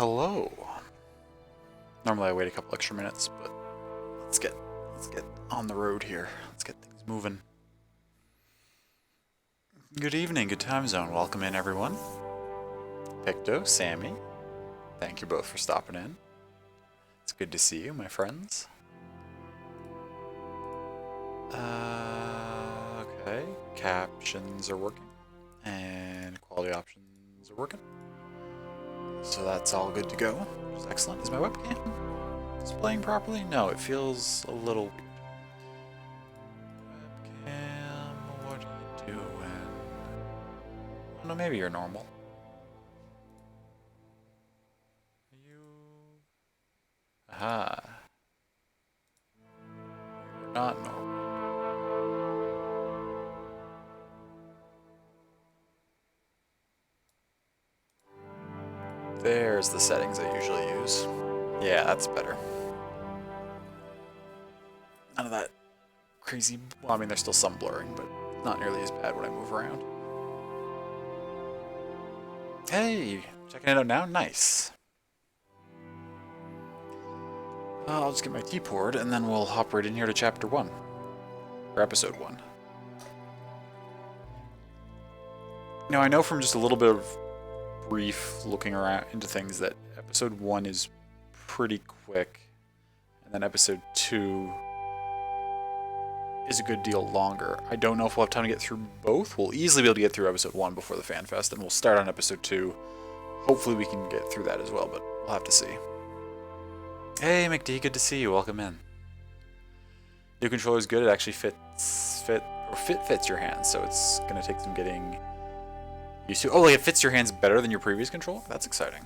hello. Normally I wait a couple extra minutes, but let's get on the road here. Let's get things moving. Good evening, good time zone. Welcome in, everyone. Picto, Sammy, thank you both for stopping in. It's good to see you, my friends. Okay, captions are working, and quality options are working. So that's all good to go, which is excellent. Is my webcam displaying properly? No, it feels a little weird. Webcam, what are you doing? Oh, no, maybe you're normal. Are you... Aha. You're not normal. There's the settings I usually use. Yeah, that's better. None of that crazy... Well, I mean, there's still some blurring, but not nearly as bad when I move around. Hey, checking it out now? Nice. I'll just get my tea poured, and then we'll hop right in here to Chapter 1. Or Episode 1. Now, I know from just a little bit of brief looking around into things that Episode 1 is pretty quick, and then Episode 2 is a good deal longer. I don't know if we'll have time to get through both. We'll easily be able to get through Episode 1 before the Fan Fest, and we'll start on Episode 2. Hopefully we can get through that as well, but we'll have to see. Hey McD, good to see you. Welcome in. New controller is good. It actually fits your hands, so it's gonna take some getting used to. Oh, like it fits your hands better than your previous controller? That's exciting.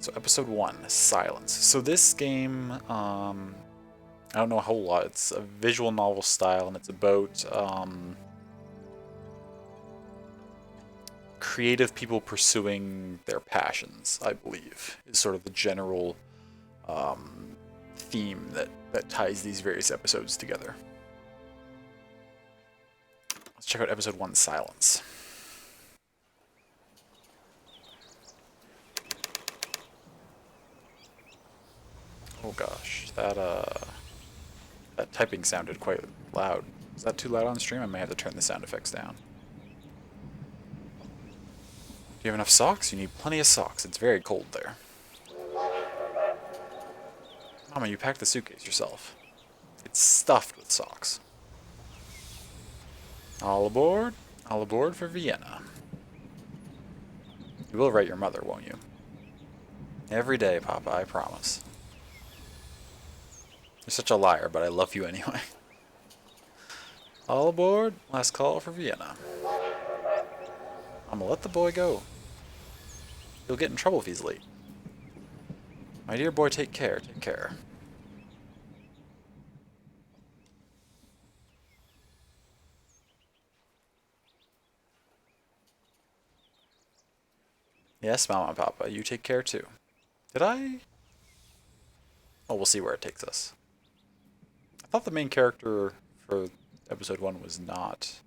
So Episode 1, Silence. So this game, I don't know a whole lot. It's a visual novel style, and it's about creative people pursuing their passions, I believe, is sort of the general theme that ties these various episodes together. Let's check out Episode 1, Silence. Oh gosh, that typing sounded quite loud. Is that too loud on stream? I may have to turn the sound effects down. Do you have enough socks? You need plenty of socks. It's very cold there. Mama, you packed the suitcase yourself. It's stuffed with socks. All aboard. All aboard for Vienna. You will write your mother, won't you? Every day, Papa, I promise. You're such a liar, but I love you anyway. All aboard. Last call for Vienna. I'm gonna let the boy go. He'll get in trouble if he's late. My dear boy, take care, take care. Yes, Mama and Papa, you take care too. Did I? Oh, we'll see where it takes us. I thought the main character for Episode 1 was not...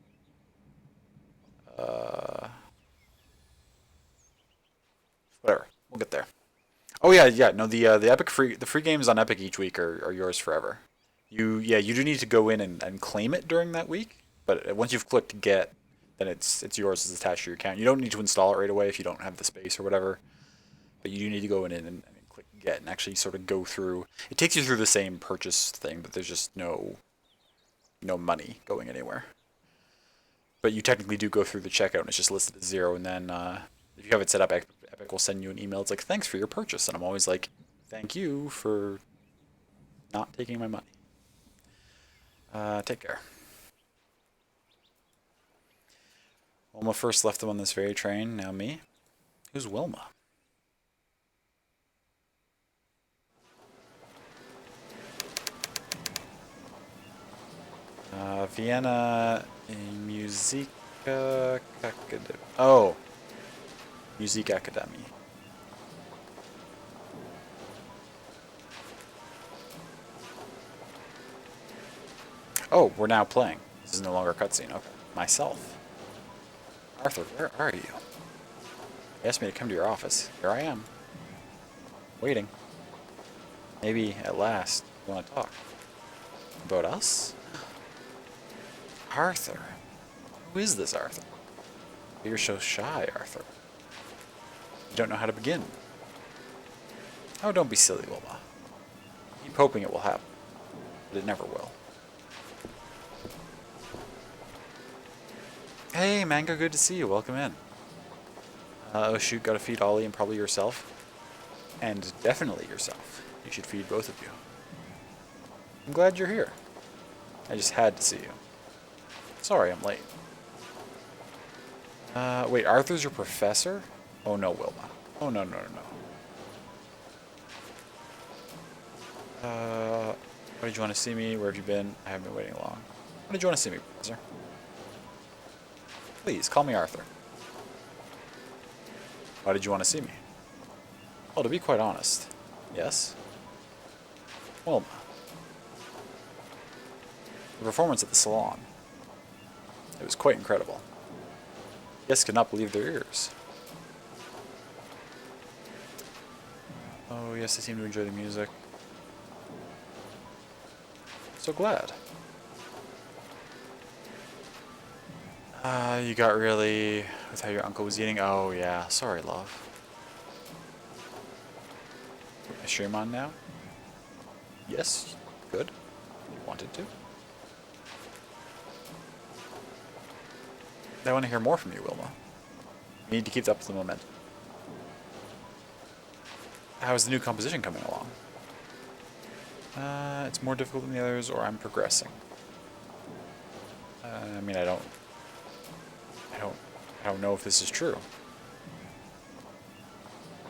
Whatever, we'll get there. Oh yeah, no, the free games on Epic each week are yours forever. You do need to go in and claim it during that week, but once you've clicked get, then it's yours as attached to your account. You don't need to install it right away if you don't have the space or whatever, but you do need to go in and click get and actually sort of go through. It takes you through the same purchase thing, but there's just no money going anywhere. But you technically do go through the checkout, and it's just listed as 0, and then if you have it set up, Epic will send you an email. It's like, thanks for your purchase, and I'm always like, thank you for not taking my money. Take care. Wilma first left them on this very train, now me. Who's Wilma? Vienna Musica Academy. Oh, Music Academy. Oh, we're now playing. This is no longer a cutscene. Okay. Myself. Arthur, where are you? You asked me to come to your office. Here I am. Waiting. Maybe, at last, you want to talk. About us? Arthur. Who is this Arthur? You're so shy, Arthur. You don't know how to begin. Oh, don't be silly, Wilma. Keep hoping it will happen, but it never will. Hey, Manga, good to see you. Welcome in. Oh shoot, gotta feed Ollie and probably yourself. And definitely yourself. You should feed both of you. I'm glad you're here. I just had to see you. Sorry, I'm late. Wait, Arthur's your professor? Oh no, Wilma. Oh no, no, no, no. Why did you want to see me? Where have you been? I haven't been waiting long. Why did you want to see me, Professor? Please, call me Arthur. Why did you want to see me? Well, to be quite honest, yes. Wilma. The performance at the salon. It was quite incredible. Guests could not believe their ears. Oh, yes, they seem to enjoy the music. So glad. You got really... with how your uncle was eating? Oh, yeah. Sorry, love. Put my stream on now? Yes. Good. You wanted to. I want to hear more from you, Wilma. You need to keep up the momentum. How is the new composition coming along? It's more difficult than the others, or I'm progressing. I mean, I don't know if this is true.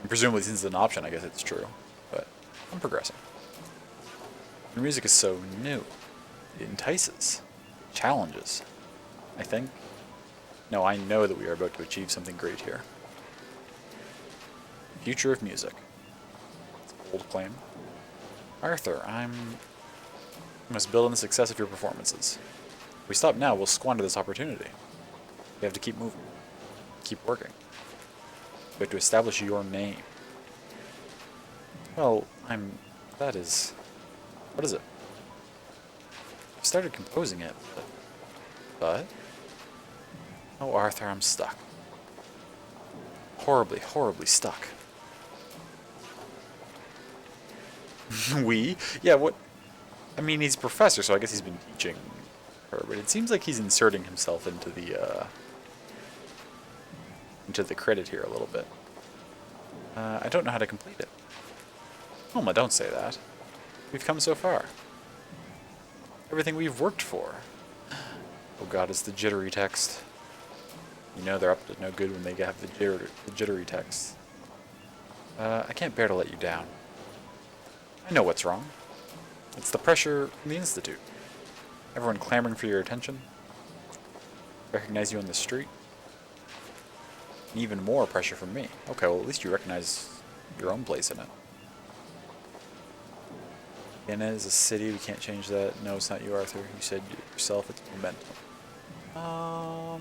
And presumably, since it's an option, I guess it's true. But I'm progressing. The music is so new. It entices. It challenges. I think. No, I know that we are about to achieve something great here. Future of music. It's a bold claim. Arthur, I must build on the success of your performances. If we stop now, we'll squander this opportunity. We have to keep moving. Keep working. We have to establish your name. Well, that is... What is it? I've started composing it, but... Oh, Arthur, I'm stuck. Horribly, horribly stuck. We? Yeah, what... I mean, he's a professor, so I guess he's been teaching her, but it seems like he's inserting himself into the credit here a little bit. I don't know how to complete it. Wilma, don't say that. We've come so far. Everything we've worked for. Oh god, it's the jittery text. You know they're up to no good when they have the jittery text. I can't bear to let you down. I know what's wrong. It's the pressure from the Institute. Everyone clamoring for your attention. Recognize you on the street. And even more pressure from me. Okay, well at least you recognize your own place in it. Vienna is a city, we can't change that. No, it's not you, Arthur. You said yourself it's momentum. I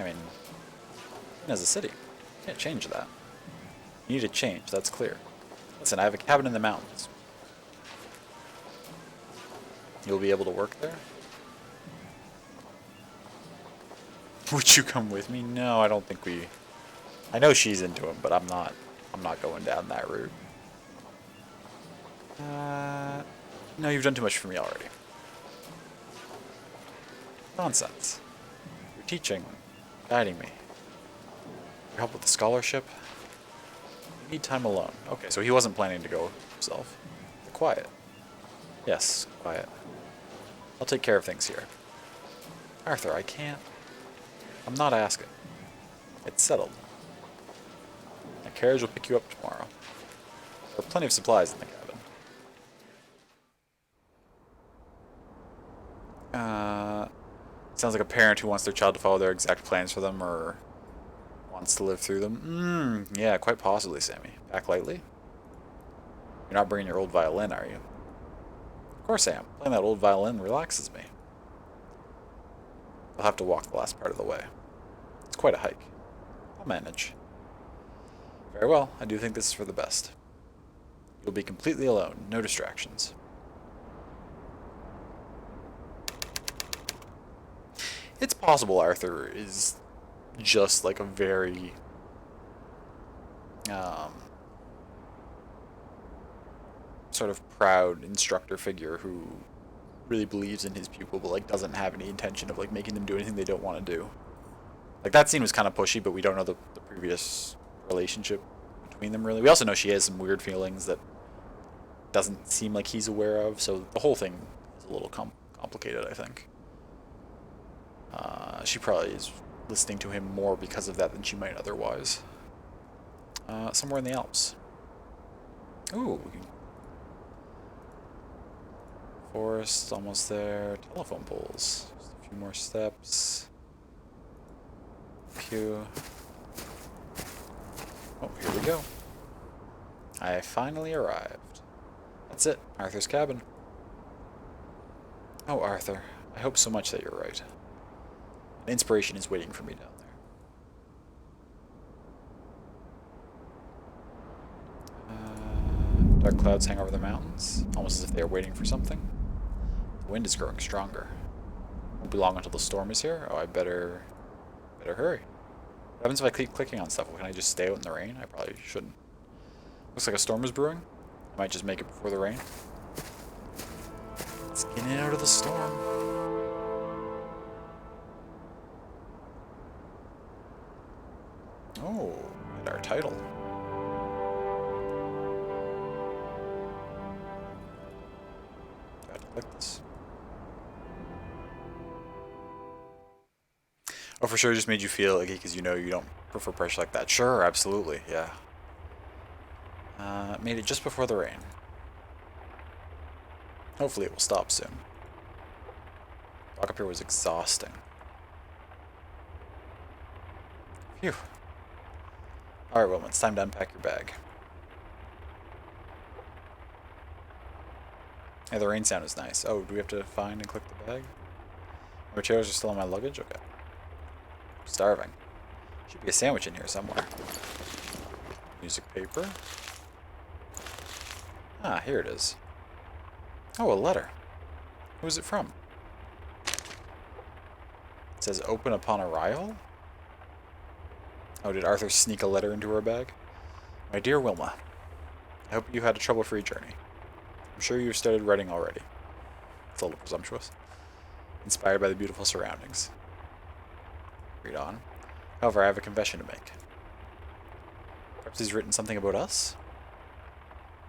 mean, Vienna's a city. Can't change that. You need a change, that's clear. Listen, I have a cabin in the mountains. You'll be able to work there? Would you come with me? No, I don't think we... I know she's into him, but I'm not going down that route. No, you've done too much for me already. Nonsense. You're teaching, guiding me. Your help with the scholarship. You need time alone. Okay, so he wasn't planning to go himself. Quiet. Yes, quiet. I'll take care of things here. Arthur, I can't... I'm not asking. It's settled. My carriage will pick you up tomorrow. There are plenty of supplies in the cabin. Sounds like a parent who wants their child to follow their exact plans for them, or wants to live through them. Yeah, quite possibly, Sammy. Back lightly? You're not bringing your old violin, are you? Of course I am. Playing that old violin relaxes me. I'll have to walk the last part of the way. quite a hike. I'll manage. Very well, I do think this is for the best. You'll be completely alone, no distractions. It's possible Arthur is just like a very sort of proud instructor figure who really believes in his pupil but like doesn't have any intention of like making them do anything they don't want to do. Like that scene was kind of pushy, but we don't know the previous relationship between them really. We also know she has some weird feelings that doesn't seem like he's aware of, so the whole thing is a little complicated, I think. She probably is listening to him more because of that than she might otherwise. Somewhere in the Alps. Ooh. Forest, almost there. Telephone poles. Just a few more steps. Pew. Oh, here we go. I finally arrived. That's it. Arthur's cabin. Oh, Arthur. I hope so much that you're right. An inspiration is waiting for me down there. Dark clouds hang over the mountains, almost as if they are waiting for something. The wind is growing stronger. Won't be long until the storm is here. Oh, I better hurry. What happens if I keep clicking on stuff? Can I just stay out in the rain? I probably shouldn't. Looks like a storm is brewing. I might just make it before the rain. Let's get in out of the storm. Oh, and our title. Gotta click this. Oh, for sure, it just made you feel like because you know you don't prefer pressure like that. Sure, absolutely, yeah. Made it just before the rain. Hopefully it will stop soon. Walk up here was exhausting. Phew. Alright, well, it's time to unpack your bag. Hey, the rain sound is nice. Oh, do we have to find and click the bag? My materials are still in my luggage? Okay. I'm starving. Should be a sandwich in here somewhere. Music paper. Ah, here it is. Oh, a letter. Who is it from? It says open upon arrival? Oh, did Arthur sneak a letter into her bag? My dear Wilma, I hope you had a trouble-free journey. I'm sure you've started writing already. It's a little presumptuous. Inspired by the beautiful surroundings. Read on. However, I have a confession to make. Perhaps he's written something about us?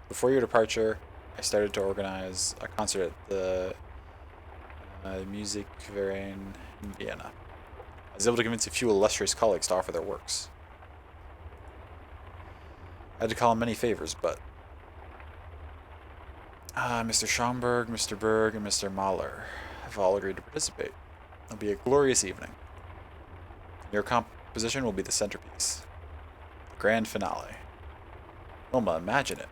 Before your departure, I started to organize a concert at the Musikverein in Vienna. I was able to convince a few illustrious colleagues to offer their works. I had to call in many favors, but Mr. Schomburg, Mr. Berg, and Mr. Mahler have all agreed to participate. It'll be a glorious evening. Your composition will be the centerpiece. The grand finale. Wilma, imagine it.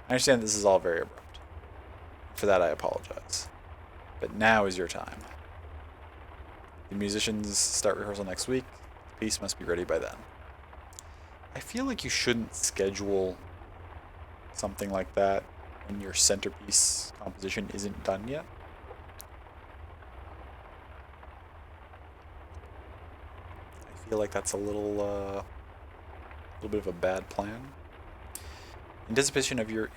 I understand this is all very abrupt. For that I apologize. But now is your time. The musicians start rehearsal next week. The piece must be ready by then. I feel like you shouldn't schedule something like that when your centerpiece composition isn't done yet. I feel like that's a little bit of a bad plan. In anticipation of your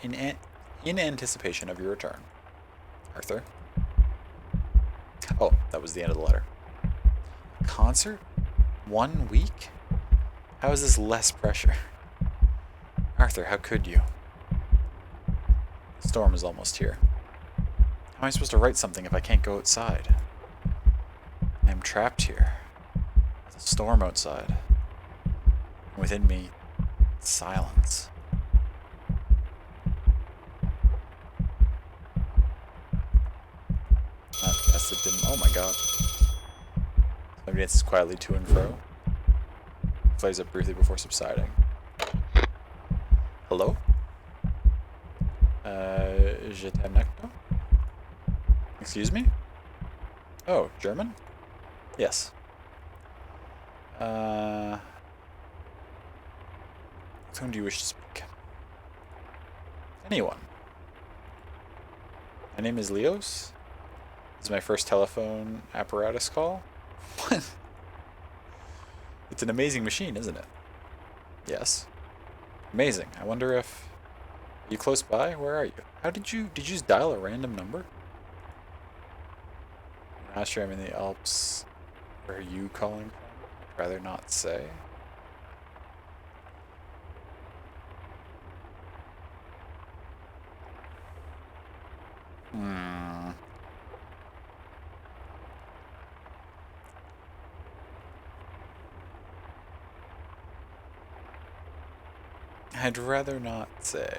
return, Arthur. Oh, that was the end of the letter. Concert? 1 week? How is this less pressure? Arthur, how could you? The storm is almost here. How am I supposed to write something if I can't go outside? I am trapped here. With a storm outside. And within me, silence. Oh my god. Somebody dances quietly to and fro. Flares up briefly before subsiding. Hello? Je t'aime necto? Excuse me? Oh, German? Yes. Uh, with whom do you wish to speak? Anyone. My name is Leos. This is my first telephone apparatus call. What? It's an amazing machine, isn't it? Yes. Amazing. I wonder if... Are you close by? Where are you? How did you just dial a random number? I'm not sure I'm in the Alps. Where are you calling from? I'd rather not say. Hmm. I'd rather not say.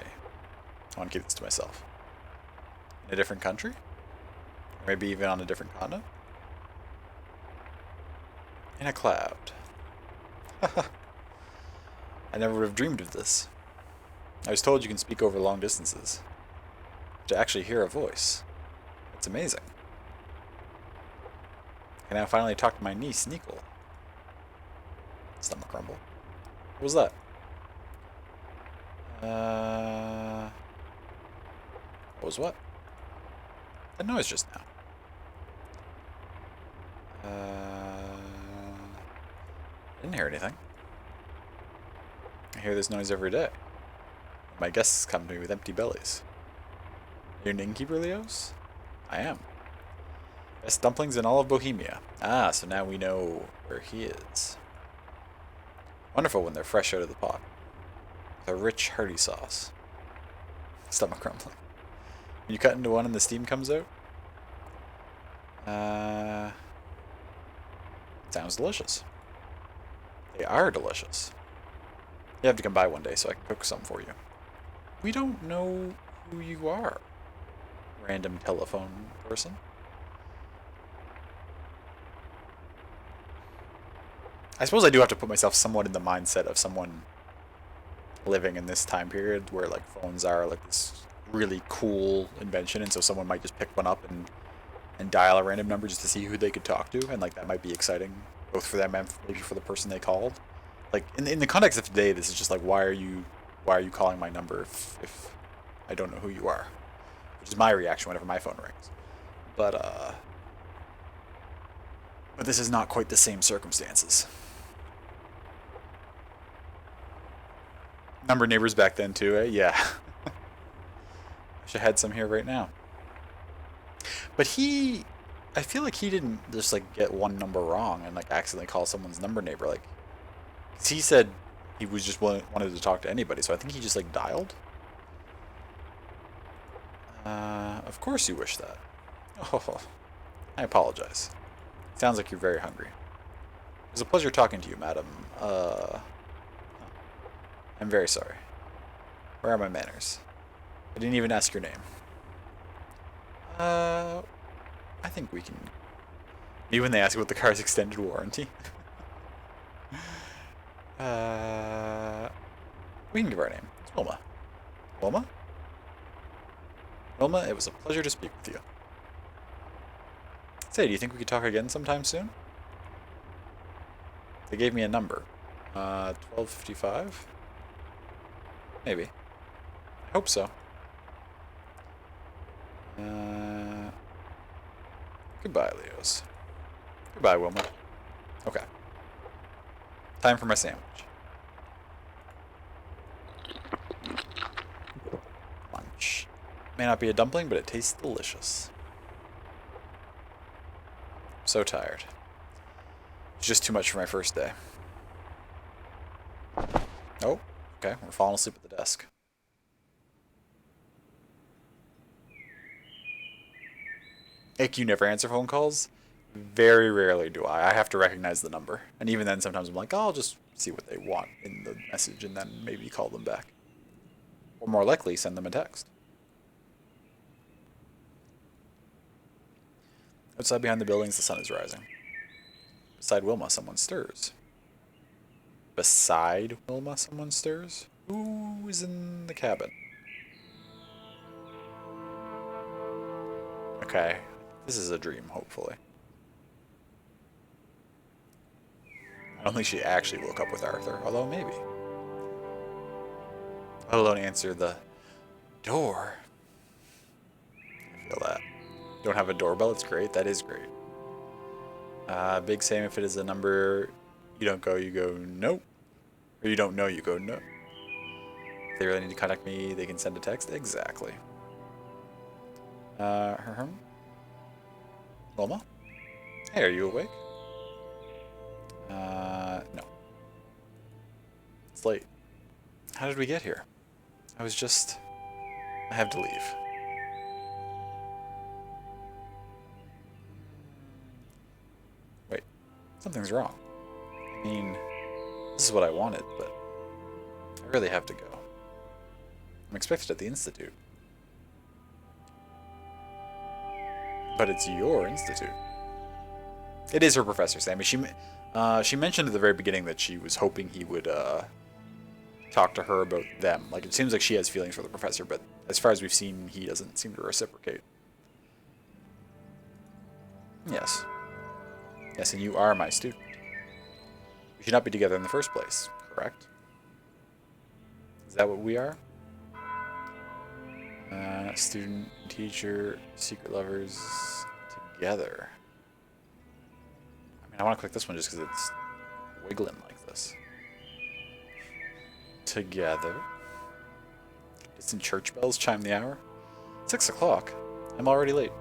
I want to keep this to myself. In a different country? Or maybe even on a different continent? In a cloud. I never would have dreamed of this. I was told you can speak over long distances. To actually hear a voice. It's amazing. I can now finally talk to my niece, Nicole. Stomach rumble. What was that? What was what? That noise just now. I didn't hear anything. I hear this noise every day. My guests come to me with empty bellies. You're an innkeeper, Leos? I am. Best dumplings in all of Bohemia. Ah, so now we know where he is. Wonderful when they're fresh out of the pot. With a rich, hearty sauce. Stomach crumbling. When you cut into one and the steam comes out? Sounds delicious. They are delicious. You have to come by one day so I can cook some for you. We don't know who you are. Random telephone person. I suppose I do have to put myself somewhat in the mindset of someone living in this time period where like phones are like this really cool invention, and so someone might just pick one up and dial a random number just to see who they could talk to, and like that might be exciting both for them and maybe for the person they called. Like in the context of today, this is just like why are you calling my number if I don't know who you are, which is my reaction whenever my phone rings. But this is not quite the same circumstances. Number neighbors back then too, eh? Yeah. Wish I had some here right now. But I feel like he didn't just like get one number wrong and like accidentally call someone's number neighbor. Like, 'cause he said he was just wanted to talk to anybody, so I think he just like dialed. Of course you wish that. Oh, I apologize. Sounds like you're very hungry. It was a pleasure talking to you, madam. I'm very sorry. Where are my manners? I didn't even ask your name. I think we can... Maybe when they ask about the car's extended warranty. We can give our name. It's Wilma. Wilma? Wilma, it was a pleasure to speak with you. Say, do you think we could talk again sometime soon? They gave me a number. 1255? Maybe. I hope so. Goodbye, Leos. Goodbye, Wilma. Okay. Time for my sandwich. Lunch. May not be a dumpling, but it tastes delicious. I'm so tired. It's just too much for my first day. Oh, okay. We're falling asleep at the desk. Ick, you never answer phone calls? Very rarely do I. I have to recognize the number. And even then, sometimes I'm like, oh, I'll just see what they want in the message and then maybe call them back. Or more likely, send them a text. Outside behind the buildings, the sun is rising. Beside Wilma, someone stirs. Beside Wilma, someone stirs? Who is in the cabin? Okay. This is a dream, hopefully. I don't think she actually woke up with Arthur, although maybe. Let alone answer the door. I feel that. Don't have a doorbell, it's great. That is great. Big Sam, if it is a number you don't go, you go no. Or you don't know, you go no. If they really need to contact me, they can send a text. Exactly. Wilma? Hey, are you awake? No. It's late. How did we get here? I have to leave. Wait, something's wrong. I mean, this is what I wanted, but I really have to go. I'm expected at the Institute. But it's your Institute. It is her professor, Sammy. She mentioned at the very beginning that she was hoping he would talk to her about them. Like, it seems like she has feelings for the professor, but as far as we've seen, he doesn't seem to reciprocate. Yes. Yes, and you are my student. We should not be together in the first place, correct? Is that what we are? Student, teacher, secret lovers, together. I mean, I want to click this one just because it's wiggling like this. Together. Distant church bells chime the hour. 6 o'clock. I'm already late.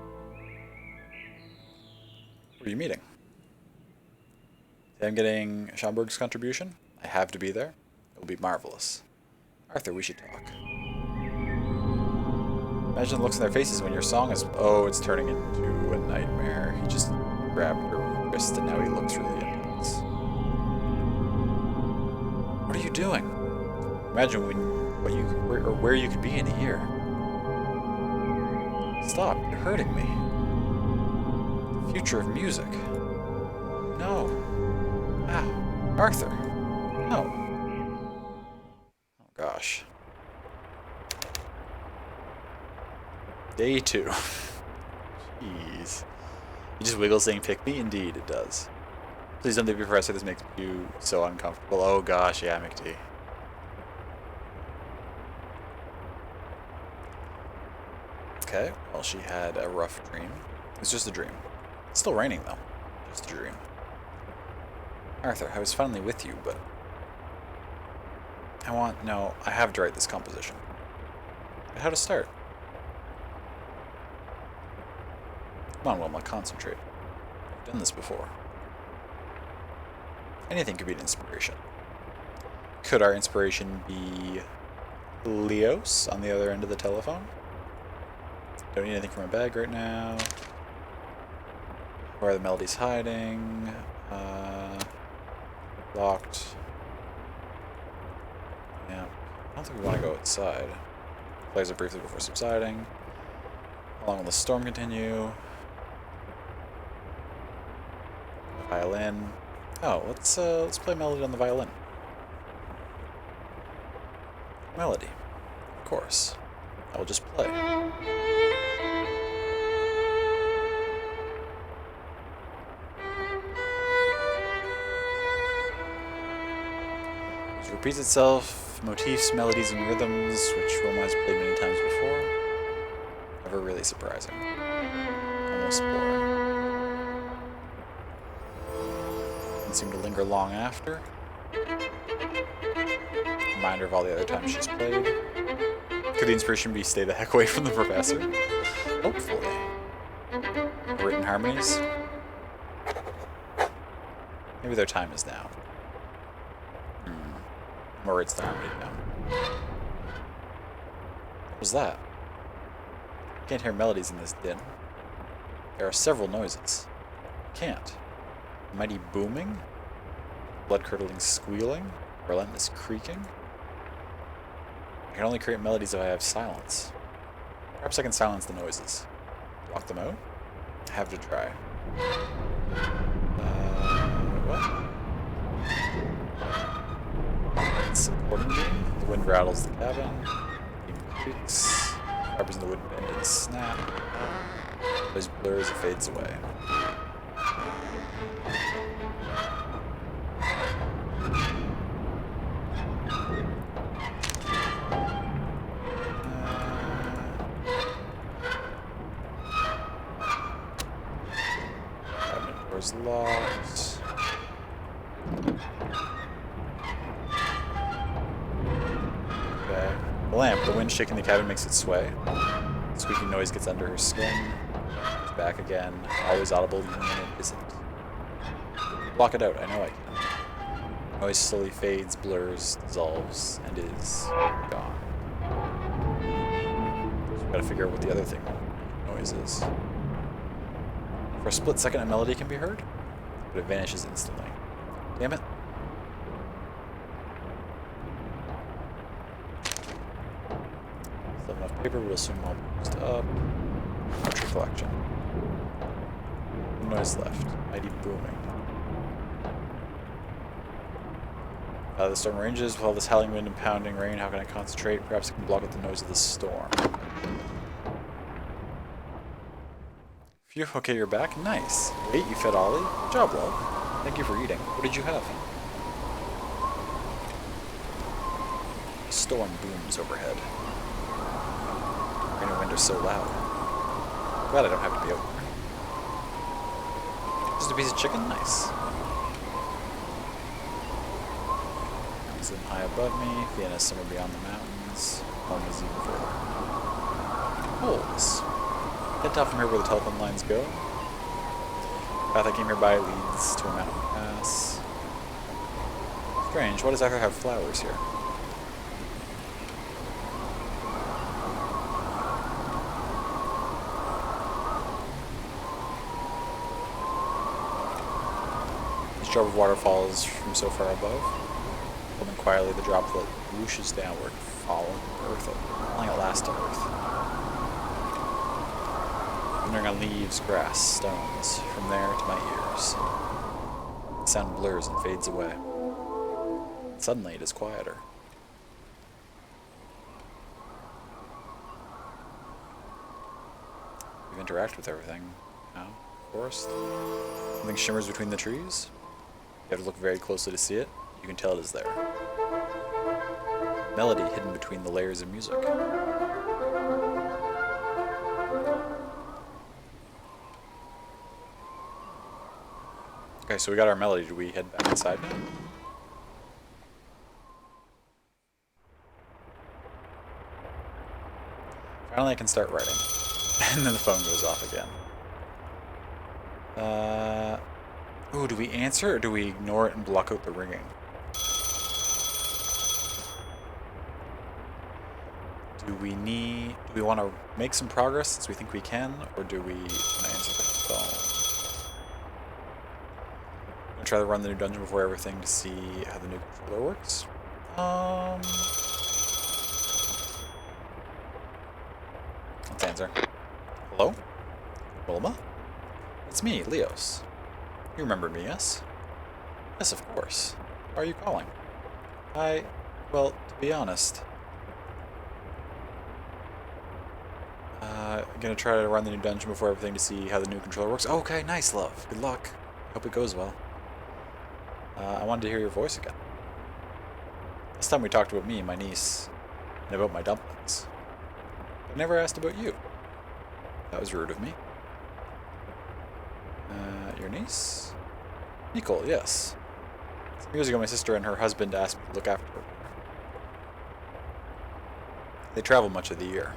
What are you meeting? Today I'm getting Schomburg's contribution. I have to be there. It will be marvelous. Arthur, we should talk. Imagine the looks on their faces when your song is... Oh, it's turning into a nightmare. He just grabbed her wrist and now he looks really intense. What are you doing? Imagine where you could be in a year. Stop, you're hurting me. The future of music. No. Ow. Arthur. No. Oh gosh. Day 2. Jeez. You just wiggle saying pick me? Indeed, it does. Please don't leave your professor, this makes you so uncomfortable. Oh gosh, yeah, McD. Okay, well she had a rough dream. It's just a dream. It's still raining though. Just a dream. Arthur, I was finally with you, but... No, I have to write this composition. How to start? Come on, Wilma, concentrate. I've done this before. Anything could be an inspiration. Could our inspiration be Leos on the other end of the telephone? Don't need anything from my bag right now. Where are the melodies hiding? Locked. Yeah. I don't think we want to go outside. Plays it briefly before subsiding. How long will the storm continue? Violin. Oh, let's play melody on the violin. Melody. Of course. I will just play. It repeats itself, motifs, melodies, and rhythms, which Roma has played many times before. Never really surprising. Almost boring. Doesn't seem to linger long after. Reminder of all the other times she's played. Could the inspiration be stay the heck away from the professor? Hopefully. Written harmonies? Maybe their time is now. Or it's the harmony down. What was that? I can't hear melodies in this din. There are several noises. Can't. Mighty booming? Blood-curdling squealing? Relentless creaking? I can only create melodies if I have silence. Perhaps I can silence the noises. Block them out? I have to try. What? It's supporting me. The wind rattles the cabin. It creaks. Fibers in the wood bend and snap. There's blurs, it fades away. Door's locked. Okay. The lamp. The wind shaking the cabin makes it sway. Squeaking noise gets under her skin. It's back again. Always audible even when it isn't. Block it out. I know I can. Noise slowly fades, blurs, dissolves, and is gone. So we gotta figure out what the other thing noise is. For a split second, a melody can be heard, but it vanishes instantly. Damn it. Still enough paper, we'll soon all be used up. Poetry collection. No noise left. Mighty booming. The storm ranges with all this howling wind and pounding rain. How can I concentrate? Perhaps I can block out the noise of the storm. Phew, okay, you're back. Nice. Wait, you fed Ollie? Good job, love. Thank you for eating. What did you have? The storm booms overhead. Rain and wind are so loud. Glad I don't have to be out there. Just a piece of chicken? Nice. Mountains high above me. Vienna somewhere beyond the mountains. Home is even further. Holes. Can't tell from here where the telephone lines go. The path I came here by leads to a mountain pass. Strange, why does Echo have flowers here? This drop of water falls from so far above. Holding quietly, the droplet whooshes downward, falling at last to earth. Wandering on leaves, grass, stones, from there to my ears. The sound blurs and fades away. Suddenly it is quieter. You interact with everything now, forest. Something shimmers between the trees. You have to look very closely to see it. You can tell it is there. Melody hidden between the layers of music. Okay, so we got our melody. Do we head back inside now? Finally I can start writing. And then the phone goes off again. Ooh, do we answer or do we ignore it and block out the ringing? Do we want to make some progress since we think we can, or do we want to answer the phone? I'm gonna try to run the new dungeon before everything to see how the new controller works. Let's answer. Hello? Wilma? It's me, Leos. You remember me, yes? Yes, of course. Why are you calling? Well, to be honest, I'm gonna try to run the new dungeon before everything to see how the new controller works. Oh, okay, nice, love. Good luck. Hope it goes well. I wanted to hear your voice again. Last time we talked about me and my niece, and about my dumplings. I never asked about you. That was rude of me. Your niece? Nicole, yes. Some years ago, my sister and her husband asked me to look after her. They travel much of the year.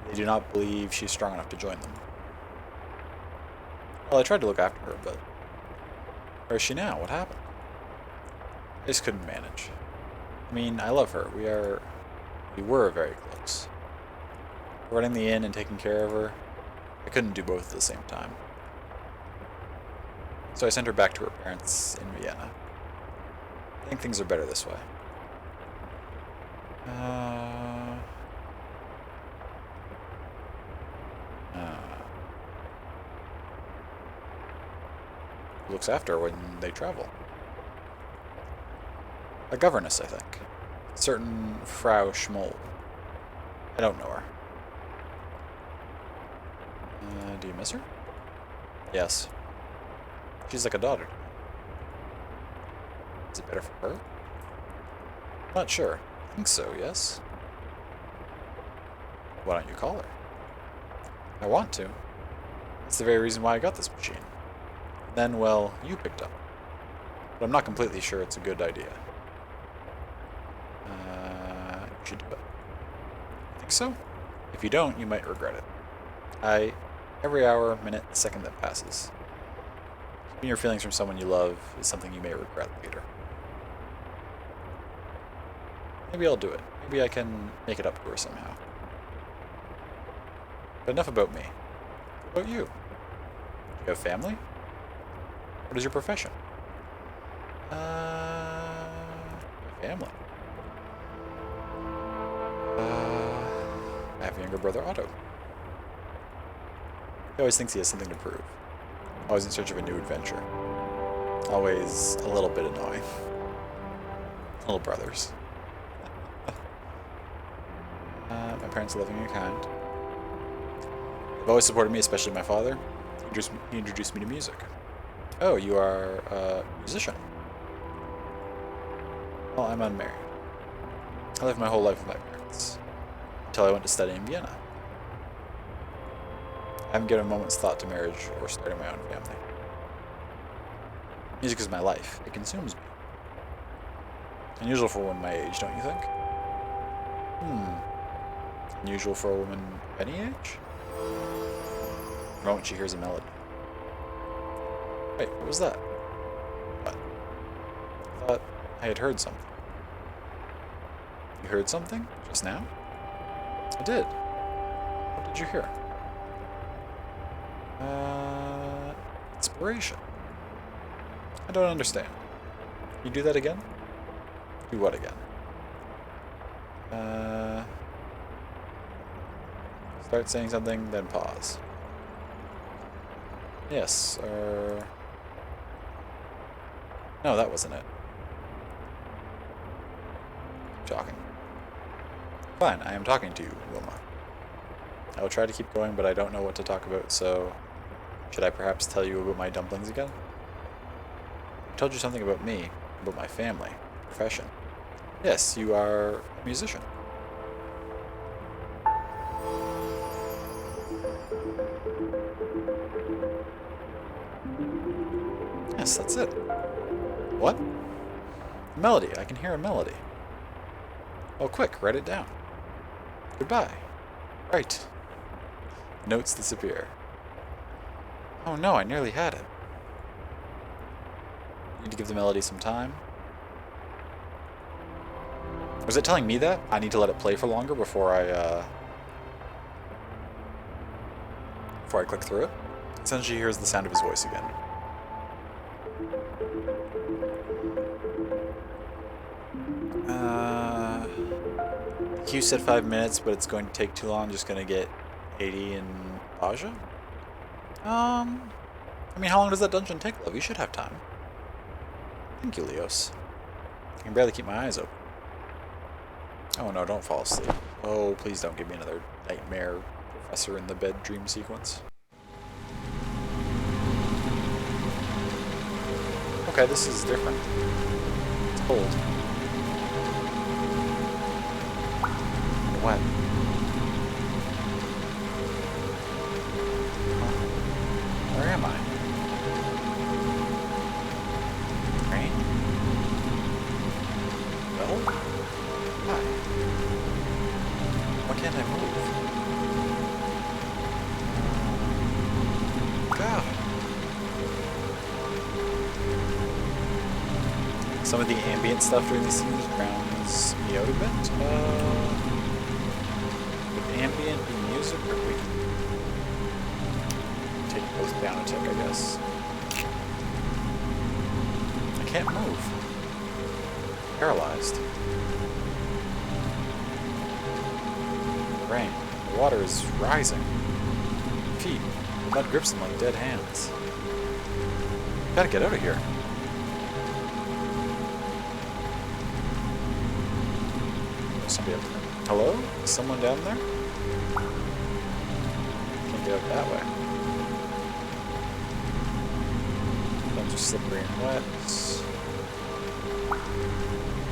They do not believe she's strong enough to join them. Well, I tried to look after her, but... Where is she now? What happened? I just couldn't manage. I mean, I love her. We were very close. Running the inn and taking care of her, I couldn't do both at the same time. So I sent her back to her parents in Vienna. I think things are better this way. Who looks after her when they travel? A governess, I think. A certain Frau Schmoll. I don't know her. Do you miss her? Yes. She's like a daughter. Is it better for her? Not sure. I think so, yes. Why don't you call her? I want to. That's the very reason why I got this machine. Then, well, you picked up. But I'm not completely sure it's a good idea. You should do it. Think so? If you don't, you might regret it. Every hour, minute, second that passes. Keeping your feelings from someone you love is something you may regret later. Maybe I'll do it. Maybe I can make it up to her somehow. But enough about me. What about you? Do you have family? What is your profession? Family. I have a younger brother, Otto. He always thinks he has something to prove. Always in search of a new adventure. Always a little bit annoying. Little brothers. My parents are loving and kind. They've always supported me, especially my father. He introduced me to music. Oh, you are a musician. Well, I'm unmarried. I lived my whole life with my parents. Until I went to study in Vienna. I haven't given a moment's thought to marriage or starting my own family. Music is my life. It consumes me. Unusual for a woman my age, don't you think? Unusual for a woman of any age? The moment she hears a melody. Wait, what was that? What? I thought I had heard something. You heard something? Just now? I did. What did you hear? Inspiration. I don't understand. You do that again? Do what again? Start saying something, then pause. Yes, no, that wasn't it. Talking. Fine, I am talking to you, Wilma. I will try to keep going, but I don't know what to talk about, so... Should I perhaps tell you about my dumplings again? I told you something about me, about my family, profession. Yes, you are a musician. Yes, that's it. What? A melody. I can hear a melody. Oh, quick, write it down. Goodbye. Right. Notes disappear. Oh no, I nearly had it. Need to give the melody some time. Was it telling me that? I need to let it play for longer before I click through it? Essentially, hears the sound of his voice again. Q said 5 minutes, but it's going to take too long. Just gonna get 80 in Aja? I mean, how long does that dungeon take, love? You should have time. Thank you, Leos. I can barely keep my eyes open. Oh no, don't fall asleep. Oh, please don't give me another nightmare professor in the bed dream sequence. Okay, this is different. It's cold. Wet. Where am I? Rain? Well? Why? Why can't I move? God. Some of the ambient stuff during these scenes grounds me out a bit. Would ambient be music, or we can take both down a tick, I guess. I can't move. Paralyzed. Rain. The water is rising. Feet. The mud grips them like dead hands. Gotta get out of here. There's somebody up there. Hello? Is someone down there? Can't get out that way. Things are slippery and wet.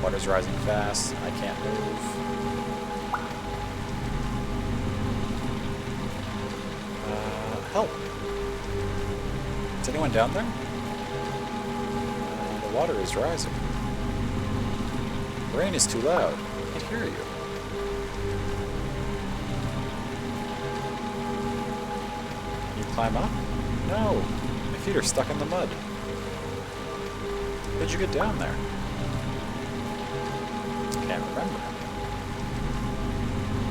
Water's rising fast. I can't move. Help! Is anyone down there? The water is rising. The rain is too loud. I can't hear you. Can you climb up? No. My feet are stuck in the mud. How did you get down there? Can't remember.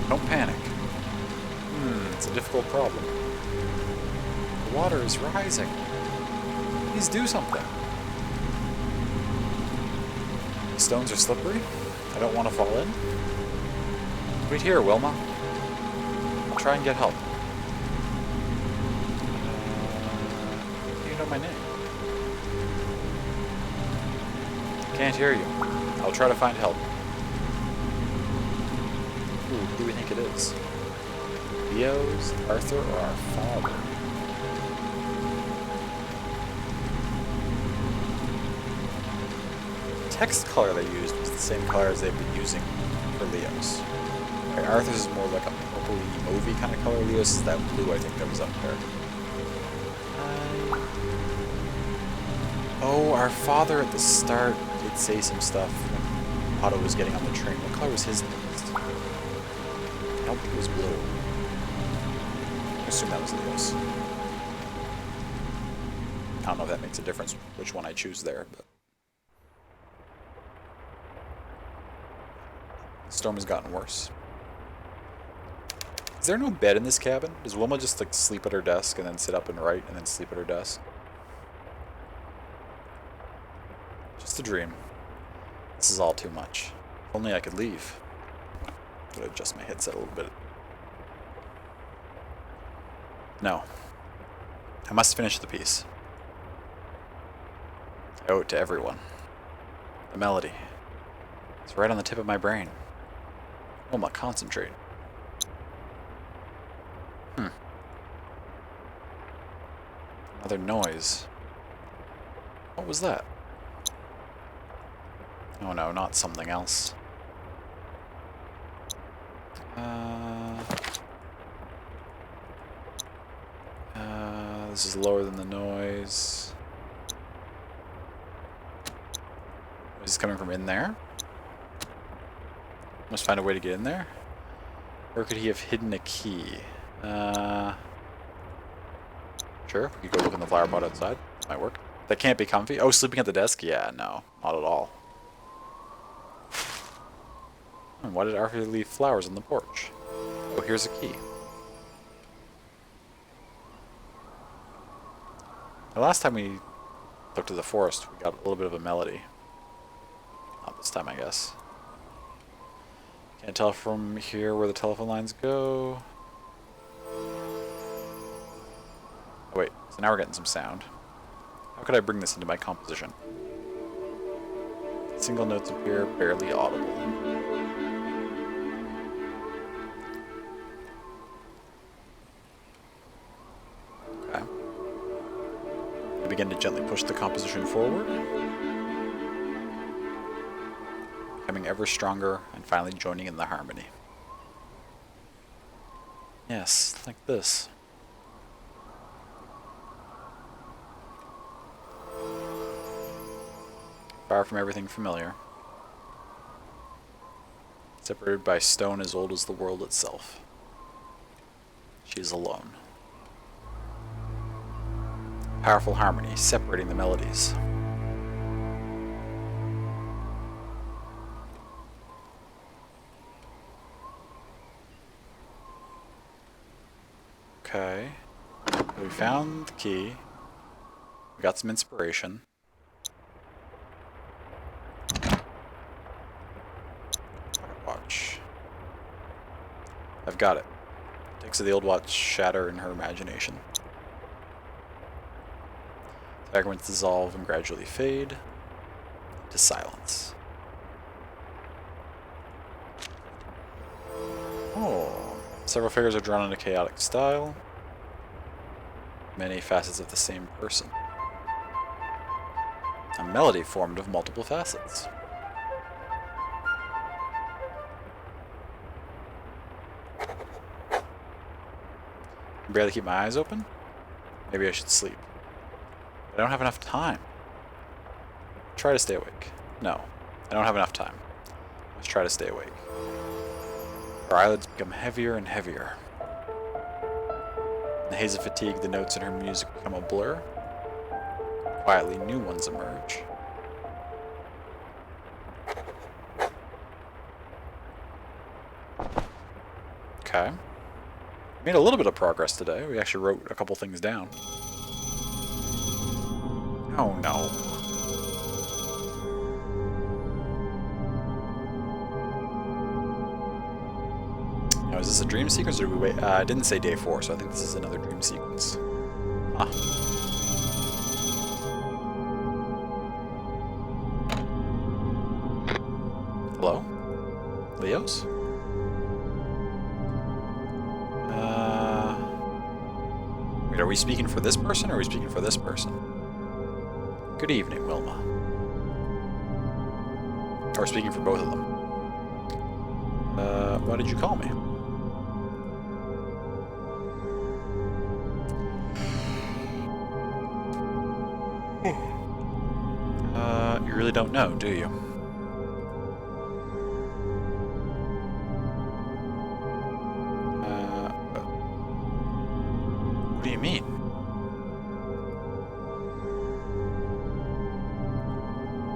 Don't panic. It's a difficult problem. The water is rising. Please do something. The stones are slippery. I don't want to fall in. Wait here, Wilma. I'll try and get help. You know my name. Can't hear you. I'll try to find help. Ooh, who do we think it is? Leo's, Arthur, or our father? The text color they used was the same color as they've been using for Leo's. Right, Arthur's is more like a purpley, mauvey kind of color. Leo's is that blue, I think, that was up there. Oh, our father at the start did say some stuff when Otto was getting on the train. What color was his next? I don't think it was blue. I assume that was Leo's. I don't know if that makes a difference which one I choose there, but the storm has gotten worse. Is there no bed in this cabin? Does Wilma just like sleep at her desk and then sit up and write and then sleep at her desk? Just a dream. This is all too much. If only I could leave. I'm gonna adjust my headset a little bit. No. I must finish the piece. I owe it to everyone. The melody. It's right on the tip of my brain. Wilma, concentrate. Another noise. What was that? Oh no, not something else. This is lower than the noise. Is this coming from in there? Must find a way to get in there? Or could he have hidden a key? Sure, we could go look in the flower pot outside. Might work. That can't be comfy. Oh, sleeping at the desk? Yeah, no, not at all. And why did Arthur leave flowers on the porch? Oh, here's a key. The last time we looked at the forest, we got a little bit of a melody. Not this time, I guess. Can't tell from here where the telephone lines go. Oh wait, so now we're getting some sound. How could I bring this into my composition? Single notes appear, barely audible. Okay. I begin to gently push the composition forward. Becoming ever stronger and finally joining in the harmony. Yes, like this. Far from everything familiar. Separated by stone as old as the world itself. She is alone. Powerful harmony separating the melodies. Okay. We found the key. We got some inspiration. Watch. I've got it. Takes the old watch shatter in her imagination. Fragments dissolve and gradually fade to silence. Oh. Several figures are drawn in a chaotic style. Many facets of the same person. A melody formed of multiple facets. I barely keep my eyes open. Maybe I should sleep. But I don't have enough time. Try to stay awake. No, I don't have enough time. Let's try to stay awake. Her eyelids become heavier and heavier. In the haze of fatigue, the notes in her music become a blur. Quietly, new ones emerge. Okay. Made a little bit of progress today. We actually wrote a couple things down. Oh no. Now, is this a dream sequence or did we wait? I didn't say day 4, so I think this is another dream sequence. Huh. Hello? Leos? Wait, are we speaking for this person or are we speaking for this person? Good evening, Wilma. Or we're speaking for both of them. Why did you call me? You really don't know, do you? What do you mean?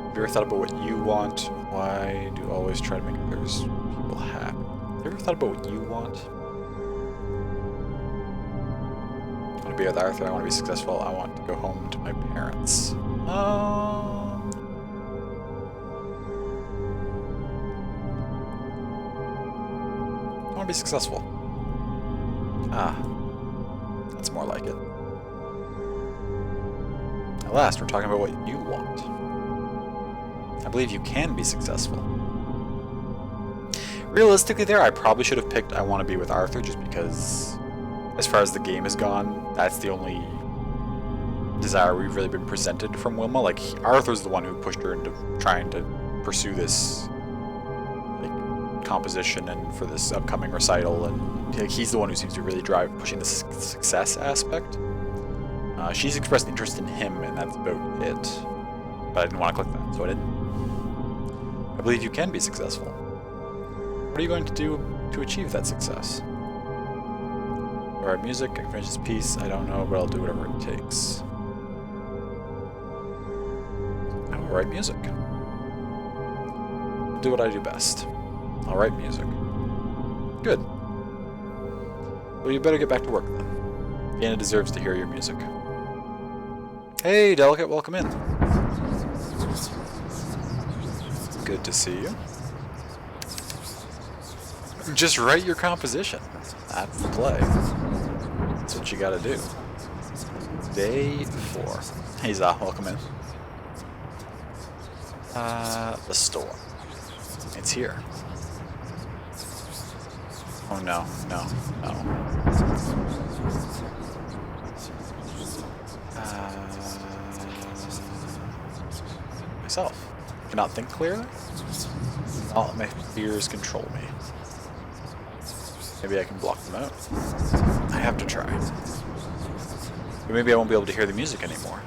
Have you ever thought about what you want? Why do you always try to make others people happy? Have you ever thought about what you want? I want to be with Arthur, I want to be successful, I want to go home to my parents. I want to be successful. Ah. That's more like it. At last, we're talking about what you want. I believe you can be successful. Realistically there, I probably should have picked I want to be with Arthur just because, as far as the game has gone, that's the only desire we've really been presented from Wilma. Like, Arthur's the one who pushed her into trying to pursue this like composition and for this upcoming recital, and like, he's the one who seems to really drive pushing the success aspect. She's expressed interest in him, and that's about it. But I didn't want to click that, so I didn't. I believe you can be successful. What are you going to do to achieve that success? I write music, I can finish this piece, I don't know, but I'll do whatever it takes. I will write music. I'll do what I do best. I'll write music. Good. Well, you better get back to work then. Vienna deserves to hear your music. Hey, Delicate, welcome in. Good to see you. Just write your composition. That's the play. That's what you gotta do. Day 4. Hey, Zah, welcome in. The store. It's here. Oh no, no, no. Myself. Cannot think clearly? I'll let my fears control me. Maybe I can block them out. I have to try. But maybe I won't be able to hear the music anymore.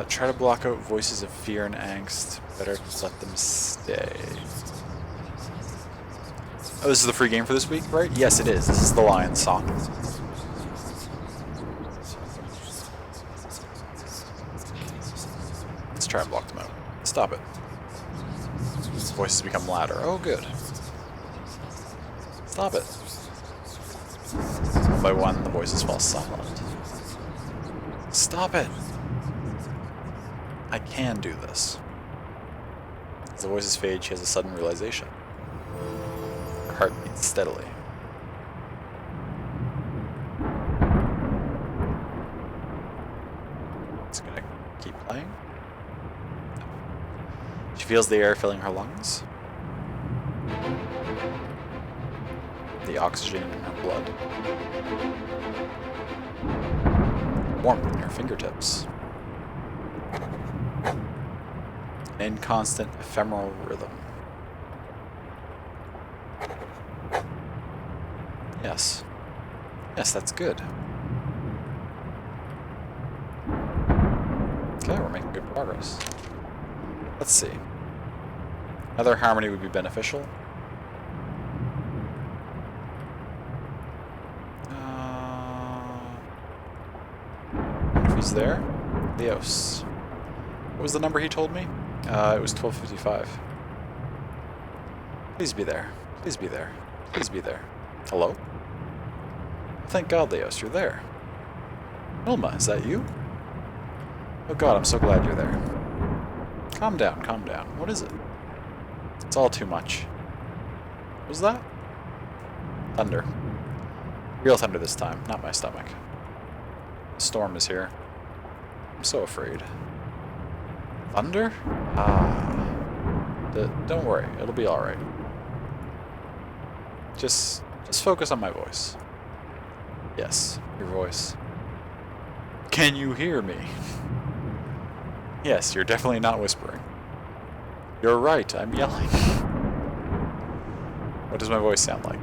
Try to block out voices of fear and angst. Better let them stay. Oh, this is the free game for this week, right? Yes, it is. This is the Lion song. Let's try and block them out. Stop it. Voices become louder. Oh, good. Stop it. One by one, the voices fall silent. Stop it. I can do this. As the voices fade, she has a sudden realization. Her heart beats steadily. It's gonna keep playing. She feels the air filling her lungs. The oxygen in her blood. Warmth in her fingertips. An inconstant, ephemeral rhythm. Yes. Yes, that's good. good progress. Let's see. Another harmony would be beneficial. If he's there. Leos. What was the number he told me? It was 12:55. Please be there. Please be there. Please be there. Hello? Thank God, Leos, you're there. Wilma, is that you? Oh God, I'm so glad you're there. Calm down, calm down. What is it? It's all too much. What was that? Thunder. Real thunder this time, not my stomach. The storm is here. I'm so afraid. Thunder? Ah. Don't worry, it'll be alright. Just focus on my voice. Yes, your voice. Can you hear me? Yes, you're definitely not whispering. You're right, I'm yelling. What does my voice sound like?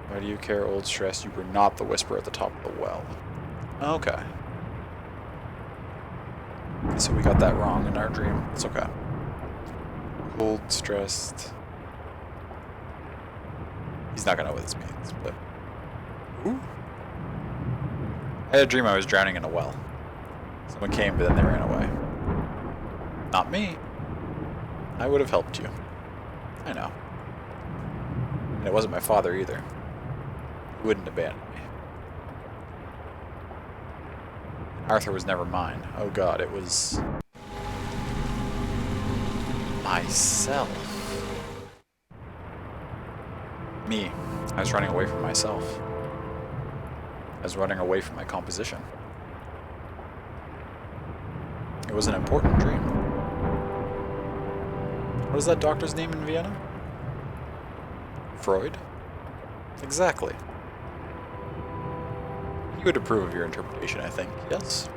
Why do you care, old stress? You were not the whisperer at the top of the well. Okay. So we got that wrong in our dream. It's okay. Old stressed. He's not gonna know what this means, but... Ooh. I had a dream I was drowning in a well. Someone came, but then they ran away. Not me. I would have helped you. I know. And it wasn't my father either. He wouldn't abandon me. Arthur was never mine. Oh God, it was... myself. Me. I was running away from myself. I was running away from my composition. It was an important dream. What is that doctor's name in Vienna? Freud? Exactly. He would approve of your interpretation, I think. Yes?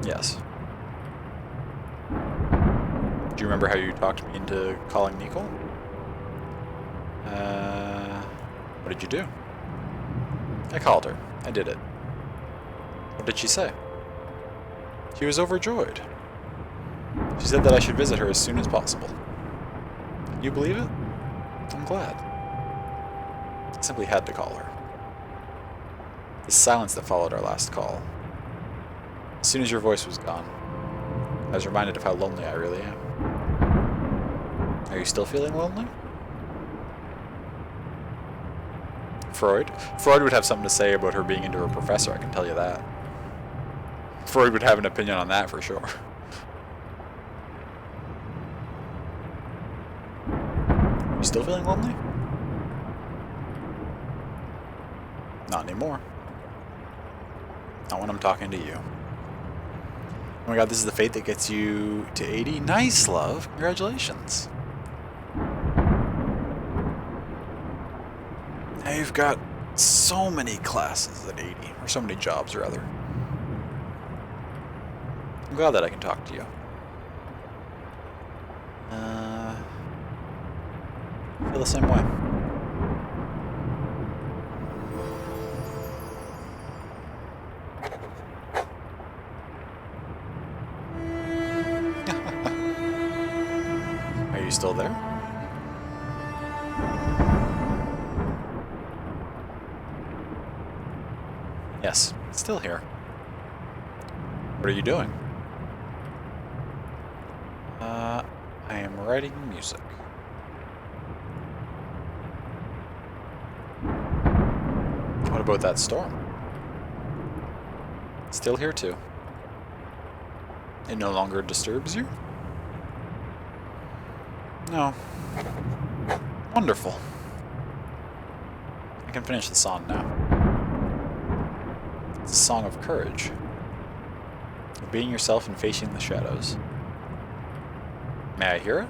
Yes. Do you remember how you talked me into calling Nicole? What did you do? I called her. I did it. What did she say? She was overjoyed. She said that I should visit her as soon as possible. You believe it? I'm glad. I simply had to call her. The silence that followed our last call. As soon as your voice was gone, I was reminded of how lonely I really am. Are you still feeling lonely? Freud? Freud would have something to say about her being into her professor, I can tell you that. Freud would have an opinion on that for sure. Are you still feeling lonely? Not anymore. Not when I'm talking to you. Oh my God, this is the fate that gets you to 80? Nice, love. Congratulations. Now you've got so many classes at 80, or so many jobs, rather. I'm glad that I can talk to you. I feel the same way. Are you still there? Yes, still here. What are you doing? I am writing music. What about that storm? Still here too. It no longer disturbs you? No. Wonderful. I can finish the song now. It's a song of courage. Of being yourself and facing the shadows. May I hear it?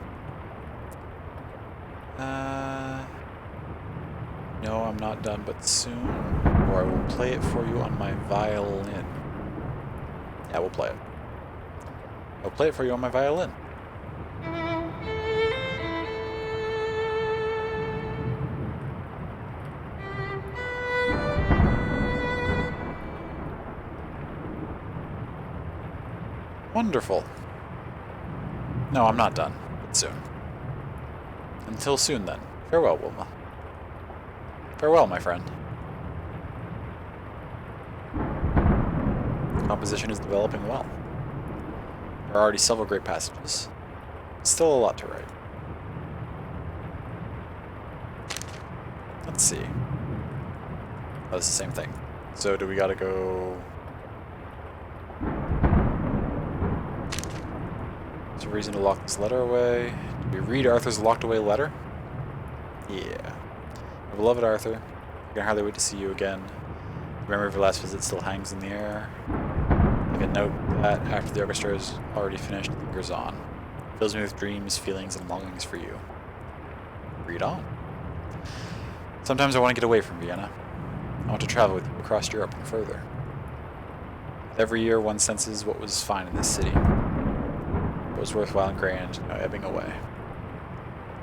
No, I'm not done, but soon. Or I will play it for you on my violin. Yeah, we'll play it. I'll play it for you on my violin. Wonderful. No, I'm not done. But soon. Until soon, then. Farewell, Wilma. Farewell, my friend. Composition is developing well. There are already several great passages. Still a lot to write. Let's see. Oh, it's the same thing. So do we gotta go... Is there a reason to lock this letter away? Did we read Arthur's locked away letter? Yeah. My beloved Arthur, I can hardly wait to see you again. The memory of your last visit still hangs in the air. Like a note that, after the orchestra is already finished, lingers on. It fills me with dreams, feelings, and longings for you. Read on. Sometimes I want to get away from Vienna. I want to travel with you across Europe and further. With every year one senses what was fine in this city. What was worthwhile and grand, now ebbing away.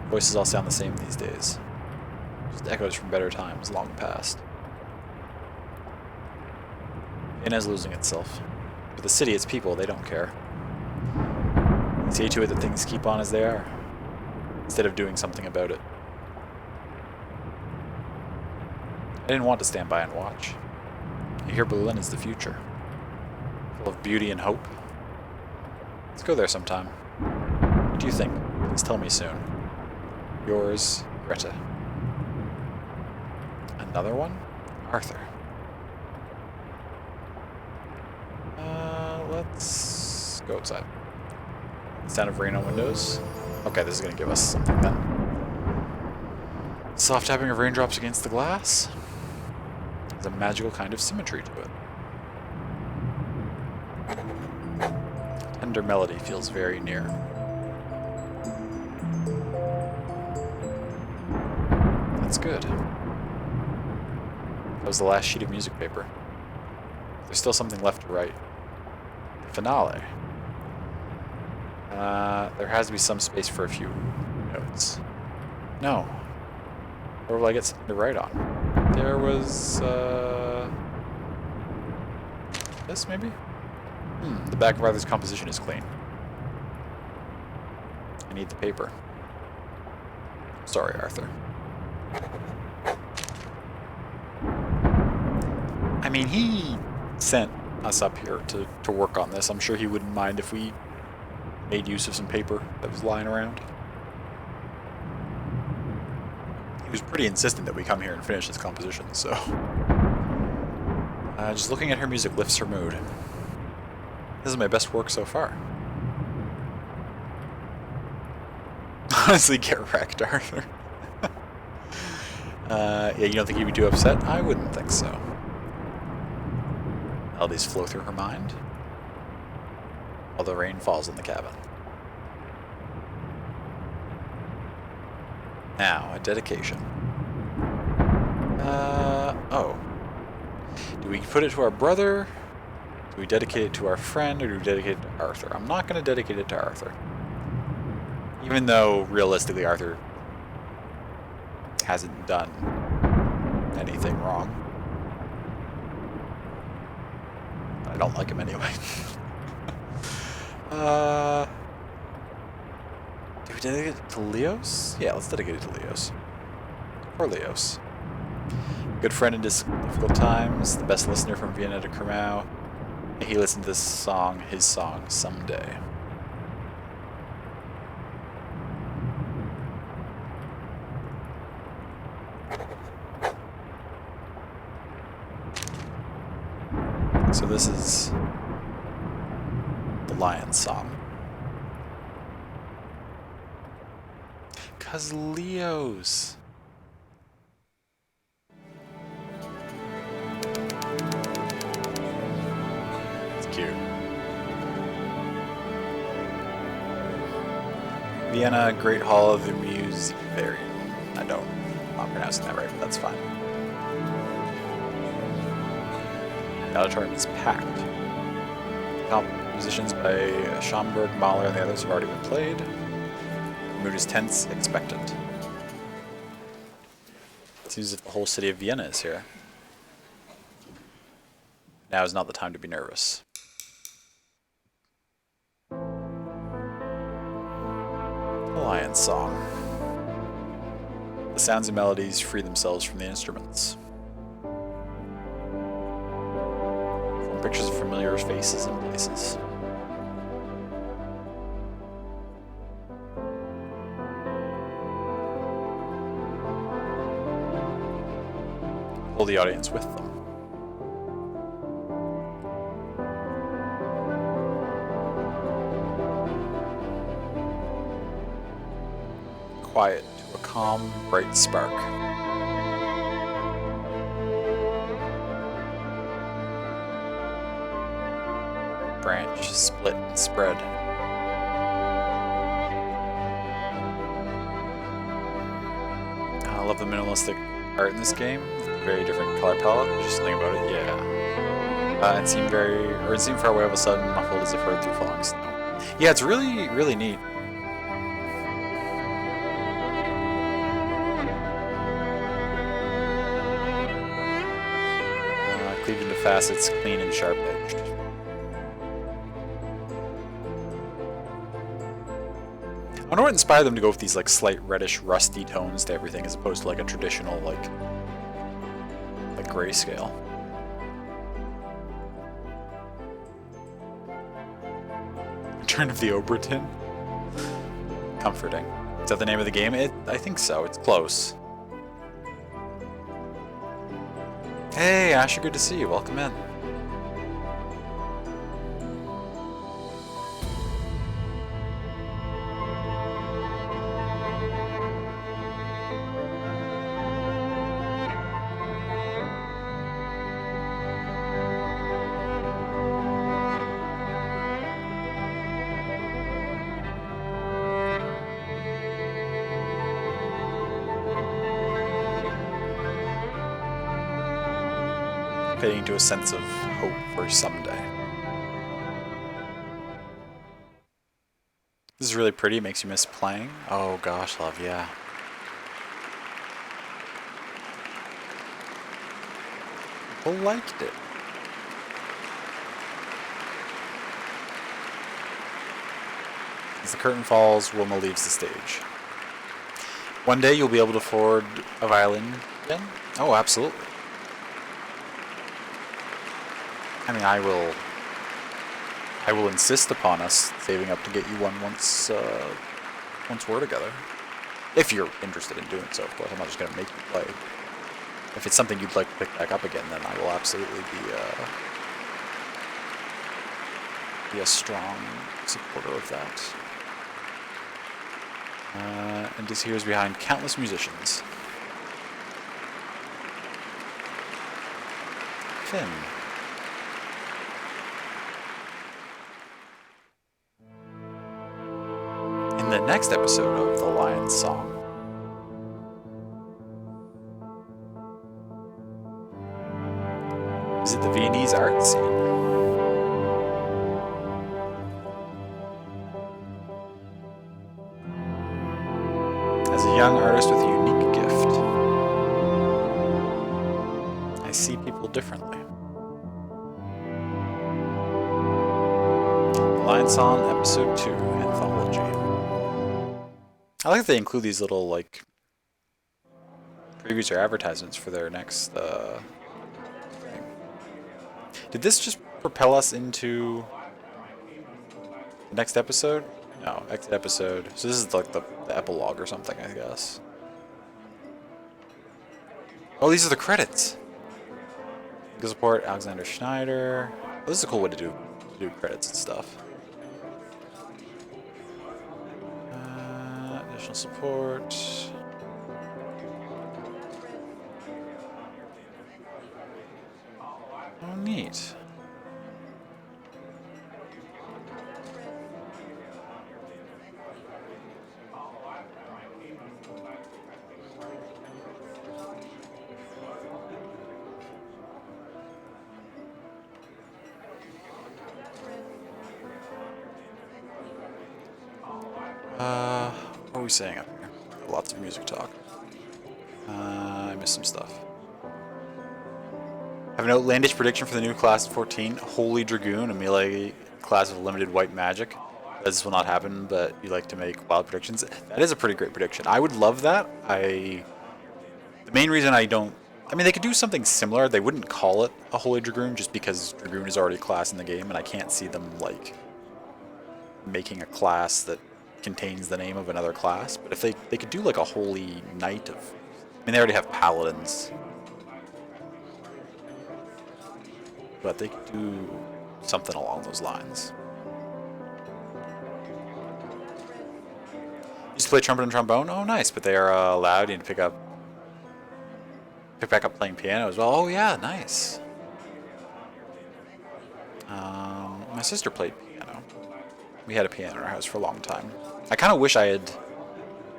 Voices all sound the same these days. Just echoes from better times long past. Vienna is losing itself. But the city, its people, they don't care. They see to it that things keep on as they are, instead of doing something about it. I didn't want to stand by and watch. I hear Berlin is the future, full of beauty and hope. Let's go there sometime. What do you think? Please tell me soon. Yours, Greta. Another one? Arthur. Let's go outside. Sound of rain on windows. Okay, this is going to give us something then. Soft tapping of raindrops against the glass. There's a magical kind of symmetry to it. Tender melody feels very near. That's good. That was the last sheet of music paper. There's still something left to write. The finale. There has to be some space for a few notes. No. Where will I get something to write on? There was, this maybe? The back of Arthur's composition is clean. I need the paper. Sorry, Arthur. I mean, he sent us up here to work on this. I'm sure he wouldn't mind if we made use of some paper that was lying around. He was pretty insistent that we come here and finish this composition, so... just looking at her music lifts her mood. This is my best work so far. Honestly, get wrecked, Arthur. Yeah, you don't think he'd be too upset? I wouldn't think so. Melodies flow through her mind, while the rain falls in the cabin. Now, a dedication. Oh. Do we put it to our brother? Do we dedicate it to our friend, or do we dedicate it to Arthur? I'm not going to dedicate it to Arthur. Even though, realistically, Arthur hasn't done anything wrong. I don't like him anyway. Do we dedicate it to Leos? Yeah, let's dedicate it to Leos. Poor Leos. Good friend in difficult times, the best listener from Vienna to Kermau. May he listen to this song, his song, someday. So this is the Lion's Song. 'Cause Leos. It's cute. Vienna, Great Hall of the Muse. I'm not pronouncing that right, but that's fine. The auditorium is packed. Compositions by Schomburg, Mahler, and the others have already been played. The mood is tense, expectant. It seems as if the whole city of Vienna is here. Now is not the time to be nervous. Lion Song. The sounds and melodies free themselves from the instruments. From pictures of familiar faces and places. Pull the audience with them. Quiet to a calm, bright spark. Branch, split, and spread. I love the minimalistic art in this game. Very different color palette. Just something about it, yeah. It seemed far away all of a sudden, muffled as if heard through falling snow. Yeah, it's really, really neat. Cleaved into facets, clean and sharp edged. I wonder what inspired them to go with these like slight reddish, rusty tones to everything, as opposed to like a traditional like grayscale. Return of the Oberton. Comforting. Is that the name of the game? I think so. It's close. Hey, Asher, good to see you. Welcome in. Fading to a sense of hope for someday. This is really pretty, makes you miss playing. Oh gosh, love, yeah. People liked it. As the curtain falls, Wilma leaves the stage. One day you'll be able to afford a violin again? Oh, absolutely. I mean, I will insist upon us saving up to get you one once we're together. If you're interested in doing so, of course. I'm not just going to make you play. If it's something you'd like to pick back up again, then I will absolutely be a strong supporter of that. And this here is behind countless musicians. Finn. In the next episode of The Lion's Song. Visit the Viennese art scene. As a young artist with a unique gift, I see people differently. The Lion's Song, Episode 2, Anthology. I like that they include these little, like, previews or advertisements for their next, thing. Did this just propel us into the next episode? No, exit episode. So this is like the epilogue or something, I guess. Oh, these are the credits. Legal support, Alexander Schneider. Oh, this is a cool way to do credits and stuff. Additional support. Oh, neat. What are we saying up here? Lots of music talk. I missed some stuff. Have an outlandish prediction for the new class of 14. Holy Dragoon, a melee class of limited white magic. this will not happen, but you like to make wild predictions. That is a pretty great prediction. I would love that. The main reason I don't, I mean, they could do something similar. They wouldn't call it a Holy Dragoon just because Dragoon is already a class in the game, and I can't see them like making a class that contains the name of another class. But if they could do like a Holy Knight of, I mean, they already have Paladins, but they could do something along those lines. Used to play trumpet and trombone. Oh, nice! But they are allowed you to pick back up playing piano as well. Oh yeah, nice. My sister played piano. We had a piano in our house for a long time. I kind of wish I had,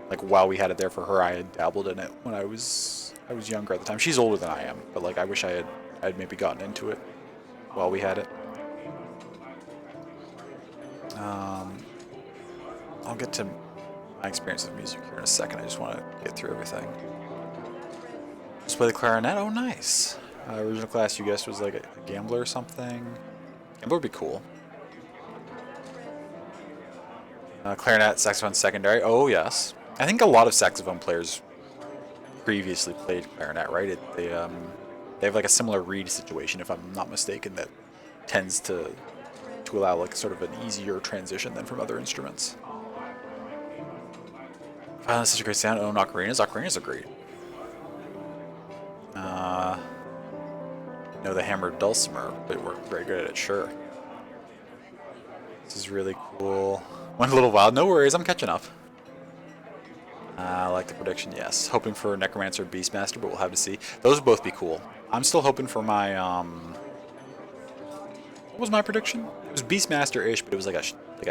like, while we had it there for her, I had dabbled in it when I was younger at the time. She's older than I am, but like I wish I'd maybe gotten into it while we had it. I'll get to my experience with music here in a second. I just want to get through everything. Just play the clarinet. Oh, nice. Original class you guessed was like a gambler or something. Gambler would be cool. Clarinet, saxophone, secondary. Oh, yes. I think a lot of saxophone players previously played clarinet, right? They have like a similar reed situation, if I'm not mistaken, that tends to allow like sort of an easier transition than from other instruments. That's such a great sound. Oh, ocarinas. Ocarinas are great. No, the hammered dulcimer, but we're very good at it, sure. This is really cool. Went a little wild. No worries, I'm catching up. I like the prediction, yes. Hoping for Necromancer or Beastmaster, but we'll have to see. Those would both be cool. I'm still hoping for my, what was my prediction? It was Beastmaster-ish, but it was like a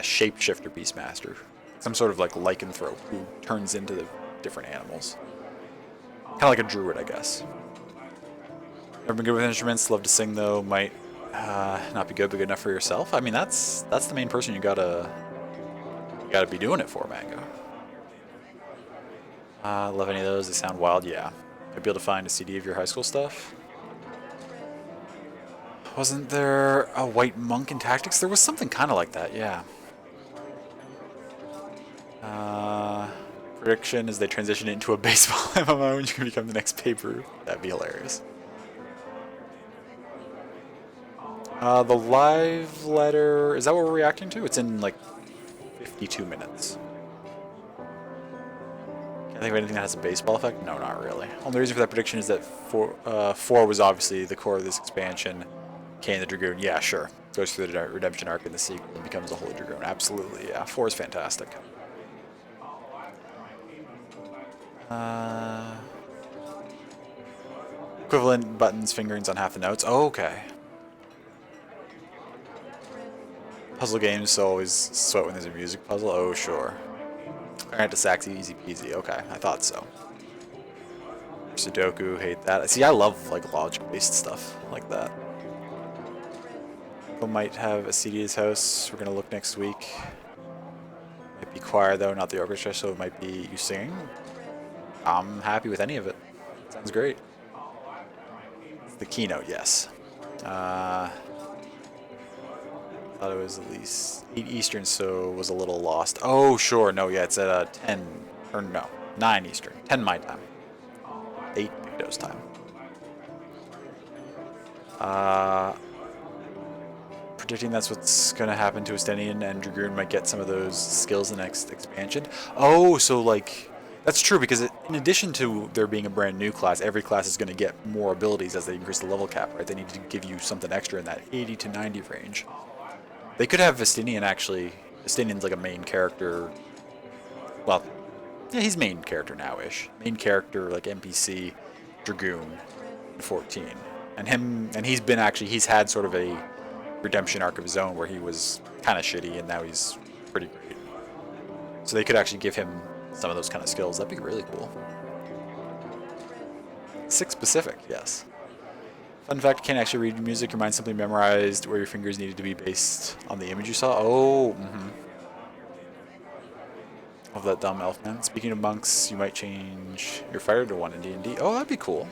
shapeshifter Beastmaster. Some sort of like lycanthrope who turns into the different animals. Kind of like a druid, I guess. Never been good with instruments. Love to sing though. Might not be good, but good enough for yourself. I mean, that's the main person you gotta be doing it for, Mango. Love any of those. They sound wild. Yeah. I'd be able to find a CD of your high school stuff. Wasn't there a white monk in Tactics? There was something kind of like that. Yeah. Prediction is they transition it into a baseball MMO and you can become the next Babe. That'd be hilarious. The live letter, is that what we're reacting to? It's in like 52 minutes. Can't think of anything that has a baseball effect? No, not really. Only reason for that prediction is that 4 was obviously the core of this expansion. Kane the Dragoon, yeah, sure. Goes through the redemption arc in the sequel and becomes a Holy Dragoon. Absolutely, yeah. 4 is fantastic. Equivalent buttons, fingerings on half the notes. Oh, okay. Puzzle games, so always sweat when there's a music puzzle. Oh, sure. Clarinet to sax, easy peasy. Okay, I thought so. Sudoku, hate that. See, I love like logic-based stuff like that. We might have a CD at his house. We're gonna look next week. Might be choir though, not the orchestra, so it might be you singing. I'm happy with any of it. Sounds great. It's the keynote, yes. Thought it was at least 8 Eastern, so was a little lost. Oh, sure. No, yeah, it's at 10, or no, 9 Eastern. 10 my time. 8 Big Dose time. Predicting that's what's going to happen to Estenian, and Dragoon might get some of those skills in the next expansion. Oh, so like... That's true, because in addition to there being a brand new class, every class is going to get more abilities as they increase the level cap, right? They need to give you something extra in that 80 to 90 range. They could have Vestinian actually. Vestinian's like a main character. Well, yeah, he's main character now-ish. Main character, like NPC, Dragoon in 14. And he's been actually, he's had sort of a redemption arc of his own where he was kind of shitty and now he's pretty great. So they could actually give him some of those kind of skills. That'd be really cool. 6 Pacific, yes. Fun fact, can't actually read music. Your mind simply memorized where your fingers needed to be based on the image you saw. Oh, Of that dumb elf man. Speaking of monks, you might change your fighter to 1 in D&D. Oh, that'd be cool.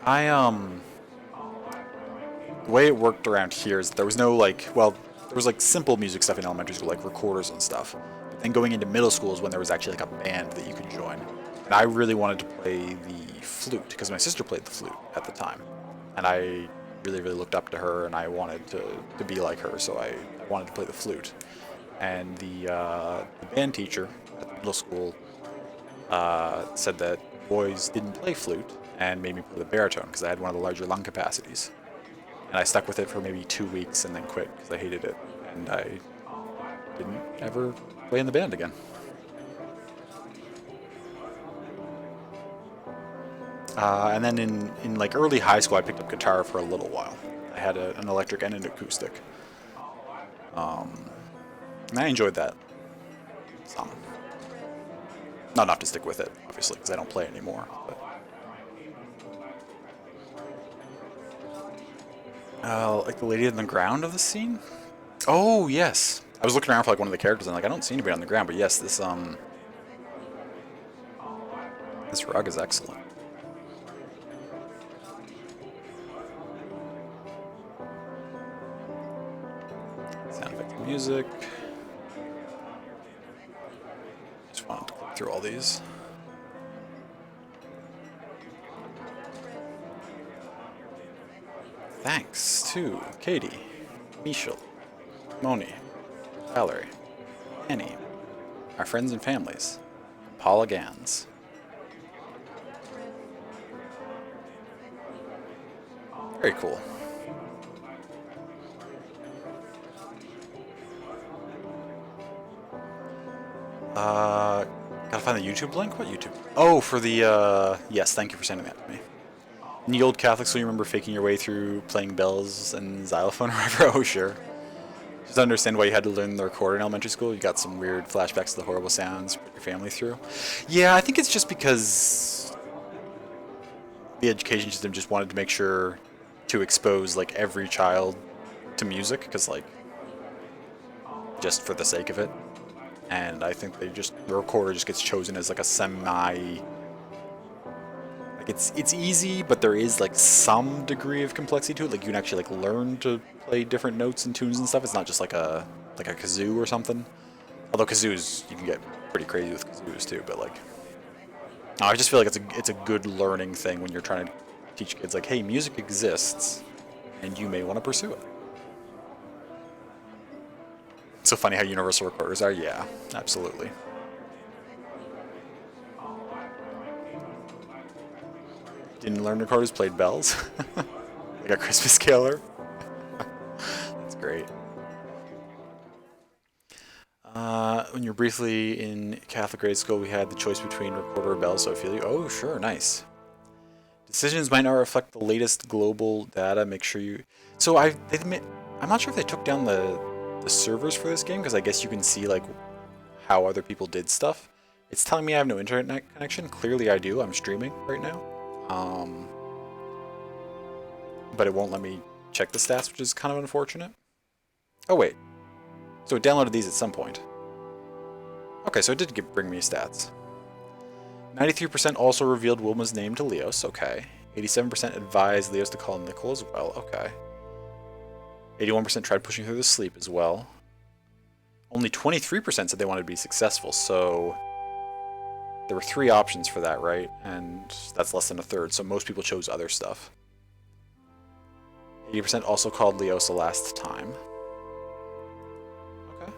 I the way it worked around here is there was no like, well, there was like simple music stuff in elementary school, like recorders and stuff. But then going into middle school is when there was actually like a band that you could join. And I really wanted to play the flute because my sister played the flute at the time, and I really looked up to her, and I wanted to be like her, so I wanted to play the flute. And the band teacher at the middle school said that boys didn't play flute and made me play the baritone because I had one of the larger lung capacities. And I stuck with it for maybe 2 weeks and then quit because I hated it. And I didn't ever play in the band again. And then in like early high school, I picked up guitar for a little while. I had an electric and an acoustic. And I enjoyed that some. Not enough to stick with it, obviously, because I don't play anymore. But like the lady on the ground of the scene? Oh, yes. I was looking around for like one of the characters and like I don't see anybody on the ground, but yes, this rug is excellent. Sound effects music. Just wanted to click through all these. Thanks to Katie, Michelle, Moni, Valerie, Annie, our friends and families, Paula Gans. Very cool. Gotta find the YouTube link? What YouTube? Oh, for the, yes, thank you for sending that to me. In the old Catholic school, you remember faking your way through playing bells and xylophone or whatever? Oh, sure. Just understand why you had to learn the recorder in elementary school. You got some weird flashbacks to the horrible sounds you put your family through. Yeah, I think it's just because the education system just wanted to make sure to expose like every child to music, because like just for the sake of it. And I think the recorder just gets chosen as like a semi. Like it's easy, but there is like some degree of complexity to it. Like you can actually like learn to play different notes and tunes and stuff. It's not just like a kazoo or something. Although kazoos, you can get pretty crazy with kazoos too. But like, I just feel like it's a good learning thing when you're trying to teach kids like, hey, music exists, and you may want to pursue it. It's so funny how universal recorders are. Yeah, absolutely. Didn't learn recorders, played bells. Like a Christmas caroler. That's great. When you're briefly in Catholic grade school, we had the choice between recorder or bells, so I feel you. Oh, sure, nice. Decisions might not reflect the latest global data. Make sure you. So I'm not sure if they took down the servers for this game, because I guess you can see like how other people did stuff. It's telling me I have no internet connection. Clearly I do. I'm streaming right now. But it won't let me check the stats, which is kind of unfortunate. Oh wait, so it downloaded these at some point. Okay, so it did bring me stats. 93% also revealed Wilma's name to Leos, okay. 87% advised Leos to call Nicole as well, okay. 81% tried pushing her to sleep as well. Only 23% said they wanted to be successful, so there were 3 options for that, right? And that's less than a third, so most people chose other stuff. 80% also called Leosa last time. Okay.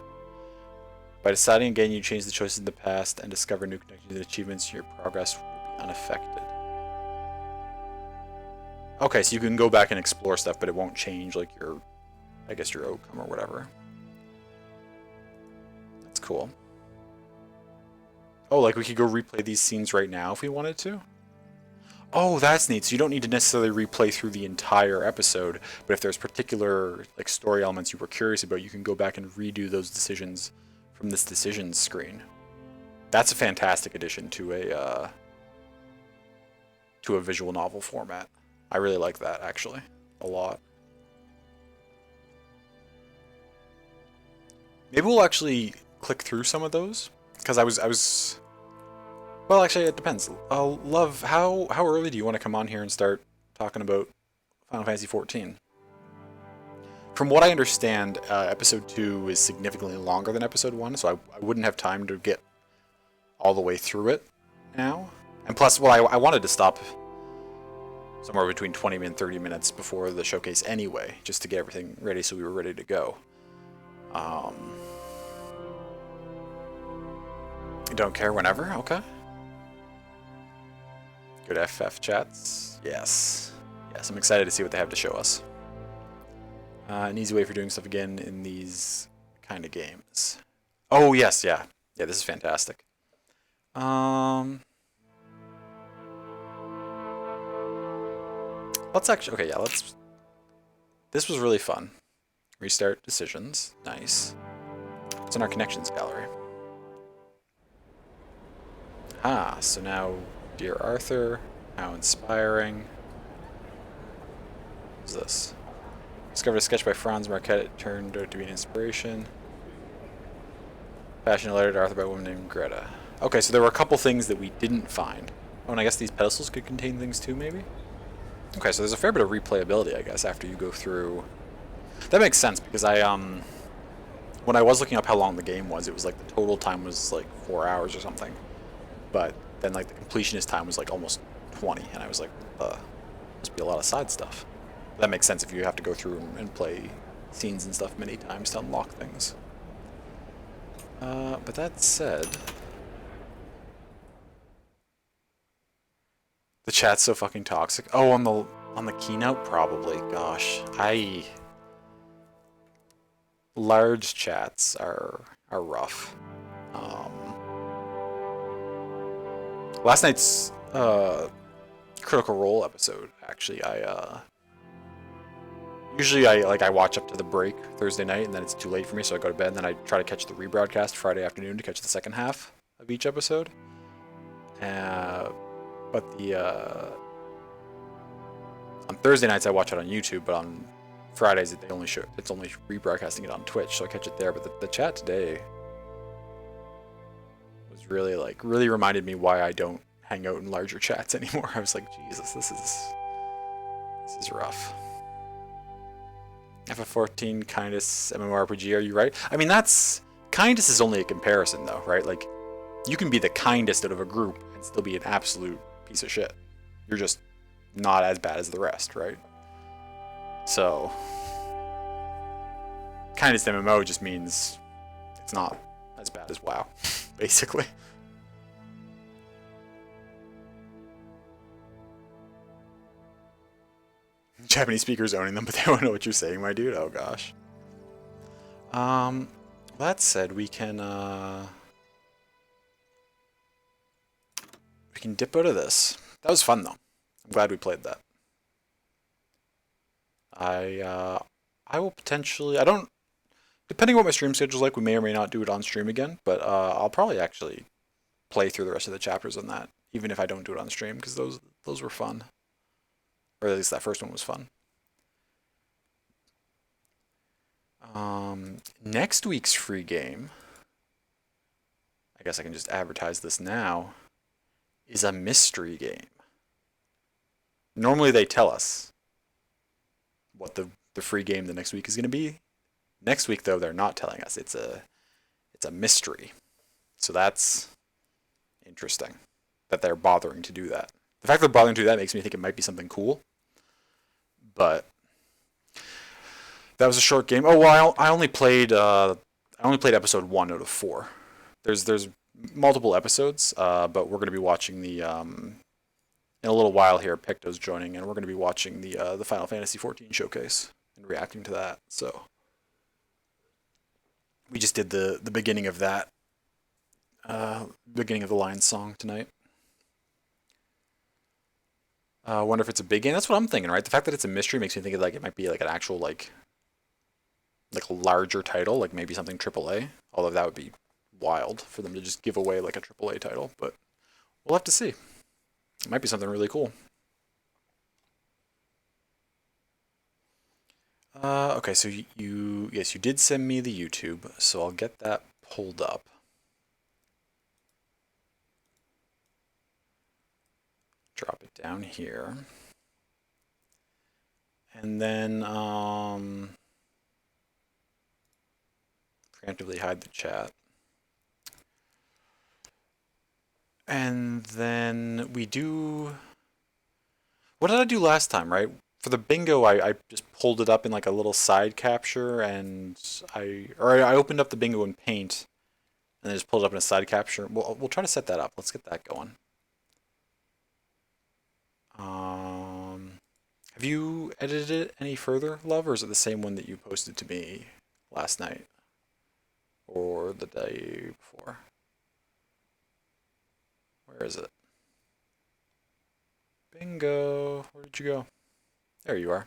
By deciding again, you change the choices in the past and discover new connections and achievements, your progress will be unaffected. Okay, so you can go back and explore stuff, but it won't change like your, I guess your outcome or whatever. That's cool. Oh, like we could go replay these scenes right now if we wanted to? Oh, that's neat. So you don't need to necessarily replay through the entire episode, but if there's particular like story elements you were curious about, you can go back and redo those decisions from this decisions screen. That's a fantastic addition to a visual novel format. I really like that actually a lot. Maybe we'll actually click through some of those, because I was well, actually, it depends. Love, how early do you want to come on here and start talking about Final Fantasy 14. From what I understand, episode 2 is significantly longer than episode 1, so I wouldn't have time to get all the way through it now. And plus, well, I wanted to stop somewhere between 20 and 30 minutes before the showcase anyway, just to get everything ready so we were ready to go. Don't care whenever? Okay. Good FF chats? Yes. Yes, I'm excited to see what they have to show us. An easy way for doing stuff again in these kind of games. Oh, yes, yeah. Yeah, this is fantastic. Let's actually... Okay, yeah, let's... This was really fun. Restart decisions. Nice. It's in our connections gallery. Ah, so now, Dear Arthur, how inspiring. What is this? Discovered a sketch by Franz Marquette. It turned out to be an inspiration. Passionate letter to Arthur by a woman named Greta. Okay, so there were a couple things that we didn't find. Oh, and I guess these pedestals could contain things too, maybe? Okay, so there's a fair bit of replayability, I guess, after you go through... That makes sense, because when I was looking up how long the game was, it was like the total time was like 4 hours or something. But then like the completionist time was like almost 20, and I was like, must be a lot of side stuff. That makes sense if you have to go through and play scenes and stuff many times to unlock things. But that said... The chat's so fucking toxic. Oh, on the keynote, probably. Gosh, large chats are rough. Last night's Critical Role episode, actually, usually I watch up to the break Thursday night, and then it's too late for me, so I go to bed, and then I try to catch the rebroadcast Friday afternoon to catch the second half of each episode. But on Thursday nights I watch it on YouTube, but on Fridays it's only rebroadcasting it on Twitch, so I catch it there. But the chat today was really reminded me why I don't hang out in larger chats anymore. I was like, Jesus, this is rough. FF14 Kindness MMORPG, are you right? I mean, kindness is only a comparison though, right? Like, you can be the kindest out of a group and still be an absolute piece of shit. You're just not as bad as the rest, right? So, kindness MMO just means it's not as bad as WoW, basically. Japanese speakers owning them, but they don't know what you're saying, my dude. Oh gosh. That said, we can dip out of this. That was fun though. I'm glad we played that. I will potentially, depending on what my stream schedule's like, we may or may not do it on stream again, but I'll probably actually play through the rest of the chapters on that, even if I don't do it on stream, because those were fun. Or at least that first one was fun. Next week's free game, I guess I can just advertise this now, is a mystery game. Normally they tell us what the free game the next week is going to be. Next week, though, they're not telling us. It's a mystery. So that's interesting that they're bothering to do that. The fact they're bothering to do that makes me think it might be something cool. But that was a short game. Oh well, I only played episode 1 out of 4. There's multiple episodes, but we're going to be watching the in a little while here. Picto's joining, and we're going to be watching the Final Fantasy 14 showcase and reacting to that. So we just did the beginning of that, beginning of the Lion song tonight. I wonder if it's a big game. That's what I'm thinking, right? The fact that it's a mystery makes me think it might be like an actual like a larger title, like maybe something AAA. Although that would be wild for them to just give away like a AAA title, but we'll have to see. It might be something really cool. Okay, so you did send me the YouTube, so I'll get that pulled up. Drop it down here. And then preemptively hide the chat. And then we do. What did I do last time, right? For the bingo, I just pulled it up in like a little side capture, and I opened up the bingo in Paint, and then just pulled it up in a side capture. We'll try to set that up. Let's get that going. Have you edited it any further, Love, or is it the same one that you posted to me last night or the day before? Where is it? Bingo. Where did you go? There you are.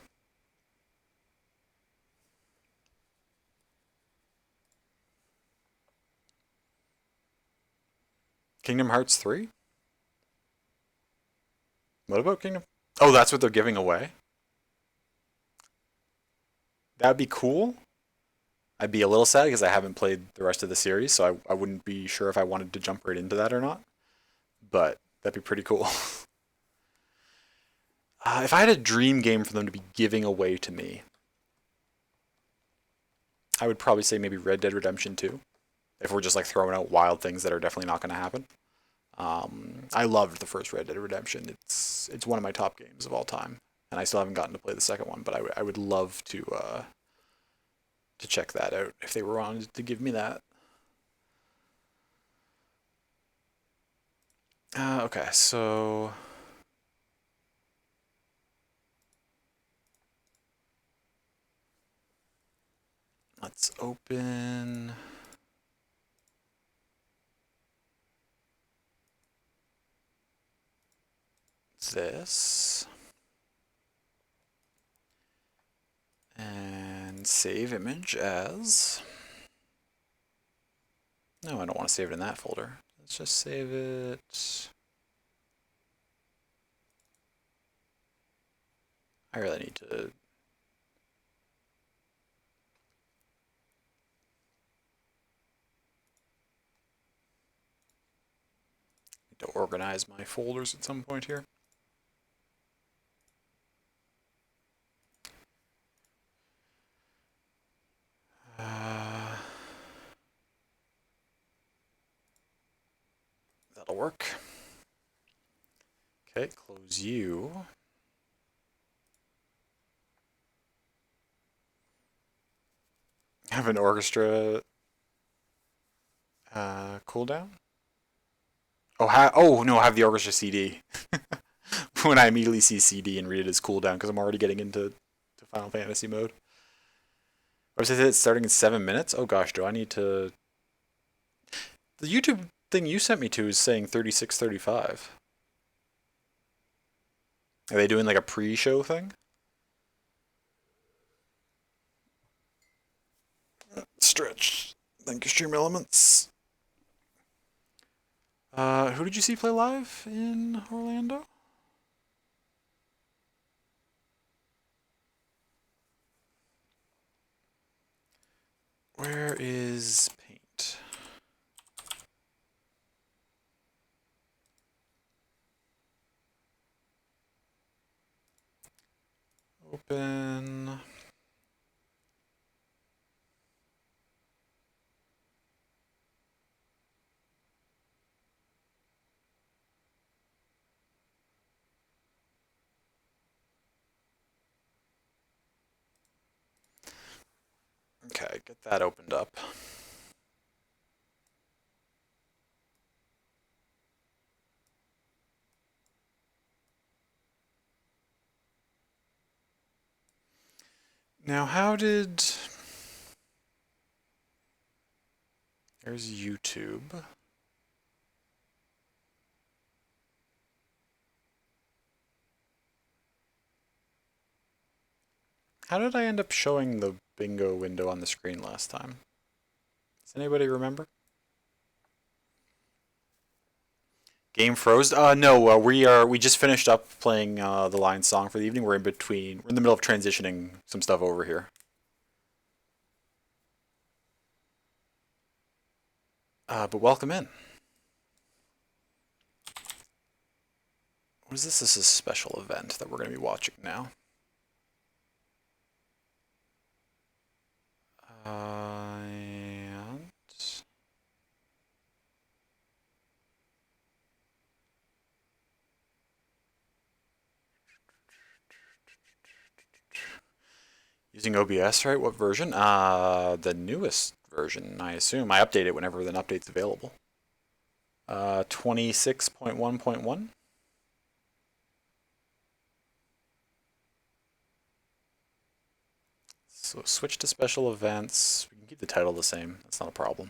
Kingdom Hearts 3? What about Kingdom? Oh, that's what they're giving away? That'd be cool. I'd be a little sad because I haven't played the rest of the series, so I wouldn't be sure if I wanted to jump right into that or not. But that'd be pretty cool. If I had a dream game for them to be giving away to me, I would probably say maybe Red Dead Redemption 2. If we're just like throwing out wild things that are definitely not going to happen. I loved the first Red Dead Redemption. It's one of my top games of all time, and I still haven't gotten to play the second one. But I would love to check that out if they were on to give me that. Okay, so let's open this and save image as. No, I don't want to save it in that folder. Let's just save it. I really need to organize my folders at some point here. That'll work. Okay, close you. Have an orchestra cooldown? Oh no, I have the orchestra CD. When I immediately see CD and read it as cooldown because I'm already getting into Final Fantasy mode. Or is it starting in 7 minutes? Oh gosh, do I need to... The YouTube thing you sent me to is saying 36:35. Are they doing like a pre-show thing? Stretch. Thank you, Stream Elements. Who did you see play live in Orlando? Where is Paint? Open. Okay, get that opened up. Now, how did... There's YouTube. How did I end up showing the bingo window on the screen last time? Does anybody remember? Game froze? No, we just finished up playing the Lion song for the evening. We're in between. We're in the middle of transitioning some stuff over here. But welcome in. What is this? This is a special event that we're going to be watching now. And using OBS, right? What version? The newest version, I assume. I update it whenever an update's available. 26.1.1. So switch to special events. We can keep the title the same. That's not a problem.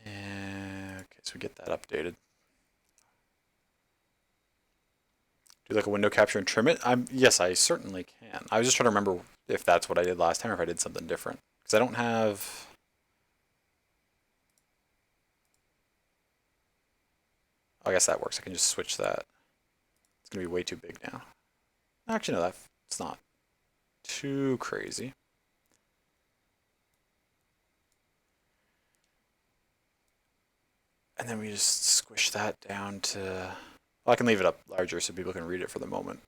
And, okay, so we get that updated. Do like a window capture and trim it? Yes, I certainly can. I was just trying to remember if that's what I did last time or if I did something different. Because I don't have... Oh, I guess that works. I can just switch that. It's going to be way too big now. Actually, no, it's not too crazy. And then we just squish that down to... Well, I can leave it up larger so people can read it for the moment.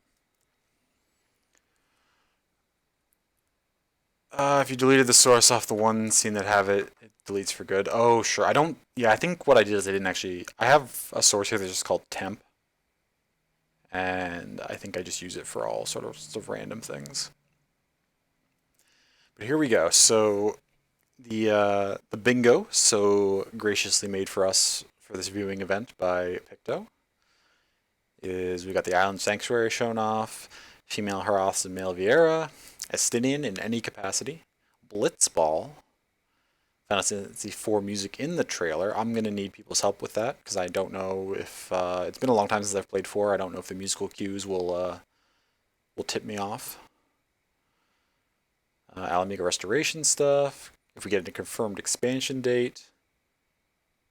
If you deleted the source off the one scene that have it, it deletes for good. Oh, sure. I don't... Yeah, I think what I did is I didn't actually... I have a source here that's just called temp. And I think I just use it for all sorts of random things. But here we go. So the bingo, so graciously made for us for this viewing event by Picto, is we got the Island Sanctuary shown off, female Haraths and male Vieira, Estinian in any capacity, Blitzball, Final Fantasy IV music in the trailer. I'm going to need people's help with that because I don't know if it's been a long time since I've played 4. I don't know if the musical cues will tip me off. Alamega Restoration stuff. If we get a confirmed expansion date.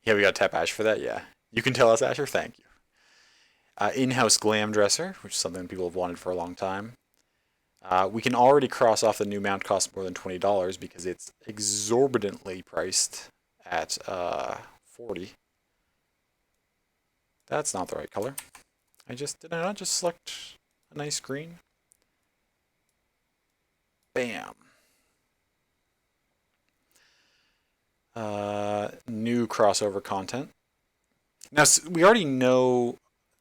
Yeah, we got to tap Ash for that. Yeah. You can tell us, Asher. Thank you. In-house glam dresser, which is something people have wanted for a long time. We can already cross off the new mount costs more than $20 because it's exorbitantly priced at 40. That's not the right color. Did I not just select a nice green? Bam. New crossover content. Now, we already know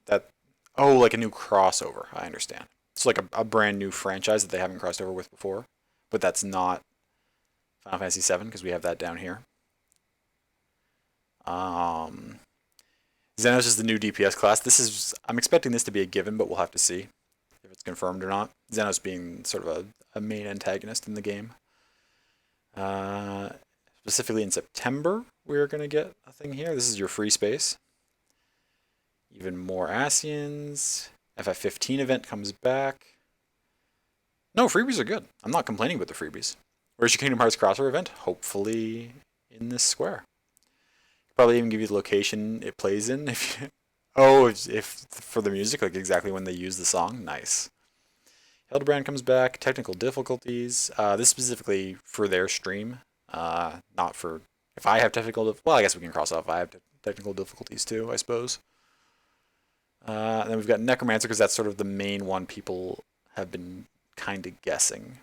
that, oh, like a new crossover, I understand. It's like a brand new franchise that they haven't crossed over with before, but that's not Final Fantasy VII because we have that down here. Xenos is the new DPS class. I'm expecting this to be a given, but we'll have to see if it's confirmed or not. Xenos being sort of a main antagonist in the game. Specifically in September, we're going to get a thing here. This is your free space. Even more Asians. FF15 event comes back. No, freebies are good. I'm not complaining about the freebies. Where's your Kingdom Hearts crossover event? Hopefully in this square. Probably even give you the location it plays in. If for the music, like exactly when they use the song. Nice. Hildebrand comes back. Technical difficulties. This specifically for their stream. Not for... If I have technical... Well, I guess we can cross off. I have technical difficulties too, I suppose. And then we've got Necromancer because that's sort of the main one people have been kind of guessing.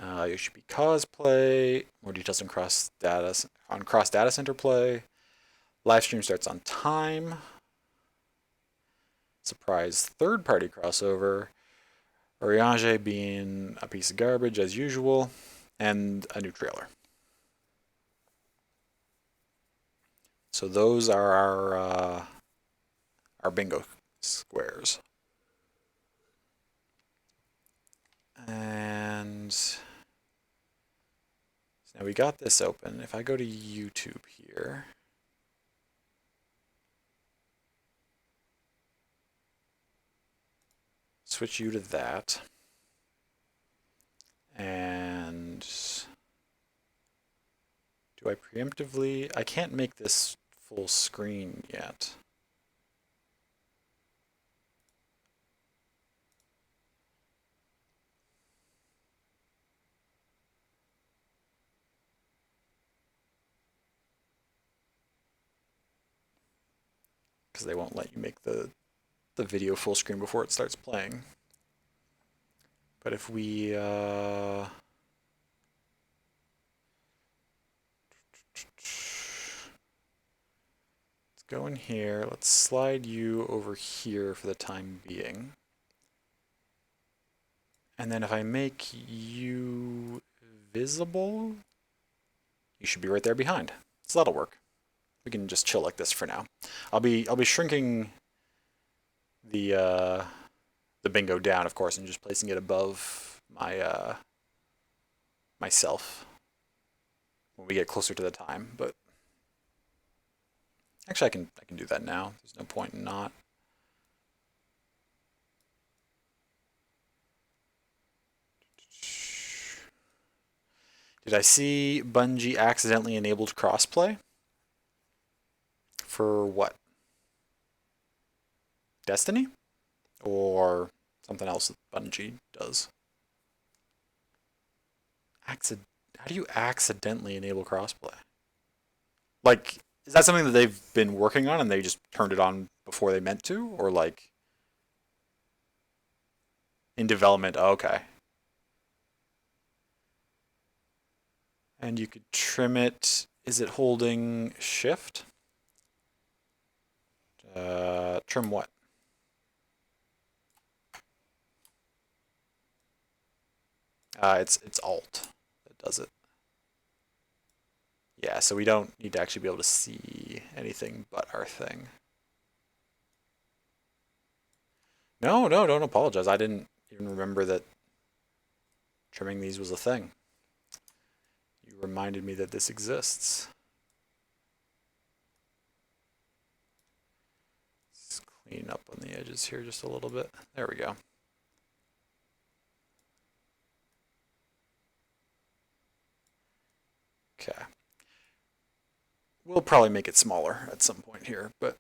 Yoshi cosplay. More details on cross data center play. Live stream starts on time. Surprise third-party crossover. Oriage being a piece of garbage as usual, and a new trailer. So those are our bingo squares. And so now we got this open. If I go to YouTube here, switch you to that, and do I preemptively? I can't make this full screen yet. Because they won't let you make the the video full screen before it starts playing. But if we let's go in here, let's slide you over here for the time being. And then if I make you visible, you should be right there behind. So that'll work. We can just chill like this for now. I'll be shrinking the bingo down, of course, and just placing it above my myself when we get closer to the time. But actually, I can do that now. There's no point in not. Did I see Bungie accidentally enabled crossplay? For what? Destiny? Or something else that Bungie does? How do you accidentally enable crossplay? Like, is that something that they've been working on and they just turned it on before they meant to? Or like in development? Oh, okay. And you could trim it. Is it holding shift? Trim what? It's alt that does it. Yeah, so we don't need to actually be able to see anything but our thing. No, no, don't apologize. I didn't even remember that trimming these was a thing. You reminded me that this exists. Let's clean up on the edges here just a little bit. There we go. Okay. We'll probably make it smaller at some point here, but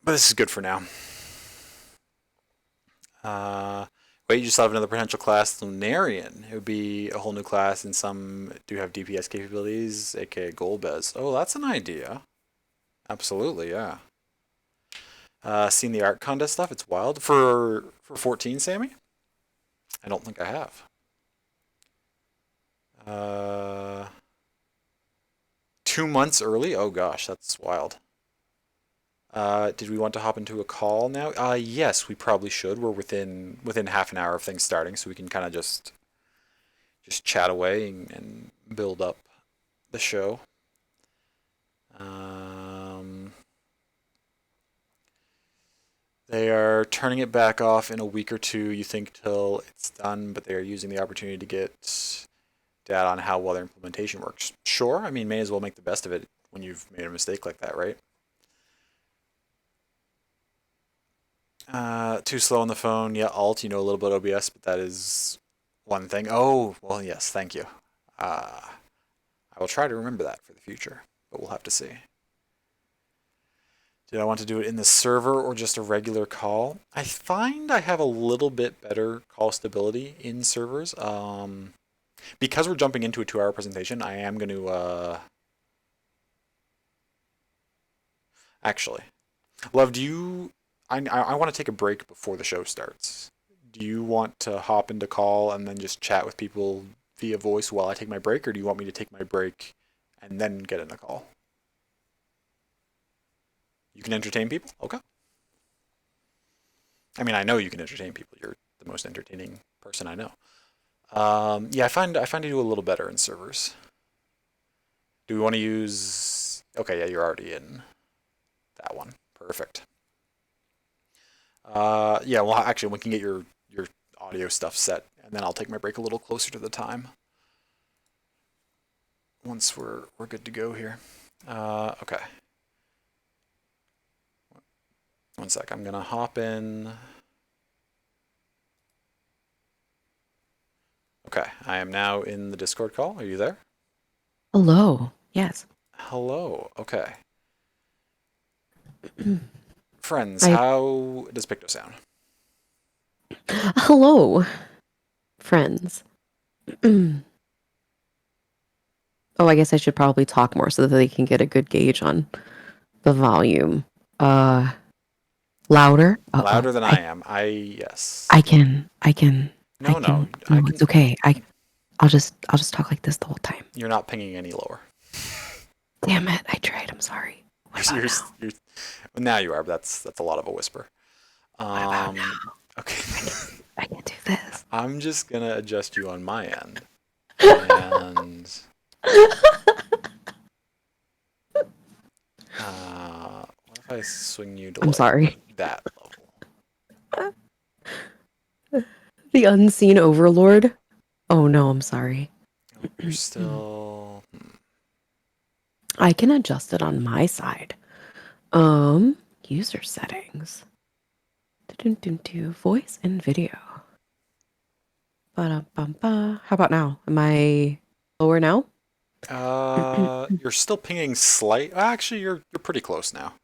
this is good for now. Wait, you just have another potential class, Lunarian. It would be a whole new class, and some do have DPS capabilities, aka Golbez. Oh, that's an idea. Absolutely, yeah. Seen the art contest stuff? It's wild. For 14, Sammy? I don't think I have. Uh, 2 months early? Oh gosh, that's wild. Did we want to hop into a call now? Yes, we probably should. We're within half an hour of things starting, so we can kind of just chat away and build up the show. They are turning it back off in a week or two, you think, till it's done, but they are using the opportunity to get data on how well their implementation works. Sure, I mean, may as well make the best of it when you've made a mistake like that, right? Too slow on the phone. Yeah, Alt, you know a little bit OBS, but that is one thing. Oh, well, yes, thank you. I will try to remember that for the future, but we'll have to see. Did I want to do it in the server or just a regular call? I find I have a little bit better call stability in servers. Because we're jumping into a 2-hour presentation, I am going to, actually, Love, do you, I want to take a break before the show starts. Do you want to hop into call and then just chat with people via voice while I take my break, or do you want me to take my break and then get in a call? You can entertain people? Okay. I mean, I know you can entertain people. You're the most entertaining person I know. Yeah, I find you do a little better in servers. Do we want to use? Okay, yeah, you're already in that one. Perfect. Yeah, well, actually, we can get your audio stuff set, and then I'll take my break a little closer to the time once we're good to go here. Okay. One sec. I'm gonna hop in. Okay, I am now in the Discord call. Are you there? Hello. Yes. Hello. Okay. Friends, I how does Picto sound? Hello, friends. Oh, I guess I should probably talk more so that they can get a good gauge on the volume. Uh, Louder? Uh-oh. Louder than I am. Yes. I No, no, can. I No, it's can. okay. I'll just talk like this the whole time. You're not pinging any lower. Damn it! I tried. I'm sorry. What about now? You're well, now you are, but that's a lot of a whisper. What about Um, now? okay. I can do this. I'm just gonna adjust you on my end, and what if I swing you to I'm like sorry. that level? The unseen overlord. Oh no, I'm sorry. Oh, you're still. I can adjust it on my side. User settings. Voice and video. Ba-da-bum-ba. How about now? Am I lower now? You're still pinging slight. Actually, you're pretty close now.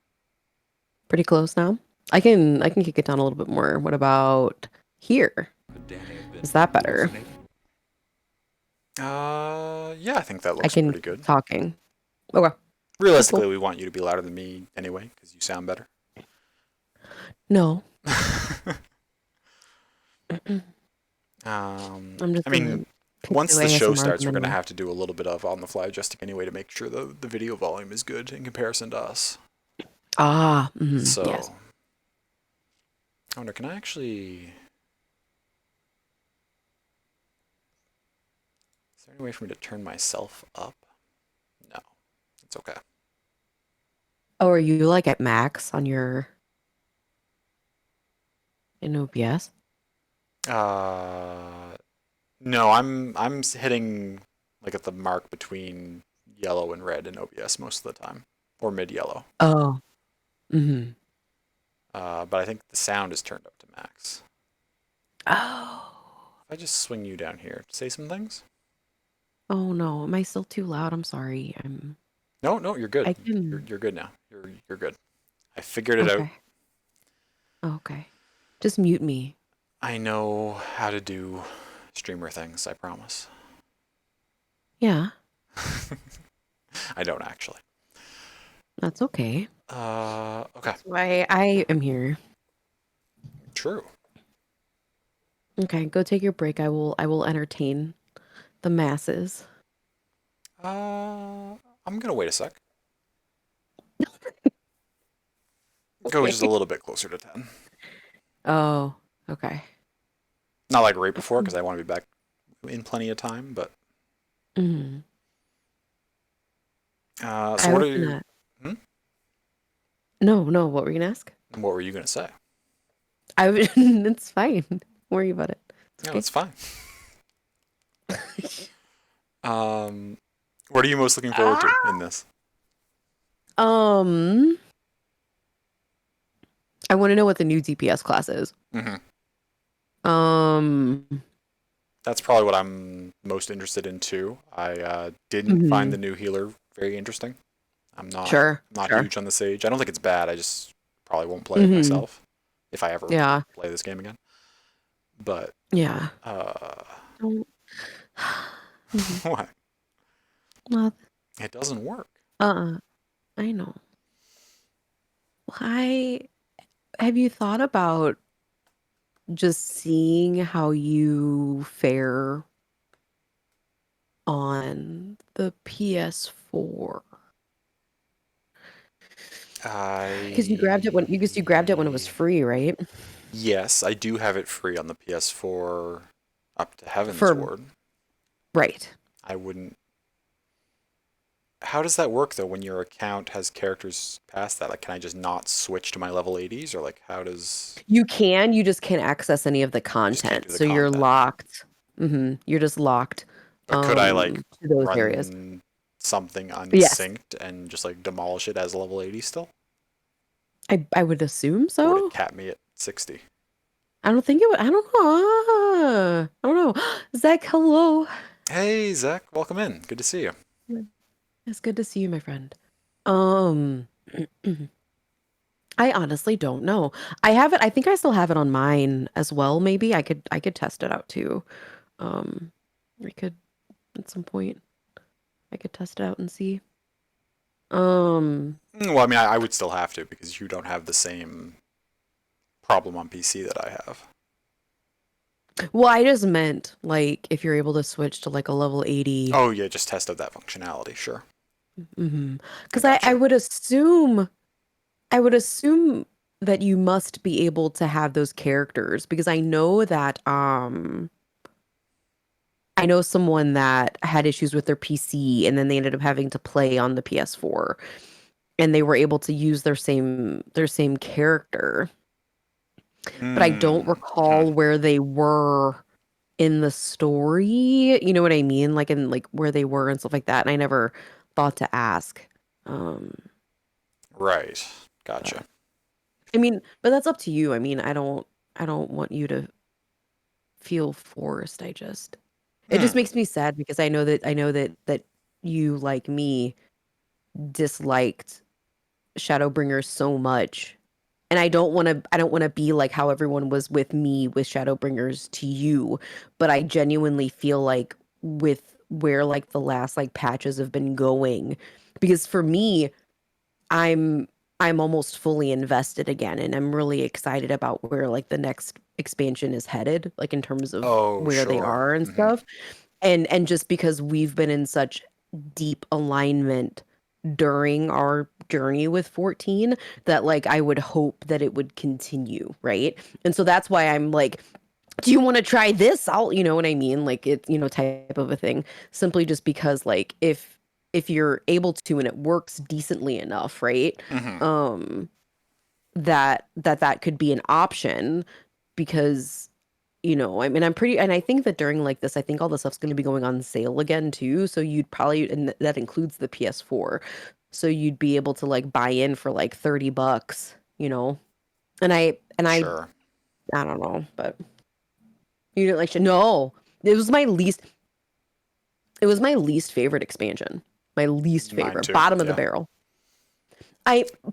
Pretty close now. I can kick it down a little bit more. What about here? Could Danny have Is been that better? hallucinating? Yeah, I think that I looks can pretty good. keep talking. Okay, cool, Realistically, cool. we want you to be louder than me anyway, because you sound better. No, I'm just I gonna mean, do once the show ASMR starts, them we're gonna anyway. have to do a little bit of on-the-fly adjusting anyway to make sure the video volume is good in comparison to us. Ah, yes. So, I wonder, can I actually? Is there any way for me to turn myself up? No, it's okay. Oh, are you like at max on your in OBS? Uh, no, I'm hitting like at the mark between yellow and red in OBS most of the time, or mid yellow. Oh, mm-hmm. But I think the sound is turned up to max. Oh, If I just swing you down here, say some things. oh no. Am I still too loud? I'm sorry. No, no, you're good. I can. You're good now. You're good. I figured it out. Okay. Okay. Just mute me. I know how to do streamer things, I promise. Yeah, I don't actually. that's okay. Okay. That's why I am here. True. Okay, go take your break. I will entertain the masses. I'm gonna wait a sec. Go just a Okay. little bit closer to 10. Oh, okay. Not like right before, because I want to be back in plenty of time, but Hmm. so I what was are you? gonna. Hmm? No, no. What were you gonna ask? What were you gonna say? I was. It's fine. Don't worry about it. It's No, okay. that's fine. Um, what are you most looking forward to Ah! in this? Um, I want to know what the new DPS class is. Hmm. Um, That's probably what I'm most interested in too. I didn't find the mhm. new healer very interesting. I'm Sure, not sure. huge on the Sage. I don't think it's bad. I just probably won't play it Hmm. myself if I ever Yeah, play this game again. But yeah. uh, Don't. Mhm. what? Well, It doesn't work. I know. Why have you thought about just seeing how you fare on the PS4? Because you grabbed it when it was I free, right? Yes, I do have it free on the PS4 up to Heaven's For Ward. right. I wouldn't. How does that work though when your account has characters past that? Like, can I just not switch to my level 80s or like how does You just can't access any of the you just can't do content. the So you're content? locked. You're just locked But could I like to those areas. run something Yes. unsynced and just like demolish it as level 80 still? I would assume Or would it so. cap me at 60? I don't think it would. I don't know. I don't know. Zach, hello. Hey, Zach, welcome in. Good to see you. It's good to see you, my friend. Um, I honestly don't know. I have it. I think I still have it on mine as well. Maybe I could test it out too. Um, I could at some point. I could test it out and see. Um, Well, I mean, I would still have to because you don't have the same problem on PC that I have. well, I just meant like if you're able to switch to like a level 80. Oh yeah, just test out that functionality. Sure, Mm-hmm. I Because I gotcha. would assume that you must be able to have those characters because I know that I know someone that had issues with their PC and then they ended up having to play on the PS4 and they were able to use their same character, but I don't Mm-hmm. recall where they were in the story. You know what I mean? Like in like where they were and stuff like that. And I never thought to ask. Um, Right, but gotcha. I mean, but that's up to you. I mean, I don't want you to feel forced. It just Hmm. makes me sad because I know that you like me disliked Shadowbringers so much. And I don't want to be like how everyone was with me with Shadowbringers to you, but I genuinely feel like with where like the last like patches have been going, because for me, I'm I'm almost fully invested again and I'm really excited about where like the next expansion is headed, like in terms of Oh, where they sure. are and Mm-hmm. stuff. And just because we've been in such deep alignment during our journey with 14 that like I would hope that it would continue, right? And so that's why I'm like, do you want to try this? You know what I mean? Like type of a thing. Simply just because like if you're able to and it works decently enough, right? Mm-hmm. Um that could be an option because I mean, I'm pretty, and I think that during like this, I think all the stuff's going to be going on sale again too. So you'd probably, and that includes the PS4. So you'd be able to like buy in for like $30, And Sure. I don't know, but you didn't like, no, it was my least, it was my least favorite expansion. My least Mine favorite, too. bottom of the Yeah. barrel.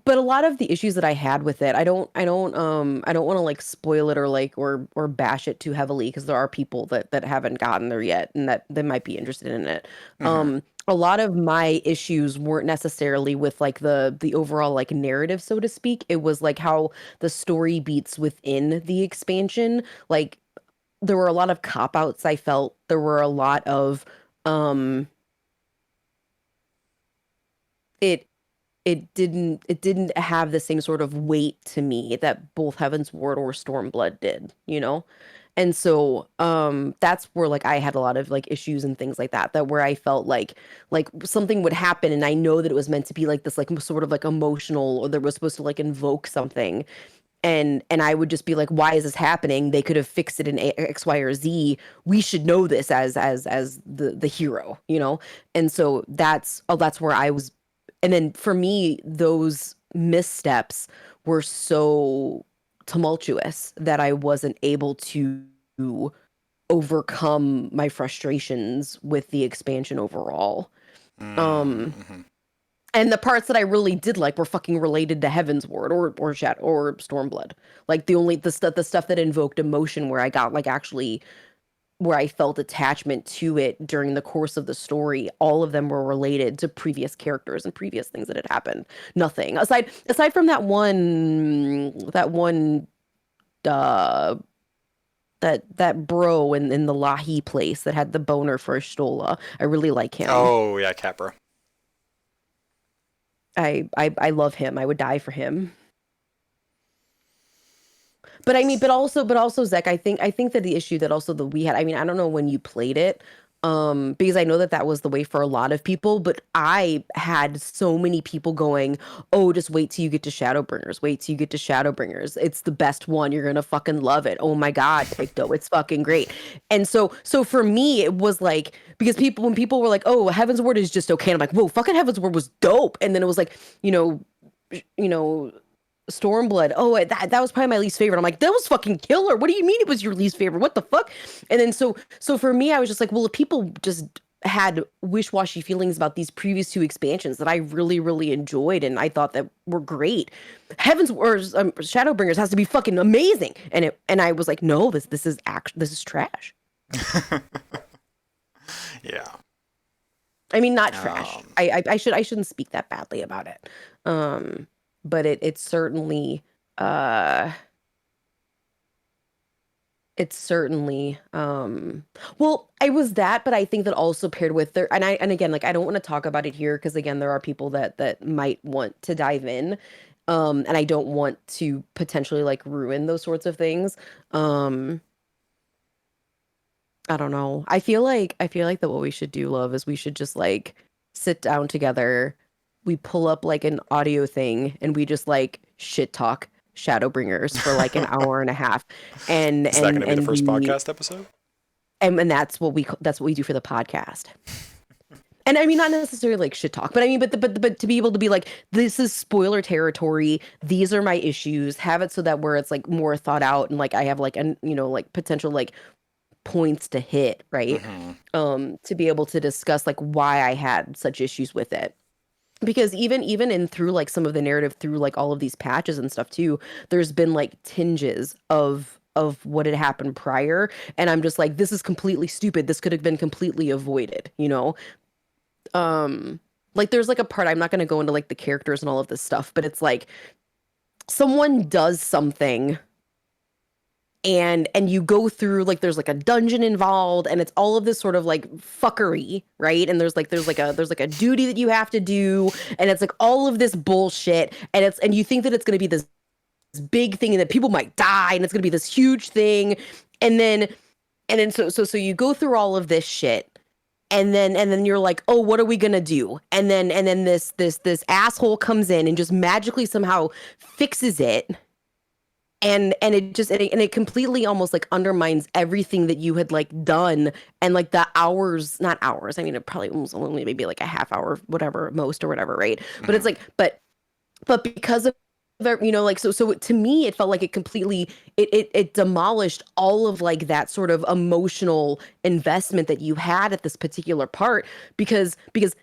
But a lot of the issues that I had with it, I don't want to like spoil it or like or bash it too heavily because there are people that haven't gotten there yet and that they might be interested in it. Mm-hmm. A lot of my issues weren't necessarily with like the overall like narrative, so to speak. It was like how the story beats within the expansion. Like there were a lot of cop outs I felt. There were a lot of um it it didn't have the same sort of weight to me that both Heaven's Ward or Stormblood did. And so that's where like I had a lot of like issues and things like that where I felt like something would happen and I know that it was meant to be like this like sort of like emotional or they were supposed to like invoke something and I would just be like, why is this happening? They could have fixed it in X, Y, or Z. We should know this as the hero. And so that's where I was. And then for me, those missteps were so tumultuous that I wasn't able to overcome my frustrations with the expansion overall. Um, Mm-hmm. and the parts that I really did like were fucking related to Heaven's Ward or Shadow or Stormblood. Like the stuff that invoked emotion where I got like actually where I felt attachment to it during the course of the story, all of them were related to previous characters and previous things that had happened. Nothing aside from that one uh that bro in the Lahi place that had the boner for Stola. I really like him. Oh yeah, Capra. I love him. I would die for him. But I mean, but also, Zach, I think that the issue that also that we had, I mean, I don't know when you played it, because I know that that was the way for a lot of people, but I had so many people going, "Oh, just wait till you get to Shadowbringers. Wait till you get to Shadowbringers. It's the best one. You're gonna fucking love it. Oh my God, Picto, it's fucking great." And so for me, it was like because when people were like, "Oh, Heaven's Word is just okay," and I'm like, "Whoa, fucking Heaven's Word was dope," and then it was like, you know, you know Stormblood. Oh, that was probably my least favorite. I'm like, that was fucking killer. What do you mean it was your least favorite? What the fuck? And then so for me, I was just like, well, if people just had wish-washy feelings about these previous two expansions that I really, really enjoyed and I thought that were great. Heavens or Shadowbringers has to be fucking amazing. And I was like, no, this is trash. Yeah. I mean, not trash. Um, I shouldn't speak that badly about it. Um, but it's certainly uh it's certainly well, I was that, but I think that also paired with there, and again, like I don't want to talk about it here because again, there are people that might want to dive in. And I don't want to potentially like ruin those sorts of things. Um, I don't know. I feel like that what we should do, love, is we should just like sit down together. We pull up like an audio thing and we just like shit talk Shadowbringers for like an hour and a half. And is that going and to be the and first we podcast episode? and that's what we do for the podcast. And I mean not necessarily like shit talk, but I mean but to be able to be like this is spoiler territory. These are my issues. Have it so that where it's like more thought out and like I have like an like potential like points to hit, right? Mm-hmm. To be able to discuss like why I had such issues with it. Because even in through like some of the narrative through like all of these patches and stuff too, there's been like tinges of what had happened prior, and I'm just like, this is completely stupid. This could have been completely avoided, you know? Um, like there's like a part, I'm not gonna go into like the characters and all of this stuff, but it's like someone does something and you go through like there's like a dungeon involved and it's all of this sort of like fuckery, right? And there's like a duty that you have to do and it's like all of this bullshit and you think that it's going to be this big thing and that people might die and it's going to be this huge thing and then so you go through all of this shit and then you're like, oh, what are we gonna do? And then this asshole comes in and just magically somehow fixes it, and it completely almost like undermines everything that you had like done, and like the hours, not hours, I mean it probably almost only maybe like a half hour whatever most or whatever, right? But it's Mm-hmm. like but because of like so to me it felt like it completely it demolished all of like that sort of emotional investment that you had at this particular part, because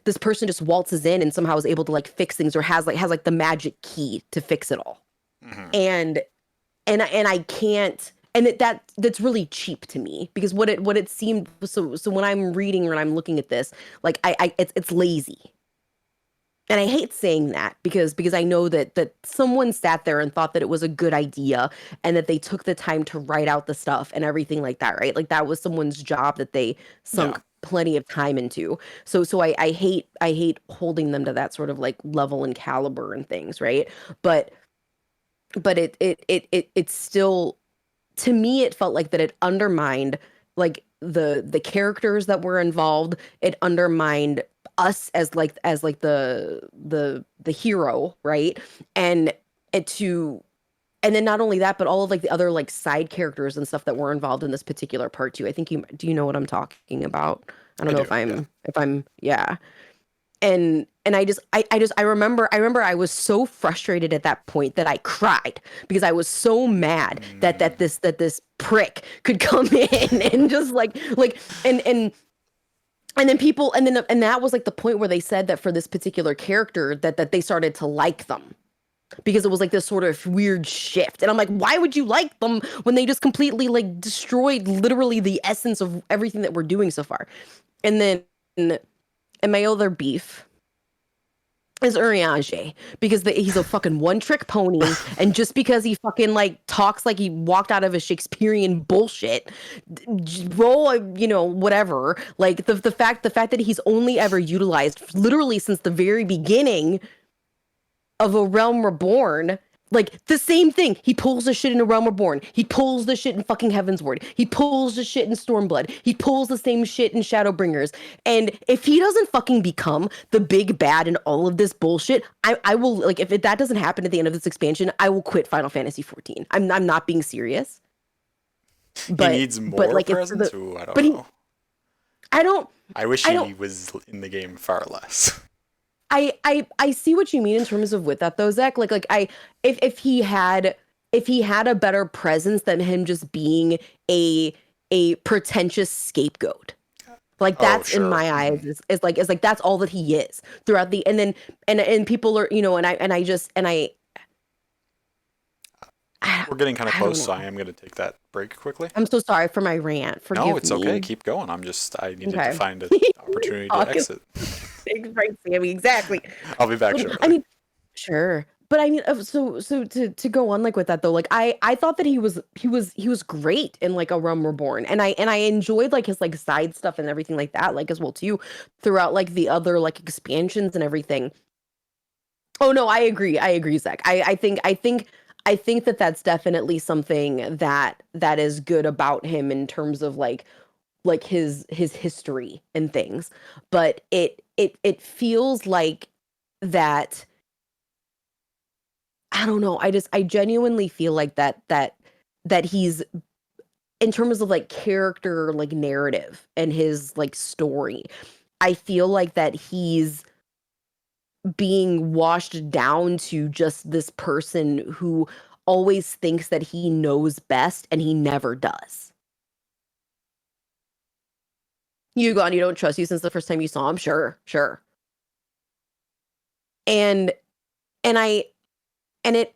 this person just waltzes in and somehow is able to like fix things or has like the magic key to fix it all. Mm-hmm. And I can't, and that's really cheap to me because what it seemed, so when I'm reading or when I'm looking at this, like it's lazy. And I hate saying that because I know that someone sat there and thought that it was a good idea and that they took the time to write out the stuff and everything like that, right? Like that was someone's job that they Yeah. sunk plenty of time into. So I hate holding them to that sort of like level and caliber and things, right? But it's still, to me it felt like that it undermined like the characters that were involved. It undermined us as like the hero, right? And it to and then not only that, but all of like the other like side characters and stuff that were involved in this particular part too. I think you know what I'm talking about. I don't I know do. if Yeah. I'm yeah. And I remember I was so frustrated at that point that I cried because I was so mad Mm, that this prick could come in and just like and then people and that was like the point where they said that for this particular character that they started to like them because it was like this sort of weird shift. And I'm like, why would you like them when they just completely like destroyed literally the essence of everything that we're doing so far? And then and my other beef is Urianger because he's a fucking one trick pony, and just because he fucking like talks like he walked out of a Shakespearean bullshit roll, whatever. Like the fact that he's only ever utilized literally since the very beginning of A Realm Reborn. Like the same thing. He pulls the shit in A Realm Reborn. He pulls the shit in fucking Heaven's Ward. He pulls the shit in Stormblood. He pulls the same shit in Shadowbringers. And if he doesn't fucking become the big bad in all of this bullshit, I will like if that doesn't happen at the end of this expansion, I will quit Final Fantasy 14. I'm not being serious. he But needs but more like it's the presence. Ooh, I don't but he know. I don't I wish I don't he was in the game far less. I see what you mean in terms of with that though, Zach. Like I if he had a better presence than him just being a a pretentious scapegoat. Like Oh, that's in sure. my Hmm. eyes is like that's all that he is throughout the and then and people are and I just and We're getting kind of I close, don't so know. I am going to take that break quickly. I'm so sorry for my rant. No, Forgive it's okay. me. Keep going. I needed to Okay. find an opportunity to Talk is exit. right, Sammy. Exactly. I'll be back But I shortly. mean, sure. But I mean, so to go on like with that though, like I thought that he was great in like A Realm Reborn, and I enjoyed like his like side stuff and everything like that, like as well too, throughout like the other like expansions and everything. Oh no, I agree, Zach. I think that that's definitely something that is good about him in terms of like his history and things. But it feels like that I don't know. I genuinely feel like that he's in terms of like character, like narrative and his like story. I feel like that he's being washed down to just this person who always thinks that he knows best and he never does. You gone, you don't trust you since the first time you saw him? Sure, sure. And and I and it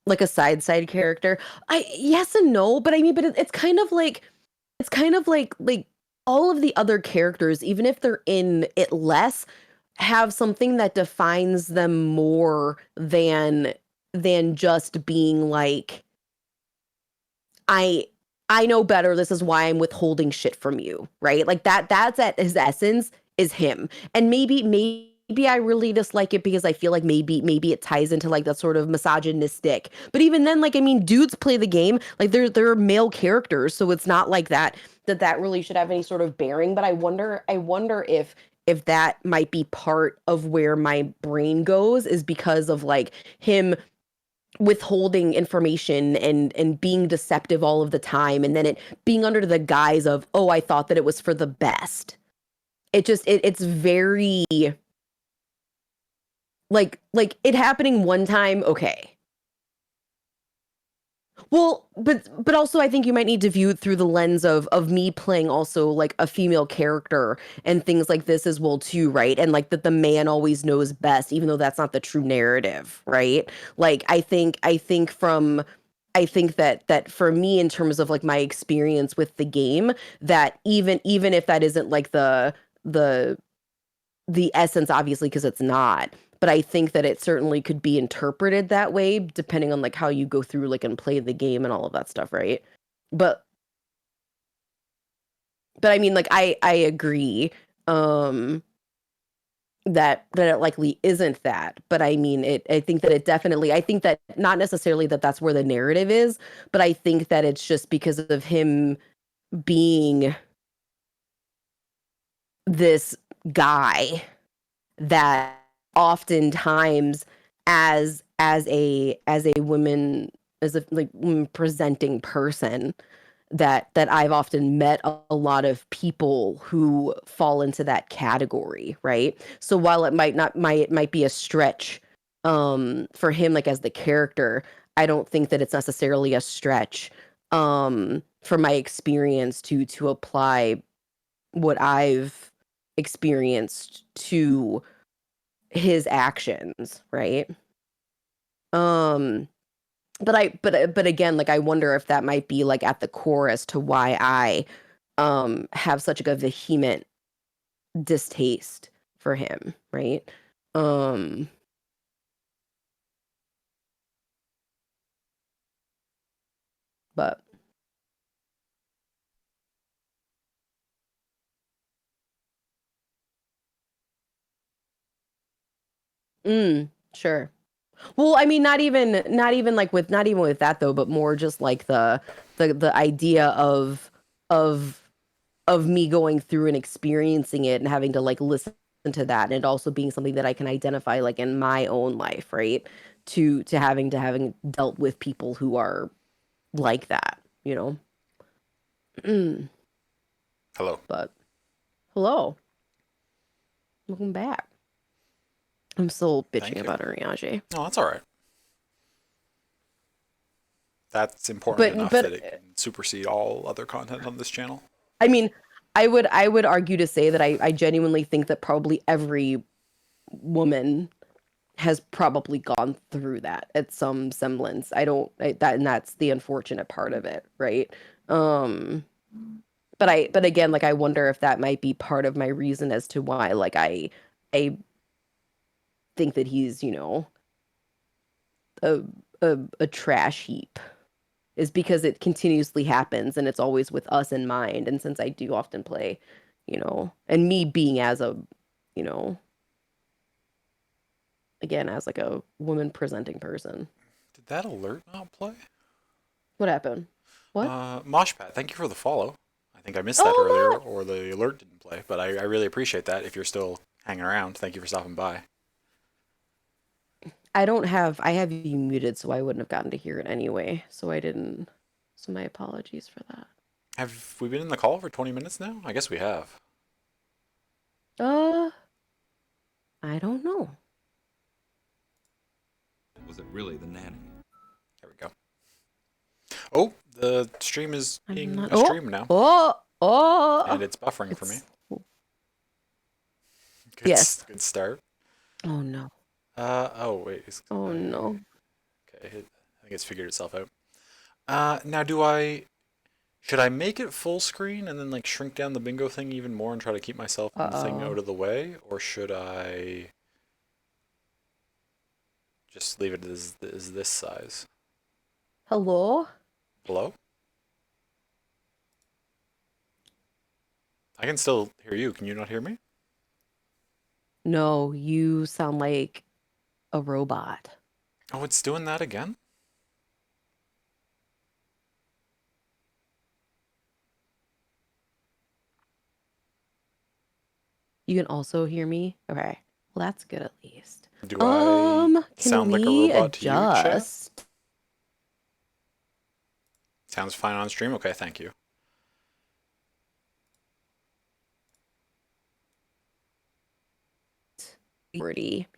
like a side character. I yes and no, but I mean, but it's kind of like it's kind of like all of the other characters, even if they're in it less, have something that defines them more than just being like I I know better. This is why I'm withholding shit from you, right? Like that's at his essence is him. And maybe I really dislike it because I feel like maybe it ties into like that sort of misogynistic. But even then, like I mean, dudes play the game. Like they're male characters, so it's not like that really should have any sort of bearing. But I wonder if that might be part of where my brain goes is because of like him withholding information and being deceptive all of the time, and then it being under the guise of, oh, I thought that it was for the best. It's very like it happening one time, okay. Well, but also I think you might need to view it through the lens of me playing also like a female character and things like this as well too, right? And like that the man always knows best, even though that's not the true narrative, right? Like I think that for me in terms of like my experience with the game, that even if that isn't like the the essence, obviously, because it's not, but I think that it certainly could be interpreted that way depending on like how you go through like and play the game and all of that stuff, right? but but I mean, like I agree um that it likely isn't that, but I mean it I think that it definitely, I think that not necessarily that that's where the narrative is, but I think that it's just because of him being this guy that oftentimes as a woman, as a like woman presenting person, that I've often met a lot of people who fall into that category, right? So while it might be a stretch for him like as the character, I don't think that it's necessarily a stretch from my experience to apply what I've experienced to his actions, right? Um, but again, like I wonder if that might be like at the core as to why I have such like a vehement distaste for him, right? Um, but sure. Well, I mean, not even like with not even with that though, but more just like the idea of of me going through and experiencing it and having to like listen to that, and it also being something that I can identify like in my own life, right? To having dealt with people who are like that, you know. Hello. But hello, welcome back. I'm still bitching Thank you. about Ariage. No, that's all right. That's important enough that But it can supersede all other content on this channel. I mean, I would argue to say that I genuinely think that probably every woman has probably gone through that at some semblance. I don't I, that and that's the unfortunate part of it, right? Um but again, like I wonder if that might be part of my reason as to why like I think that he's, a a trash heap is because it continuously happens and it's always with us in mind. And since I do often play, and me being as a, you know, again as like a woman presenting person. Did that alert not play? What happened? What? Moshpad, thank you for the follow. I think I missed that earlier, Oh, or the alert didn't play, but I really appreciate that. If you're still hanging around, thank you for stopping by. I have you muted, so I wouldn't have gotten to hear it anyway. So I didn't. So my apologies for that. Have we been in the call for 20 minutes now? I guess we have. Uh, I don't know. Was it really the nanny? There we go. Oh, the stream is I'm being not. a stream now, and Oh! it's buffering for me. It's Good, yes. good start. Oh no. Oh wait. Oh no. Okay, I think it's figured itself out. Now should I make it full screen and then like shrink down the bingo thing even more and try to keep myself and the thing Uh-oh. out of the way, or should I just leave it as this size? Hello? Hello? I can still hear you. Can you not hear me? No, you sound like a robot. Oh, it's doing that again? You can also hear me? Okay. Well, that's good at least. Do I Can sound like a we robot to you, chat? adjust? Sounds fine on stream? Okay, thank you.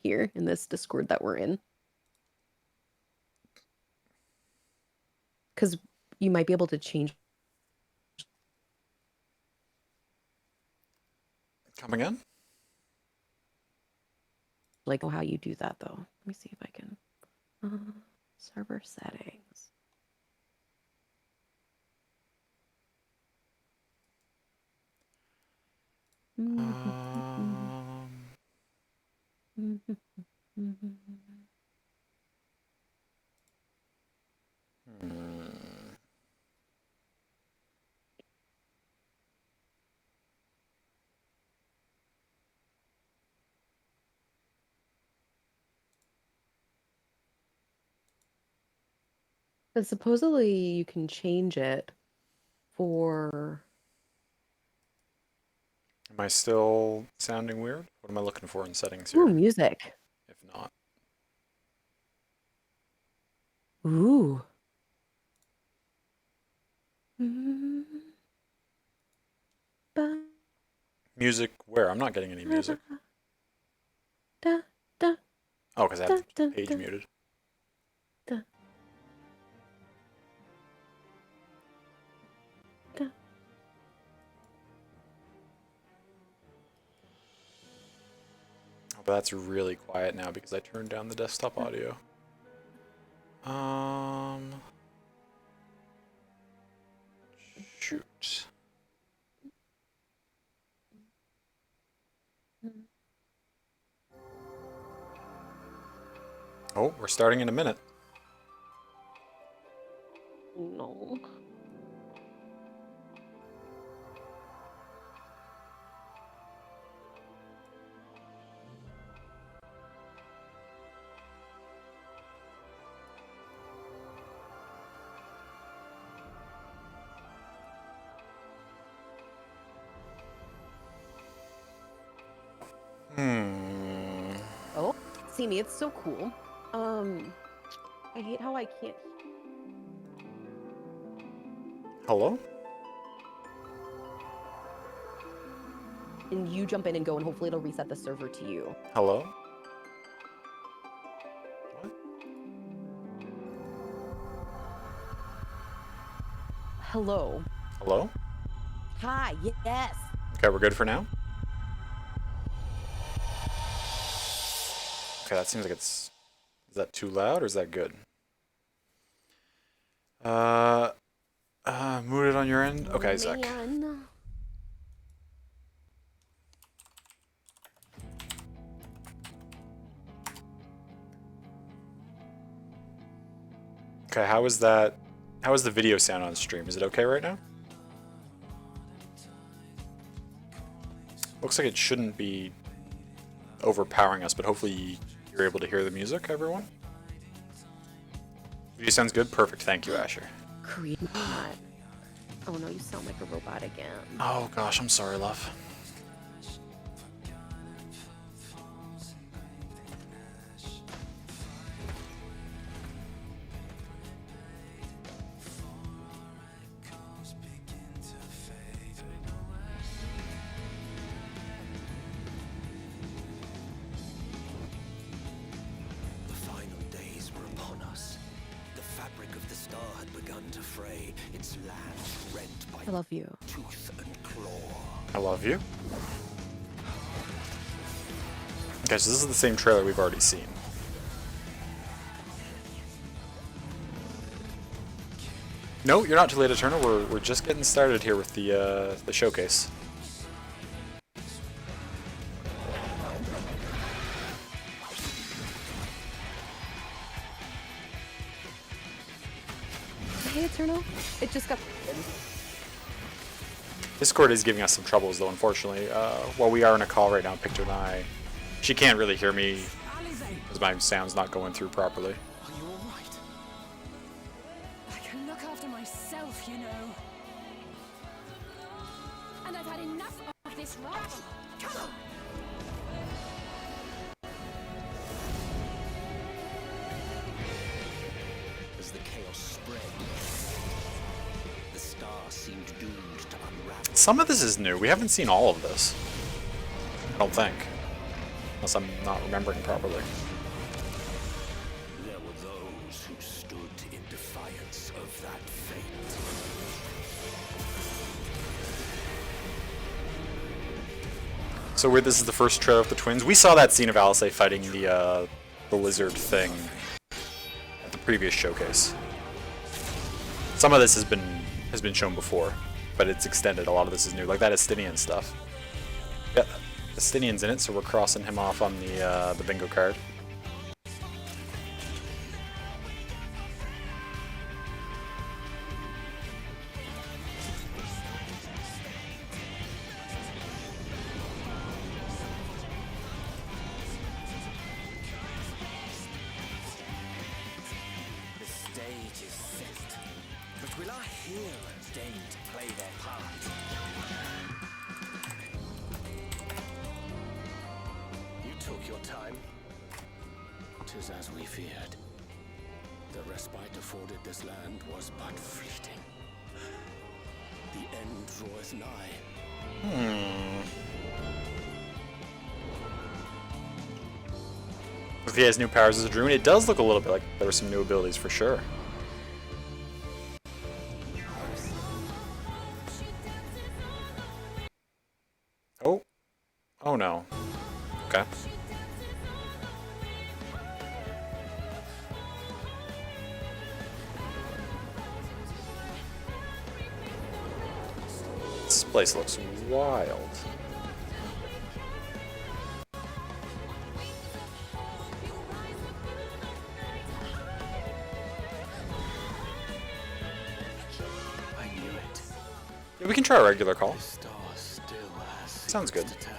Here in this Discord that we're in? Because you might be able to change Coming in? like how you do that though. Let me see if I can. Server settings. Um, hmm. But supposedly you can change it for. Am I still sounding weird? What am I looking for in settings Ooh, here? music. If not. Ooh. Music where? I'm not getting any music. Da, da, Oh, because I da, have da, the page da, muted. da, da. Oh, but that's really quiet now because I turned down the desktop audio. Shoot. Oh, we're starting in a minute. No. Hmm. Oh, see me, it's so cool. I hate how I can't. Hello? And you jump in and go, and hopefully it'll reset the server to you. Hello? What? Hello. Hello? Hi. Yes. Okay, we're good for now? Okay, that seems like it's... Is that too loud or is that good? Muted on your end? Okay, Zach. Man. Okay, how is that? How is the video sound on stream? Is it okay right now? Looks like it shouldn't be overpowering us, but hopefully you're able to hear the music, everyone. Video sounds good? Perfect. Thank you, Asher. Creed not. Oh no, you sound like a robot again. Oh gosh, I'm sorry, love. I love you. I love you. Okay, so this is the same trailer we've already seen. No, you're not too late, Eternal. We're just getting started here with the showcase. Hey, Eternal. It just got... Discord is giving us some troubles, though, unfortunately. While we are in a call right now, Picture and I, she can't really hear me because my sound's not going through properly. Are you all right? I can look after myself, you know. And I've had enough of this rubbish. Come on! As the chaos spread, the stars seemed doomed to unravel. Some of this is new. We haven't seen all of this. I don't think. Unless I'm not remembering properly. There were those who stood in defiance of that fate. So weird, this is the first trailer of the twins. We saw that scene of Alice fighting the lizard thing at the previous showcase. Some of this has been shown before, but it's extended. A lot of this is new, like that Estinian stuff. Yeah, Estinian's in it, so we're crossing him off on the bingo card. The stage is set, but will our heroes deign to play their part? You took your time. 'Tis as we feared. The respite afforded this land was but fleeting. The end draweth nigh. If he has new powers as a druid, it does look a little bit like there were some new abilities for sure. Oh. Oh no. Okay. This place looks wild. I knew it. Yeah, we can try a regular call. The star still has Sounds secrets good. to tell.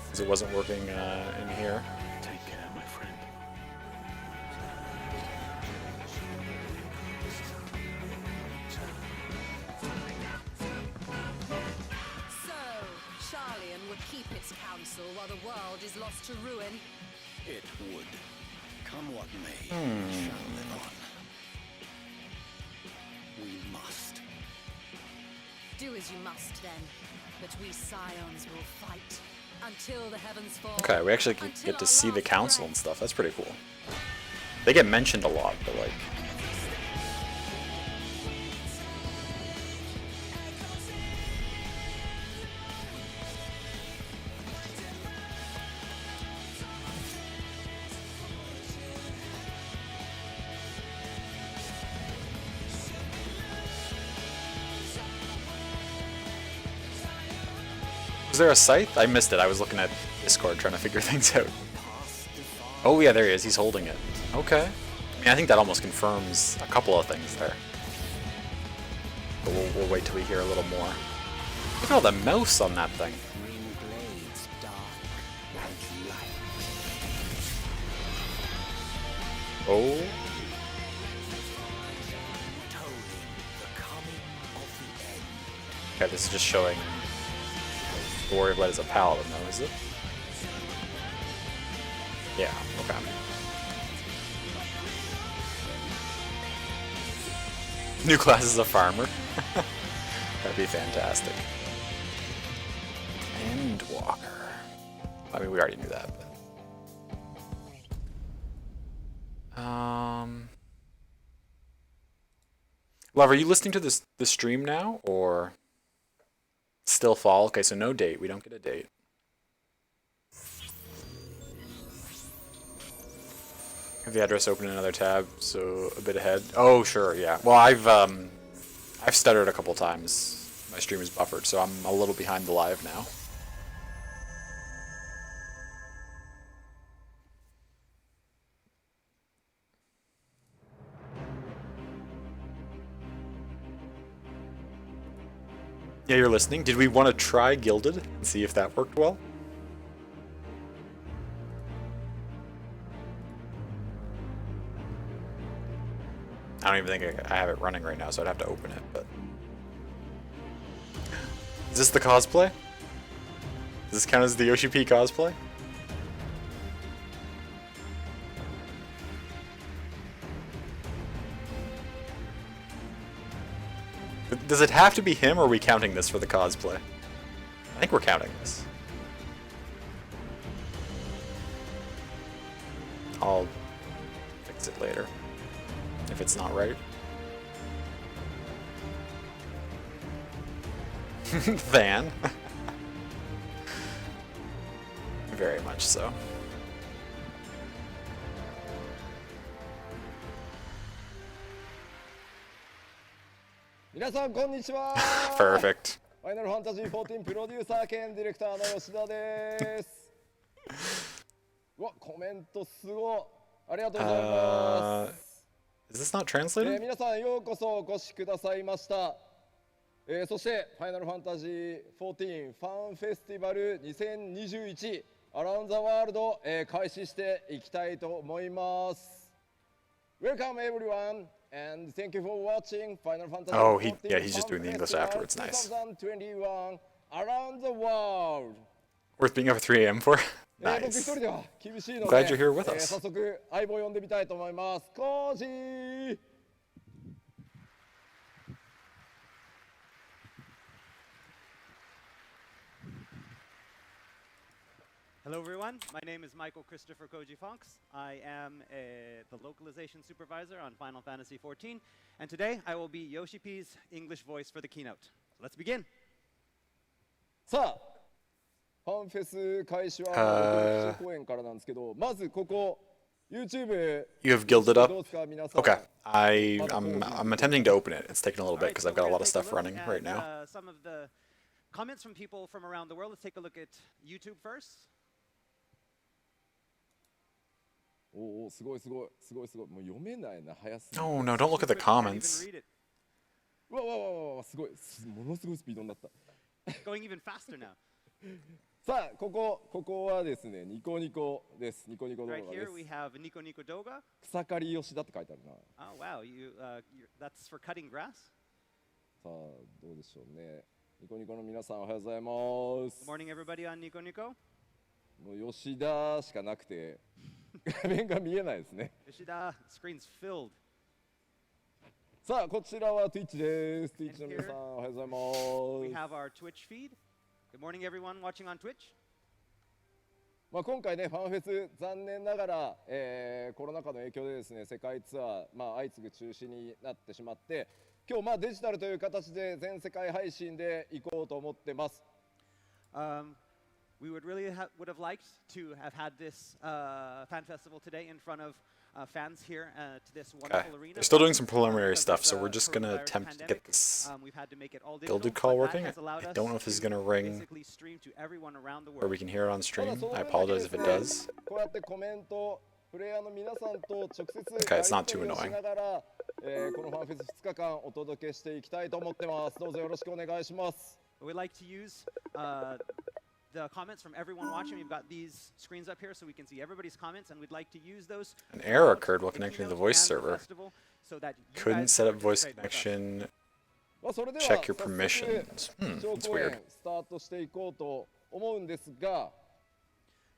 Because it wasn't working in here. Take care, my friend. So, Charlian would keep its counsel while the world is lost to ruin. It would. Come what may, it shall live on. We must. Do as you must then, but we Scions will fight until the heavens fall. Okay, we actually get to see the council and stuff. That's pretty cool. They get mentioned a lot, but like... Was there a scythe? I missed it. I was looking at Discord trying to figure things out. Oh yeah, there he is. He's holding it. Okay. I mean, I think that almost confirms a couple of things there. But we'll wait till we hear a little more. Look at all the mouse on that thing. Ring blades dark like light. Oh. Tolling the coming of the end. Okay, this is just showing the Warrior of Light as a paladin, though, is it? Yeah, okay. New class is a farmer. That'd be fantastic. Endwalker. I mean, we already knew that, but... Love, are you listening to this stream now, or still fall? Okay, so no date. We don't get a date. Have the address open in another tab, so a bit ahead. Oh, sure, yeah. Well, I've stuttered a couple times. My stream is buffered, so I'm a little behind the live now. Yeah, you're listening. Did we want to try Gilded and see if that worked well? I don't even think I have it running right now, so I'd have to open it, but... Is this the cosplay? Does this count as the Yoshi P cosplay? Does it have to be him, or are we counting this for the cosplay? I think we're counting this. I'll fix it later, if it's not right. Van. Very much so. Perfect. ファイナルファンタジー14プロデューサー兼ディレクターの吉田です。うわ、コメントすごい。ありがとうございます。Is this not translated? 皆さんようこそお越しくださいました。そしてファイナルファンタジー14ファンフェスティバル2021アラウンドザワールド、開始していきたいと思います。Welcome everyone and thank you for watching Final Fantasy Oh, XIV yeah, he's just doing the English Festival afterwards. Nice. 2021 around the world. Worth being up at 3 a.m. for? 僕一 Nice. 人では厳しいの Glad で、 you're here with us. 早速相棒呼んでみたいと思います。コージー。Hello everyone, my name is Michael Christopher Koji Fonks. I am the localization supervisor on Final Fantasy XIV, and today I will be Yoshi P's English voice for the keynote. So let's begin. さあ、ファンフェス開始は6公演からなんですけど、まずここ YouTube You have gilded up? どうですか皆さん。 Okay. I'm attempting to open it. It's taking a little bit because I've got a lot of stuff running right now. Some of the comments from people from around the world. Let's take a look at YouTube first. おお、すごいすごいすごいすごい。もう読めないな、早すぎる。 No, no, don't look at the Can't even comments. read it. うわわわわわ、すごい、ものすごいスピードになった。 Going even faster now. さあ、ここはですね、ニコニコです。ニコニコ動画 Right で here we す。 have Nico Nico Doga. 草刈り吉田って書いてあるな。 Oh wow, that's for cutting grass. さあ、どうでしょうね。ニコニコの皆さんおはようございま Good す。 morning everybody on Nico Nico. もう吉田しかなくて画面が見えないですね。 Yoshida, screen's filled. さあ、こちらは Twitch です。 And Twitch の皆さんおはようござい We ます。 have our Twitch feed. Good morning everyone watching on Twitch. まあ今回ね、ファンフェス残念ながら、コロナ禍の影響でですね、世界ツアー、相次ぐ中止になってしまって、今日デジタルという形で全世界配信で行こうと思ってます。 We would really would have liked to have had this fan festival today in front of fans here to this Okay. wonderful arena. They're still doing some preliminary Because stuff, of so the we're just gonna coronavirus attempt to pandemic, get this we've had to make it all Gilded digital, call but that working. has allowed I us don't know if this is to gonna ring basically stream to everyone around the or world. we can hear it on ただ stream. その I 分だけ apologize で if す it ね does. こうやってコメントプレイヤーの皆さんと直接 Okay, や it's り not 取 too りをし annoying. ながら、このファンフェス2日間お届けしていきたいと思ってます。どうぞよろしくお願いします。 We'd like to use the comments from everyone watching. We've got these screens up here so we can see everybody's comments, and we'd like to use those. An error throughout occurred while the connecting to the keynote voice and the server. festival so that you Couldn't guys set up can voice participate with us. connection. まあそれでは Check your 早速 permissions. 基調 That's 講演 weird. スタートしていこうと思うんですが、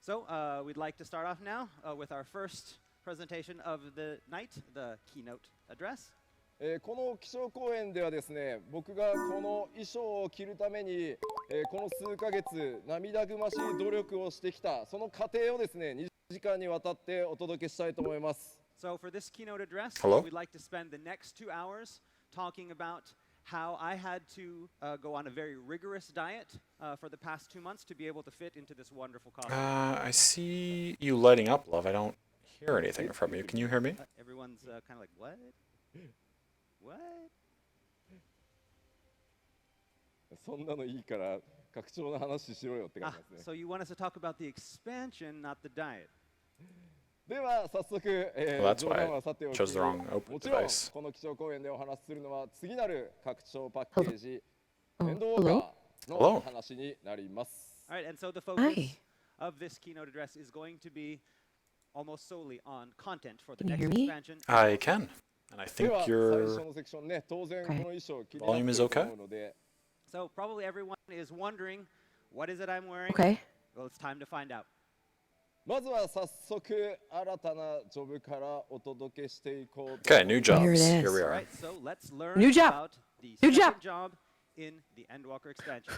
So we'd like to start off now with our first presentation of the night, the keynote address. この基調講演ではですね、僕がこの衣装を着るために、この数ヶ月涙ぐましい努力をしてきたその過程をですね2時間にわたってお届けしたいと思います。 So for this keynote address, Hello? we'd like to spend the next 2 hours talking about how I had to go on a very rigorous diet for the past 2 months to be able to fit into this wonderful costume. I see you lighting up, love. I don't hear anything from you. Can you hear me? Everyone's kind of like, what? What? そんなのいいから拡張の話しろよって感 Ah, じですね。 so you want us to talk about the expansion, not the diet. では早速、 Well, that's 冗 why 談はさておき I chose the wrong output もちろん device. この基調講演でお話しするのは次なる拡張パッケージ Oh, エンドウォーカ hello? ーの Hello. 話になります。 All right, and so the Hi. focus of this keynote address is going to be almost solely on content for the Can you next hear me? expansion. I can. And I で think は最 you're 初のセクションね、当然この衣装気にな Volume って is ると okay? 思うので、 So probably everyone is wondering, what is it I'm wearing? Okay. Well, it's time to find out. まずは早速新たなジョブからお届けしていこうと okay. New jobs. Here it is. Here we All are. right, so let's learn New job. about the New second job. job in the Endwalker expansion.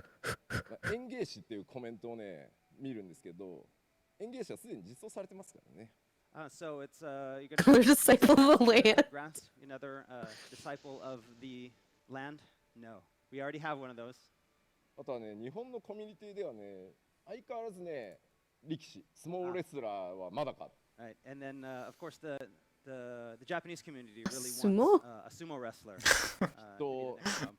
演芸師っていうコメントをね見るんですけど、演芸師はすでに実装されてますからね。 So it's you're We're disciple of the land. Grant, another disciple of the land? No, we already have one of those. あとはね、日本のコミュニティではね、相変わらずね、力士、相撲レスラーはまだか。 Right, and then of course the Japanese community really Sumo? wants a sumo wrestler. To be the next job.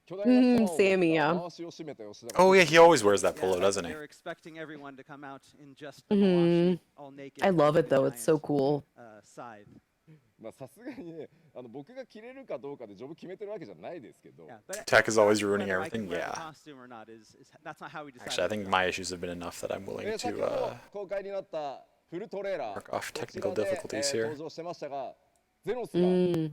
巨大なパワーを持った Sammy, yeah. 回しを締めた吉田が Oh yeah, he always wears that Yeah, polo, doesn't he? they're expecting everyone to come out in just the Mhm. mawashi, all naked. I love it with a though. It's so giant, cool. Scythe. まあさすがにね、僕が着れるかどうかでジョブ決めてるわけじゃないですけど、 Yeah, but Tech is always ruining whether I can everything. wear the Yeah. costume or not that's not how we decide. Actually, I think the job. my issues have been enough that I'm willing 先 to ほど公開になったフルトレーラー、 mark off こち technical らで、 difficulties here. 登場してましたが、ゼノスが、 Mm.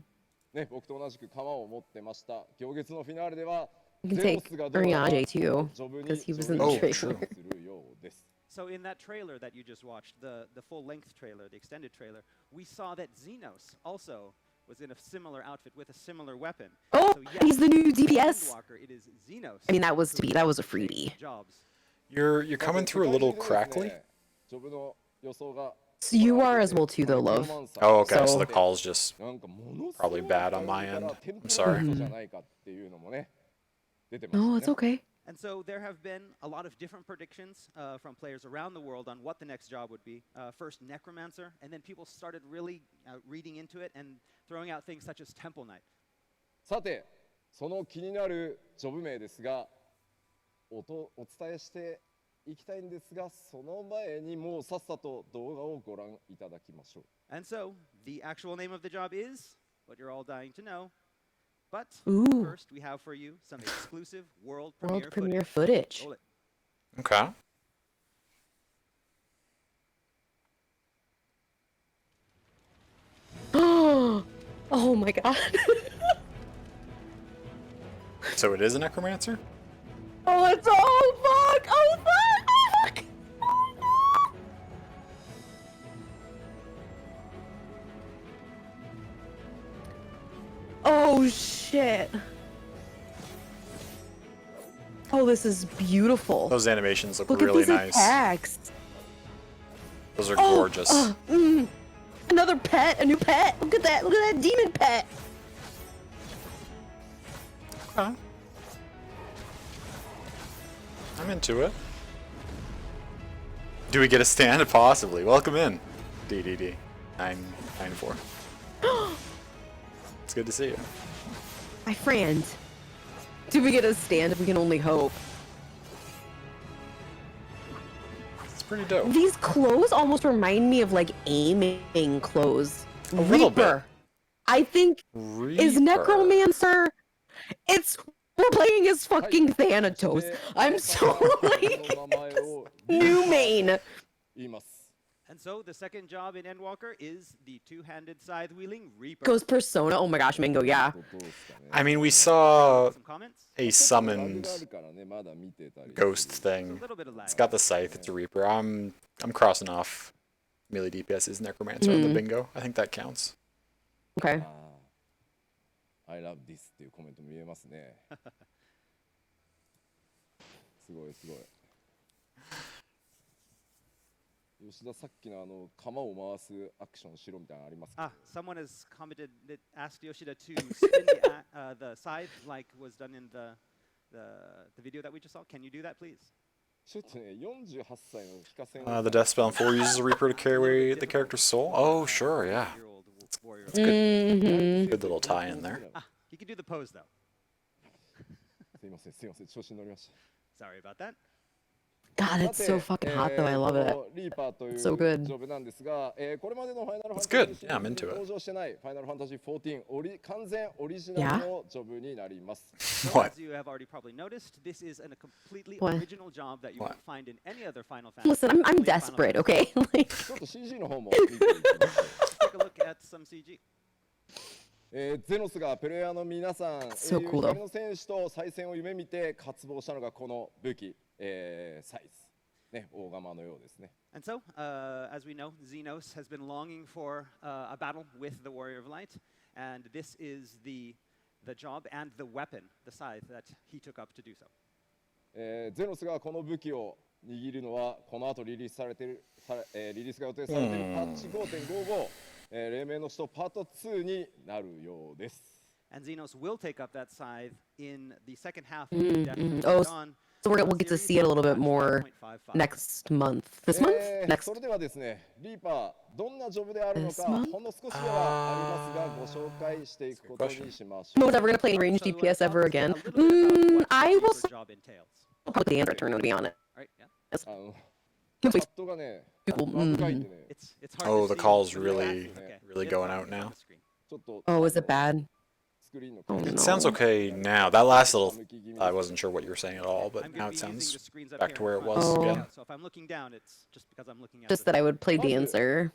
ね、僕と同じく鎌を持ってました。行月のフィナーレでは、 You can ゼノ take スがどうやら Uriage too, ジョブに because he was in ジョ the ブに Oh, trailer. true. するようです。 So in that trailer that you just watched, the full-length trailer, the extended trailer, we saw that Xenos also was in a similar outfit with a similar weapon. Oh, So yes, he's the new for DPS. Endwalker, it is Xenos. I mean, that was who that was a takes freebie. Jobs. You're さて coming 世 through a 界 little 中でです crackly. ね、ジョブの予想が So you are as well too, though, パリ love. キロマンサー Oh, okay. So So- the call's just なんかものすご probably い bad on 感 my じから end. テンプ I'm レ sorry. ートじゃないかっていうのもね、出てました No, ね。 it's okay. And so there have been a lot of different predictions from players around the world on what the next job would be. First, Necromancer, and then people started really reading into it and throwing out things such as Temple Knight. さて、その気になるジョブ名ですが、お伝えしていきたいんですが、その前にもうさっさと動画をご覧いただきましょう。 And so the actual name of the job is what you're all dying to know. But Ooh. first, we have for you some exclusive world World premiere premiere footage. footage. Roll it. Okay. Oh my god. So it is a necromancer? Oh, it's fuck. Oh fuck. Oh shit. Oh, this is beautiful. Those animations look Look really at these nice. attacks. Those are Oh, gorgeous. Another pet, a new pet. Look at that. Look at that demon pet. Okay. I'm into it. Do we get a stand? Possibly. Welcome in, DDD. 994. It's good to see you. My friend. Do we get a stand? We can only hope. It's pretty dope. These clothes almost remind me of like aiming clothes. A little bit. Reaper. I think is Reaper. Necromancer. We're playing as fucking Thanatos. I'm so like の名前を new main. 言います。 And so the second job in Endwalker is the two-handed scythe wielding Reaper. Goes Persona. Oh my gosh, Mingo, yeah. どうですかね。 I mean, we saw Some comments? a ちょっとラグ summoned があるからね、まだ見てたり ghost する。 A thing. little bit of lag. It's got the scythe. It's a Reaper. I'm crossing off melee DPS's Necromancer on the bingo. I think that counts. Okay. あー I love this っていうコメント見えますね。すごいすごい。吉田さっきの鎌を回すアクションしろみたいなのありますか？ Someone has commented that asked Yoshida to spin the scythe like was done in the video that we just saw. Can you do that, please? ちょっとね、48歳の非化線 The death spell in 4 uses a Reaper to carry the character's soul. Oh, sure, yeah. That's good. Mm-hmm. Good little tie in there. He can do the pose though. すいません、すいません、調子に乗りました。 Sorry about that. God, it's so fucking hot though. I love it. リーパーという So good. ジョブなんですが、これまでのファイナルファンタ It's ジー good. シリ Yeah, I'm ーズ into に it. 登場してないファイナルファンタジー14完全オリジナルのジョブになります。 So What? as you have already probably noticed, this is a completely What? original job that you What? won't find in any other Final Fantasy. Listen, I'm Only Final desperate, Fantasy. okay? Like, ちょっと CG の方も見ていきましょう。 Take a look at some CG. ゼノスがプレイヤーの皆さん、 So 英雄 cool, 光の戦士と再戦を夢見て渇望したのがこの武器、サイズ、ね、大釜のようですね。 And so, as we know, Xenos has been longing for a battle with the Warrior of Light, and this is the job and the weapon, the scythe, that he took up to do so. ゼノスがこの武器を握るのはこの後リリースされてる、リリースが予定されているパッチ5.55、黎明の使徒パート2になるようです。 And Xenos will take up that scythe in the second half of the Death mm. Before Oh, Dawn so we'll get to series, see it a little bit patch more 5.55. next month. This month? Next. それではですね、リーパーどんなジョブであるのか This month? ほんの少しではありますがご紹介していくことにしましょう。 No one's ever gonna play any ranged So what DPS ever about again. a little bit about what I the will Reaper job entails. probably the Android turn, to be honest. Right? Yeah. チャットがね、ラブがいてね、 It's hard Oh, to the see call's with really, that. Okay. really Get going it out on now. the screen. ちょっと Oh, is it bad? スクリーンの Oh, 感じ no. It sounds okay now. That last little, I wasn't sure what you were saying at all, I'm but gonna now be it using the sounds screens up back here to in where it front. was Oh. again. So if I'm looking down, it's just because I'm looking at Just the that I would play Okay. Dancer.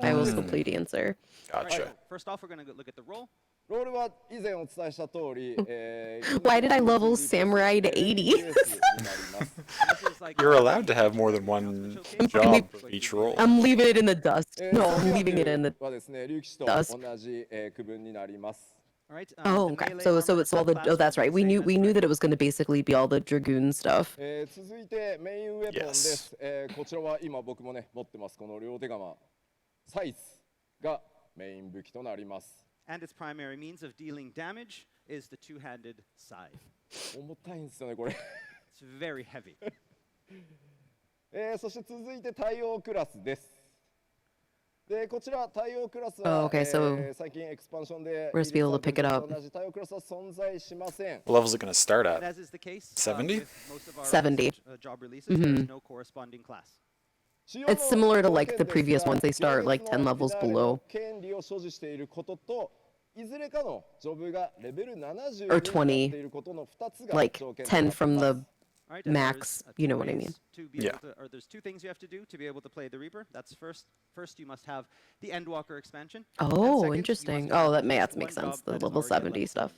I will still Mm. play Dancer. Gotcha. First off, we're going to look at the roll. ロールは以前お伝えした通り、Why did I level Samurai to 80? になります。 This is like You're allowed to have more than one job for each role. I'm leaving it in the dust. えー No, サ I'm ミア leaving it in the はですね、竜騎士と dust. 同じ、区分になります。 All right. Oh, the okay. melee So armor it's all the subclass oh, that's will right. be We the knew same we as knew that Dragon. it was going to basically be all the Dragoon stuff. 続いてメインウェポンで Yes. す。こちらは今僕もね持ってますこの両手釜サイズがメイン武器となります。 And its primary means of dealing damage is the two-handed scythe. 重たいんですよねこれ。 It's very heavy. そして続いて対応クラスです。でこちら対応クラスは、 Oh, okay, so 最近エクスパンションで we're supposed to be able to pick it up. 同じ対応クラスは存在しません。 What level is it going to start And at? as is the case 70? with most of our 70. recent, job releases, there is no corresponding class. It's similar to like the previous ones. They start like 10 levels below. 権利を所持していることといずれかのジョブがレベル70に Or なってい 20. ることの2つが Like 条件とな 10ってい from ます the All right, and max, there's, you know two what I ways mean. to be Yeah. able to, or there's two things you have to do to be able to play the Reaper. That's first you must have the Endwalker expansion. and second, Oh, you must interesting. have Oh, that at may least that makes one sense. job The that is level already at 70 stuff.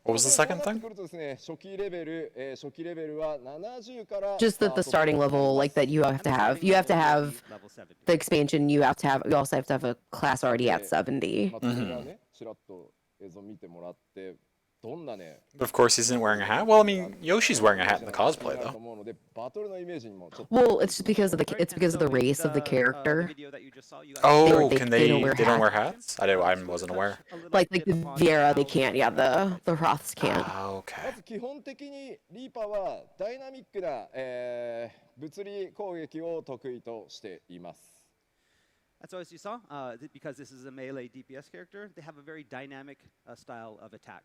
What was the second そうなっ thing? てくるとですね、初期レベル、初期レベルは70から Just that the スタート starting となり level, ます like that you have And to the have. starting You have to level will have be level 70. the expansion. You have to have. You also have to have a class already at 70. まあ、それがね、ちらっと映像見てもらって、どんなね、 But of course, he isn't wearing a hat. Well, I mean, Yoshi's wearing a hat in the cosplay, なると though. 思うので、バトルのイメージにもちょっと Well, it's just because of the All right, it's and because of so the in race of the the character. video that you just saw, you guys Oh, they- can they they? don't wear They don't wear hats. hats? I wasn't aware. A little Like bit the upon Viera, they how can't. Yeah, the Roths can't. Ah, ま okay. ず基本的にリーパーはダイナミックな、物理攻撃を得意としています。And so as you saw, because this is a melee DPS character, they have a very dynamic style of attack.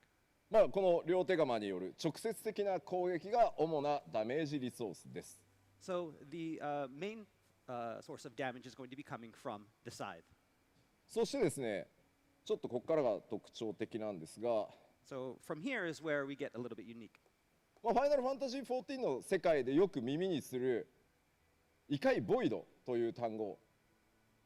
まあこの両手釜による直接的な攻撃が主なダメージリソースです。So the main source of damage is going to be coming from the side. そしてですね、ちょっとここからが特徴的なんですが、So from here is where we get a little bit unique. ファイナルファンタジー14の世界でよく耳にする異界ボイドという単語、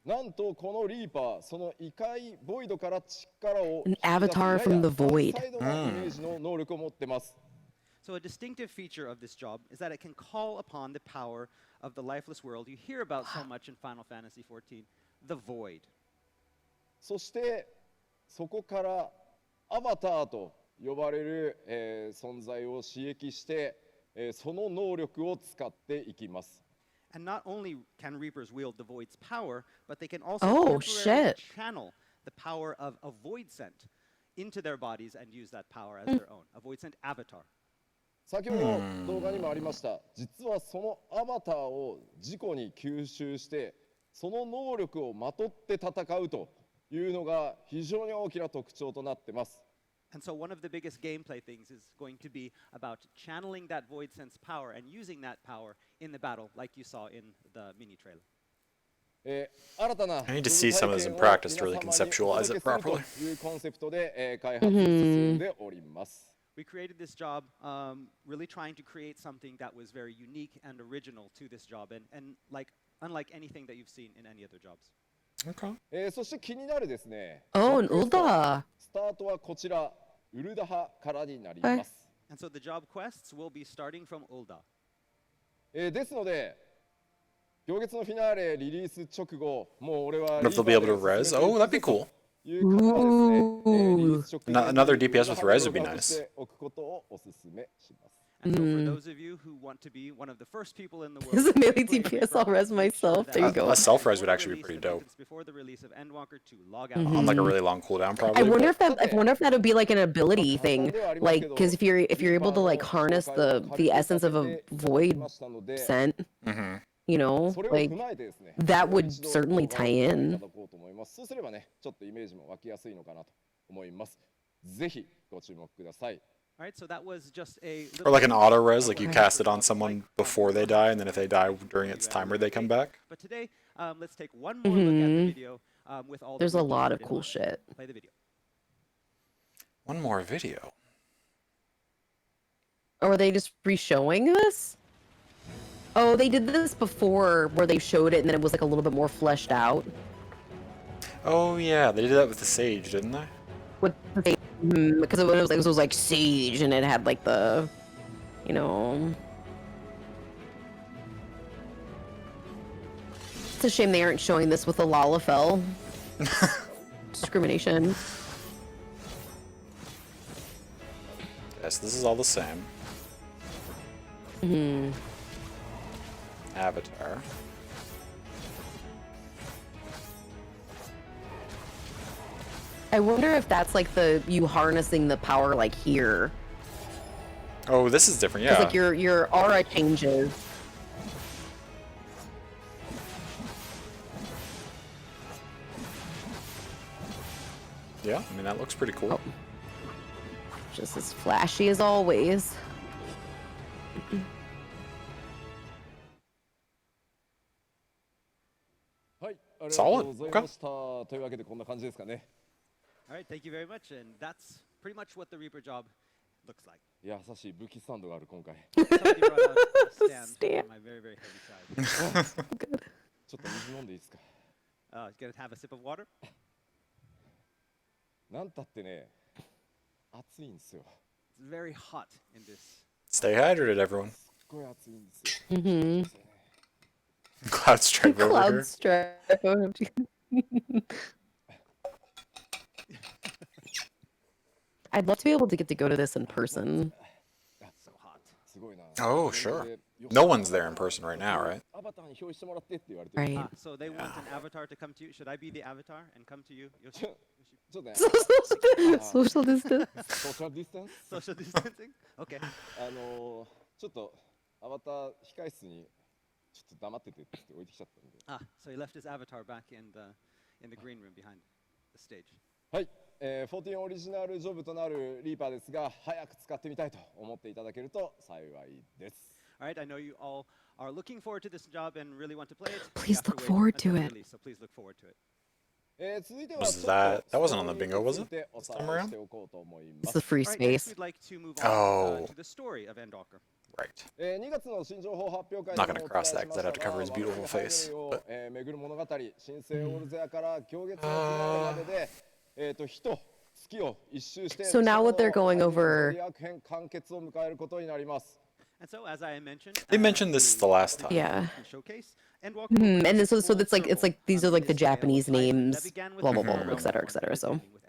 なんとこのリーパーその異界ボイドから力を An avatar from the void. サイドなイメージの能力を持ってます。So a distinctive feature of this job is that it can call upon the power of the lifeless world you hear about so much in Final Fantasy XIV, the void. そしてそこからアバターと呼ばれる、存在を刺激して、その能力を使っていきます。And not only can Reapers wield the Void's power, but they can also Oh, temporarily shit. channel the power of a Void Scent into their bodies and use that power as their own. A Void Scent avatar. 先ほど動画にもありました、実はそのアバターを自己に吸収してその能力をまとって戦うというのが非常に大きな特徴となっています。 And so one of the biggest gameplay things is going to be about channeling that Void Sense power and using that power in the battle, like you saw in the mini trailer. 新たな I need to see some of this in practice to really conceptualize it properly. というコンセプトで、開発進んでおります。 We created this job really trying to create something that was very unique and original to this job, and unlike anything that you've seen in any other jobs. Okay. そして気になるですね。 Oh, an Ulda. スタートはこちらウルダハからになります。 And so the job quests will be starting from Ulda. ですので、行月のフィナーレリリース直後、もう俺は Wonder if they'll be able to res. Oh, that'd be cool. Another DPS with res would be nice. 置くことをお勧めします。 And so for those of you who want to be one of the first people in the world, As a melee to play DPS, Reaper, I'll res make sure myself. that There you go. A self-res would before actually the be pretty release of dope. Vengeance, before the release of Endwalker to log out. On like a really long cooldown, I probably. wonder if that would be like an ability thing, like because if you're able to like harness the essence of a void scent, you know, それを like 踏まえてですね、 that もう would 一度 certainly 動画を tie ご覧い in. ただこうと思います。そうすればね、ちょっとイメージも湧きやすいのかなと思います。ぜひご注目ください。 All right, so that was just a Or little like an bit auto of res, like you what cast it the on job someone like before they die, and then if they die during its timer, they come back. But today, let's take one more look at the video with all the There's a Reapers lot of in cool mind. shit. Play the video. One more video. Or are they just re-showing this? Oh, they did this before where they showed it and then it was like a little bit more fleshed out. Oh yeah, they did that with the sage, didn't they? With because it was like sage and it had like the, you know. It's a shame they aren't showing this with the Lalafell. Discrimination. Yes, this is all the same. Avatar. I wonder if that's like you harnessing the power like here. Oh, this is different, 'Cause, yeah. like your aura changes. Yeah, I mean, that looks pretty cool. Oh. Just as flashy as always. はい、ありがと Solid. うございました。というわけでこんな感じですかね。 All right, thank you very much, and that's pretty much what the Reaper job looks like. 優しい武器スタンドがある今回。 Somebody brought out a stand Stand. on my very, very heavy side. ちょっと水飲んでいいですか。 Gonna have a sip of water? なんたってね、暑いんですよ。 It's very hot in this. Stay hydrated, everyone. すっごい暑いんですよ。 Cloud stripe over Cloud here. stripe. I'd love to be able to get to go to this in person. So hot. すごいな。 Oh, sure. No one's there in person right now, right? アバターに表示してもらってって言われてる。 Right. So they want an avatar to come to you. Should I be the avatar and come to you, Yoshi? ちょっとね、 Social distance. ソーシャルディスタンス。 Social distancing? Okay. ちょっとアバター控室にちちょっと黙っててって置いてきちゃったんで。 Ah, so he left his avatar back in the green room behind the stage. はい、14オリジナルジョブとなるリーパーですが、早く使ってみたいと思っていただけると幸いです。 All right, I know you all are looking forward to this job and really want to play it. Please You have to look wait forward until to it. release, so please look forward to it. 続いては Was ちょっと that wasn't on the ストーリー bingo, に was つい it? てお This 伝 time え around? しておこうと思いま It's す。 the free All right, next space. we'd like to move on Oh. to the story of Endwalker. Right. 2月の新情報発表会 Not で gonna もお cross 伝え that し 'cause ま I'd した have to が、 cover his beautiful 我々ハイウェ face. イを But 巡る物語、新生オールゼアから行月のフィナーレまでで、日と月を一周して、 So now what they're going ゾ over- ディアック編完結を迎えることになります。 And so, as I mentioned, They mentioned this the last time. Yeah. Showcase, Endwalker Mhm, will and be so full it's like circle, these are in like the this tale of Japanese Iceland that names, began with blah blah the blah, Realm et cetera, Reborn, that is so ending with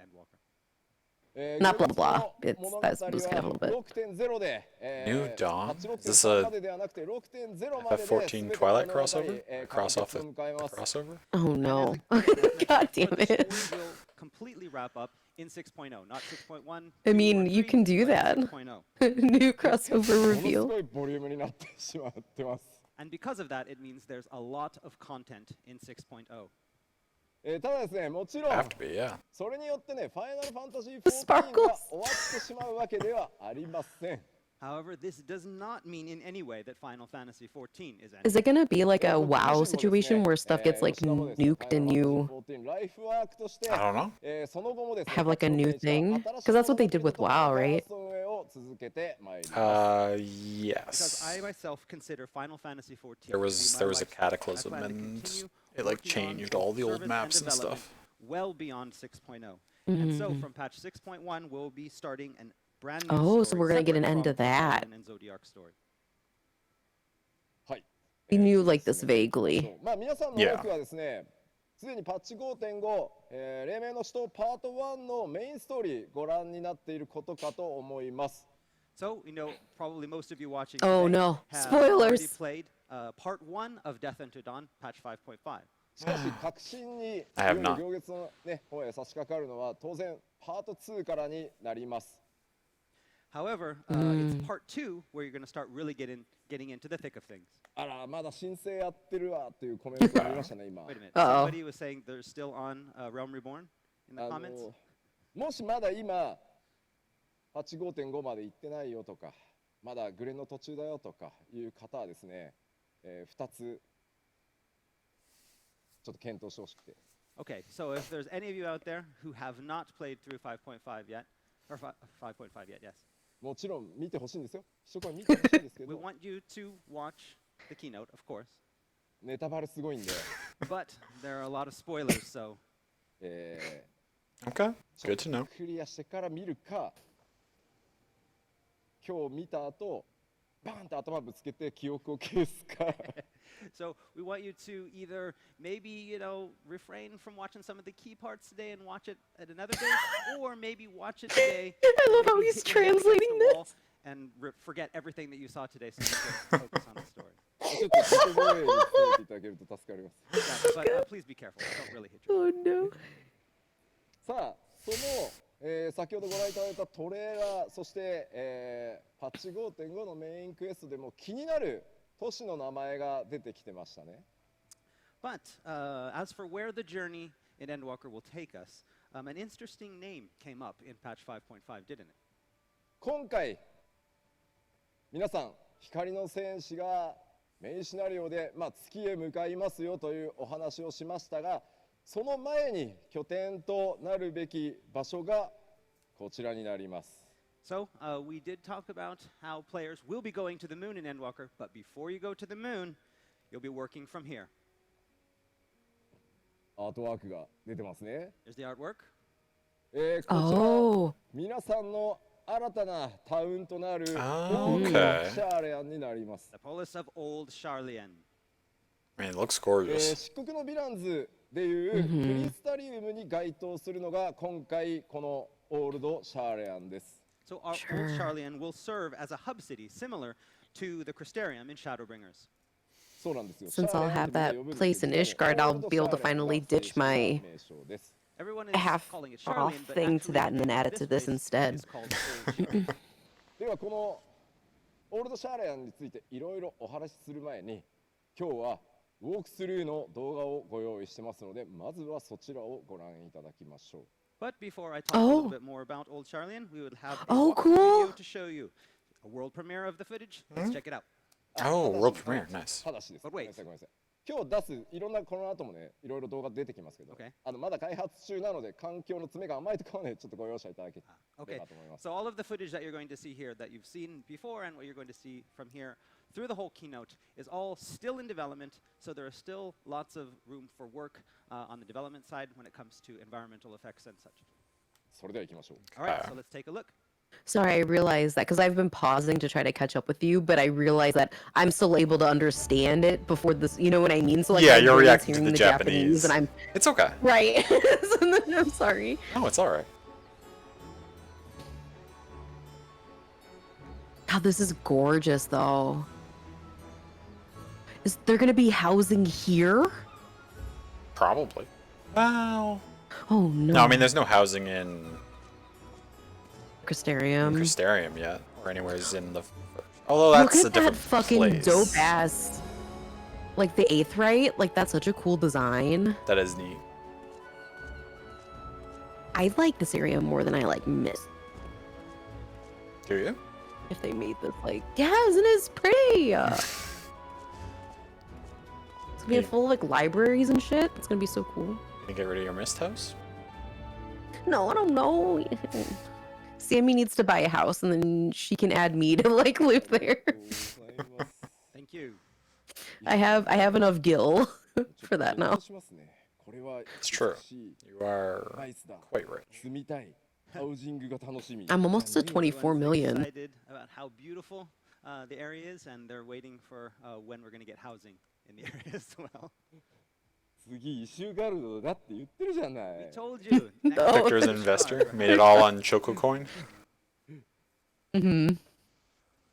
Endwalker. not blah blah blah. 行 It's 月の that 物語 was kind of a は little bit. 6.0 で、New Dawn? 8 Is this a までではなくて 6.0 までで FF14 全ての Twilight 物語 crossover? 完 Cross off 結を迎えます。 crossover? Oh And no! as a God damn the story it! will completely wrap up in 6.0, not 6.1. I 2, mean, or you 3, can do but in that. 6.0. New crossover ものす reveal. ごいボリュームになってしまってます。 And because of that, it means there's a lot of content in 6.0. ただですね、もちろん Have to be, yeah. それによってね、ファイナルファンタジー The 14 sparkles が終わってしまうわけではありません。 However, this does not mean in any way that Final Fantasy 14 is ending. Is it gonna be like a 僕自身も WoW ですね situation where stuff gets like 吉田もですね nuked and you ファイナルファンタジー14ライフワークとして I don't know. その後もですね have like a new 8.1 thing? 新しい Because that's what they did 物語 with と WoW, right? その運営を続けてまいります。 Because I Yes. myself consider Final Fantasy 14 There to was be there my was a life's work. I cataclysm plan to and continue it like working on changed both all the old service maps and development stuff. well beyond 6.0. And so from patch 6.1, we'll be starting a brand new Oh, so story we're gonna get separate an end from to that. Sharlayan and Zodiark story. はい。 We knew like this 進めていきましょ vaguely. うまあ皆さんの多くはですね、すでにパッチ5.5、黎明の首都パート1のメインストーリーご覧になっていることかと思います。 So, probably most of you watching Oh, today no. have already Spoilers. played part 1 of Death Unto Dawn, patch 5.5. しかし確信にいよ I い have よ not. 行月のね方へ差し掛かるのは当然パート2からになります。 However, it's part 2 where you're going to start really getting into the thick of things. あらまだ申請やってるわっていうコメントがありましたね今。 Wait a minute. Uh-oh. Somebody was saying they're still on Realm Reborn in the あ comments. のもしまだ今パッチ5.5まで行ってないよとかまだグレンの途中だよとかいう方はですね、2つちょっと検討してほしくて。 Okay, so if there's any of you out there who have not played through 5.5 yet, or 5.5 yet, yes, もちろん見てほしいんですよ。一生懸命見てほしいんですけ we ど want you to watch the keynote, of course. ネタバレすごいんで、 But there are a lot of spoilers, so え Okay. ちょっ Good to know. クリアしてから見るか今日見た後バーンと頭ぶつけて記憶を消すか so we want you to either maybe refrain from watching some of the key parts today and watch it at another day, or maybe watch it today. I love how maybe he's hit your head against translating the wall this. and forget everything that you saw today, so you can focus on the story. ちょっと自己防衛に努めていただけると助かります Yeah, but please be careful. Don't really hit your. Oh no! さあその、先ほどご覧いただいたトレーラーそして、パッチ5.5 のメインクエストでも気になる都市の名前が出てきてましたね But as for where the journey in Endwalker will take us, an interesting name came up in patch 5.5, didn't it? 今回皆さん光の戦士がメインシナリオで、月へ向かいますよというお話をしましたがその前に拠点となるべき場所がこちらになります So we did talk about how players will be going to the moon in Endwalker, but before you go to the moon, you'll be working from here. アートワークが出てますね、 There's the artwork. こちら Oh, 皆さんの新たなタウンとなる Oh, オールド okay. シャーレアンになります、 The Polis of Old Sharlayan. I mean, it looks gorgeous. 漆黒のヴィランズでいうクリスタリウムに該当するのが今回このオールドシャーレアンです So our Old Sharlayan will serve as a hub city, similar to the Crystarium in Shadowbringers. そうなんですよ Since I'll シャーレアン have とみんな that 呼ぶんです place け in ども Ishgard, I'll オールド be able to シャーレアンが finally 正 ditch 式な my 名称です Everyone is half calling it off Sharlayan, but thing to actually that and then add it this to this place instead. is called Old Sharlayan. ではこのオールドシャーレアンについていろいろお話しする前に今日はウォークスルーの動画をご用意してますので、まずはそちらをご覧いただきましょう。 But before I talk a little bit more about Old Charlian, we would have a Oh, walkthrough video cool. to show you. A world premiere of the footage. Let's check it out. Oh, world premiere, nice. ただしです。 But ごめん wait. なさいごめんなさい。今日出すいろんなこの後もね、いろいろ動画出てきますけど、 Okay. まだ開発中なので環境の詰めが甘いとかはね、ちょっとご容赦いただけれ Okay, ばと思います。 so all of the footage that you're going to see here that you've seen before and what you're going to see from here through the whole keynote is all still in development, so there are still lots of room for work on the development side when it comes to environmental effects and such. それでは行きましょう。 All right, so let's take a look. Sorry, I realized that because I've been pausing to try to catch up with you, but I realized that I'm still able to understand it before this. You know what I mean? So like, Yeah, my you're brain is reacting to hearing the Japanese. and I'm It's okay. right. So then I'm sorry. No, it's alright. God, this is gorgeous, though. Is there gonna be housing here? Probably. Wow. Oh no. No, I mean, there's no housing in Crystarium. Crystarium yet, or anywheres in the. Although Look that's at a different that fucking place. dope ass. Like the Aetheryte, like that's such a cool design. That is neat. I like this area more than I like Mist. Do you? If they made this like, yeah, isn't it pretty? It's gonna be Yeah. full of like libraries and shit. It's gonna be so cool. Gonna get rid of your mist house? No, I don't know. Sammy needs to buy a house and then she can add me to like live there. Thank you. I have enough gil for that now. It's true. You are quite rich. I'm almost at 24 Everyone's million. excited about how beautiful the area is, and they're waiting for when we're going to get housing in the area as well. 次イシュガルドだって言ってるじゃな We い。 told you. next Oh. Victor is an is investor. fun. Made it all on Choco Coin. Hmm.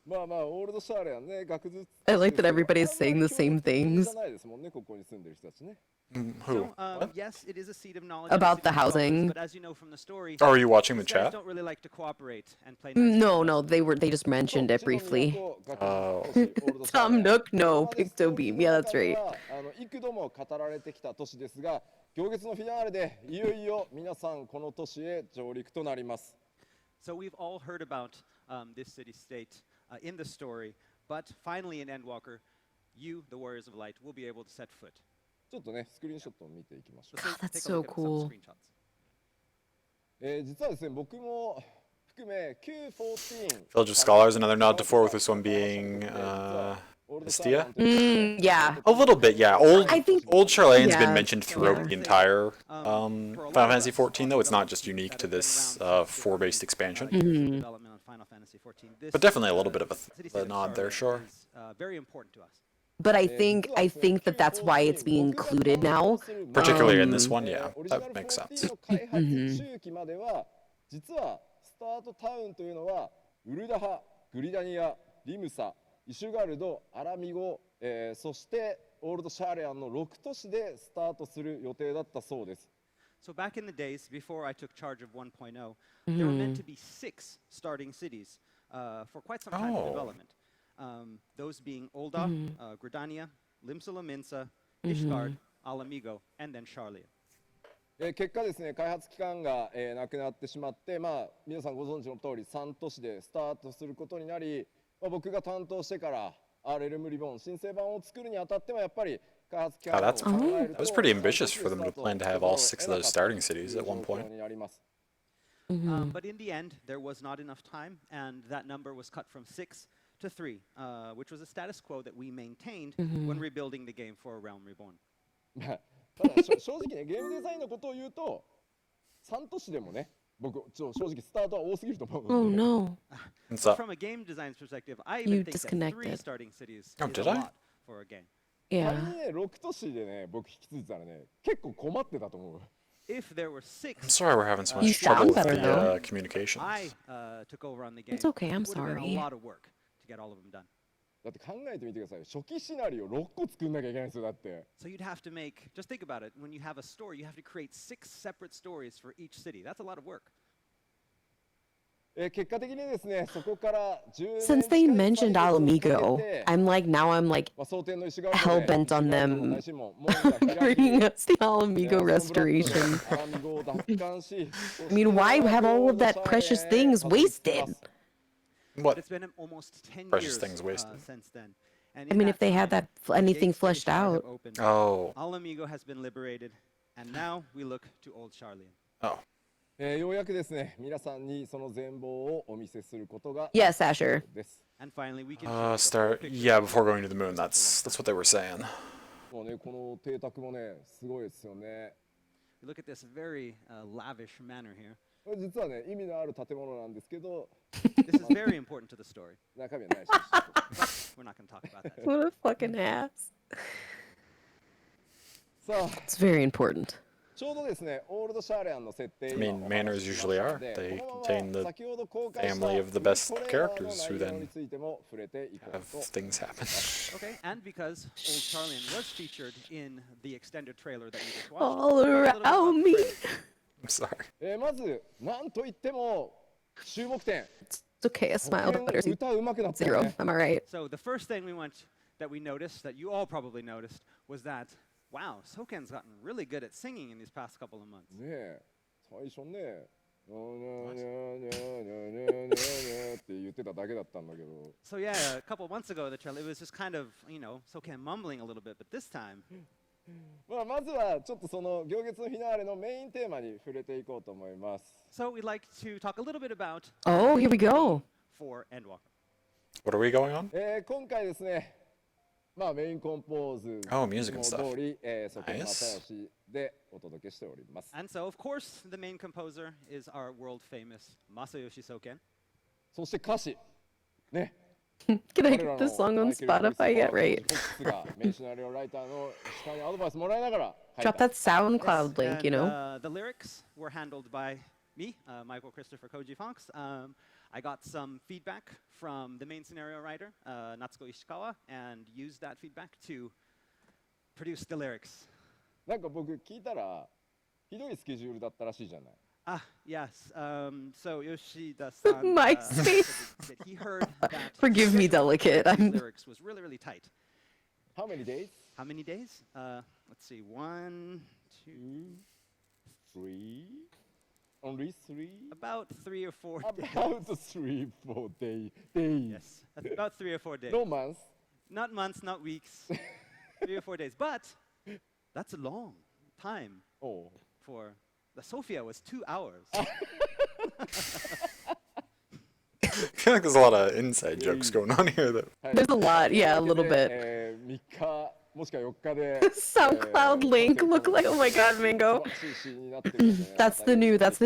まあまあオールドシャーレはね、学術 I like that everybody is saying the same じ things ゃないですもんね、ここに住んでる人たちね。 Who? So, yes, it is a seat of knowledge. About and a the seat of developers, housing. But as you know from the story, Oh, are you watching the these guys chat? don't really like to cooperate and play nice. No, no, they just mentioned it briefly. Tom Nook, no, Picto Beam. Yeah, that's right. 幾度も語られてきた都市ですが、行月のフィナーレでいよいよ皆さんこの都市へ上陸となります。 So we've all heard about this city-state in the story, but finally in Endwalker, you, the Warriors of Light, will be able to set foot. ちょっとね、スクリーンショットを見ていきましょ So う。 take that's a look so at some cool. screenshots. 実はですね、僕も含め Q14 Village of Scholars, another nod to 4, with this one being Estia? Yeah. A little bit, yeah. Old I think- Old Charlane's yeah, been mentioned throughout yeah. the entire For a lot Final of Fantasy us, XIV, though. It's not developers just unique that to have been this around for 4-based expansion. years of Mhm. development on Final Fantasy XIV. This, But definitely a little bit of a city-state of nod there, Charlotte sure. is, very important to us. But I think that that's why it's being included now. Particularly in this Um, one, yeah. That makes sense. 開発中期までは実はスタートタウンというのはウルダハ、グリダニア、リムサ、イシュガルド、アラミゴ、そしてオールドシャーレアンの6都市でスタートする予定だったそうです。 So back in the days before I took charge of 1.0, there were meant to be 6 starting cities for quite some time in Oh. development. Those being Olda, Gridania, Limsala Minsa, Ishgard, Alamigo, and then Charlia. 結果ですね、開発期間が、なくなってしまって、皆さんご存知の通り3都市でスタートすることになり、僕が担当してから RLM リボン申請版を作るにあたってもやっぱり開発期間を That's 考える that was と pretty ambitious for them to plan to have all 6 of those starting cities at one point. になります。 But in the end, there was not enough time, and that number was cut from 6 to 3, which was a status quo that we maintained when rebuilding the game for Realm Reborn. ただ正直ね、ゲームデザインのことを言うと3都市でもね、僕正直スタートは多すぎると思う Oh ので、 no. What's But up? from a game design's perspective, I You even think that 3 disconnected. starting cities Oh, is did a I? lot for a game. 仮 Yeah. にね6都市でね、僕引き継いでたらね、結構困ってたと思う。 If there were 6, I'm sorry we're having so You much trouble sound with better, the though. communications. I took over on the game. It's okay, I'm it would have been sorry. a lot of work to get all of them done. だって考えてみてください。初期シナリオ6個作んなきゃいけないんですよ、だって。 So you'd have to make, just think about it, when you have a story, you have to create 6 separate stories for each city. That's a lot of work. 結果的にですね、そこから10 Since 年 they 近い mentioned 歳月をかけ Alamigo, て、 I'm like now I'm like 蒼天の石ガルド hell で bent on 石ガルドの them 大神門門が開き、 bringing us the ア Alamigo ソンブラッドで restoration. アラミゴを奪還し、 I mean, why have all of that precious things wasted? But What it's been almost 10 precious years things wasted? since then. And I in mean, that if they had time, that the anything gates to fleshed Ishtar have out. opened. Oh. Alamigo has been liberated, and now we look to old Charlian. Oh. ようやくですね、皆さんにその全貌をお見せすることが Yes, Asher. です。 And finally, we can show the whole Start. picture Yeah, of before what going to the moon. it took That's so long. what they were saying. もうね、この邸宅もね、すごいですよね。 We look at this very lavish manor here. これ実はね、意味のある建物なんですけど、 This is very important to the story. 中身はないし。 We're not going to talk about that. What a fucking ass. さあ、 It's very important. ちょうどですね、オールドシャーレアンの設定 I mean, 今お話 manors しし usually ました are. ので、 They このまま contain the 先ほど公開した family of the best トレーラーの characters who 内容 then についても触れていこ have うと things happen. Okay, and because Old Charlian was featured in the extended trailer that we just watched, All a little bit about around me. I'm sorry. まず、なんといっても、注目点。 It's okay, a smile, but there's 歌うまくなったよ zero. ね。 Am I right? So the first thing that we noticed, that you all probably noticed, was that, wow, Soken's gotten really good at singing in these past couple of months. ねえ、最初ね、にゃーにゃーにゃーにゃーにゃーにゃーにゃーって言ってただけだったんだけど、 So yeah, a couple of months ago, the trailer, it was just kind of, Soken mumbling a little bit, but this time, まあ、まずはちょっとその行月のフィナーレのメインテーマに触れていこうと思います。 so we'd like to talk a little bit about Oh, here we go. for Endwalker. What are we going on? 今回ですね、まあメインコンポーズ Oh, music and いつ stuff. も通り、そこ Nice. 正義でお届けしております。 And so, of course, the main composer is our world famous Masayoshi Soken. そして歌詞、ね。 Can I 彼ら get の this song on マイケル・ルイス Spotify yet? と Right. ジョージ・フォックスがメインシナリオライターの下にアドバイスもらいながら書い Drop た that SoundCloud link, And, you know? the lyrics were handled by me, Michael Christopher Koji Fonks. I got some feedback from the main scenario writer, Natsuko Ishikawa, and used that feedback to produce the lyrics. なんか僕聞いたらひどいスケジュールだったらしいじゃない。 Ah, yes. So Yoshida-san My said face. that he heard that Forgive me, delicate. the I'm lyrics was really, really tight. How many days? How many days? Let's see. 1, 2, 3? Only 3? about 3 or 4 days. About 3, 4 days. Yes, that's about 3 or 4 days. No months. Not months, not weeks. 3 or 4 days. But that's a long time Oh. for. The Sophia was 2 hours. I feel like there's a lot of inside jokes going on here. That はい There's a lot, yeah, a というわ little けで bit. 3日もしくは4日で SoundCloud link. Look like, oh my God, Mango. 素晴らしいシーンになってるので That's the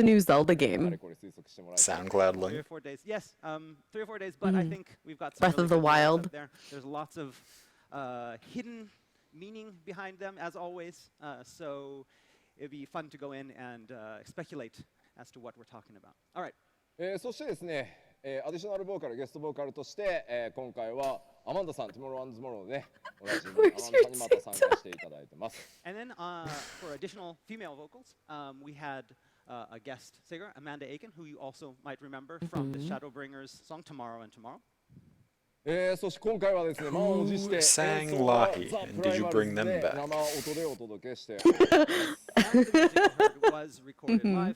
new Zelda あれ game. これ推測してもらいたい SoundCloud 3 or link. 4 days. Yes, 3 or 4 days. But I think we've got some Breath really of the good lyrics Wild. up there. There's lots of hidden meaning behind them, as always. So it'd be fun to go in and speculate as to what we're talking about. All right. そしてですね、アディショナルボーカルゲストボーカルとして、今回はアマンダさん、ティモロー・アンズ・モローでね、おなじみアマンダさんにまた参加していただいてます。 And then for additional female vocals, we had a guest singer, Amanda Aiken, who you also might remember from the Shadowbringers song Tomorrow and Tomorrow. そして今回はですね、満を持して sang 演奏は Lahi? The And did you bring them Primals で back? 生音でお届けしており And the music you heard was recorded live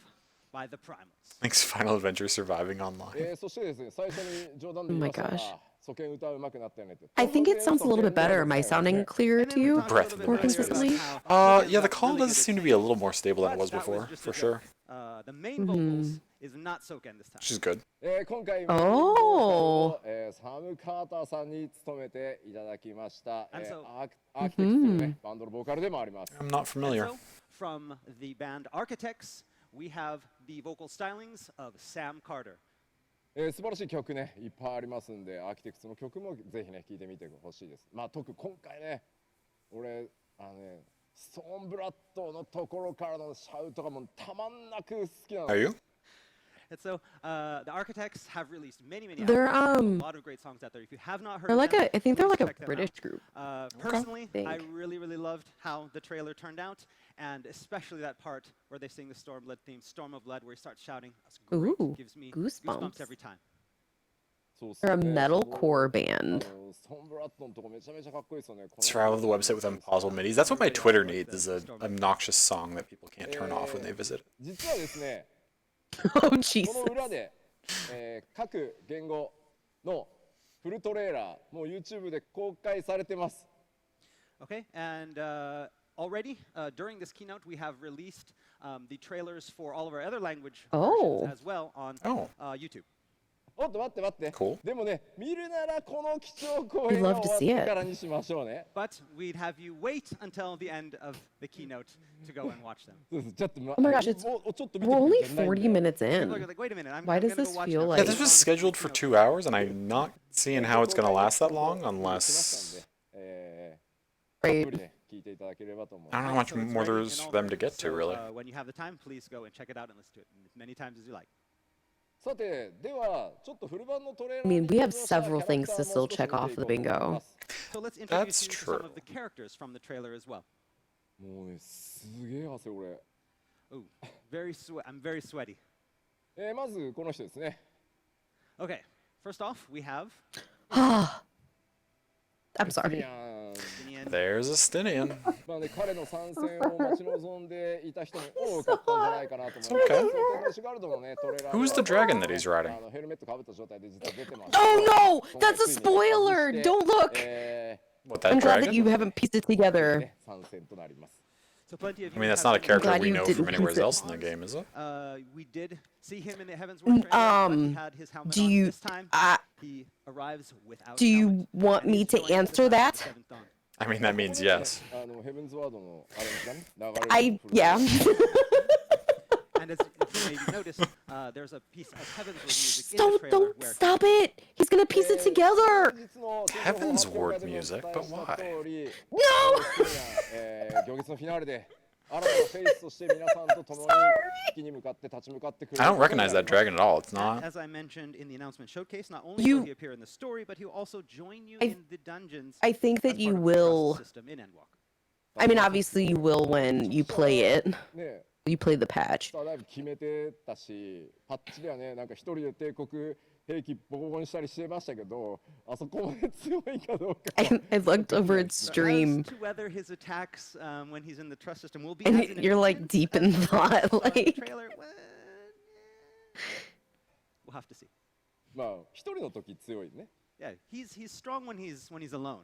by the Primals. Thanks, Final Adventure surviving ま online. す。そしてですね、最初に冗談で言いました Oh my が gosh.、ソケン歌うまくなったよねって。 I think it sounds a little bit better. Am I sounding clearer And to then we you? talked a Breath little of bit the earlier Wild. about how Soken Yeah, the got call really good does at seem to be a singing, little more stable than it but was that before, just a for joke. sure. The main vocals is not Soken this time. Which is good. 今回、おサム・カーターさんに務めていただきました、 And so- アーキテクスというね、バンドのボーカルでもあります。 I'm not And familiar. so, from the band Architects, we have the vocal stylings of Sam Carter. 素晴らしい曲ね、いっぱいありますんで、アーキテクスの曲もぜひね、聴いてみてほしいです。まあ、特に今回ね、俺、ストーンブラッドのところからのシャウトがもうたまんなく好きなの。 Are you? And so the Architects have released many They're albums, a lot of great songs out there. If you have not heard they're of like them, I think they're please like a check them British out. group. Personally, I think. really, really loved how the trailer turned out, and especially that part where they sing the Stormblood theme, Storm of Blood, where he starts shouting. That's great. Ooh, Gives me goosebumps. every time. そうっす They're よ a ね。 metalcore あ band. のストーンブラッドのとこめちゃめちゃかっこいいですよね。この Travel the website with impossible midis. That's what my Twitter needs, is an obnoxious song that people can't turn off when they visit. 実はですね、 Oh この Jesus. 裏で、各言語のフルトレーラー、もう YouTube で公開されてます。 Okay, and already during this keynote, we have released the trailers for all of our other language Oh. versions as well on Oh. YouTube. おっと待って待って。 Cool. でもね、見るならこの貴重公演 We'd が love to 終わっ see て it. からにしましょうね。 But we'd have you wait until the end of the keynote to go and watch them. そうですちょっと、Oh my gosh, it's もうちょっと見て We're く only れじゃないん 40 だよ minutes People are in. like, wait a minute, Why I'm does gonna this go watch feel now. like- Yeah, this was scheduled for 2 hours, and I'm not seeing how it's gonna last that long しましたん unless で、たっ Right. ぷりね、聞いていただければと思い I ま don't know how す。 much So it's more there ready is in all for them to versions, get to, so, really. when you have the time, please go and check it out and listen to it as many times as you like. さて、ではちょっとフル版のトレーラ I ー mean, に we have 登場した several キャラク things タ to ーも still 少し check 見て off い the こうと思い bingo. ます So let's introduce That's you to true. some of the characters from the trailer as well. もうね、すげえ汗俺。 Ooh, I'm very sweaty. まずこの人ですね。 Okay, first off, we have I'm い sorry. やー Justinian. There's a Stinian. まあね、彼の参戦を待ち望んでいた人も多かったんじゃないかなと思います。 Okay. そう天然シガルドのね、トレーラー Who's the dragon that he's riding? あのヘルメットかぶった状態で実は出てます。 Oh no! 今回 That's a ついに spoiler! 外して Don't look! What, I'm that glad that you dragon? haven't pieced it together. ね参戦となります。 So plenty of I you mean, that's have not a seen character glad we you know didn't from anywhere piece it. else in the game, is it? We did see him in the Heavensward trailer, but he had his helmet Do on you this time. He arrives without do you helmet, want and me he's to joined at the answer time of that? the Seventh Dawn. I mean, that means yes. あのヘブンズワードのあれですかね。流れる I フル yeah. And as if you maybe noticed, there's a piece of Heavensward music in the don't trailer don't where stop it. He's gonna piece it together. 先日の Heaven's Ward music, but why? No. 行月のフィナーレで新たなフェイスとして皆さんと共に敵に向かって立ち向かってくれる I don't recognize that dragon at all. It's not. As I mentioned in the announcement showcase, not only You- will he appear in the story, but he'll also join you I- in the dungeons. I think as that you part of the trust will. system in Endwalker. I mean, obviously you will when you play it. ね You play the patch. スターダイブ決めてたし、パッチではね、なんか一人で帝国兵器ボコボコにしたりしてましたけど、あそこまで強いかどうか。 I looked over at So stream, as to whether his attacks when he's in the trust system will be and as you're like intense deep as in what we thought. saw in the Like, trailer, well, we'll have to see. まあ一人の時強いね。 Yeah, he's strong when he's alone.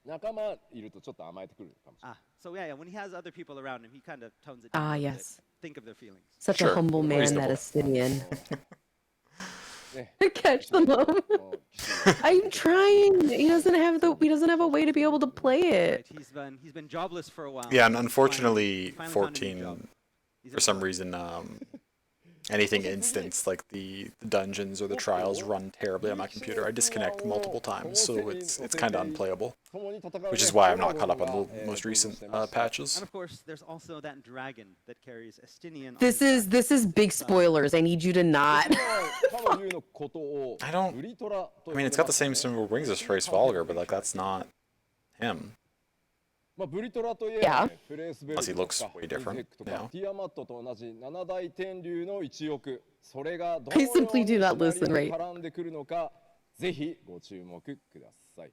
仲間いるとちょっと甘えてくるかもしれない。 So yeah, when he has other people around him, he kind of tones it down. ah, a little bit. yes, Think of their feelings. such Sure, a humble man, that reasonable. Estinian. ね、 Catch them up. もう騎士 I'm trying. He doesn't have a way to be able to play Right, it. he's been jobless for a while. Yeah, and Finally- unfortunately, finally found a new job. 14, He's for some employed. reason, anything instance like the dungeons or the trials run terribly on my computer. I disconnect multiple times, so it's kind of unplayable. 共に戦うね Which is why I'm not caught up on が the most 登場 recent してました patches. And of course, there's also that dragon that carries Estinian. on This his is back. this is big spoilers. I need you to not. かの竜のことを I don't- ウリトラと I mean, it's got the same symbol wings as Trace Volger, but like that's not him. まあブリトラといえば、ね、フレースベル Unless he と looks か way イゼ different. ックとか Yeah. ティアマットと同じ七大天竜の一翼それがど I のように simply do not シナ listen, リオ right? に絡んでくるのかぜひご注目ください。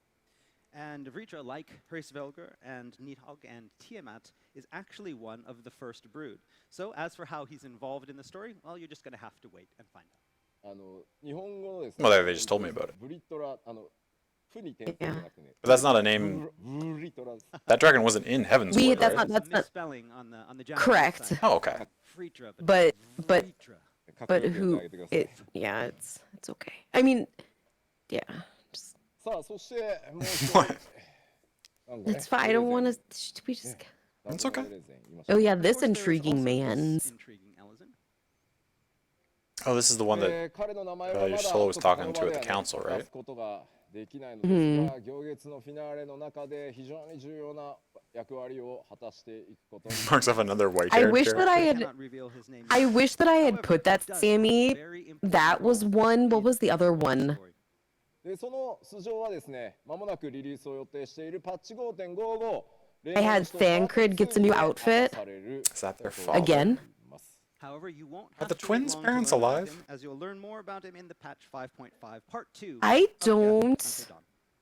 And Vritra, like Hraesvelgr and Nidhogg and Tiamat, is actually one of the first brood. So as for how he's involved in the story, well, you're just going to have to wait and find out. あの日本語のです Well, they just told me about it. ブリトラ負に点数じゃなくてね But that's not a name. ブリトラです That dragon wasn't in Heaven's We- Ward, that's right? not- There's a not- misspelling on the Japanese Correct. side. Oh, okay. Vritra, But- but- Vritra. かっこ But よく who? 言ってあげてください It yeah, it's okay. I mean, yeah. Just, さあそしてもう一 What? 人なんかね it's fine. I don't want to. We just. It's okay. Oh yeah, Of this course, there's intriguing also this man's. intriguing Elezen. Oh, this is the one that 彼の名前 your はまだ soul was ちょっと talking to at the この場ではね council, right? 出すことができないのですが、行月のフィナーレの中で非常に重要な役割を果たしていくことに。Marks off another I white-haired wish that character. I I had. cannot reveal his name I yet. wish that I had However, put that, he does Sammy. have a very important That was role one. What in was the other Endwalker's one? story. でその素性はですね、まもなくリリースを予定しているパッチ5.55。I had Thancred gets a new outfit. Is that their father? Again? However, you won't Are have the to wait twins' long to parents learn about alive? him, as you'll learn more about him in the patch 5.5 part 2. I of Death don't Until Dawn.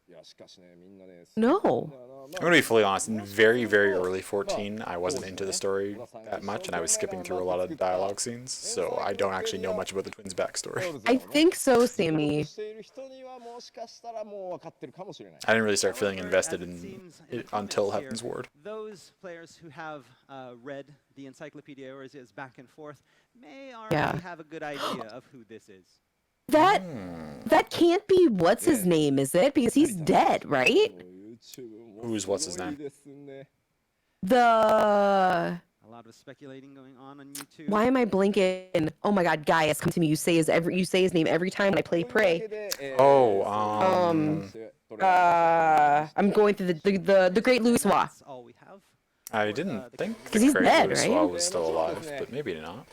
いやしかしね、みんなね。 know. I'm gonna be fully honest. In very, very early 14, I wasn't into the story that much, and I was skipping through a lot of dialogue scenes, so I don't actually know much about the twins' backstory. I think so, Sammy. している人にはもしかしたらもう分かってるかもしれない。 I didn't really start feeling However, invested as it in seems it the until comments Heaven's here, Ward. Those players who have read the encyclopedia or is back and forth may Yeah. already have a good idea of who this is. That can't be what's his name, is it? Because he's dead, right? Who's what's his name? The A lot of speculating going on YouTube. why am I blinking? Oh my God, Gaius, come to me. You say his name every time when I play Prey. Oh, I'm going through the Great Louis. That's all we have. I didn't think the 'Cause he's Great dead, Louis right? was still alive, but maybe not.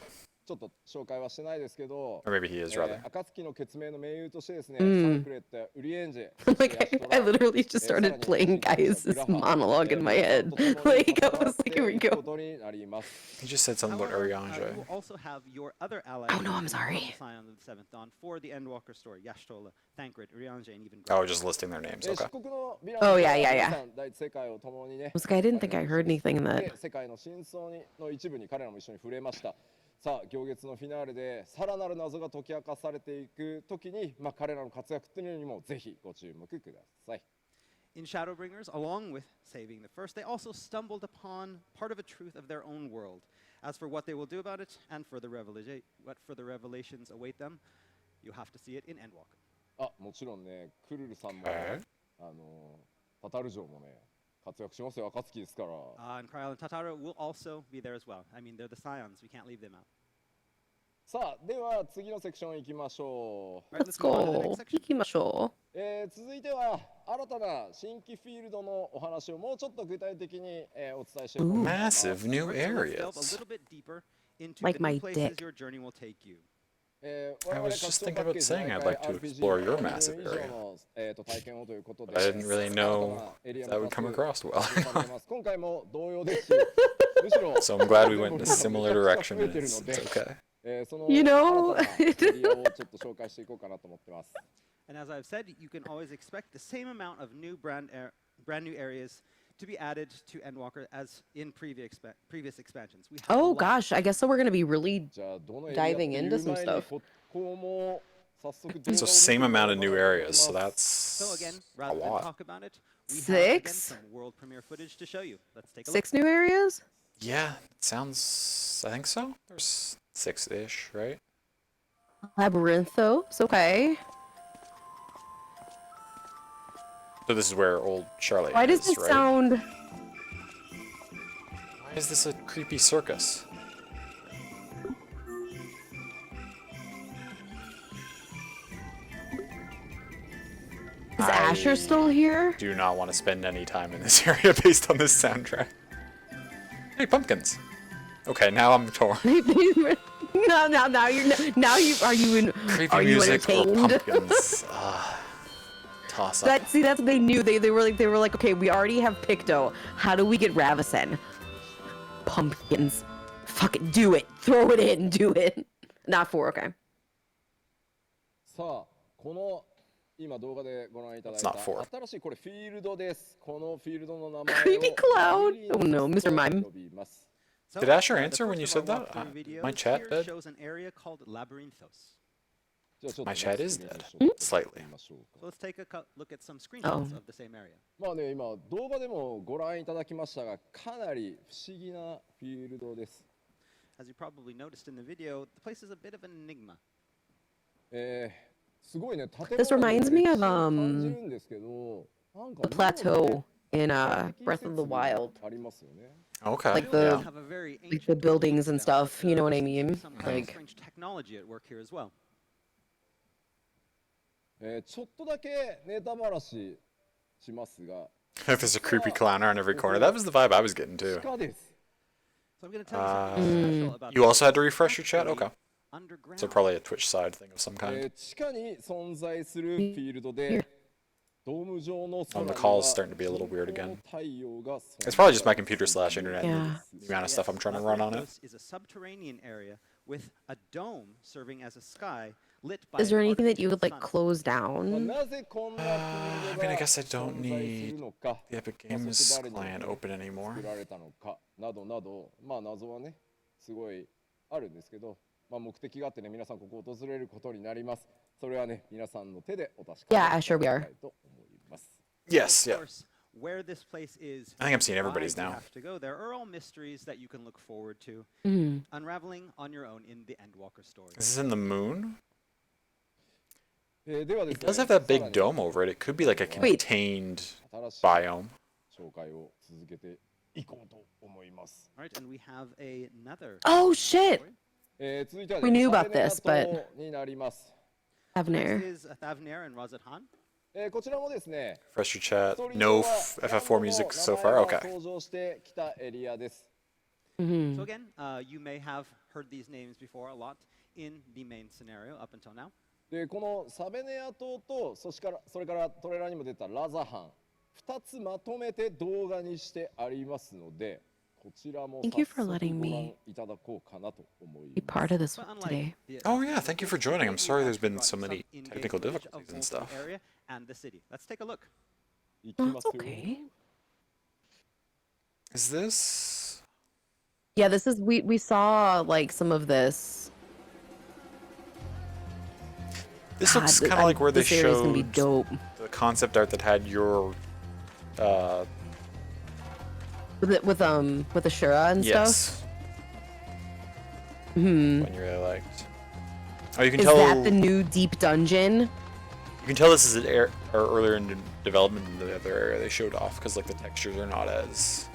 ちょっと紹介はしてないですけど、 Or maybe he is, rather. 暁の決命の盟友としてですね、サンクレット、ウリエンジェ、 Like I literally just started playing Gaius's monologue in my head. Like I was like, here we go. ことになります。 He just said something about However, you Urianger. will also have your other allies. Oh, no, I'm in sorry. the Scion of the Seventh Dawn for the Endwalker story. Yashtola, Thancred, Urianger, and even Oh, Greg. just listing their names. 漆 Okay. 黒のヴィラン Oh, と yeah, yeah, 皆 yeah. さん第一世界を共にね、 I was like, I didn't think I heard anything that. で世界の真相の一部に彼らも一緒に触れました。さあ、行月のフィナーレでさらなる謎が解き明かされていくときに、彼らの活躍っていうのにもぜひご注目ください。 In Shadowbringers, along with saving the first, they also stumbled upon part of a truth of their own world. As for what they will do about it, and for what further revelations await them, you have to see it in Endwalker. あ、もちろんね、クルルさんも、タタル城もね、活躍しますよ、暁ですから。 And Kryl and Tatara will also be there as well. I mean, they're the Scions. We can't leave them out. さあ、では次のセクション行きましょう。 Right, Let's move on to the go. next section. 行きましょ続いては新たな新規フィールドのお話をもうちょっと具体的に、お伝えしていこうと思います。 Massive new Right, so let's delve a areas. little bit deeper into Like the my new places dick. your journey will take you. I was just thinking about saying I'd like to explore your massive area. I didn't really know if that would come across well. 今回も同様ですし、むしろ So I'm glad we went in a similar direction, and it's okay. その You know- 新たなエリアをちょっと紹介していこうかなと思ってます。 And as I've said, you can always expect the same amount of new brand new areas to be added to Endwalker as in previous expansions. We have a Oh lot. gosh, I guess so. We're gonna be really じゃあどのエリアっていう diving into some 前に stuff. ここも早速動画を So 見て same み amount た of い new と思い areas, ます so So that's again, a rather than lot. talk about it, we have again Six? some world premiere footage to show you. Let's take a 6 new areas. Yeah, it sounds. I think so. There's 6-ish, right? Labyrinthos. Okay. So this is where old Charlotte Why does is, this right? sound? Why is this a creepy circus? Is Asher still here? Do not want to spend any time in this area based on this soundtrack. Hey, pumpkins. Okay, now I'm torn. now you are you in? Creepy Are you music or entertained? pumpkins? Toss up. That's what they knew. They were like, okay, we already have Picto. How do we get Ravison? Pumpkins. Fuck it, do it. Throw it in, do it. Not 4, okay. さあ、この今動画でご覧いただい It's た not four. 新しいこれフィールドです。このフィールドの名前を Creepy cloud? Oh no, Mr. Mime. 呼びます。 So, Did Asher the answer when first you of said our that? walkthrough videos My chat here dead? shows an area called Labyrinthos. じゃあちょっと My ね chat is スクリーン dead. ショット Slightly. 見ましょうか So let's take a look at some screenshots of the same area. まあね、今動画でもご覧いただきましたが、かなり不思議なフィールドです。 As you probably noticed in the video, the place is a bit of an enigma. すごいね、建物 This reminds me of, 感じるんですけど、なんか The plateau in 妙 Breath of the Wild. ありますよね。 Okay. Like We also the- have a very like the ancient buildings and down, stuff, you know what I there mean? seems to be some kind of Like- strange technology at work here as well. ちょっとだけネタばらししますが、 If there's a creepy clown around every corner, that was the vibe I was getting too. 地下です。 So I'm going to tell you something special about You also had to this. refresh your chat? Okay. Underground. So probably a Twitch side thing of some え kind. 地下に存在するフィールドで、ドーム状の空に the は call's starting to be a little weird 人工 again. の太陽が存 It's 在 probably just my computer slash internet. Yeah. The amount of stuff I'm trying to run on it. This is a subterranean area with a dome serving as a sky lit by Is there an anything that you would like artificial sun. close まあ down? なぜこんなフィールド I mean, I が guess I don't 存在す need るのか、 the Epic まあ Games そして誰によって client open anymore. 作られたのかなどなど、まあ謎はねすごいあるんですけど、まあ目的があってね皆さんここを訪れることになります。それはね皆さんの手でお確かめ Yeah, いた sure we だ are. きたいと思います。 Yes, Of yeah. course, where this place is, I think I'm seeing and why everybody's you now. have to go. There are all mysteries that you can look forward to, Mhm. unraveling on your own in the Endwalker story. Is this in the moon? ではです It ね、 does have that さ big らに dome over it. It could be like a Wait. contained 新しい biome. 紹介を続けていこうと思います。 All right, and we have another. Oh, shit! story. 続いては We ね、 knew サ about ベネア this, but- 島になります。 Next Avner. is Thavnair and Razathan. こちらもですね、 Refresh your ス chat. トーリー No 上は FF4 music so far? ランドの名前 Okay. が登場してきたエリアです。 Mhm. So again, you may have heard these names before a lot in the main scenario up until now. で、このサベネア島とそれからトレーラーにも出たラザハン、2つまとめて動画にしてありますので、こちらも Thank you 早 for 速 letting ご me 覧いただこうかなと思い Be ます。 part of this But one unlike today. the Oh, yeah, thank you for joining. I'm we sorry there's actually been brought so many some in-game technical footage of difficulties and both the stuff. area and the city. Let's take a look. いき Oh, ま it's すよ。 okay. Is this? Yeah, this is we saw like some of this. This God, looks th- kind of like where they this area's gonna be showed dope. the concept art that had your. With Ashura and stuff. Yes. Hmm. One you really liked. Oh, you can Is tell. that the new deep dungeon? You can tell this is or earlier in development than the other area they showed off because like the textures are not as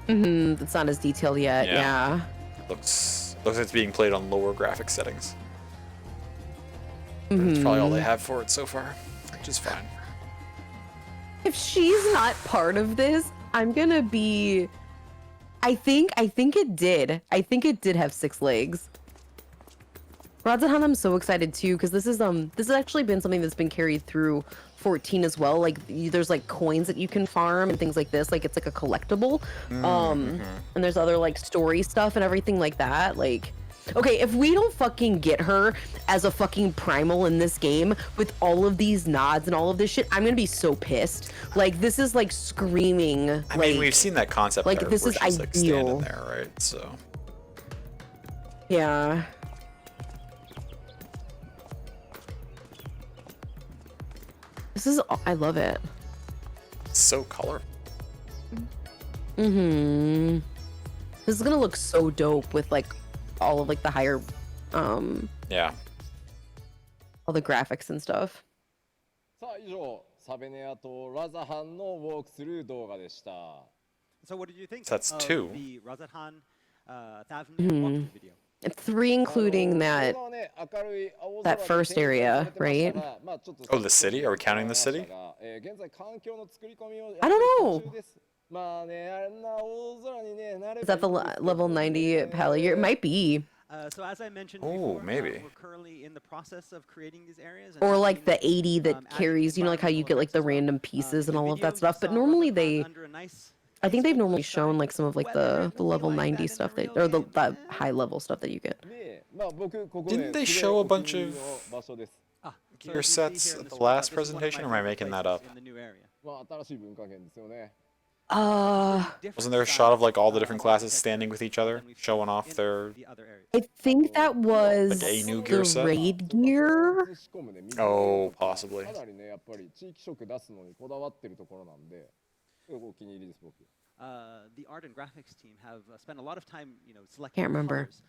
It's not as detailed yet. Yeah. Yeah. looks like it's being played on lower graphic settings. That's probably all they have for it so far, which is fine. If she's not part of this, I'm gonna be. I think it did. I think it did have 6 legs. Radzahan, I'm so excited too because this has actually been something that's been carried through 14 as well. Like there's like coins that you can farm and things like this. Like it's like a collectible. And there's other like story stuff and everything like that. Like, okay, if we don't fucking get her as a fucking primal in this game with all of these nods and all of this shit, I'm gonna be so pissed. Like this is like screaming. I like, mean, we've seen that concept like, art this where is she's like standing ideal. there, right? So Yeah. I love it. it's so colorful. This is gonna look so dope with like all of like the higher, Yeah. all the graphics and stuff. さあ以上、サベネアとラザハンのウォークスルー動画でした。 So what did you think So that's of two. the Razathan Thavnair walkthrough video? And 3 including that. that first area, right? Oh, the city? Are we counting the city? I don't know. Is that the level 90 Palier? It might be. So as I mentioned Oh, before, maybe. we're currently in the process of creating these areas. And Or that like the means, 80 that adding carries, you know, like how you get like the environmental random effects as well. pieces In and the all of video, that stuff. you But saw normally Razathan under a nice I think they've peaceful normally sky. shown like some of like Whether it the will be level like 90 that in the stuff that, real or the game, that high level stuff that you get. Didn't they show a bunch of Ah, so gear as you see sets here in at the the screenshot, last this is one of my presentation, or am I favorite making that places up? in the new area. まあ新しい文化圏ですよね。Different Wasn't there a style, shot of like all the different classes architecture standing with each other, than we've showing seen off in their? the other areas. I think that was Like a new gear the set? raid gear. Oh, possibly. かなりねやっぱり地域色出すのにこだわってるところなんで、すごいお気に入りです僕。The art and graphics team have spent a lot of time, selecting Can't remember. colors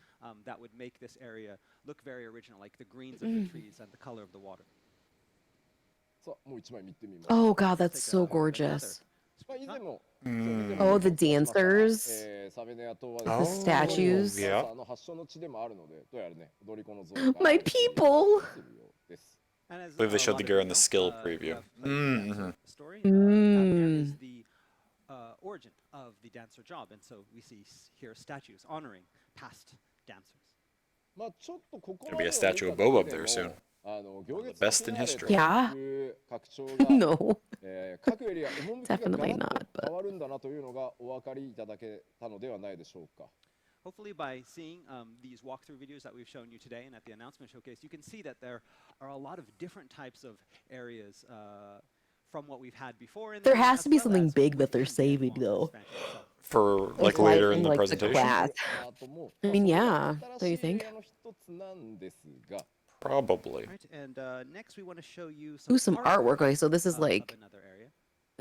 that would make this area look very original, like the greens of the trees and the color of the water. さあもう一枚見てみましょう。 Oh god, that's so gorgeous. まあ以前も Oh, the dancers. サベネア島は Oh, The statues. yeah. の発祥の地でもあるので、どうやらね踊り子の像が My people. するようです。And as I believe they a showed lot the of gear you in the know, skill who preview. have played the Dancer Mm-hmm. story, that there Mm. is the origin of the Dancer job, and so we see here statues honoring past dancers. まあちょっとここ Gonna ま be で a を見 statue た of だ Boba け up で there soon. も行 One of 列 the の best フィ in ナーレ history. と Yeah. いう拡張が、No. 各エリア趣がガラ Definitely ッ not, と but 変わるんだなというのがお分かりいただけたのではないでしょうか。 Hopefully by seeing these walkthrough videos that we've shown you today and at the announcement showcase, you can see that there are a lot of different types of areas from what we've had before. In the There game, has as to be well something as big that they're within the saving, Endwalker though. expansion itself. For like Like later in in the like the presentation? class. アートも I まあ mean, それ yeah. が Don't 新 you しいエリ think? アの一つなんですが、 Probably. Right, and next we want to show you Ooh, some artwork. Okay, so this is of like, another area.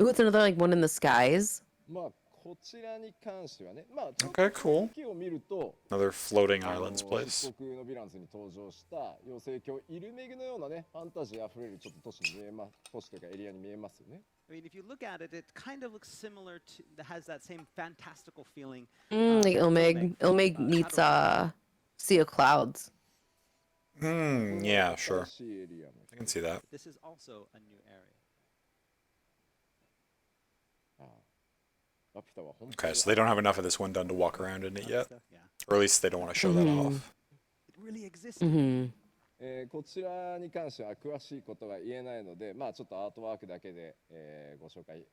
ooh, it's another like one in the skies. まあこちらに関してはね、まあちょっと Okay, cool. 雰囲気を見ると、 Another floating あの islands place. 一国のヴィランズに登場した妖精郷イルメグのようなね、ファンタジーあふれるちょっと都市に見えます、都市というかエリアに見えますよね。 I mean, if you look at it, it kind of looks similar to, has that same fantastical feeling. Like from Ilmig. Ilmig meets Shadowrun. Sea of Clouds. Yeah, sure. 新しいエリアの I can see that. This is also a new area. ラピュタは本当 Okay, に so they don't have enough of this one done to walk around in it yet. Yeah. Or at least they don't want to show that Mhm. off. It really exists. Mm-hmm. こちらに関しては詳しいことが言えないので、まあちょっとアートワークだけで、ご紹介、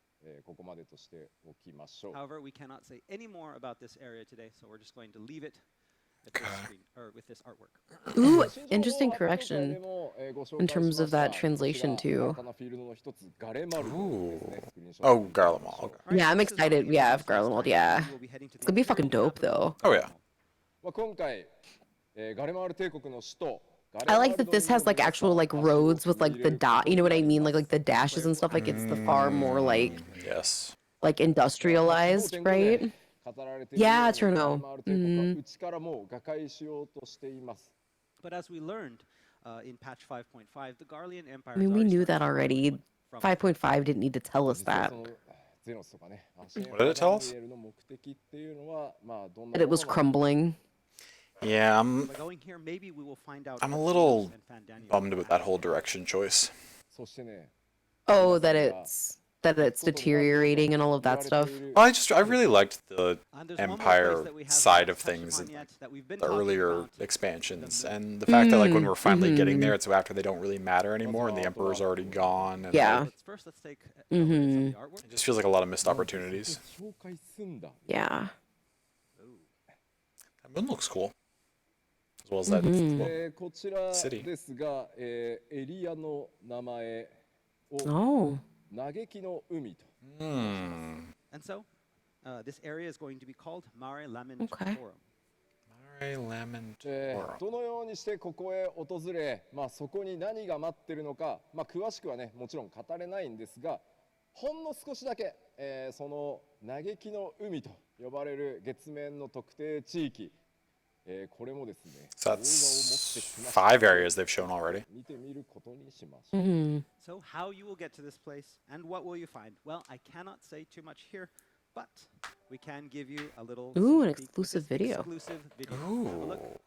ここまでとしておきましょう。 However, we cannot say any more about this area today, so we're just going to leave it at this screen, or with this artwork. Ooh, 新情報 interesting 発表会 correction でもご紹 in 介 terms しま of した that translation こちら too. 新たなフィールドの一つガレマルドですね Ooh. スクリーンショット Oh, Garlemald. Okay. Alright, Yeah, I'm this is all excited. the Yeah, of information this Garlemald, time. yeah. We will be heading to the It's gonna be Imperial fucking dope, capital of though. Oh, yeah. Garlemald. まあ今回、ガレマル帝国の首都 I like that this has like actual like roads with like the dot. You know what I mean? Like the dashes and stuff. Like it's the far more like Yes. industrialized, right? Yeah, Turno. Turno. Mhm. 内からもう瓦解しようとしています。 But as we learned in patch 5.5, the Garlean Empire. I mean, we knew that already. 5.5 didn't need to tell us 実は that. そのゼノスとかね、アシェン What did it tell us? ダンリエルの目的っていうのはまあどんな That it もの was なのか crumbling. Yeah, By going here, maybe we will find out. I'm a what little Zenos and Fandaniel bummed with have. that whole direction choice. そしてね、 Oh, that it's deteriorating and all of that stuff. Well, I really liked the And there's one more place Empire that we haven't side of touched things upon in yet that we've been the talking earlier about. expansions, and the fact that like when we're finally getting mhm. there, it's after they don't really matter anymore, and the Emperor's already gone. And Yeah. Let's first let's take a look at some of the artwork. it just feels like a lot of missed opportunities. 紹介すんだ。 Yeah. That moon looks cool, as well as that. Mhm. Well, こちら City. ですが、エリアの名前を Oh. 嘆きの海と。 hmm. And so, this area is going to be called Mare Lament Okay. Forum. Mare Lamentorum. どのようにしてここへ訪れ、まあ、そこに何が待ってるのか、まあ、詳しくはねもちろん語れないんですがほんの少しだけ、その嘆きの海と呼ばれる月面の特定地域、これもですね So 動画を持って that's きました 5 areas they've shown already. 見てみることにしましょう。 Hmm. So, how you will get to this place and what will you find? Well, I cannot say too much here, but we can give you a little Ooh, an sneak peek with exclusive this video. Exclusive video. Have a look. Ooh.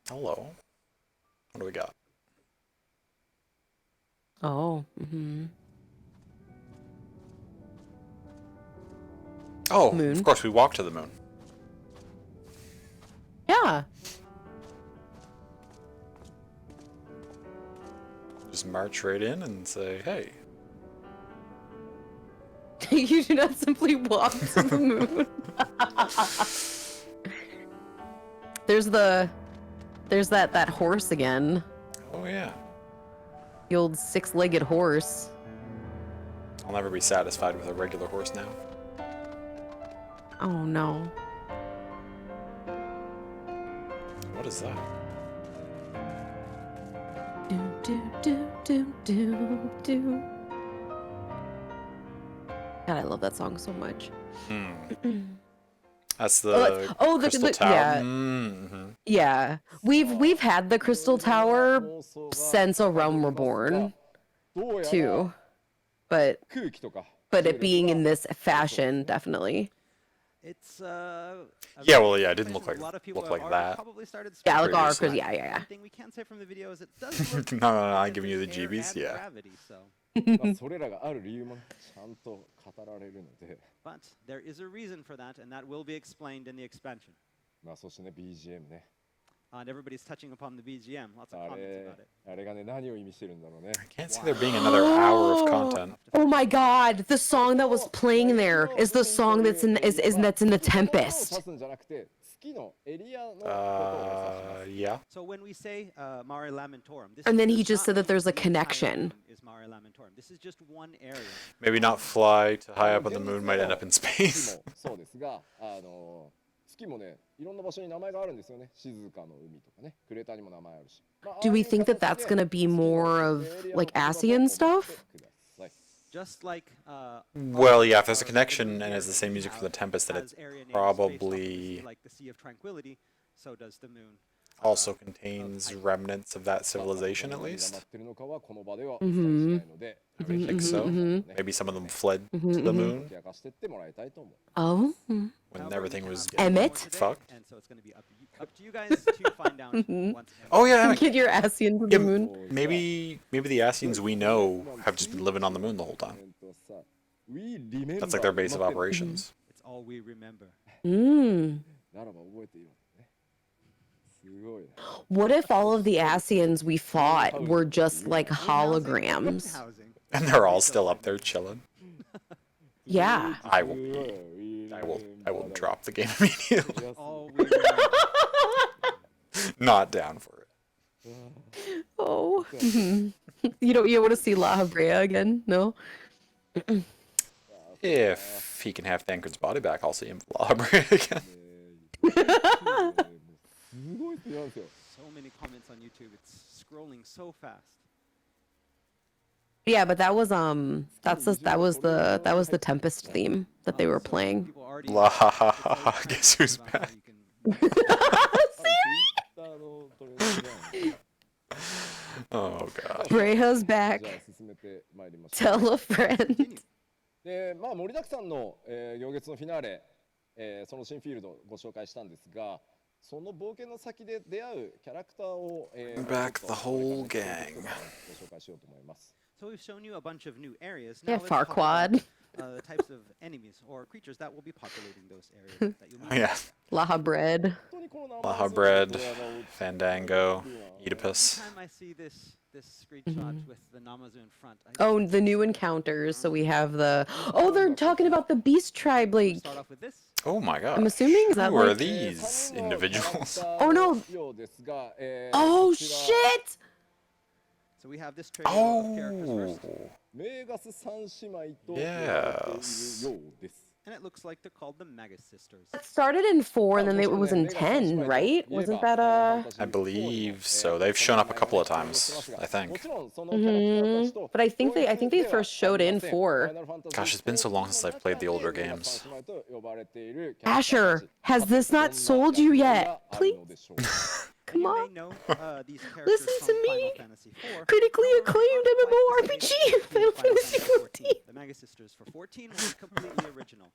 Hello. What do we got? Oh. Mm-hmm. Oh, Moon. of course, we walked to the moon. Yeah. Just march right in and say, hey. You do not simply walk to the moon. There's that horse again. Oh, yeah. The old 6-legged horse. I'll never be satisfied with a regular horse now. Oh no. What is that? Do do do do do do. God, I love that song so much. That's the oh, the- Crystal the- Tower. yeah. Mm-hmm. Yeah, we've had the Crystal Tower since A Realm Reborn どうやら too, but 空気とか it being in this fashion, definitely. It's Yeah, well, yeah, it didn't look a lot of people like have that. probably started Yeah, like our, Previously. cause yeah, yeah, One thing we can say from the video is it does look No, no, no, I'm as if giving you the there's air GBs, and yeah. gravity, so. まあそれらがある理由もねちゃんと語られるので、 But there is a reason for that, and that will be explained in the expansion. まあそしてね BGM ね、 And everybody's touching upon the BGM. Lots of あ comments れ about it. あれがね何を意味してるんだろうね。 I can't see there being another hour of content. Oh my god, the song that was playing there is the song that's in that's in the Tempest. 指すんじゃなくて月のエリアのことを指します。 Yeah. So when we say Mare Lamentorum, this And then does he just not said that mean there's a the entire connection. moon Is Mare Lamentorum. This is just one area. Maybe not fly too high up on the moon, might end up in 月 space. もそうですが、月もねいろんな場所に名前があるんですよね。静かの海とかね、クレーターにも名前あるし。まあ Do we ああいう think that 形 that's で gonna be more of 月のエリアの like 言葉を ASEAN 覚 stuff? えてください。 Just like Well, yeah, if there's a connection and has the same music for the Tempest, then it's probably like the Sea of Tranquility, so does the moon. also contains remnants of that civilization at 何が least. 待ってるのかはこの場ではお伝えしないので、 I think so. Maybe some of them fled to the 解 moon き明かしてってもらいたいと思う。 Oh. when However, everything we was cannot Emmett? get more today, fucked. And so it's going to be up to you guys to find out once. Oh yeah, Get your ASEAN to the yeah, moon. maybe the Asians we know have just been living on the moon the whole time. さ We remember That's like their base of 待ってる operations. It's all we remember. Mm. ならば覚えていろね。すごいね。 What if all of the ASEANs we fought were just like holograms? Housing. And they're all still up there chilling. Yeah. I will drop the game immediately. All we remember. Not down for it. Oh. You want to see La Habrea again? No? If he can have Thancred's body back, I'll see him collaborate again. すごいってなんですよ。 So many comments on YouTube. It's scrolling so fast. Yeah, but that was the Tempest theme that they were playing. People already. Blah, ha, ha, ha, ha. Guess who's about how back? you can- あのトレンドじゃん Oh god. Breha's じ back. ゃあ進めてまいりましょう。 Tell a friend. でまあ盛りだくさんの、行月のフィナーレ、その新フィールドをご紹介したんですが、その冒険の先で出会うキャラクターを、Back ちょっと the whole これ gang. からねご紹介しようと思います。 So we've shown you a bunch of new areas. Yeah, Now let's talk Farquaad. about, the types of enemies or creatures that will be populating those areas that you'll Oh meet. yeah. Laha bread. 本当にこの名前 Laha そう bread, これFandango, Every Oedipus. time I see this screenshot with the Namazu in front, I Oh, the new encounters. So we have the. Oh, they're talking about the Beast Tribe. Like, start off with this. Oh my god. I'm assuming is that Who are like. these individuals? Oh, no. ようですが、Oh こちら shit! So we have this trailer of characters Oh. first, メーガス三姉妹と言われているようです。 and it looks like they're called the Magus Sisters. It started in 4 and then it was in 10, right? Wasn't that I believe so. They've shown up a couple of times, I think. But I think they first showed in 4. Gosh, it's been so long since I've played the older games. Asher, has this not sold you yet? Please, come You may on. know these characters Listen from to me. Final Fantasy IV. Critically However, acclaimed unlike the MMORPG, Final Fantasy 14. The Magus Sisters for 14 was completely original.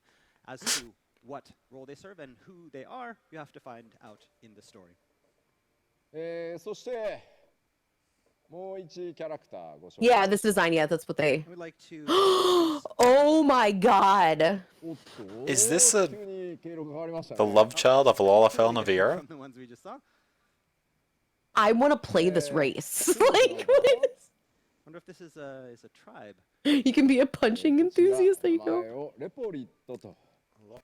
As to what role they serve and who they are, you have to find out in the story. そしてもう1キャラクターご紹介 Yeah, this design, yeah, that's what they. I would like to Oh my god. おっと Is this a- 急に経路が変わりましたね The love child of Lalafell Naviera? from the ones we just saw. I want to play this race. Like, what is- Wonder if this is a tribe. you can be a punching enthusiast. There you 名 go. 前をレポリットと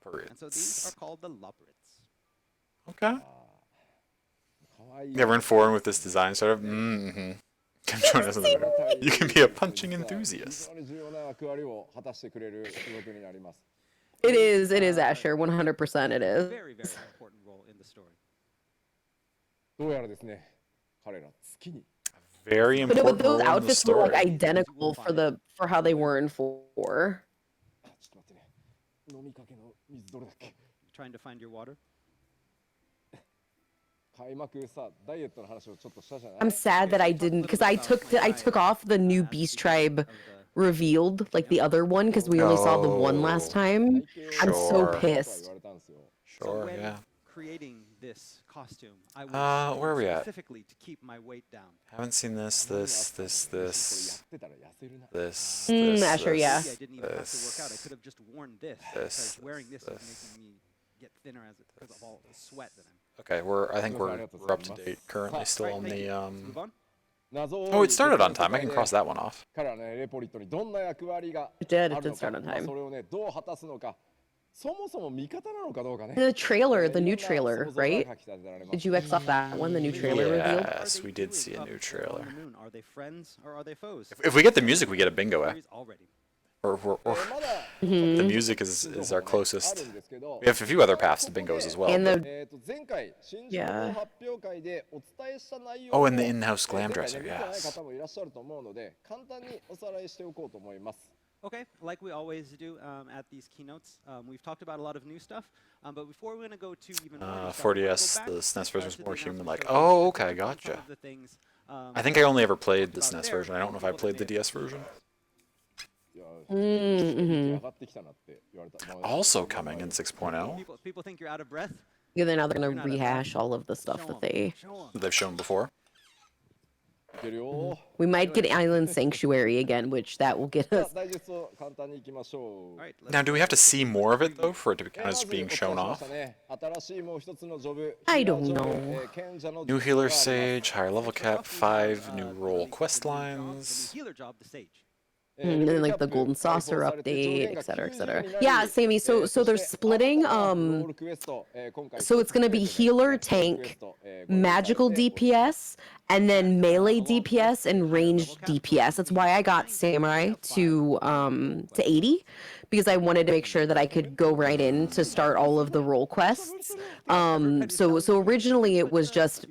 And so these are Leopards. called the Lobrits. Okay. かわいい Yeah, we're in foreign with this design, sort of. Mm-hmm. Come join us in the You can be a punching enthusiast. 非常に重要な役割を果たしてくれる仕事になります It is Asher. 100% it is. Very, very important role in the story. どうやらですね彼ら月に Very But important those role in the outfits were story. like identical for how they were in 4. あちょっと待ってね飲みかけの水どれだっけ Trying to find your water. 開幕さダイエットの話をちょっとしたじゃない I'm sad that I didn't, because I took off the new Beast Tribe revealed like the other one because we only saw the one last Oh. time. I'm so Sure. pissed. So Sure, when yeah. creating this costume, I was Where are we at? specifically to keep my weight down. Haven't seen this. Asher, yeah. Maybe I didn't even have to work out. I could have just worn this because wearing this is making me get thinner because of all the sweat that I'm. Okay, I think we're up to date currently, still Right, on thank the you. Let's move on. Oh, it started on time. I can cross that one off. 彼らのレポリットにどんな役割が It did. あ It る did のか start on まあ time. それをねどう果たすのかそもそも味方なのかどうかね The trailer, the いろん new な trailer, 想像が right? かき立てられます Did you X off that one? The new trailer revealed. Yes, we did see a new trailer. On the moon, are they friends or are they foes? If we get the music, we get a bingo. Series already. Or まだ the music is our あ closest. るんですけど We have a few other paths to bingos as well. And but- the 前回新情 Yeah. 報発表会でお伝えした内容 Oh, を and the in-house glam 前回 dresser, ね見てない yes. 方もいらっしゃると思うので簡単におさらいしておこうと思います Okay, like we always do at these keynotes, we've talked about a lot of new stuff, but before we're going to go to even more new stuff, I wanna go 4DS, back, the SNES version was to the more announcement human-like. show Oh, and okay, touch on some gotcha. of the things, I think I only ever played the talked about SNES there version. I don't know if for I people played the that may have DS version. いやMm-hmm. 上がってきたなって言われた、まあ Also coming in 6.0 people think you're out of breath. Yeah, then now they're You're gonna not a- rehash all of the stuff Show that 'em, they. show 'em. that they've shown before. いけるよ We might get Island Sanctuary again, which that will get さあ us. ダイジェスト簡単にいきましょう All right, let's Now, do we have to see more of it though for it to be ま kind ず of お being 伝えし shown ま off? したね新しいもう一つのジョブ I ヒーラー don't ジョブ know. 賢者の New 術があ healer ります sage, higher level cap, First off, we have, 5 new the role release quest of the new job, the lines. new healer job, the sage. And then like the golden saucer update, et cetera, et cetera. Yeah, Sammy. So they're splitting. So it's gonna be healer, tank, magical DPS, and then melee DPS and ranged DPS. That's why I got samurai to 80, because I wanted to make sure that I could go right in to start all of the role quests. So originally it was just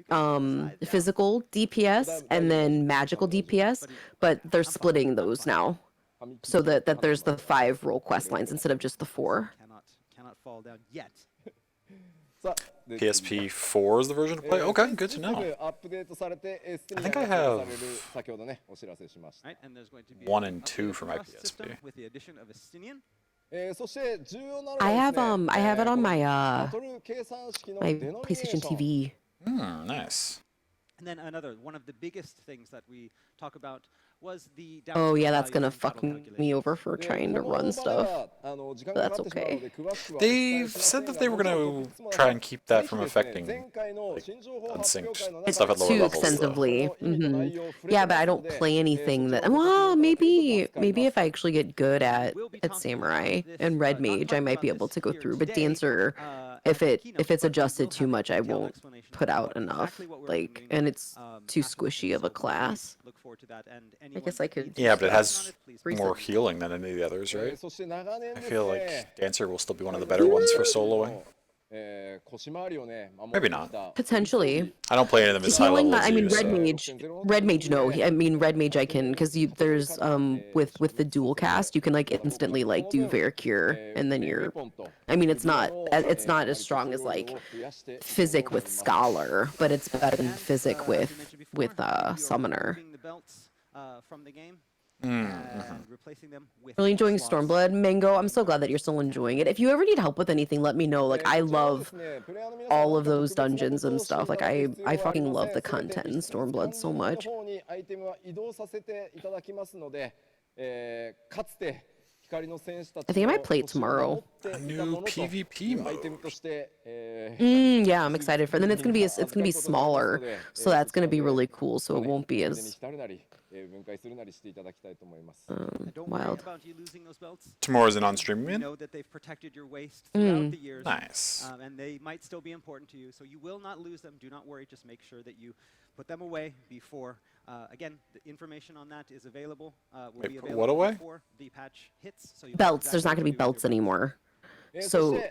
physical DPS and then magical DPS, but they're splitting those now. So that there's the 5 role quest lines instead of just the 4. Cannot fall down yet. さあで PSP4 is the version to play? Okay, good to す know. ぐアップデートされて S に I think I 配信 have される先ほどねお知らせしました Right, and there's going to be One an and two updated for my trust system PSP. with the addition of Estinian. そして重要なの I は have ですね I have it こ on の my バトル計算式の my デノミネー PlayStation ション TV. Nice. And then one of the biggest things that we talk about was the Oh yeah, downstream that's gonna values and fuck battle me calculation. over for で trying to この run 場で stuff. は時間がかかってしまうので詳しくはお伝え They've しません said が that they were もちろん going いつ to もの try and keep that from ぜひですね affecting 前回の新情報発表会の unsynced stuff at lower Too levels. Though. extensively. この意味と内容を触れて Yeah, but ま I すの don't で play anything そ that. ちらをご Well, 確認いただける maybe と助かり maybe ま if す I actually get good at We'll be at talking samurai about this, and red not mage, I talking might be about able this to go here through. But today, dancer, at if the it keynote, if it's but we adjusted will too have a much, I detailed won't explanation put about out enough. exactly what we're Like, doing, and it's too afterwards. squishy of a So please class. look forward to that, and I anyone guess I that could. needs Yeah, but it information on has please Reset. more healing than any of the others, right? そして長年 I です feel like ね Dancer will still be one of the better ones for soloing. 腰回りをね守って Maybe き not. た Potentially. I don't play any of them as high Healing, level as I mean, you, red so. mage, red mage. No, I mean, red mage. I can because there's with the dual cast, you can like instantly like do Vercure, and then you're. I mean, it's not as strong as like Physic with Scholar, but it's better than Physic as we with mentioned before, you are Summoner. removing the belts, from the game Mm, and replacing them with Really enjoying slots. Stormblood, Mango. I'm so glad that you're still enjoying it. If you ever need help with anything, let me know. Like I love all of those dungeons and stuff. Like I fucking love the content in Stormblood so much. アイテムは移動させていただきますので、かつて光の戦士たち I think I might play it の星を守 tomorrow. っていた A new ものと PvP アイテム mode. として、Yeah, I'm excited for. Then it's gonna be smaller, so that's gonna be really cool. So it won't be 風に as 浸るなり、分解するなりしていただきたいと思います。 And don't worry wild. about you losing those belts. Tomorrow's an on-stream You win. know that they've protected your waist throughout the years. Nice. And they might still be important to you, so you will not lose them. Do not worry. Just make sure that you put them away before. Again, the information on that is available. Will Wait, be put available what away? before the patch hits. So you'll know Belts. There's exactly not gonna be what to do with belts your anymore. そ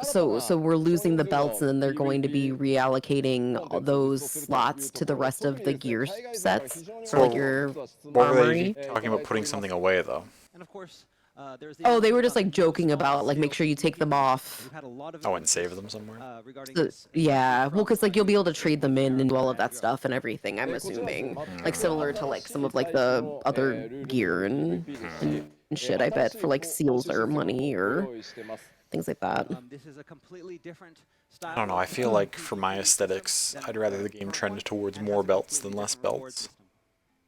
So して so we're losing the belts, and then they're going to be reallocating all those slots to the rest of the gear sets. So like your What were they armory. talking about putting something away, though? And of course, There's the Oh, they announcement were just about like the no joking small about like make scale sure you take them medium. off. We've had a lot of Oh, and save them inquiries, somewhere. regarding So, this, yeah, well, from, because like you'll be able to users trade in them North in and do all of America and that Europe. stuff and everything. I'm こちらですね assuming 全 like く similar to 新 like し some い of like タイプ the の other ルールブック gear PVP ですし and shit. I 新 bet し for い like 投 seals 資シ or ステム money もご or 用意してます things like that. This is a completely different I style don't know. I of feel like for my PvP system aesthetics, than I'd rather the the game current trend one, towards and more has a belts than completely less different reward belts. system.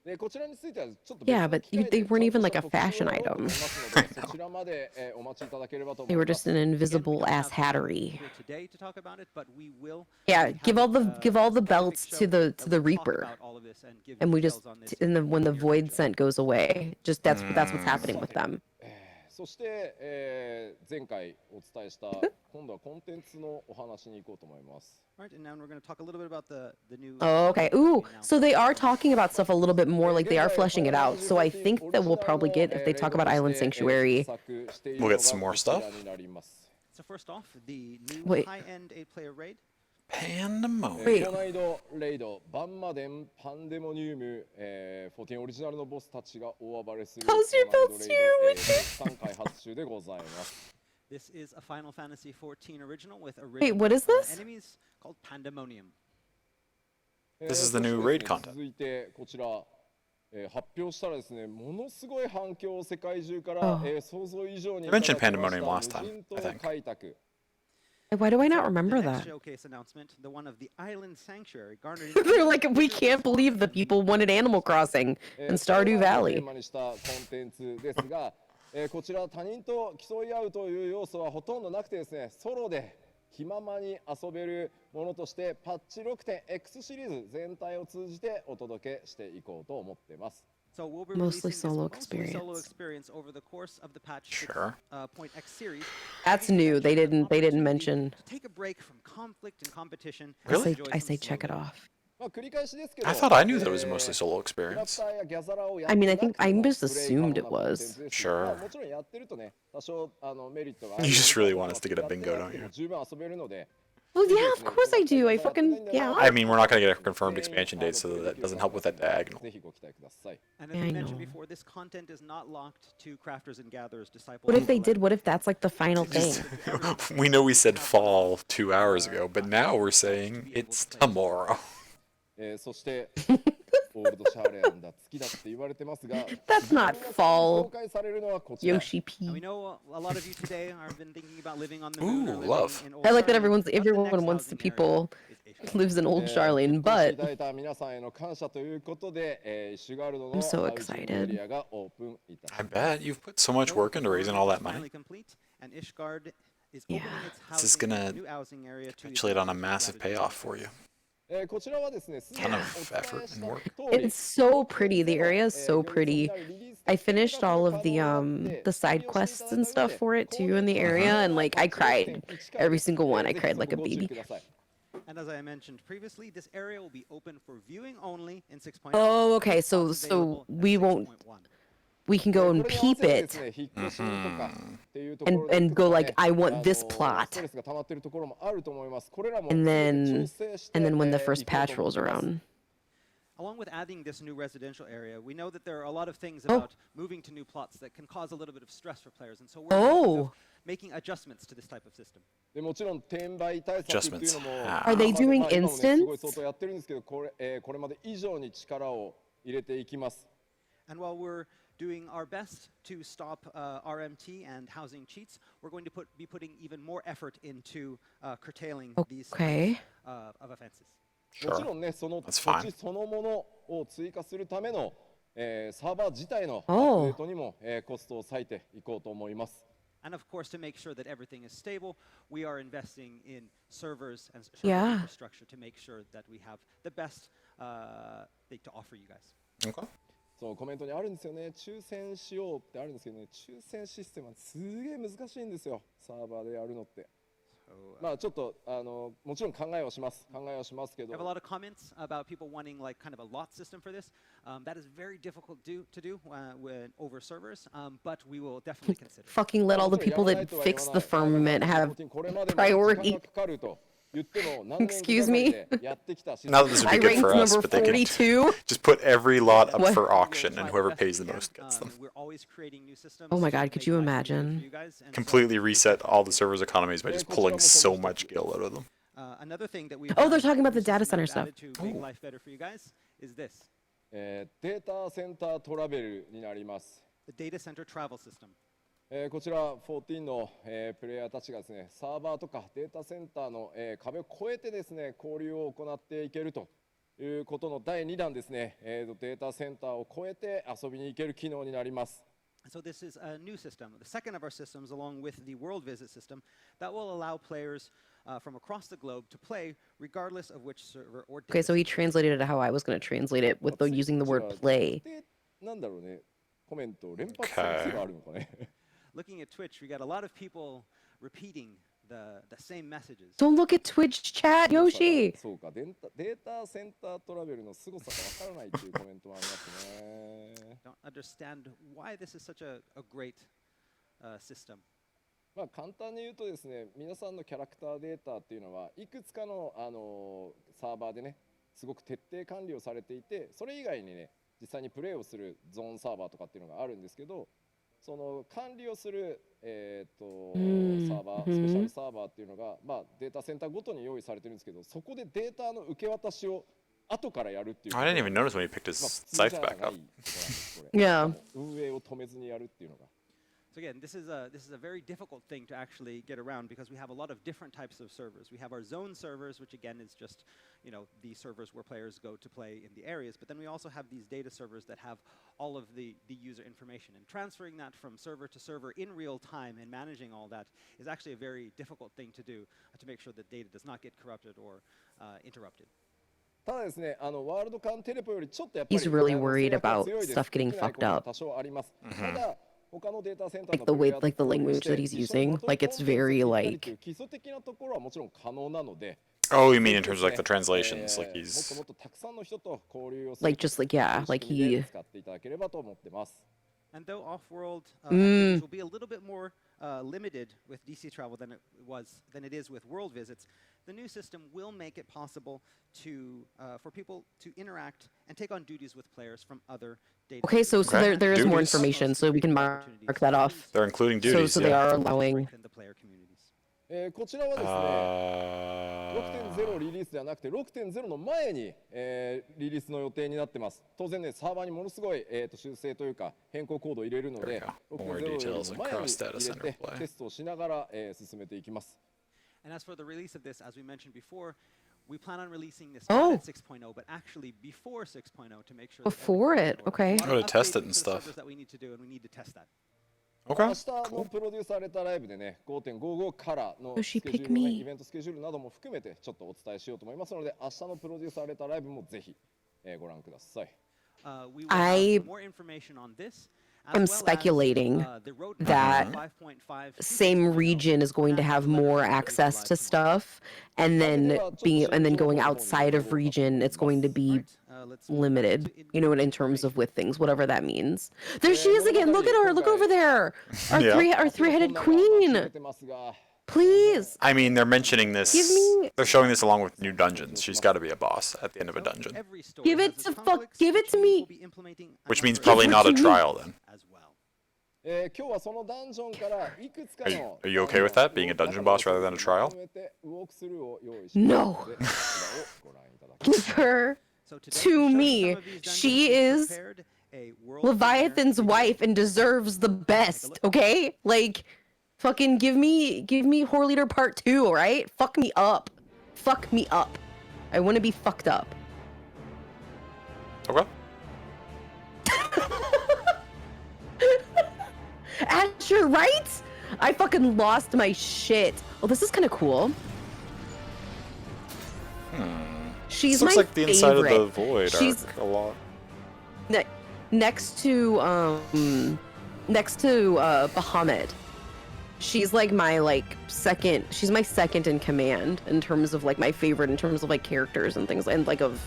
でこちらについてはちょっと別 Yeah, の but 機会 they で weren't ちゃん even とし like た a 特集 fashion をやろうと item. 思いますのでそちらまでお待ちいただければと They 思 were いま just す an Again, we invisible don't ass have time hattery. here today to talk about it, but we will Yeah, be give having, all the a specific belts show to the that will talk Reaper, about all of this and give and we just details on this and then when in the near void future. scent goes away, just that's what's happening with them. そして、前回お伝えした今度はコンテンツのお話に行こうと思います All right, and now we're going to talk a little bit about the new. Oh, okay. content that we Ooh, announced so they are from talking about stuff a little bit more, like they are 現在 fleshing it out. So I think that we'll probably get, if they talk about Island レイドとして Sanctuary, 制作している We'll の get some が more こちら stuff? になります So first off, the new Wait. high-end 8-player raid. Pandemonium. Wait. 高難易度レイドバンマデンパンデモニウム、14オリジナルのボスたちが大暴れする How's your 高難易度 belt レ here イド、絶賛開発中でございます This is a Final Fantasy 14 original with Wait, what is this? enemies called Pandemonium. This is the new そして raid ですね content. 続いてこちら、発表したらですねものすごい反響を世界中から、 Oh. 想像以上に You いただ mentioned きました Pandemonium last time, 無人島 I think. 開拓 Why do I not So, remember the next that? showcase announcement, the one of the Island Sanctuary, garnered. They're like, we can't believe the people wanted Animal Crossing そ in れ Stardew をテー Valley. マにしたコンテンツですが、こちら他人と競い合うという要素はほとんどなくてですねソロで気ままに遊べるものとしてパッチ 6.X シリーズ全体を通じてお届けしていこうと思っています So we'll be Mostly releasing this solo mostly solo experience. experience over the course of the patch Sure. 6.x series. That's giving new. They adventurers an didn't opportunity mention. to take a break from conflict and competition. I and Really? say enjoy I some say slow check it living. off. まあ繰り返しですけど I thought I knew that it was a mostly solo クラ experience. ッターやギャザラーをや I って mean, な I くて think I も just プレイ可能 assumed な it コンテン was. ツですし Sure. まあもちろんやってるとね多少メリットがあ You る just really want us to get a やって bingo, な don't くても you? 十分遊べるので Well, yeah, of course I do. I fucking yeah. I mean, we're not going to get a confirmed expansion date, so that doesn't help with that diagonal. ぜひご期待ください And as Yeah, we I mentioned know. before, this content is not locked to crafters and gatherers, disciples. What if they and did? elect. What if that's like the final thing? We know we said fall 2 hours ago, but now we're saying it's tomorrow. そしてオールドシャーレンだ月だって言われてますが That's not fall. 公開されるのはこちら Yoshi And we P. know a lot of you today have been thinking about living on the moon. or Ooh, living love. in old I like that Charlotte, but the everyone next wants the housing area people is Asia. lives in old Charlene, 結婚してい but ただいた皆さんへの感謝ということで、イシュガルドの I'm so ハウジングエリアがオープンいたし I ます bet you've put so much work into raising all that money. Finally complete, and Ishgard is Yeah. opening its This is housing, gonna new housing area to Capitulate on a adventurers massive rather than payoff for you. こちらはですね、すでに Ton お of 伝 effort えし and た work. 通り it's so pretty. The area is so pretty. I finished all of the side quests and stuff for it too in the area, and like I cried every single one. I cried like a baby. And as I mentioned previously, this area will be open for viewing only in 6.0. Oh, okay. with So slots so available at we won't. 6.1. We can go and これに合わせ peep てで it. すね引っ越しとかっていうところで and いくつか go ね like, I want this ス plot. トレスが溜まってるところもあると思います。これらも And 全て then 調整して and then when the 行 first こう patch と思っ rolls ています。 around. Along with adding this new residential area, we know that there are a lot of things Oh. about moving to new plots that can cause a little bit of stress for players, and so we're thinking Oh. of making adjustments to this type of system. でもちろん転売対策っていうのも Are they doing まあ今もねす instant? ごい相当やってるんですけどこれまで以上に力を入れていきます。 And while we're doing our best to stop RMT and housing cheats, we're going to be putting even more effort into curtailing these Okay. Of offenses. もち Sure. ろんねその That's 土 fine. 地そのものを追加するための、サーバー自体のアップ Oh. デートにも、コストを割いていこうと思います。 And of course, to make sure that everything is stable, we are investing in servers and server Yeah. infrastructure to make sure that we have the best thing to offer you guys. Okay. そうコメントにあるんですよね抽選しようってあるんですけどね抽選システムはすげえ難しいんですよサーバーでやるのって So, まあちょっともちろん考えをしますけ I have a ど lot of comments about people wanting like kind of a lot system for this. That is very difficult to do when over servers, but we will definitely consider. it. Fucking let all the people that fix the firmament have これまでも時間 priority. がかかると言っても何年か Excuse かり me? でやってきたシステ Not ム that this would I be good ranked for us, number but they could 42. just put every lot up What? for We'll auction, try and the whoever best pays we the can. most gets them. We're always creating new systems. Oh my to god, could make you life easier for imagine? you guys, and so Completely we'll reset keep all the updating. servers' economies by just こちらも pulling その so 一 much つです gil out of them. Another thing that we've Oh, they're done, talking about a new the data system that center we've added to make life better for you guys, is this: データセンタートラベルになります。 the data center travel system. こちら14の、プレイヤーたちがですね、サーバーとかデータセンターの、壁を越えてですね、交流を行っていけるということの第2弾ですね、データセンターを越えて遊びに行ける機能になります。So this is a new system, the second of our systems, along with the world visit system, that will allow players from across the globe to play regardless of which server or data Okay, so he center. translated it how I was going to translate it with the using the word play. なんだろうね、コメントを連発する癖があるのかね。Looking at Twitch, we got a lot of people repeating the same messages. Don't look at Twitch chat, Yoshi. そうか、データセンタートラベルの凄さがわからないっていうコメントもありますね。Don't understand why this is such a great system. まあ簡単に言うとですね、皆さんのキャラクターデータっていうのはいくつかの、サーバーでね、すごく徹底管理をされていて、それ以外にね、実際にプレイをするゾーンサーバーとかっていうのがあるんですけど、その管理をする、サーバー、スペシャルサーバーっていうのが、まあ、データセンターごとに用意されてるんですけど、そこでデータの受け渡しを後からやるっていう。 I didn't even notice when he picked his まあ普通じゃ scythe ない back up. これ Yeah. 運営を止めずにやるっていうのが。 So again, this is a very difficult thing to actually get around because we have a lot of different types of servers. We have our zone servers, which again is just, you know, the servers where players go to play in the areas. But then we also have these data servers that have all of the user information. And transferring that from server to server in real time and managing all that is actually a very difficult thing to do to make sure that data does not get corrupted or interrupted. ただですね、ワールドカンテレポよりちょっとやっぱり He's really 制 worried 約が about 強いです。 stuff getting できない fucked ことが up. 多少あります。ただ他のデータセンター Like の the プレイ way, ヤー like the と協力 language して that he's 一緒に using. 元々 Like it's very コンテンツを切ったり like. っていう基礎的なところはもちろん可能なので。 Oh, you mean in terms of like the ぜひですね translations? Like もっと he's もっとたくさんの人と交流をする Like just like yeah, という like 仕組みで he 使っていただければと思ってます。 And though off-world activities will be a little bit more limited with DC travel than it is with world visits, the new system will make it possible to for people to interact and take on duties with players from other data. Okay, so Okay. there is more Duties. information, so we can mark that off. they're including So duties. so they Yeah. are allowing. the player communities. こちらはですね、6.0 リリースではなくて6.0の前に、リリースの予定になってます。当然ね、サーバーにものすごい、修正というか変更コードを入れるので、 More 6.0より details も and 前に cross data 入れ center て play. テストをしながら、進めていきます。 And as for the release of this, as we mentioned before, we plan on releasing this Oh. not at 6.0, but actually before 6.0 to make sure that Before everything's it, in order. okay. A lot Oh, of to test it updating and to the stuff. servers that we need to do, and we need to test that. Okay. 明日のプロデュースされたライブでね、5.55からの Yoshi, スケジュー pick ルのね、 me. イベントスケジュールなども含めてちょっとお伝えしようと思いますので、明日のプロデュースされたライブもぜひ、ご覧ください。We will I have more information on this. am speculating that same region is going to have more access to stuff, and then going outside of region, it's going to be limited. You know, in terms of with things, whatever that means. There she is again. Look at her. Look over there. Our Yeah. three-headed queen. Please. I mean, they're mentioning this. Give me- They're showing this along with new dungeons. She's got to be a boss at the end of a dungeon, Give it to give it to me. which means probably not a trial then. As well. 今日はそのダンジョンからいくつかの Are you okay with that, being a dungeon boss rather than a trial? ウォークスルーを用意していますので、こちらをご覧いただきます Give her So today, to show you some me. of these dungeons. She We is prepared a world Leviathan's premiere wife and deserves the best. Okay, like fucking give me Whore Leader Part 2. All right, fuck me up. Fuck me up. I want to be fucked up. Okay. Asher, right? I fucking lost my shit. Oh, this is kind of cool. She's This looks my like the inside favorite. of the void She's arc a lot. next to Bahamut. She's like my second. She's my second in command in terms of like my favorite in terms of like characters and things and like of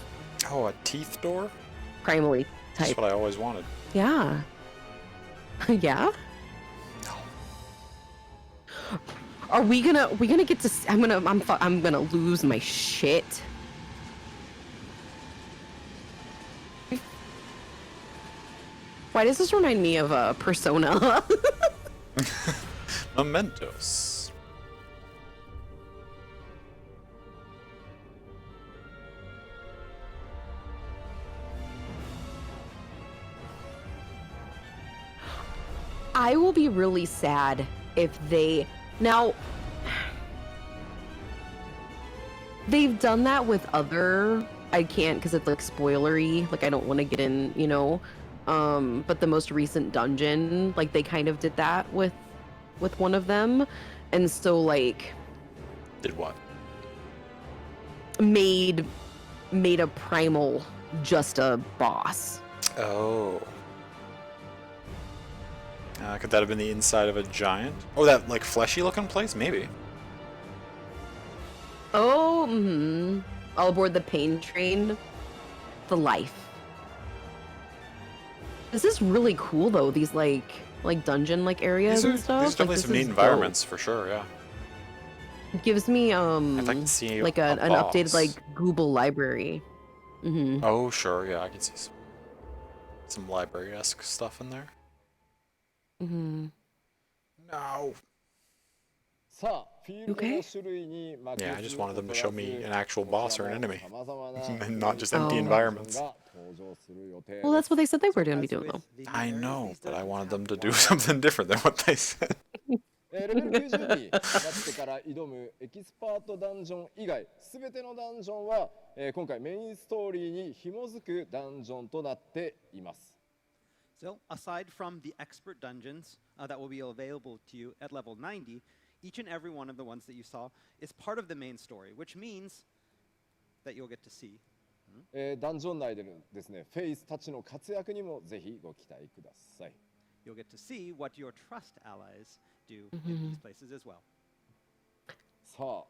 Oh, a teeth door? primally That's type. what I always wanted. Yeah. Yeah. Are we gonna get to? I'm gonna lose my shit. Why does this remind me of Persona? Mementos. I will be really sad if they now. They've done that with other. I can't because it's like spoilery. Like I don't want to get in, you know. But the most recent dungeon, like they kind of did that with one of them, and so like Did what? made a primal just a boss. Oh. Could that have been the inside of a giant? Oh, that like fleshy looking place? Maybe. Oh, all aboard the pain train. The life. This is really cool though. These like dungeon like areas and stuff. These are definitely Like, some this neat is environments for sure. Yeah. dope. It gives me I'd like to see like a an updated boss. like Google library. Oh sure, yeah, I can see some library-esque stuff in there. No. さあ、フィールドの種類に負け Yeah, I ず just wanted them to 劣ら show ず me an actual こ boss ち or ら an も enemy, 様々な and not just empty Oh. environments. が登場する予定 Well, で that's what they said they were gonna be As doing with though. the new I areas, know, these but I dungeons wanted have them to one do level. something different than what they said. レベル90になってから挑むエキスパートダンジョン以外すべてのダンジョンは、今回メインストーリーに紐づくダンジョンとなっています。 So, aside from the expert dungeons that will be available to you at level 90, each and every one of the ones that you saw is part of the main story, which means that you'll get to see. ダンジョン内でのですね、フェイスたちの活躍にもぜひご期待ください。 You'll get to see what your trust allies do in these places as well. さあ、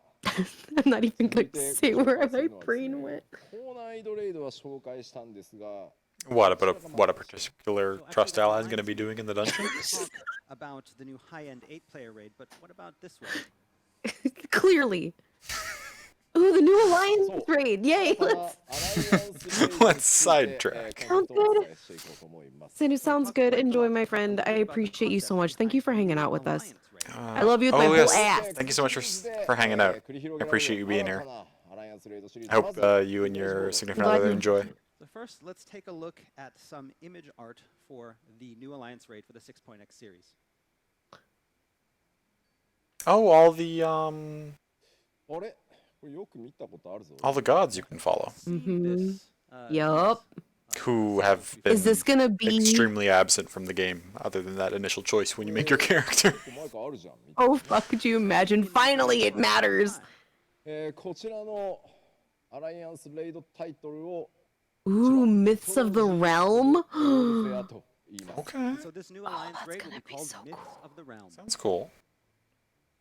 I'm not even 続い gonna て say ご紹 where 介す my るのはです brain ね went. 高難易度レイドは紹介したんですが、 What about what a particular So actually, trust the ally is going to lines be doing in the dungeon? talk about the new high-end 8-player raid, but what about this one? Clearly. Ooh, the new alliance そう raid! Yay! 新たなアライアンスレイドについて Let's sidetrack. コメントをお伝えしていこうと思います。 Sandu So sounds talk good. quite a Enjoy, lot my about friend. a I little bit about the appreciate you so concept much. Thank you for behind the hanging new out with us. alliance raid. I love you with my Oh, whole yes. ass. Thank you so much for hanging out. I appreciate you being here. I hope you and your significant Glad other you- enjoy. So first, let's take a look at some image art for the new alliance raid for the 6.x series. Oh, all the gods you can follow, Seen this, Yup. who have been Is this gonna be? extremely absent from the game, other than that initial choice when you make your character. Oh fuck! Could you imagine? Finally, it matters. こちらのアライアンスレイドタイトルを Ooh, myths of the realm. オルゼアと言います。 Okay, So this new alliance that's raid will gonna be be called so Myths cool. of the Realm. sounds cool.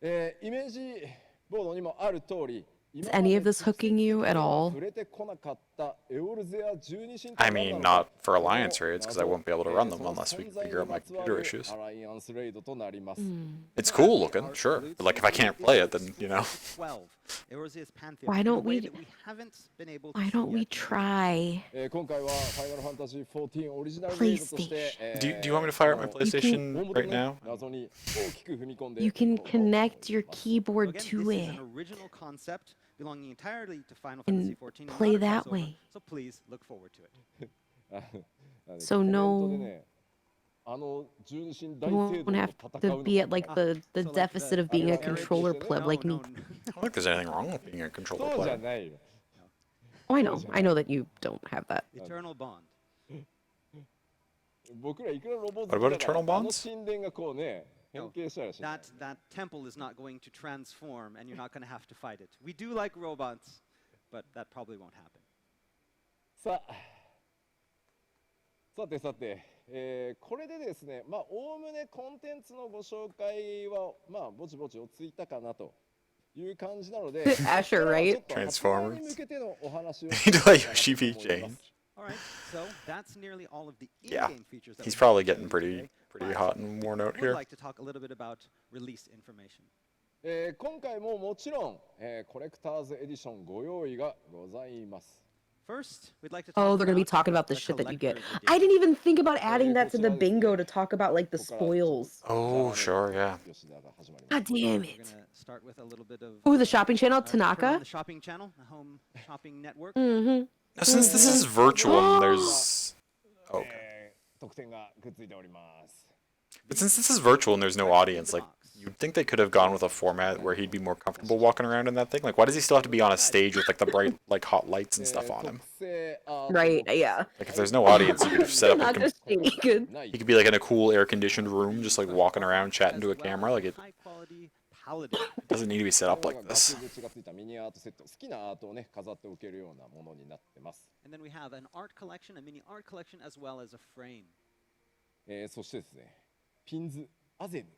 イメージボードにもある通り、 Is any of this hooking you at all? 触れてこなかったエオルゼア12神 I mean, not for alliance raids, because I won't be able to run them unless we figure out my computer issues. アライアンスレイドとなります。 It's cool looking, sure, but like if I can't play it, then you know. 12. Eorzea's Pantheon Why in a don't way we- that we haven't been able to Why see don't we yet. try? 今回はファイナルファンタジー14オリジナルレイドとして、 Do you want me to fire up my PlayStation right now? 謎に大きく踏み込んで You can connect your So keyboard again, to this is it. an original concept belonging entirely to Final And Fantasy XIV. play not a that crossover, way. So please look forward to it. So no- You You won't have to be at like the So like deficit the of being a marriage- controller No, pleb No, like no, me. no. I don't think there's anything wrong with being a controller そうじゃ player. ないよ。 Oh, I know. I know that you don't have that. Eternal Bond. 僕らいくらロボッ What about Eternal あの Bonds? 神殿がこうね変形したらしい。 That temple is not going to transform, and you're not going to have to fight it. We do like robots, but that probably won't happen. さあ、さてさて、これでですね、まあおおむねコンテンツのご紹介はまあぼちぼち落ち着いたかなという感じなので、 Asher, ここからはちょ right? っと発売に向けてのお話を Need to let Yoshi be changed. All right, so that's nearly all of the Yeah, in-game features. That he's we probably have getting today, pretty but hot and worn out I would here. like to talk a little bit about release information. 今回ももちろん、コレクターズエディションご用意がございます。 First, we'd like to Oh, talk they're gonna be about talking about the the shit that you get. collector's I didn't edition. even think about adding that to the こちらですね。 bingo to talk about like the ここからちょっ spoils. と Oh, sure, yeah. 吉田が始まります。 God damn We're it. gonna start with a little bit of Oh, the shopping channel, turn on Tanaka. the shopping channel, the home shopping network. Mm-hmm. Now, since this is virtual and there's... Oh, okay. 得点がくっついております。 But since this is virtual and there's no audience, like, you'd think they could have gone with a format where he'd be more comfortable walking around in that thing. Like, why does he still have to be on a stage with, like, the bright, like, hot lights and stuff on him? 特製アート Right, ボックス yeah. Like, if there's no audience, you could have set up Not a... just shady good. ない He could be, like, in a cool air-conditioned room, just, like, walking around, chatting to a camera. Like, it High quality paladin. doesn't need to be set up like 額 this. 縁がついたミニアートセット、好きなアートをね飾っておけるようなものになってます。 And then we have an art collection, a mini art collection, as well as a frame. そしてですね、ピンズアゼム。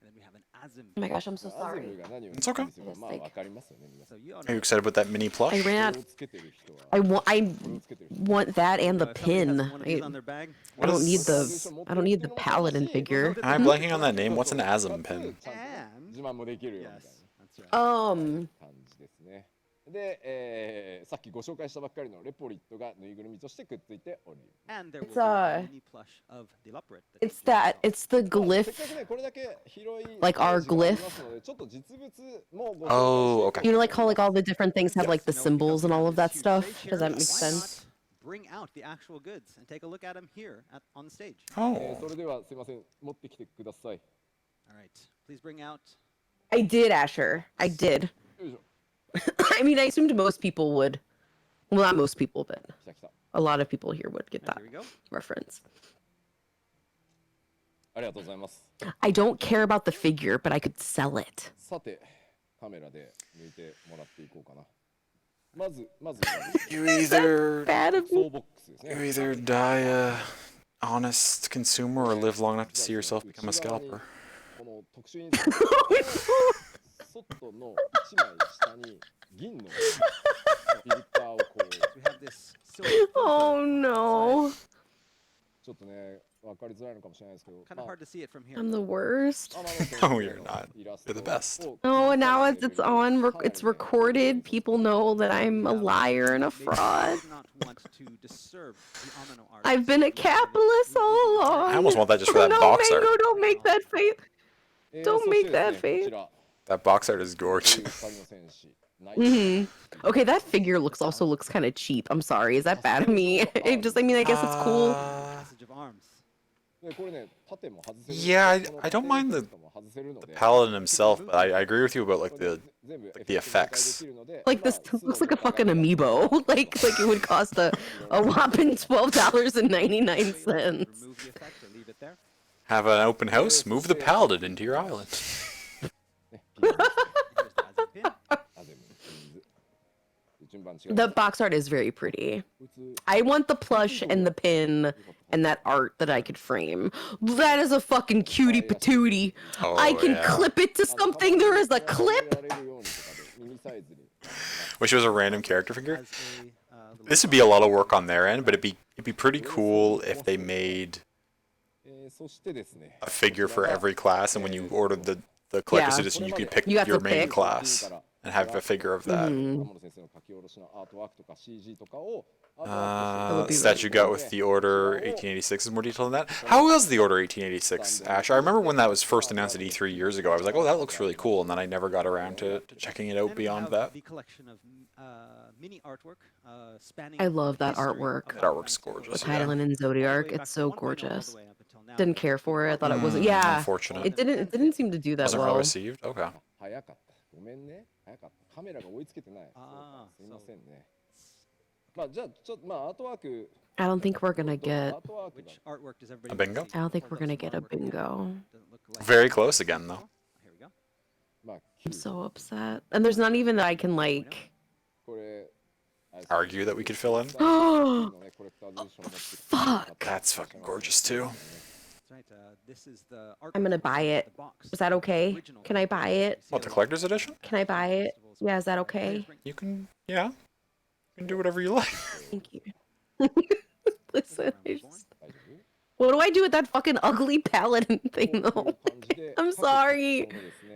And then we have an ASM. Oh my gosh, I'm so アゼ sorry. ムが何を It's okay. するかまあわかりますよね皆さ So ん。 you all Are you know. excited about that mini I plush? ran これ out. をつけてる人は I これを want つけてる人。 want that and the If somebody has pin. one of these I on their bag, I don't need これは the I don't need the paladin figure. I'm blanking on that name. What's an ASM pin? ちゃんとね自慢もできるよみたい yes, that's right. な Um 感じですね。で、さっきご紹介したばっかりのレポリットがぬいぐるみとしてくっついております。 And there will It's, be a uh, mini plush of the Leopard. it's that it's the せっか glyph. くねこれだけ広い Like our ステージがありますのでちょっと実物もご紹介 Oh, してい okay. こ You う know, と like how 思い like ます all the different things have like the You know, symbols because and all we of have that this huge stuff. stage Does here, that make why sense? not bring out the actual goods and take a look at them here on the stage. Oh. それではすいません持ってきてください。 All right, please bring out. I did, Asher. I did. よいしょ。 I mean, I assumed most people would. Well, not most people, but 来た来た。 a lot of people here would get And that here we go. reference. ありがとうございます。 I don't care about the figure, but I could sell it. さてカメラで抜いてもらっていこうかな。まず You either... Bad of ソ me. ーボックスです You ね。 either die a honest consumer or live long enough to see yourself become a scalper. この特殊印刷外の一枚下に銀のフィルターをこう We have this silver Oh filter. no. ちょっとね分かりづらいのかもしれないですけど、 Kind of hard to see it from here. I'm the worst. No, you're not. You're the best. Oh, and now it's on. It's recorded. People know that I'm a liar and a Maybe fraud. you do not want to disturb the Amano art. I've been a capitalist all along. I almost want that just for that no, box art. Mango, don't make that face. Don't make that face. That box art is gorgeous. Hmm. Okay, that figure also looks kind of cheap. I'm sorry. Is that bad of me? I mean, I guess it's cool. Passage of arms. Yeah, I don't mind the paladin himself, but I agree with you about like the effects. Like this looks like a fucking amiibo. like it would cost a whopping $12.99. Remove the effect or leave it there. Have an open house, move the paladin into your island. Here's the ASM pin. The box art is very pretty. I want the plush and the pin and that art that I could frame. That is a fucking cutie patootie. Oh, I can yeah. clip it to something. There is a clip. Wish it was a random character figure. As a, little This would be a lot of work on their end, but it'd be pretty cool if they made a figure for every class, and when you ordered the collector's Yeah. edition, you could pick You have to your main pick. class and have a figure of that. would be Stat really you got with the Order 1886 is more detailed than that. How was the Order 1886, Ash? I remember when that was first announced at E3 years ago. I was like, oh, that looks really cool, and then I never got around to checking it out Then we beyond have that. The collection of mini artwork spanning. I love that history artwork. of That the artwork's Final Fantasy gorgeous, With yeah. Hydaelyn and all the Zodiac, way back it's from so 1.0 all gorgeous. the way up until now. Didn't care for it. I thought it wasn't. Mm, Yeah, unfortunate. it didn't seem to do that Wasn't well well. received. Okay. 早かった。ごめんね。早かった。カメラが追いつけてない。そうかすいませんね。まあじゃあちょっとまあアートワーク I don't think we're gonna get. アートワークが Which artwork does everybody A want bingo? to see? I don't think Hold we're up gonna some get a artwork here. bingo. Doesn't look like Very it. close again, though. Here we go. まあ I'm so upset. And there's not even that I can like. これ Argue that we could fill in. Fuck. That's fucking gorgeous too. That's right. This is the I'm gonna artwork buy version of it. the box. Is that okay? Original Can I buy it? What, the collector's edition? Can I buy it? Yeah, is that okay? You can, yeah. You can do whatever you like. Thank you. Listen, what do I do with that fucking ugly paladin thing though? I'm sorry.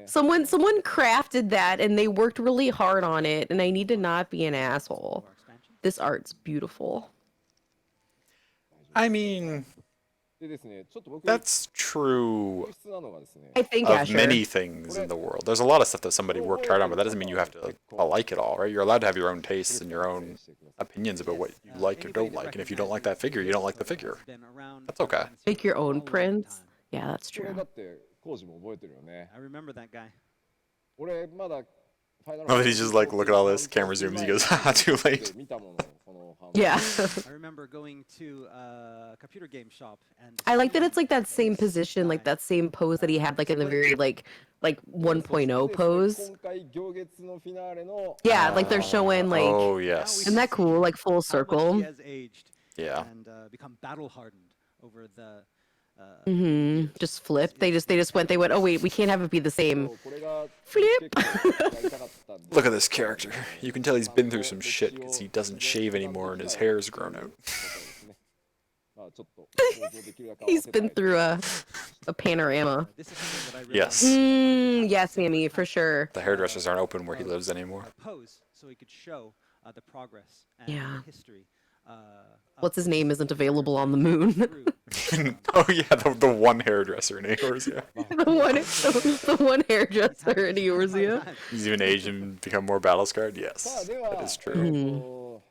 Someone crafted that and they worked really hard on it, and I need to not be an asshole. Our expansion. This art's beautiful. I mean, でですね、ちょっと僕 that's true 悪質なのがですね、 I think of Asher. many things in the world. There's a lot of stuff that somebody worked hard on, but that doesn't mean you have to like it all, right? You're allowed to have your own tastes and your own opinions about what you like or don't like. And if you don't like that figure, you don't like the figure. That's okay. Make your own prints. Yeah, that's これ true. だってコージも覚えてるよね。 I remember that guy. 俺まだ Oh, he's just like, look at all this, camera zooms, he goes, haha, too late. 見たものこのファン Yeah. I remember going to a computer game shop and I like that it's like that same position, like that same pose that he had like in the very like 1.0 pose. 今回行月のフィナーレの Yeah, like they're showing like Oh, yes. isn't that cool? Like full how much circle. he has aged Yeah. and become battle hardened over the Just flip. They went, oh wait, we can't have it be the same. これが Flip. 結構やりたかったんで Look at this character. You can tell he's been through some shit because he doesn't shave anymore and his hair's grown out. まあちょっと想像できるだけ合わ He's せたい been through a panorama. this is something that I really Yes. Yes, Sammy, for sure. The hairdressers aren't open where he lives anymore. pose so he could show the progress and Yeah. the history. What's his name isn't available on the moon. Oh, yeah, the one hairdresser in Eorzea. the one hairdresser in Eorzea. He's even aged and become more battle scarred? さ Yes, あでは that is ちょ true. っ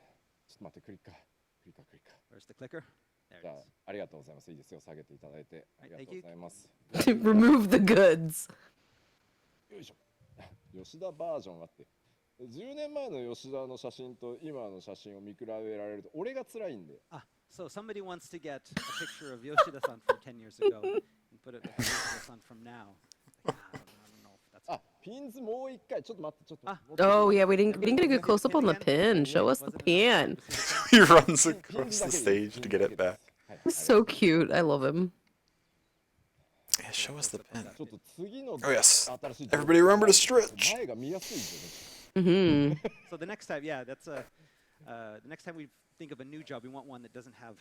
と待ってクリッカークリッカークリッカー Where's the clicker? There じゃ it あ is. ありがとうございますいいですよ下げていただいてありがとうございます Remove the goods. よいしょ吉田バージョンあって10年前の吉田の写真と今の写真を見比べられると俺が辛いんで Ah, so somebody wants to get a picture of Yoshida-san from 10 years ago and put it with Yoshida-san from now. I don't know if that's あピンズもう一回ちょっと待ってちょっとあもっと Oh yeah, we didn't get a good close up on the pin. Show us the pin. He runs across the stage to get it back. はい He's so cute. I love him. Yeah, show us the pin. ちょっと次の Oh, yes. 新しい Everybody remember to stretch. 前が見やすいですよね Hmm. So the next time, yeah, that's the next time we think of a new job, we want one that doesn't have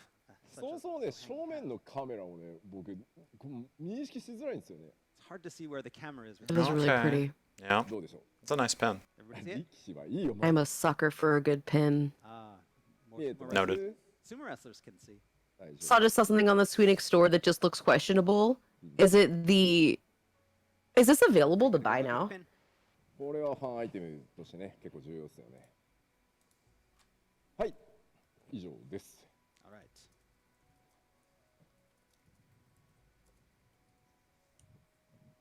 such そも a そもね low 正 hanging 面 pad. のカメラをね僕こう認識しづらいんですよね It's hard to see where the camera is. It was really Okay. pretty. Yeah, どうでしょ it's a nice pen. Everybody see う it? 力士はいいよ I'm a sucker for a good pin. More 見えて sumo ます Noted. Sumo wrestlers can see. 大丈 Saw just saw something on the Swedish store that just looks questionable. Is this available to buy now? Pin. 夫これはファンアイテムとしてね結構重要ですよねはい以上です All right.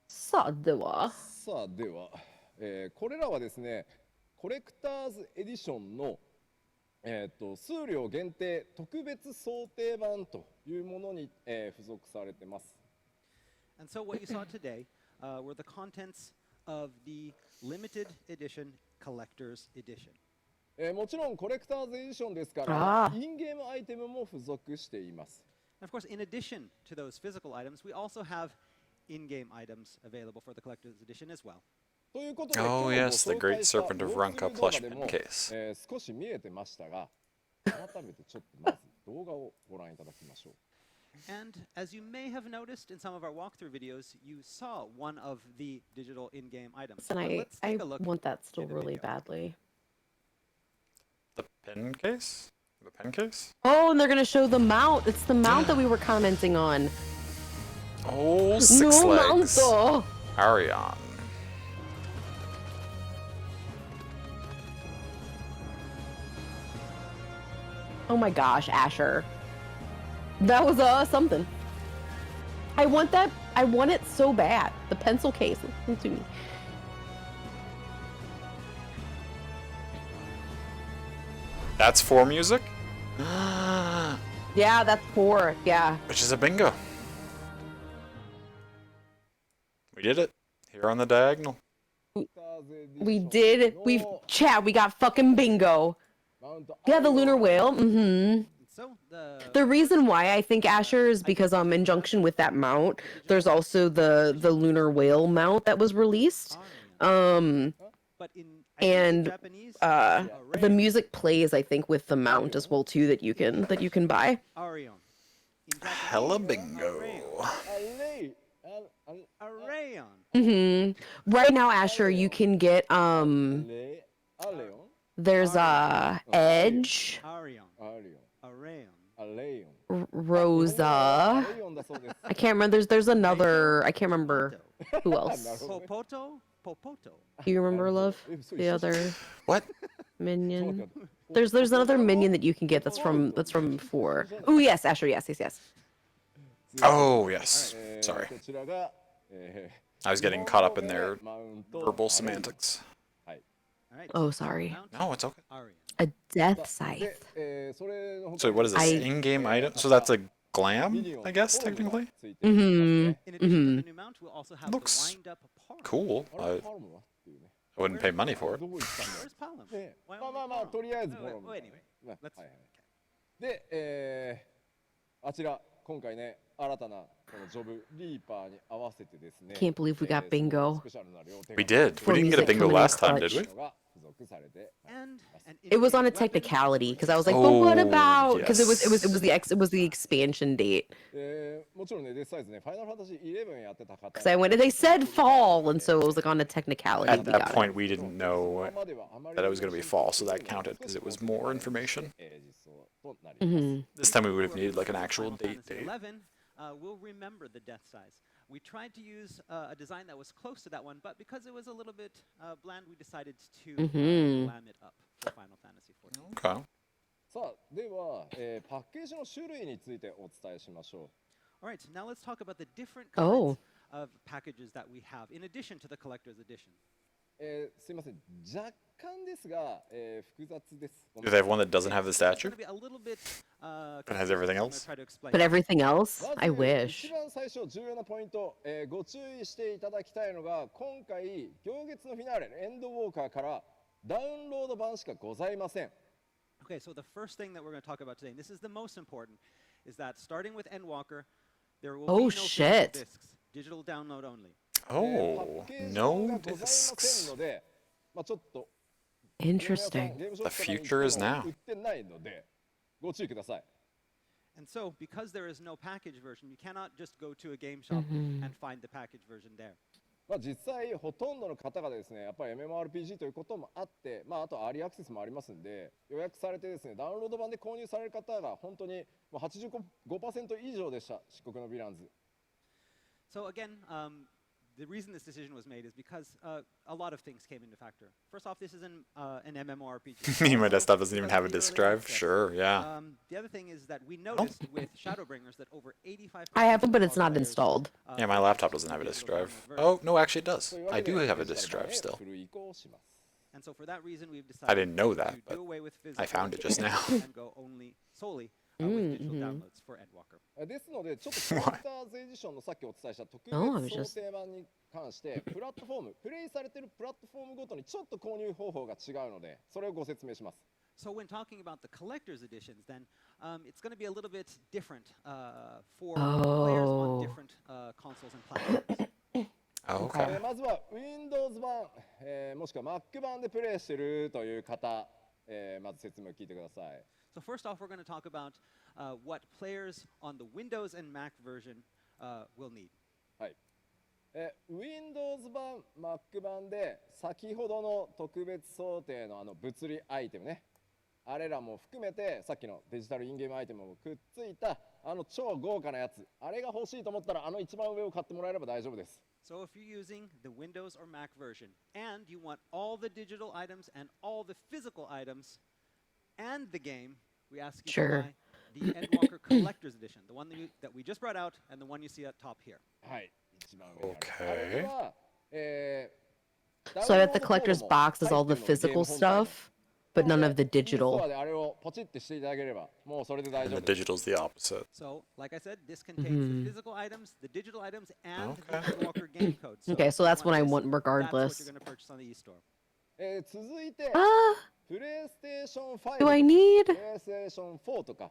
さあでは。さあでは、これらはですねコレクターズエディションの、数量限定特別想定版というものに、付属されてます And so what you saw today were the contents of the limited edition collector's edition. もちろんコレクターズエディションですかあーらインゲームアイテムも付属しています And of course, in addition to those physical items, we also have in-game items available for the collector's edition as well. ということで Oh, 今日 yes, the ご紹介 Great した Serpent of ウォークスル Ranka ー動画 plush で pen も case. 少し見えてましたが改めてちょっとまず動画をご覧いただきましょう And as you may have noticed in some of our walkthrough videos, you saw one of the digital in-game items. And But let's I take a look. want that still in the really video. badly. The pen case? The pen case? Oh, and they're gonna show the mount. It's the mount that we were commenting on. Oh, six no legs. mount. Arion. Oh my gosh, Asher. That was something. I want that. I want it so bad. The pencil case. Listen to me. That's for music? Yeah, that's 4. Yeah. Which is a bingo. We did it. Here on the diagonal. We did. We chat. We got fucking bingo. Yeah, the lunar whale. Mm-hmm. So The reason why I think Asher is because in conjunction with that mount, there's also the lunar whale mount that was released. but in I think in And Japanese, the music plays, I think, with the mount as well too that you can buy. Arion. In Japanese, Hella bingo. Arion. あれいあ Arayon. Right now, Asher, you can get Aleon? there's Edge, Arion. アリオン。 Arayon. アレイオン。 Rosa. アレイオンだそうです。 I can't remember. There's another. I can't remember who else. Popoto. Popoto. Do you remember, Love? そう The other What? minion. There's another minion that you can get that's from before. Oh yes, Asher. Yes. Oh, yes. こ Sorry. ちらが、 I was getting caught up in their マウント verbal semantics. All right. Oh, sorry. Mount No, it's okay. Arion. A death で scythe.、それの他 So に what is this? I- In-game item? So that's a ミ glam, ニオン I guess, フォルムが technically? ついていますね。 In addition to the new mount, we'll also have Looks the wind-up palm. Cool. あれパルムはっていうね。 I wouldn't pay money for it. どこ行ったんだろ Where's palm? う。ね Why まあ only まあまあ palm? とりあえず Oh, フォルム well, みたい anyway, なね let's. はいはいで、あちら今回ね新たなこのジョブリーパーに合わせてですね Can't believe we got bingo. スペシャルな両手 We did. We For didn't get a music bingo coming in last time, did clutch. we? が付属されて And an It was on a in-game weapon. technicality because I was like, but what Oh, about? Because it yes. was the expansion date. もちろんねデスサイズねファイナルファンタジー11やってた方 Because I went and they said fall, and so it was like on a technicality. At we that got point, it. we didn't know that it was going to be fall, so that counted because it was more information. 実装となります Mhm. This time we would have Whoever needed like an plays actual Final date Fantasy date. 11 will remember the death size. We tried to use a design that was close to that one, but because it was a little bit bland, we decided to glam it up for Final Fantasy 14. Okay. さあでは、パッケージの種類についてお伝えしましょ All right, now let's talk about the different Oh. kinds of packages that we have in addition to the collector's edition. う、すいません若干ですが、複雑です Do they have one that doesn't have the It's statue? going to be a little bit. But has everything I'm gonna else? try to explain. But everything else, まず I wish. 一番最初重要なポイント、ご注意していただきたいのが今回行月のフィナーレエンドウォーカーからダウンロード版しかございません Okay, so the first thing that we're going to talk about today, and this is the most important, is that starting with Endwalker, there will Oh, be no shit. physical discs, digital download only. パ Oh, ッケージ no がございません discs. ので、まあ、ちょっと Interesting. ゲームショップとか The に行って future is も now. 売ってないのでご注意ください And so, because there is no package version, you cannot just go to a game shop and find the package version there. まあ、実際ほとんどの方がですねやっぱり MMORPG ということもあって、まあ、あとアーリーアクセスもありますんで予約されてですねダウンロード版で購入される方が本当にもう 85% 以上でした漆黒のヴィランズ So again, the reason this decision was made is because a lot of things came into factor. First off, this is an MMORPG. My desktop doesn't even have a Early disk drive. access. Sure, yeah. The other thing is that we noticed with Shadowbringers that over 85%. I have one, but of it's our not players, installed. Yeah, my laptop doesn't have a disk drive. Oh, no, actually it does. というわ I け do で have a デジ disk タル版 drive へ still. フル移行します And so for that reason, we've decided I didn't know that, to but do away with physical I found it just now. and go only solely with digital downloads for Endwalker. ですのでちょっとコンピューターズエディションのさっきお伝えした特別 Oh, I was 想 just- 定版に関してプラットフォームプレイされてるプラットフォームごとにちょっと購入方法が違うのでそれをご説明します So when talking about the collector's editions, then it's going to be a little bit different for players on Oh. different consoles and platforms. Okay. まずは Windows 版、もしくは Mac 版でプレイしてるという方、まず説明を聞いてください So first off, we're going to talk about what players on the Windows and Mac version will need. はい、Windows 版 Mac 版で先ほどの特別想定の物理アイテムねあれらも含めてさっきのデジタルインゲームアイテムもくっついた超豪華なやつあれが欲しいと思ったら一番上を買ってもらえれば大丈夫です So if you're using the Windows or Mac version and you want all the digital items and all the physical items and the game, we ask you Sure. to buy the Endwalker Collector's Edition, the one that we just brought out and the one you see at top here. はい一番上にある Okay. あれは、So I bet the collector's box is all the physical stuff, but none of the ストア digital. であれをポチってしていただければもうそれで大 And 丈 the 夫です digital's the opposite. So, like I said, this contains the physical items, the digital items, and the Okay. Endwalker game code. Okay, so if you that's what I this, want That's what regardless. you're going to purchase on the eStore. 続いて Ah, プレイステーション5 do I need? プレイステーション4とか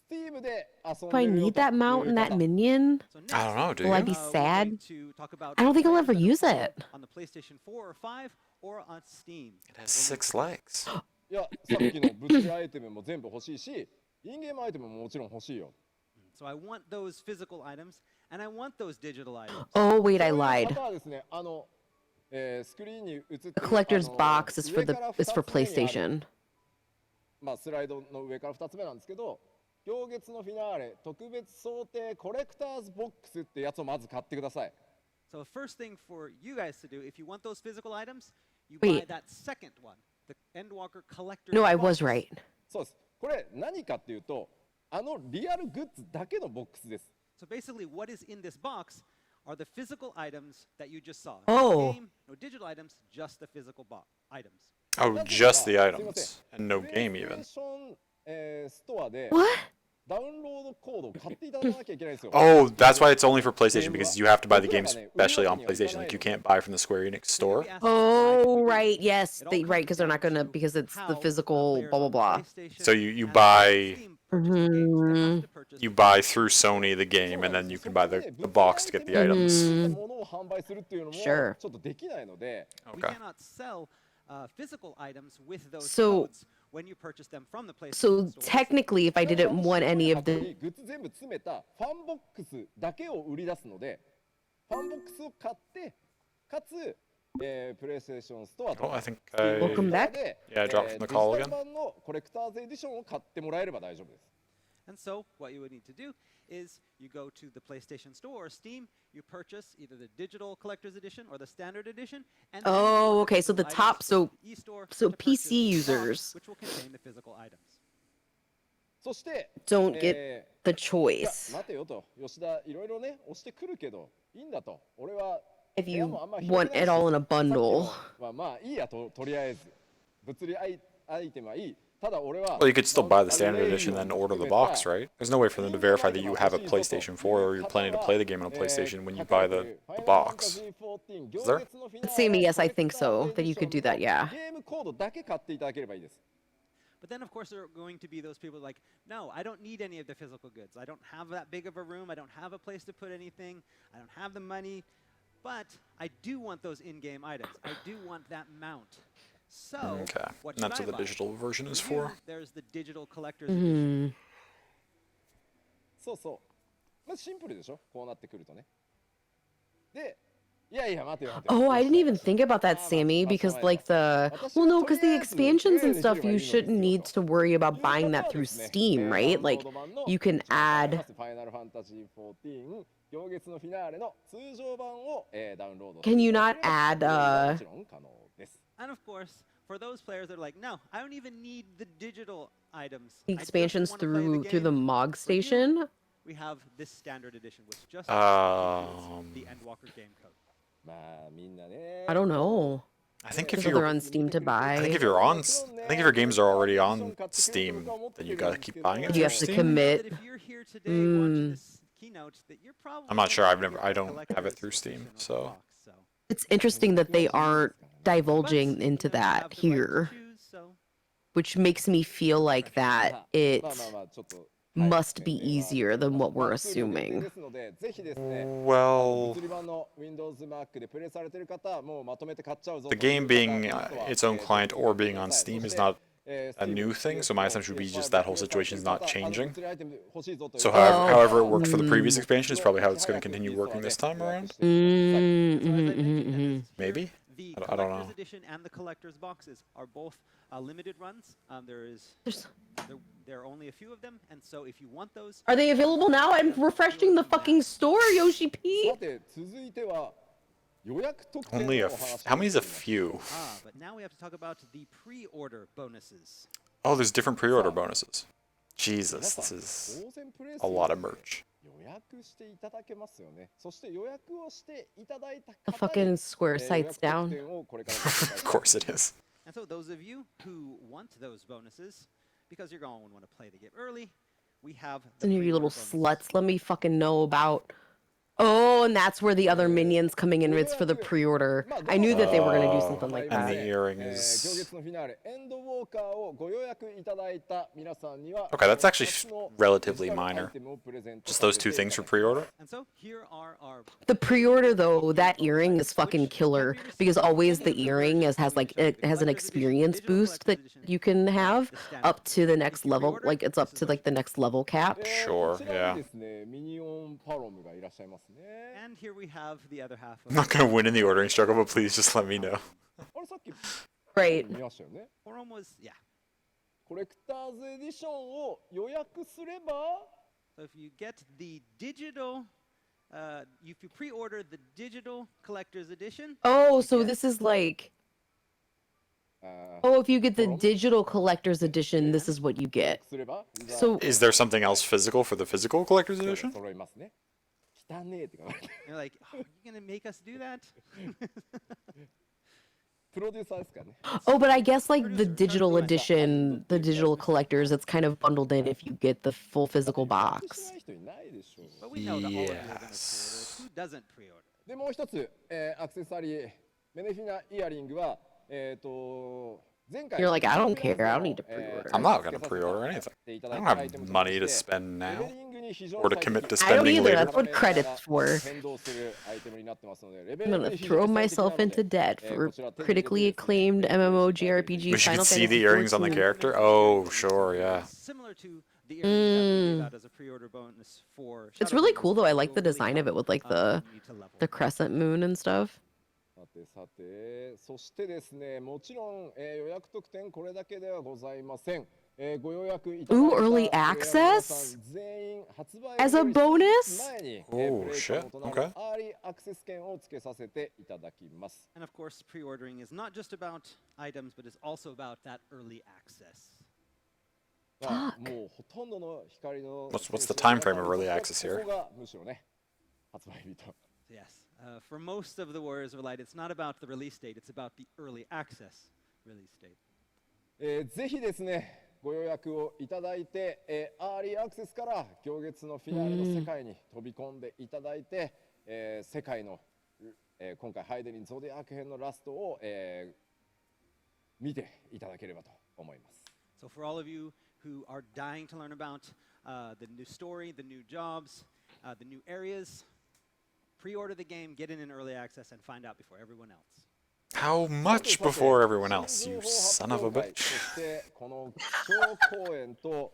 Steam で遊ん Do I でるよ need と that mount いう and that 方 minion? So next, I don't know, do Will I you? be we're sad? going to talk about I don't think I'll players ever that use are it. on the PlayStation 4 or 5 or on Steam. It has 6 legs. いやさっきの物理アイテムも全部欲しいしインゲームアイテムももちろん欲しいよ So I want those physical items, and I want those digital items. Oh wait, そう I いう lied. 方はですね、スクリーンに映って The る collector's box is for 上から is for 2つ目にある PlayStation. まあ、スライドの上から2つ目なんですけど、行月のフィナーレ特別想定コレクターズボックスってやつをまず買ってください。 So the first thing for you guys to do, if you want those physical items, you buy Wait. that second one, the Endwalker Collector's No, I box. was right. そうです。これ何かっていうと、リアルグッズだけのボックスです。 So basically, what is in this box are the physical items that you just saw. Oh. No game, no digital items, just the physical items. Oh, なぜなら just the すいません items and no game even. ストアで What? ダウンロードコードを買っていただかなきゃいけないんですよ。 Oh, that's why it's only for PlayStation because you have to buy the games especially on PlayStation. Like you can't buy from the Square Enix store. Maybe ask why Oh we do right, this. yes, It all they comes right because they're down not gonna to because it's the how physical players blah blah on blah. PlayStation So you and buy- Steam purchase the games. They have to purchase You the buy games. through Sony the game and then you can buy the box to get the items. ものを販売するっていうのもち Sure. ょっとできないので、 We Okay. cannot sell physical items with those So- codes when you purchase them from the PlayStation So store. technically, if I didn't want any of 箱 the にグッズ全部詰めたファンボックスだけを売り出すので、ファンボックスを買ってかつ、プレイステーションストアと Oh, か I think Welcome I. back. で Yeah, I dropped from the デジ call タル again. 版のコレクターズエディションを買ってもらえれば大丈夫です。 And so, what you would need to do is you go to the PlayStation Store or Steam, you purchase either the digital collector's edition or the standard edition, and then you Oh, want okay, so the physical top- items so- to the eStore so to purchase PC the box, users- which will contain the physical items. そして、 don't get え the いや choice. 待てよと、吉田いろいろね押してくるけどいいんだと、俺は If 部屋 you もあんま広 want くない it し all in a さっき bundle. のはまあいいやと、とりあえず物理アイテムはいい。ただ俺は Well, you could still buy the standard edition and then order the box, right? There's no way for them to verify that you have a PlayStation 4 or you're planning to play the game on a PlayStation when you buy the box. Is there? Sammy, yes, I think so, that you could do that, yeah. ゲームコードだけ買っていただければいいです。 But then, of course, there are going to be those people like, no, I don't need any of the physical goods. I don't have that big of a room. I don't have a place to put anything. I don't have the money. But I do want those in-game items. I do want that mount. So, Okay. what And that's should what I the buy? digital version is For you, for. there's the digital collector's edition. そうそう。まずシンプルでしょ、こうなってくるとね。で、いやいや待てよ待てよ。 Oh, I didn't even think about that, Sammy, because like the well, no, because the expansions and stuff, you shouldn't need to worry about buying that through Steam, right? Like you can add. ファイナルファンタジー14行月のフィナーレの通常版を、ダウンロード Can you not add, もちろん可能です。 And of course, for those players that are like, no, I don't even need the digital items. The I just expansions wanna play through the game." Mog For you, station. We have this standard edition, which just Um, includes the Endwalker game code. まあみんなね。 I don't know. I think if Because they're you're on Steam to I think buy. if you're on I think if your games are already on Steam, then you gotta keep buying it But you through have to Steam. commit. That if you're here today watching this keynote, that you're probably I'm not sure. gonna I get the don't have it collector's through Steam, edition of the so- box, so. It's interesting that they aren't But, divulging into you know, you have that the right to here, choose, so. which makes me feel like that まあ it まあまあちょっと must be easier than what we're まあツール限定 assuming. ですのでぜひですね Well, 物理版の Windows Mac でプレイされてる方はもうまとめて買っちゃうぞ the という game being 方は its own client or being on Steam is not a Steam new thing, so my assumption would be just that whole situation is not changing. 物理アイテム欲しいぞという So 方 however, は however it worked for the previous expansion is probably how it's going to continue working this time around. So as I mentioned, Mm-hmm. and it's here, Maybe? The I don't collector's know. edition and the collector's boxes are both limited runs. There are only a few of them, and so if you want those, Are they available now? I'm refreshing the fucking store, Yoshi P. さて続いては予約特典 Only の a お話 how many's a few? but now we have to talk about the pre-order bonuses. Oh, there's different pre-order bonuses. Jesus, this is 当然プレイ a lot of merch. 予約していただけますよね。そして予約をしていただいた The 方に fucking Square 予 site's 約特 down. 典をこれからご紹介 Of course it is. And so those of you who want those bonuses, because you're going to want to play the game early, we have the Any of you little pre-order bonus. sluts, let me fucking know about Oh, and that's where the other minions coming in. It's for the pre-order. I knew that they were gonna do something like And the that. earring 今 is... 月のフィナーレエンドウォーカーをご予約いただいた皆さんには Okay, that's actually 初の relatively デジタルア minor. イテムをプレゼント Just さ those せ two てい things た for だきます pre-order? And so here are our The pre-order though, that earring is fucking killer because always the earring has like it has an experience boost that you can have up to the next level. Like it's up to like the next level cap. Sure, こちらにですねミニオンパロムがいらっしゃいますね And here we have the other half I'm not of gonna win in the ordering struggle, but please just let me know. あれさっき Right. 見ましたよね Forum was, yeah. コレクターズエディションを予約すれば So if you get the digital, if you pre-order the digital collector's edition, Oh, so this is like あー oh, if you get the digital collector's edition, this is what you get. すれば So Is there something else physical for the physical collector's edition? 揃いますね汚ねえって書かれて you're like, oh, you're gonna make us do that? プロデューサーですからね oh, but I guess like the digital edition, the digital collectors, it's kind of bundled in if you get the full physical し box. ない人いないでしょ But we know that all of you are gonna Yes. pre-order. Who doesn't pre-order? でもう一つ、アクセサリーメネフィナイヤリングは前回 You're like, I don't care, I don't need to pre-order. I'm not gonna pre-order anything. いた I だ don't いたアイテム have と money to して spend レ now. ベリングに非常 Or to に commit to I don't spending either, later. that's what credit's for. 変動するアイテムになってますのでレベ I'm リング gonna に非常 throw に最適な myself ので into debt こ for ちら手に入れて critically ですね acclaimed MMOJRPG Wish you Final could see the Fantasy earrings on the XIV. character. Oh, sure, yeah. Similar to the earrings that we gave out as a pre-order bonus for. It's Shadow really Bringers, cool though. I will like the really design of help, it with like you need to level the up. crescent moon and stuff. さてさてそしてですねもちろん、予約特典これだけではございません、ご予約いただい Ooh, た early プレイヤーの皆さん access? 全員発売 As a より bonus? 前に、 Oh, プレイ可 shit. 能となる Okay. アーリーアクセス券をつけさせていただきます And of course, pre-ordering is not just about items, but is also about that early access. まあもうほとんどの光の What's the time frame of early access here? ここがむしろね発売日と So yes, for most of the Warriors of Light, it's not about the release date; it's about the early access release date. ぜひですねご予約をいただいて、アーリーアクセスから行月のフィナーレの世界に飛び込んでいただいて、世界の、今回ハイデリンゾディアーク編のラストを、見ていただければと思います。 So for all of you who are dying to learn about the new story, the new jobs, the new areas, pre-order the game, get in early access, and find out before everyone else. How much before everyone else, you son of a bitch? そしてこの超公演と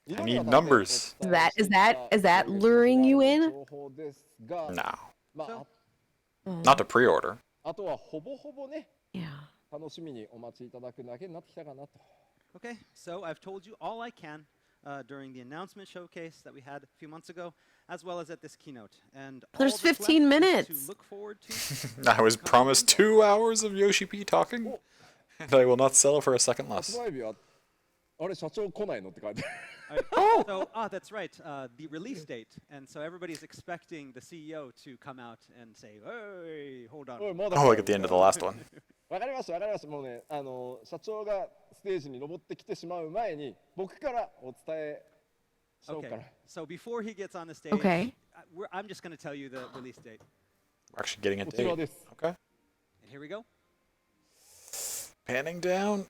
I need numbers. Is that luring you in? 情報ですが No. まあ Not to pre-order. あとはほぼほぼね Yeah. 楽しみにお待ちいただくだけになってきたかなと。 Okay, so I've told you all I can during the announcement showcase that we had a few months ago, as well as at this keynote. And all There's that's left 15 is minutes. to look forward to. I was promised 2 hours of Yoshi P talking, and I will not settle for a second 発 less. 売日はあれ社長来ないのって書いてある So, that's right, the release date. And so everybody's expecting the CEO to come out and say, hey, hold on. おいまだ Oh, like at the end of the last one. わかりましたわかりましたもうね社長がステージに登ってきてしまう前に僕からお伝えしようか Okay, な so before he gets on the stage, Okay. I'm just going to tell you the release date. We're actually getting a こちら date. です Okay. And here we go. Panning down.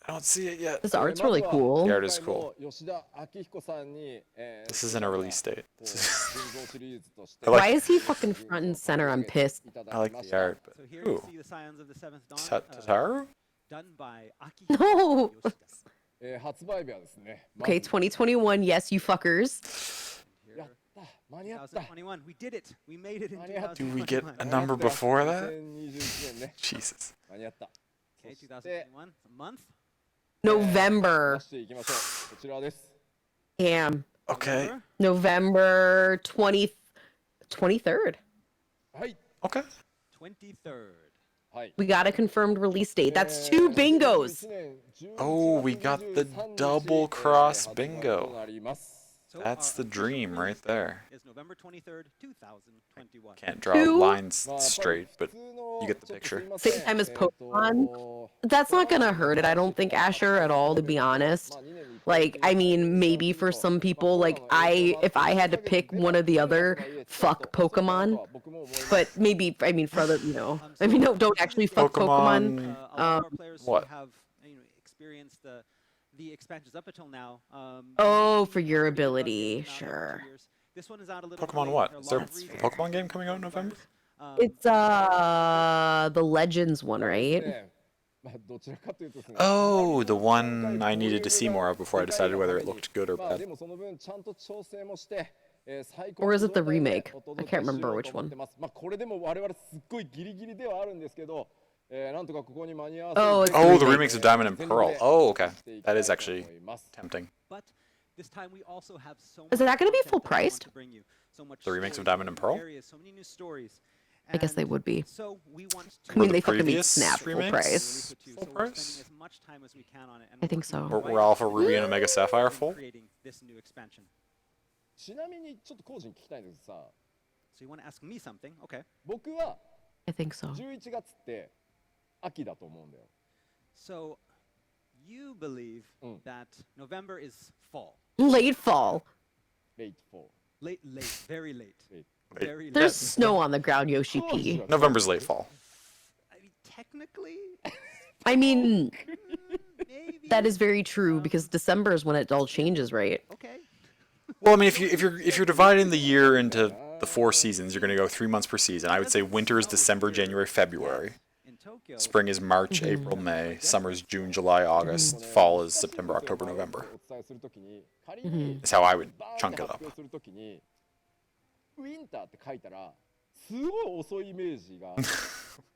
I don't see it yet. This art's really cool. The art is cool. 吉田明彦さんに This isn't a release date. こう群像シリーズとして I like- Why is he fucking front and center? I'm pissed. I like the art, but So here you ooh, see the Scions of the Seventh Dawn, Tataru? done by Akihiko No. Yoshida. 発売日はですね Okay, 2021. Yes, you fuckers. Here, やった間に合った2021. We did it. We made it in Manny had- Do we get 2021. a number before that? 2021年ね Jesus. 間に合った Okay, そして 2021. A month. November. 出していきましょうこちらです Damn. Okay. November November 23rd. はい Okay. 23rd. はい We got a confirmed release date. That's 2 bingos. Oh, we got the double cross bingo. 発売となります So That's our the official dream right release date there. Is November 23rd, 2021. Can't draw Two? lines まあやっぱり straight, but 普通の you get the ちょっと picture. すいません Same time as えっ Pokemon. と That's トラ not ンプ gonna に hurt it, I 関し don't て think, とか Asher, at そ all, れ to で be ですね honest. まあ2年に1回 Like, っていう I 形で mean, 言 maybe う for と some まあ people, コロナ like, の影響もあっ if て I 1 had to ヶ月 pick 出 one な or く the てもと other, はいえちょっ fuck と遅いかなと Pokemon. は僕も思います But maybe, I mean, for other, I So mean, no, don't to actually this day, fuck Pokemon. Pokemon. a lot of Um, our players who what? have experienced the expansions up until now. Oh, many for your already run. They've ability, been out now for 2 sure. years. This one is out a little bit Pokemon late. what? There are a Is lot there of a reasons. Pokemon game coming out in November? It's But it's the Legends one, そうです right? ねまあどちらかというとですね Oh, the 今 one 回 I ボリュ needed ー to ム see が more of before I でかい decided が whether た it めに looked good or まあ bad. でもその分ちゃんと調整もして最高 Or の is it the 状態で remake? お I 届 can't けし remember よう which と思 one. ってますまあこれでも我々すっごいギリギリではあるんですけどなんとかここに間に合わせ Oh, て it's Oh, the remake. remakes of Diamond and 全力 Pearl. で Oh, okay. していき That たい is と actually 思います tempting. this time we also have so Is much that gonna be content full that we want priced? to bring you. So much The remakes of story, so Diamond and many new Pearl? areas, so many new stories. I guess they And would be. So we want to I mean, the they fucking made previous Snap full remakes? price. release it too. Full So we're price? spending as much time as we can on it. And I think working so. Were Alpha Ruby and Omega Sapphire in full? creating this new expansion. ちなみにちょっとコージに聞きたいんですけどさ So you want to ask me something? Okay. 僕は I think so. 11月って秋だと思うんだよ So you believe Mm. that November is fall. Late fall. late fall Late, very late. Late. Very There's late. snow on the ground, Yoshi P. November's late fall. I mean, technically, I mean, maybe. that is very true because December is when it all changes, right? Okay. Well, I mean, if you're dividing the year into the 4 seasons, you're going to go 3 months per season. I would say winter is December, January, February. In Tokyo. Spring is March, April, May. Summer is June, July, August. Fall is September, October, November. お伝えするときに仮に Is how I would バーン chunk って it 発 up. 表するときにウィンターって書いたらすごい遅いイメージが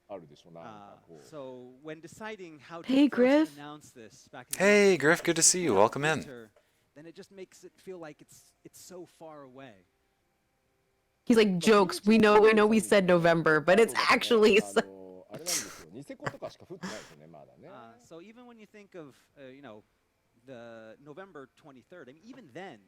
あるでしょなんかこう So when deciding how to Hey, first Griff. announce this back in Hey, March, Griff, good to see you. without Welcome in. winter, then it just makes it feel like it's so far away. He's like, jokes. We know we said November, but it's actually. あのあれなんですよニセコとかしか降ってないですよねまだね So even when you think of the November 23rd, I mean even then,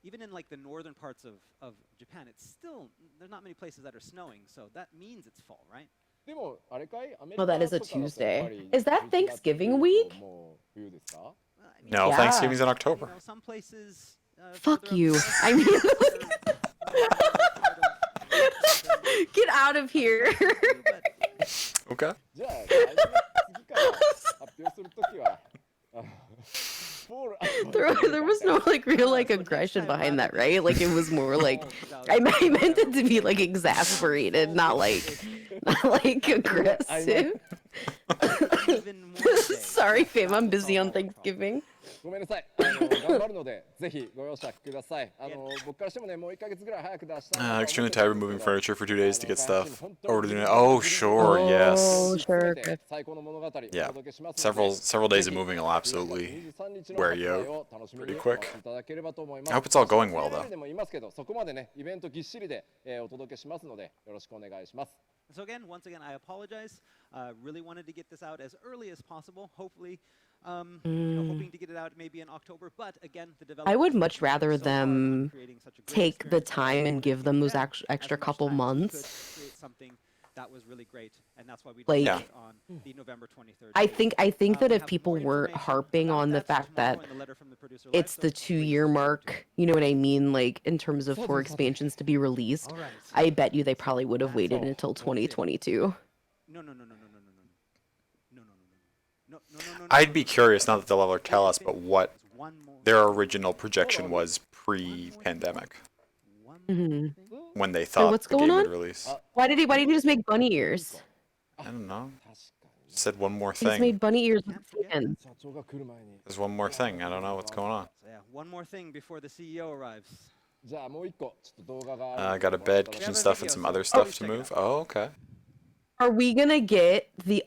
even in like the northern parts of Japan, it's still there's not many places that are snowing, so that means it's fall, right? でもあれかいアメリ Well, カ that is a とかだとやっ Tuesday. ぱり Is that 11月っていうと Thanksgiving week? もう冬ですか I mean, No, Yeah. Thanksgiving's in you October. know, some places. Fuck further up you. north, I mean, I get out of here. but Okay. じゃあ来年次から発表するときはあのフォール There was no like real like aggression behind that, right? Like it was more like I meant it to be like exasperated, not like aggressive. even more days. Sorry, fam. I'm busy on Thanksgiving. ごめんなさい頑張るのでぜひご容赦ください僕からしてもねもう1ヶ月ぐらい早く出したいなと思って Extremely るんです tired け of ど moving furniture for 2 days to get 開発 stuff チーム本当 over to に the. Oh, sure, Oh, yes. sure. 全て最高の物語お届 Yeah. けしますので Several days of ぜひ moving will absolutely 23日の wear 発 you 売を楽しみに pretty お quick. 待ちいただければと思います I hope it's all going well, レベ though. ルでも言いますけどそこまでねイベントぎっしりでお届けしますのでよろしくお願いします So once again, I apologize. Really wanted to get this out as early as possible. Hopefully, hoping to get it out maybe in October. But again, the developers I would are much working rather so hard on them creating such a great take the experience. time and give them those Yeah, extra as much couple time as we could months. to create something that was really great, and that's why we Like- decided on the November 23rd. I date. think that We if have people more weren't information harping about on the that fact tomorrow that in the letter from the producer it's live, the so please 2-year look forward mark, to it. you know what I mean? Like in terms of for expansions to be released, All right. I bet you they probably would have waited So, until that's it. 2022. No. I'd be curious, not that they'll ever tell us, but what There's one more their original projection was pre-pandemic Mhm. when they thought what's the going game would on? release. Why did he just make bunny ears? I don't know. 確かに Said one more He just thing. made bunny ears with Can't forget. hands. 社長が来る前に There's one more thing. I don't know what's going on. So yeah, one more thing before the CEO arrives. じゃあもう一個ちょっと動画があ I るの got で a ご覧いた bed, だき kitchen ます stuff, and some other stuff to move. Oh, okay. Are we gonna get the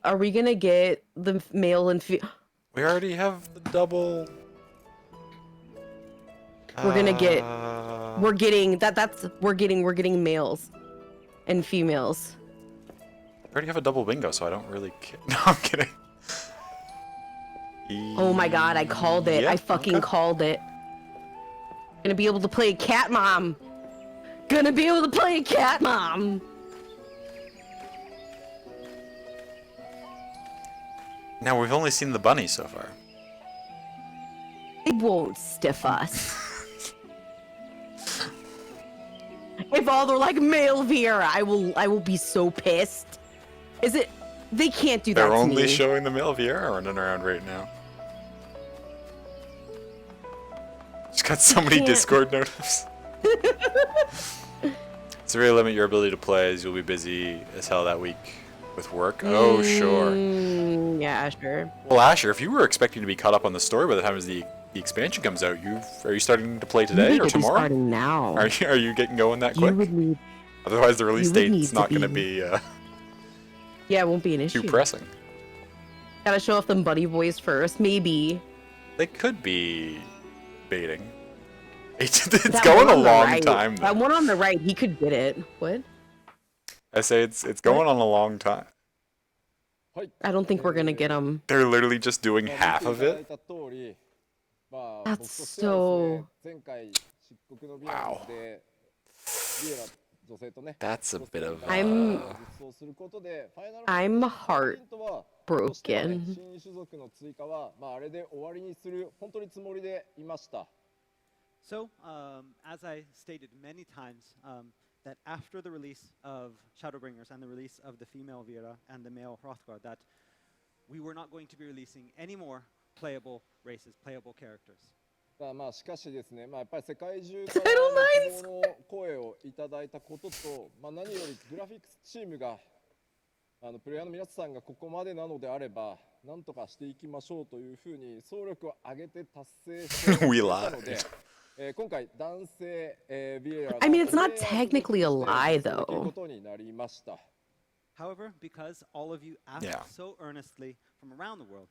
male and female? We already have the double. We're gonna get- Uh, We're getting males and females. I already have a double bingo, so I don't really care. No, I'm kidding. Oh my god, I called it. Yeah, I fucking okay. called it. Gonna be able to play cat mom. Gonna be able to play cat mom. Now we've only seen the bunny so far. It won't stiff us. If all they're like male Viera, I will be so pissed. Is it? They can't do that They're to only me. showing the male Viera running around right now. Just got so many can't. Discord notifications. Severely limit your ability to play as you'll be busy as hell that week with work. Oh, sure. Yeah, sure. Well, Asher, if you were expecting to be caught up on the story by the time the expansion comes out, are you starting to play You today need or to be tomorrow? starting now. Are you getting going that You quick? would need. Otherwise, the release you would need date's to not going to be- be Yeah, it won't be an issue. too pressing. Gotta show off them buddy boys first, maybe. They could be baiting. It's That going one a on the long right- time. That Though. one on the right, he could get it. What? I say it's going on a long time. はい。 I don't think we're gonna get him. They're literally just doing まあ half 見 of ていただ it. いた通り、まあ That's 僕としてはですね so- 前回漆黒のビアランスでビエラ女性とね That's a bit of. I'm- 実装することでファイナル I'm ポイントはとしてはね heartbroken. 新種族の追加はまああれで終わりにする本当につもりでいました。 So, as I stated many times, that after the release of Shadowbringers and the release of the female Vera and the male Hrothgar, that we were not going to be releasing any more playable races, playable characters. まあしかしですね、まあやっぱり世界中から希望の声をいただいたことと、まあ何よりグラフィックスチームがプレイヤーの皆さんがここまでなのであれば、なんとかしていきましょうというふうに総力を挙げて達成してい We たので lied.、今回男性、ビエラが I mean, it's not プレイヤー technically a として lie, 実装できる though. ことになりました。 However, because all of you asked Yeah. so earnestly from around the world,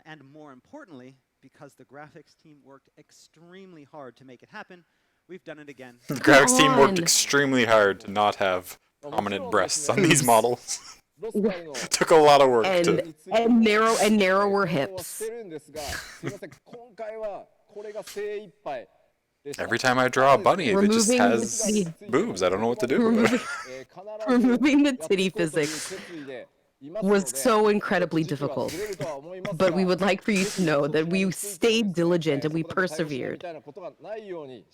and more importantly, because the graphics team worked extremely hard to make it happen, we've done it again. The graphics team worked on. extremely hard to not have prominent breasts on these models. ロスタイの Took a lot of work And to. narrower し hips. てるんですが、すみません、今回はこれが精一杯でした。 Every time I draw a bunny, it just Removing has the- boobs. I don't know what to do with it. Removing the titty physics was so incredibly difficult. But we would like for you to know that we stayed diligent and we persevered.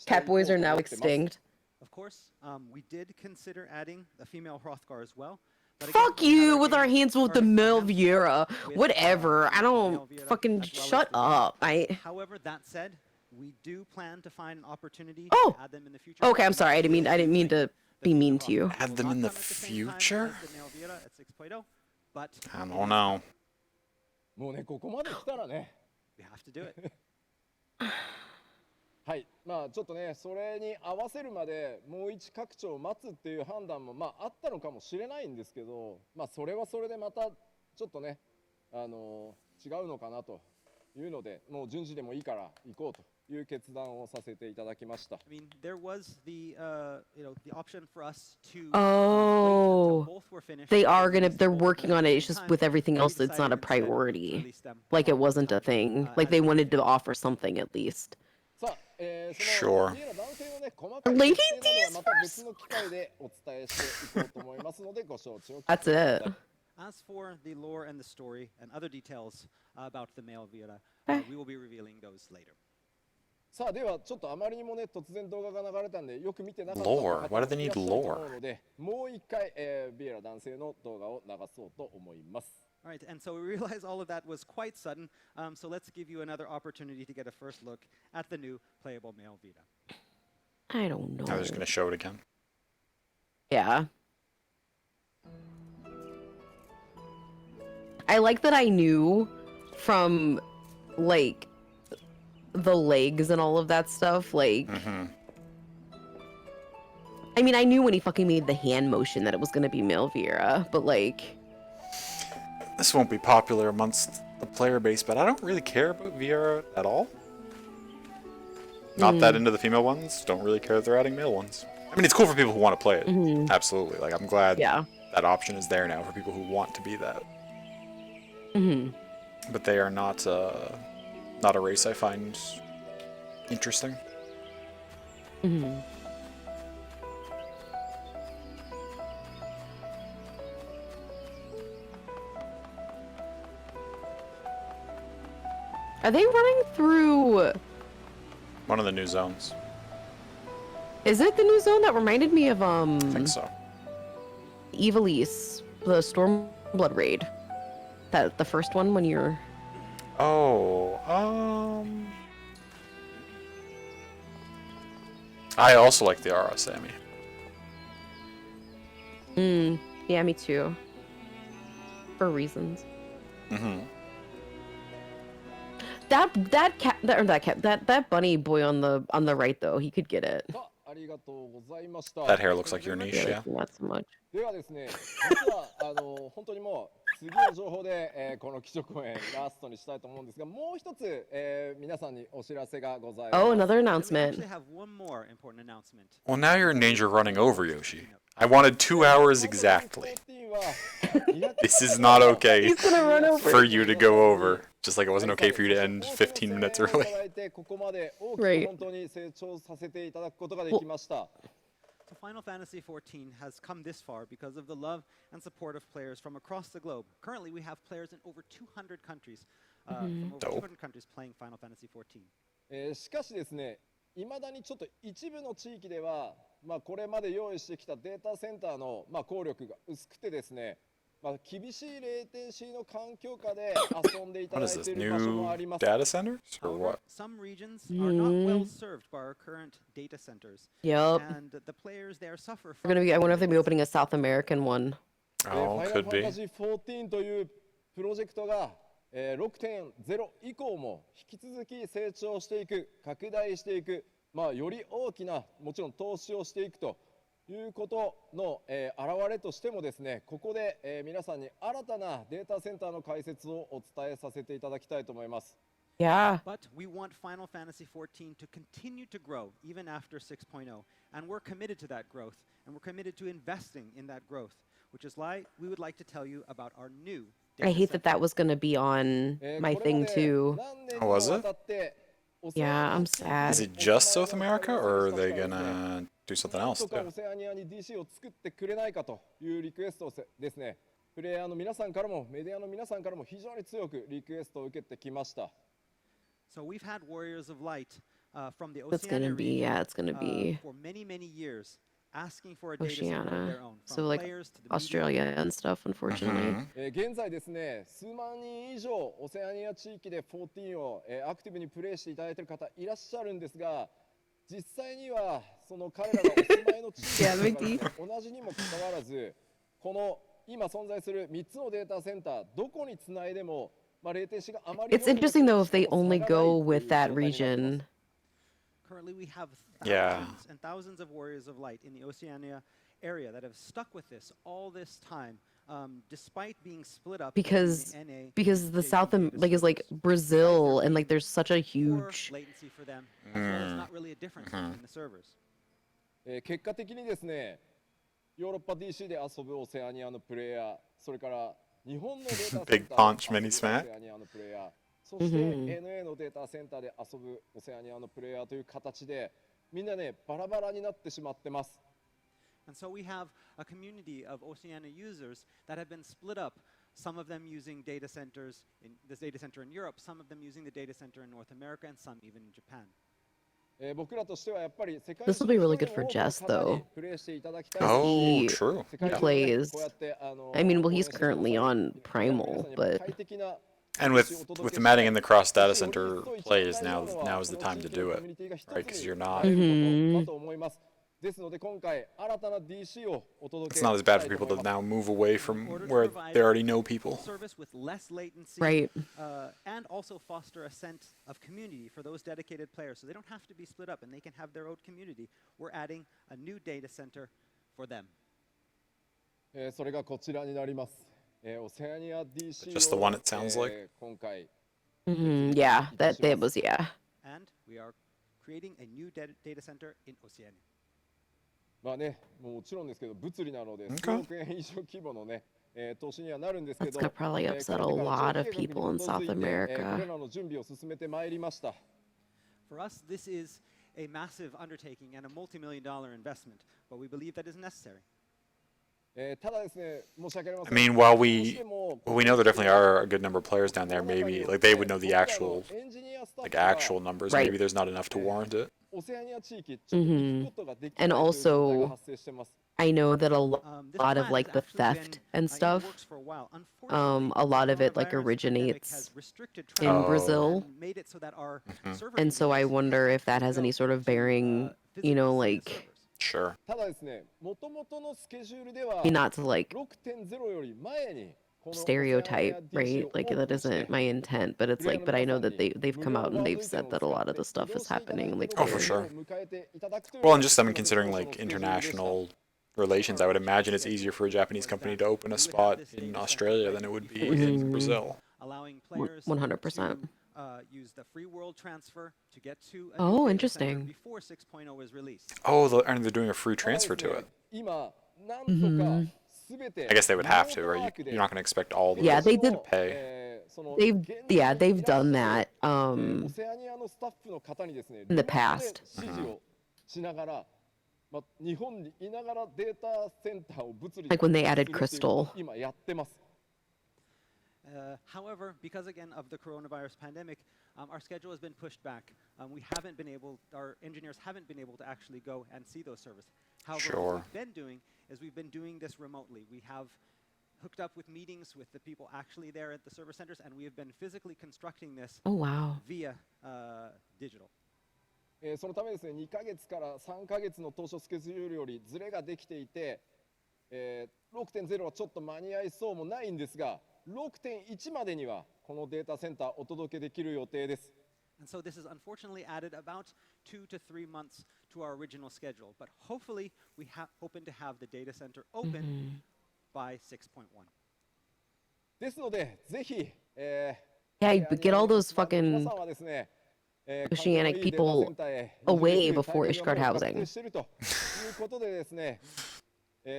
Catboys are now extinct. Of course, we did consider adding the female Hrothgar as well. But Fuck again, we had you with our games hands with the already male announced Viera. with, Whatever. I the male don't Viera fucking as well as shut the- up. However, that said, we do plan to find an opportunity Oh! to add them in the future. Okay, I'm sorry. I didn't mean to be mean to you. Add them in the future? But I don't know. もうね、ここまで来たらね。 we have to do it. はい、まあちょっとね、それに合わせるまでもう一拡張を待つっていう判断もまああったのかもしれないんですけど、まあそれはそれでまたちょっとね、違うのかなというので、もう順次でもいいから行こうという決断をさせていただきました。 I mean, there was the the option for us to Oh, wait until both were finished. They are and gonna. release They're both working at on the it. It's same just time, with everything we else, it's not a decided instead to priority. release them Like it all at wasn't the a thing. time, Like they as wanted to offer something at least. さあ、Sure. そのビエラ男性のね細かい Lady 設定などはまた別の機会でお伝えしていこうと思いますのでご承知をくだ That's さい。 it. As for the lore and the story and other details about the male Viera, we will be revealing those later. さあではちょっとあまりにもね突然動画が流れたんでよく見てなかった Lore? 方 Why do they need いらっしゃると思 lore? うのでもう一回、ビエラ男性の動画を流そうと思います。 All right, and so we realize all of that was quite sudden, so let's give you another opportunity to get a first look at the new playable male Vita. I don't know. I'm just gonna show it again. Yeah. I like that I knew from like the legs and all of that stuff. Like, I mean, I knew when he fucking made the hand motion that it was gonna be Male Viera, but like, This won't be popular amongst the player base, but I don't really care about Viera at all. Not that into the female ones. Don't really care that they're adding male ones. I mean, it's cool for people who want to play it. Absolutely. Like, I'm glad yeah. that option is there now for people who want to be that. But they are not a race I find interesting. Mhm. Are they running through? One of the new zones. Is it the new zone that reminded me of I think so. Evilise, the Stormblood raid? That the first one when you're. Oh, I also like the Ara Sammy. Yeah, me too. For reasons. Mm-hmm. That bunny boy on the right though, he could get it. さあ、ありがとうございました。 That hair looks like your The niche, other yeah. thing, not so much. ではですね、実は本当にもう次の情報で、この基調講演ラストにしたいと思うんですが、もう一つ、皆さんにお知らせがございます。 Oh, another And we announcement. actually have one more important announcement. Well, now you're in danger of running over, Yoshi. I wanted 2 hours exactly. This is not okay He's gonna run over. for you to go over. Just like it wasn't okay for you to end 15 minutes early. ここまで大きく Right. 本当に成長させていただくことができました。 So Final Fantasy XIV has come this far because of the love and support of players from across the globe. Currently, we have players in over 200 countries, from over Dope. 200 countries playing Final Fantasy XIV. しかしですね、いまだにちょっと一部の地域では、これまで用意してきたデータセンターの、効力が薄くてですね、厳しいレイテンシーの環境下で遊んでいた What だ is いて this, いる場所も new あります。 data centers? Or However, what? some regions are not well served by our current data centers, Yep. and the players there suffer We're gonna from. be. I wonder if they'll be opening a South American one. Oh, ファイナル could ファン be. タジー14というプロジェクトが、6.0 以降も引き続き成長していく、拡大していく、より大きなもちろん投資をしていくということの、表れとしてもですね、ここで、皆さんに新たなデータセンターの開設をお伝えさせていただきたいと思います。 Yeah. But we want Final Fantasy XIV to continue to grow even after 6.0, and we're committed to that growth, and we're committed to investing in that growth, which is why we would like to tell you about our new I data hate that center. that was gonna be on こ my れま thing で too. 何年 Oh, にも was わ it? たって Yeah, I'm オセアニア sad. Is it just South America, or are they gonna do something なん else とか too? オセアニアに DC を作ってくれないかというリクエストをですね、プレイヤーの皆さんからもメディアの皆さんからも非常に強くリクエストを受けてきました。 So we've had Warriors of Light from the It's gonna Oceania be. region Yeah, it's gonna be for many, many years, asking for a data center of Oceania. their own, So from like players to the media. Australia and stuff. Unfortunately. Mhm. 現在ですね、数万人以上オセアニア地域で14を、アクティブにプレイしていただいている方いらっしゃるんですが、実際にはその彼らがお住まいの地域がですね同じにもかかわらず、この今存在する3つのデータセンターどこにつないでも、レイテンシーがあまり It's interesting though if they only go with that region. Currently, we have Yeah. thousands and thousands of Warriors of Light in the Oceania area that have stuck with this all this time, despite being split up Because between NA because the JP South data like is like servers. Brazil Despite and there like there's such a being poor huge. latency for them, as well as not really a difference between the servers. 結果的にですね、ヨーロッパ DC で遊ぶオセアニアのプレイヤー、それから日本のデータセンター Big で punch, 遊ぶ mini オ smack. セアニアのプレイヤー、そして NA のデータセンターで遊ぶオセアニアのプレイヤーという形で、みんなね、バラバラになってしまってます。 And so we have a community of Oceania users that have been split up. Some of them using data centers in this data center in Europe, some of them using the data center in North America, and some even in Japan. 僕らとしてはやっぱり世界 This will be really good for Jess, though. プレイしていただきたいです Oh, he- true.世界 Yeah. 中でね plays. こうやって I mean, well, he's 応援してください currently on 皆 Primal, さんに but 快適な And with them adding in the cross data center plays, now is the time to do it, right? Because you're not. だと思います。ですので今回新たな DC をお届け It's not as bad for したいと people 思い to ます now move away from In order to where provide they already know a people. service with less latency, Right. And also foster a sense of community for those dedicated players, so they don't have to be split up and they can have their own community. We're adding a new data center for them. それがこちらになります。オセアニア DC Just the を one it sounds like? 今回 yeah, that was yeah. And we are creating a new data center in Oceania. ね、もちろんですけど物理なので Okay. 数億円以上規模のね、投資にはなるんですけ That's ど、 gonna probably upset a lot of people in South これ America. らの準備を進めてまいりました。 For us, this is a massive undertaking and a multi-million-dollar investment, but we believe that is necessary. ただですね、申し訳ありませ I ん。 mean, while we know there definitely are a good number of players down there, maybe like they would know the actual actual numbers. Right. Maybe there's not enough to warrant it. オセアニア地域ちょっと行くことができない And という状態が also, 発生してます。 I know that a This lot plan of like has the actually theft been, and in the stuff, works for a while. Unfortunately, a lot of it like coronavirus pandemic originates has restricted in travel Brazil. and made it so that our server And so I engineers wonder can't if that actually has any go sort of to, bearing, physically you know, see the like servers. Sure. ただですね、もともとのスケジュールでは not to like 6.0 より前にこの stereotype, オセアニア DC right? を Like オー that プンして isn't my intent, but it's プレイヤ like, ー but の I 皆 know さん that に they've 無 come 料 out の and ワー they've ルド移転 said を that 使 a っ lot of て the stuff 移動 is していただ happening く like こと Oh, for で sure. を迎えていただくという Well, の and が just I mean この considering 当初の like スケジュールでした international relations, I would imagine it's easier for a Japanese company to open a spot in Australia than it would be in Brazil. Allowing players 100%. to use the free world transfer to get to a Oh, new data center interesting. before 6.0 is released. Oh, and they're doing a free ただです transfer to ね it. 今なんとか全て I guess they would have to, リモートワー right? クで You're not going to expect all the Yeah, they did. pay. その They've 現地に yeah, い they've らっしゃ done る that. オセアニアのスタッフの方にですね、 in the リモートで past. 指示をしながら、まあ、日本にいながらデータセンターを物理 Like when they に added するっていうことを Crystal. 今やってます。 However, because again of the coronavirus pandemic, our schedule has been pushed back. Our engineers haven't been able to actually go and see those servers. However, Sure. what we've been doing is we've been doing this remotely. We have hooked up with meetings with the people actually there at the server centers, and we have been physically constructing this Oh wow. via digital. そのためですね、2ヶ月から3ヶ月の当初スケジュールよりズレができていて、6.0 はちょっと間に合いそうもないんですが、6.1 までにはこのデータセンターお届けできる予定です。 And so this has unfortunately added about 2 to 3 months to our original schedule. But hopefully, we hoping to have the data center open by 6.1. ですので、ぜひ、Yeah, but get all those 皆 fucking さんはですね、環境の Oceanic いいデータ people センターへ away 移住 before できる Ishgard タイミングがもう確 housing. 定しているということでですね、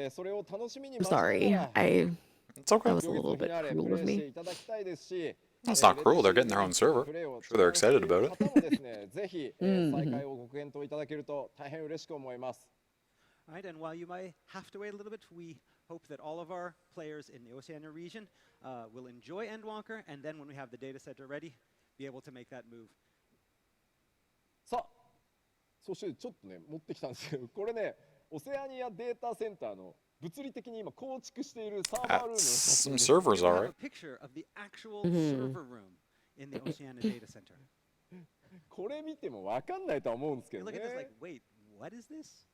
それを楽しみに I'm 待ちなが sorry. ら I It's okay. that was a 良い little フィ bit ナーレ cruel プレ of イして me. いただきたいですし、 That's not cruel. They're getting their own server. I'm sure they're excited about it. 方もですね、ぜひ再開をご検討いただけると大変嬉しく思います。 All right, and while you might have to wait a little bit, we hope that all of our players in the Oceania region will enjoy Endwalker, and then when we have the data center ready, be able to make that move. さあ、そしてちょっとね、持ってきたんですけど、これね、オセアニアデータセンターの物理的に今構築しているサーバールームの That's 写真 some です servers, Here we all have right. a picture of the actual server room in the Oceania data center. これ見ても分かんないとは思うんですけ You ど look at this ね like,。wait, what is this?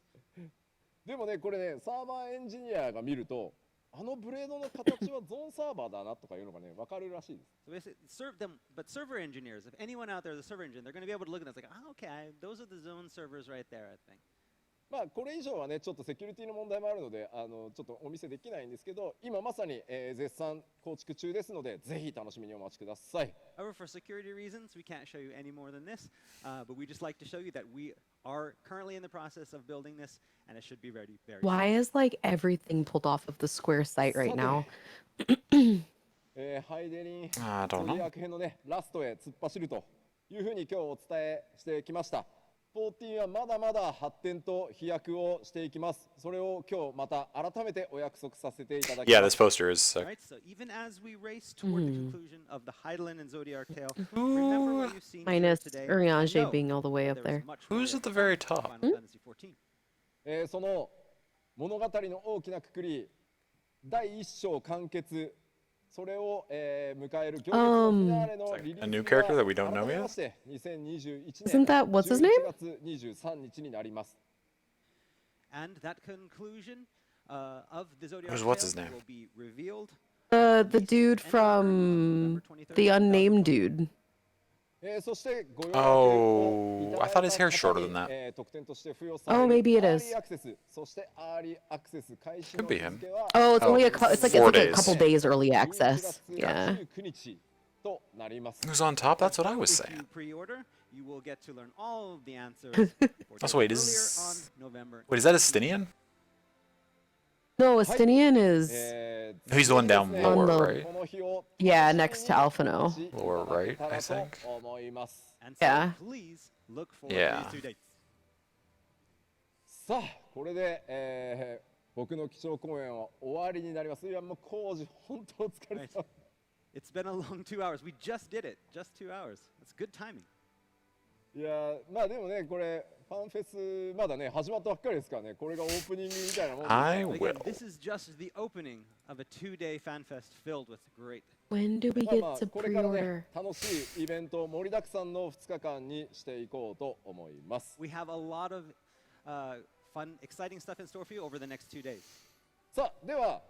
でもね、これね、サーバーエンジニアが見ると、あのブレードの形はゾーンサーバーだなとかいうのがね、分かるらしいです。 So basically, but server engineers, if anyone out there is a server engineer, they're going to be able to look at this like, okay, those are the zone servers right there, I think. まあこれ以上はね、ちょっとセキュリティの問題もあるので、ちょっとお見せできないんですけど、今まさに、絶賛構築中ですので、ぜひ楽しみにお待ちください。 However, for security reasons, we can't show you any more than this, but we just like to show you that we are currently in the process of building this, and it should be ready very soon. Why is like everything pulled off of the Square site right now? ハイデリン I don't ゾディ know. アーク編のね、ラストへ突っ走るというふうに今日お伝えしてきました。14はまだまだ発展と飛躍をしていきます。それを今日また改めてお約束させていただき Yeah, ま this す。 poster is All right, so even as we race toward the conclusion of the Heidelin and Zodiac tale, remember what you've seen here Minus today. Urianger and know being all the way that up there there. is much Who's more at the to very come top? for Final Fantasy XIV. その物語の大きなくくり、第一章完結、それを、迎える行列のフィナーレのリリース A new character that we don't が know 改め yet? まして2021 Isn't 年 that what's his 11 name? 月23日になります。 And that conclusion of the Zodiac What's his tale name? will be revealed. The dude Endwalker on from November 23rd, the unnamed 2020. dude. そしてご予約をいただ I い thought た his hair's 方 shorter に than that. 特典として付与される Oh, maybe it アー is. リーアクセス、そしてアーリーアクセス開始 Could の be 日 him. 付は Oh, it's only a it's like 4 a days. couple days early 11 access. 月 Yeah. 19日となります。 Who's on top? That's what I was If saying. you pre-order, you will get to learn all of the answers. Also, wait, earlier is- on November Wait, is that Estinian? No, Estinian is he's the one down ぜひですね lower, On the- right? この日を Yeah, 楽 next し to みに Alphino. お待ちいただけ Lower right, たら I と think. 思います。 And so Yeah. please look forward Yeah. to these two dates. さあこれで、僕の基調講演は終わりになります。いやもう工事本当お疲れ様。 It's been a long 2 hours. We just did it. Just 2 hours. That's good timing. いやまあでもねこれファンフェスまだね始まったばっかりですからね、これがオープニングみたいなもんですから I But again, will. this is just the opening of a 2-day fan fest filled with great. When do we まあ get まあ to これからね pre-order? 楽しいイベント盛りだくさんの2日間にしていこうと思います。 We have a lot of fun, exciting stuff in store for you over the next 2 days. さあでは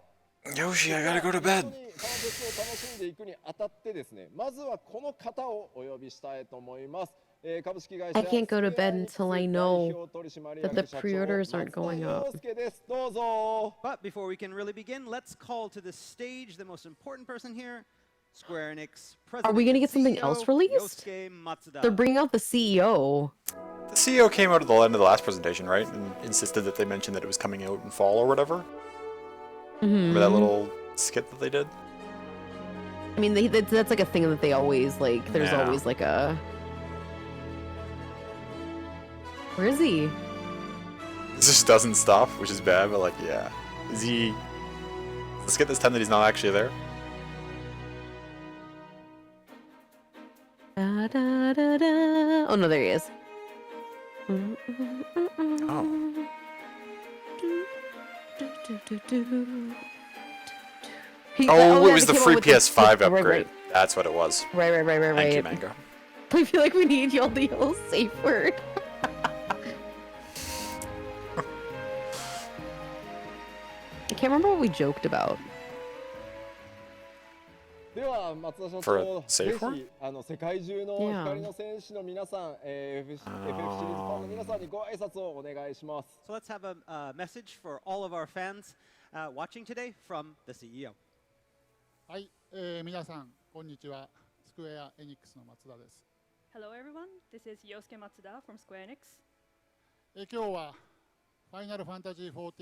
Yoshi, I gotta go to 一緒 bed. にファンフェスを楽しんでいくにあたってですね、まずはこの方をお呼びしたいと思います。株式会社 I can't go to bed until I know 代表取締 that 役 the 社長 pre-orders aren't going 松田 up. 洋介です。どうぞ。 But before we can really begin, let's call to the stage the most important person here, Square Enix President. Are we gonna and get something CEO, else released? Yosuke Matsuda. They're bringing out the CEO. The CEO came out at the end of the last presentation, right? And insisted that they mentioned that it was coming out in fall or whatever. Remember that little skit that they did? I mean, that's like a thing that they always like. There's Yeah. always like a. Where is he? This just doesn't stop, which is bad, but like, yeah. Is he... Is the skit this time that he's not actually there? Da, da, da, da. Oh no, there he is. Oh. Oh, it was the free PS5 upgrade. That's what it was. Right. Thank you, Mango. I feel like we need y'all to yell safe word. I can't remember what we joked about. では松田社 For a 長、 safe ぜ word? ひ世界中の Yeah. 光の戦士の皆さん、FF シリーズファンの皆さんにご挨拶をお願いします。 So let's have a message for all of our fans watching today from the CEO. はい、皆さんこんにちは。スクエアエニックスの松田です。 Hello everyone, this is Yosuke Matsuda from Square Enix. 今日はファイナルファンタジー14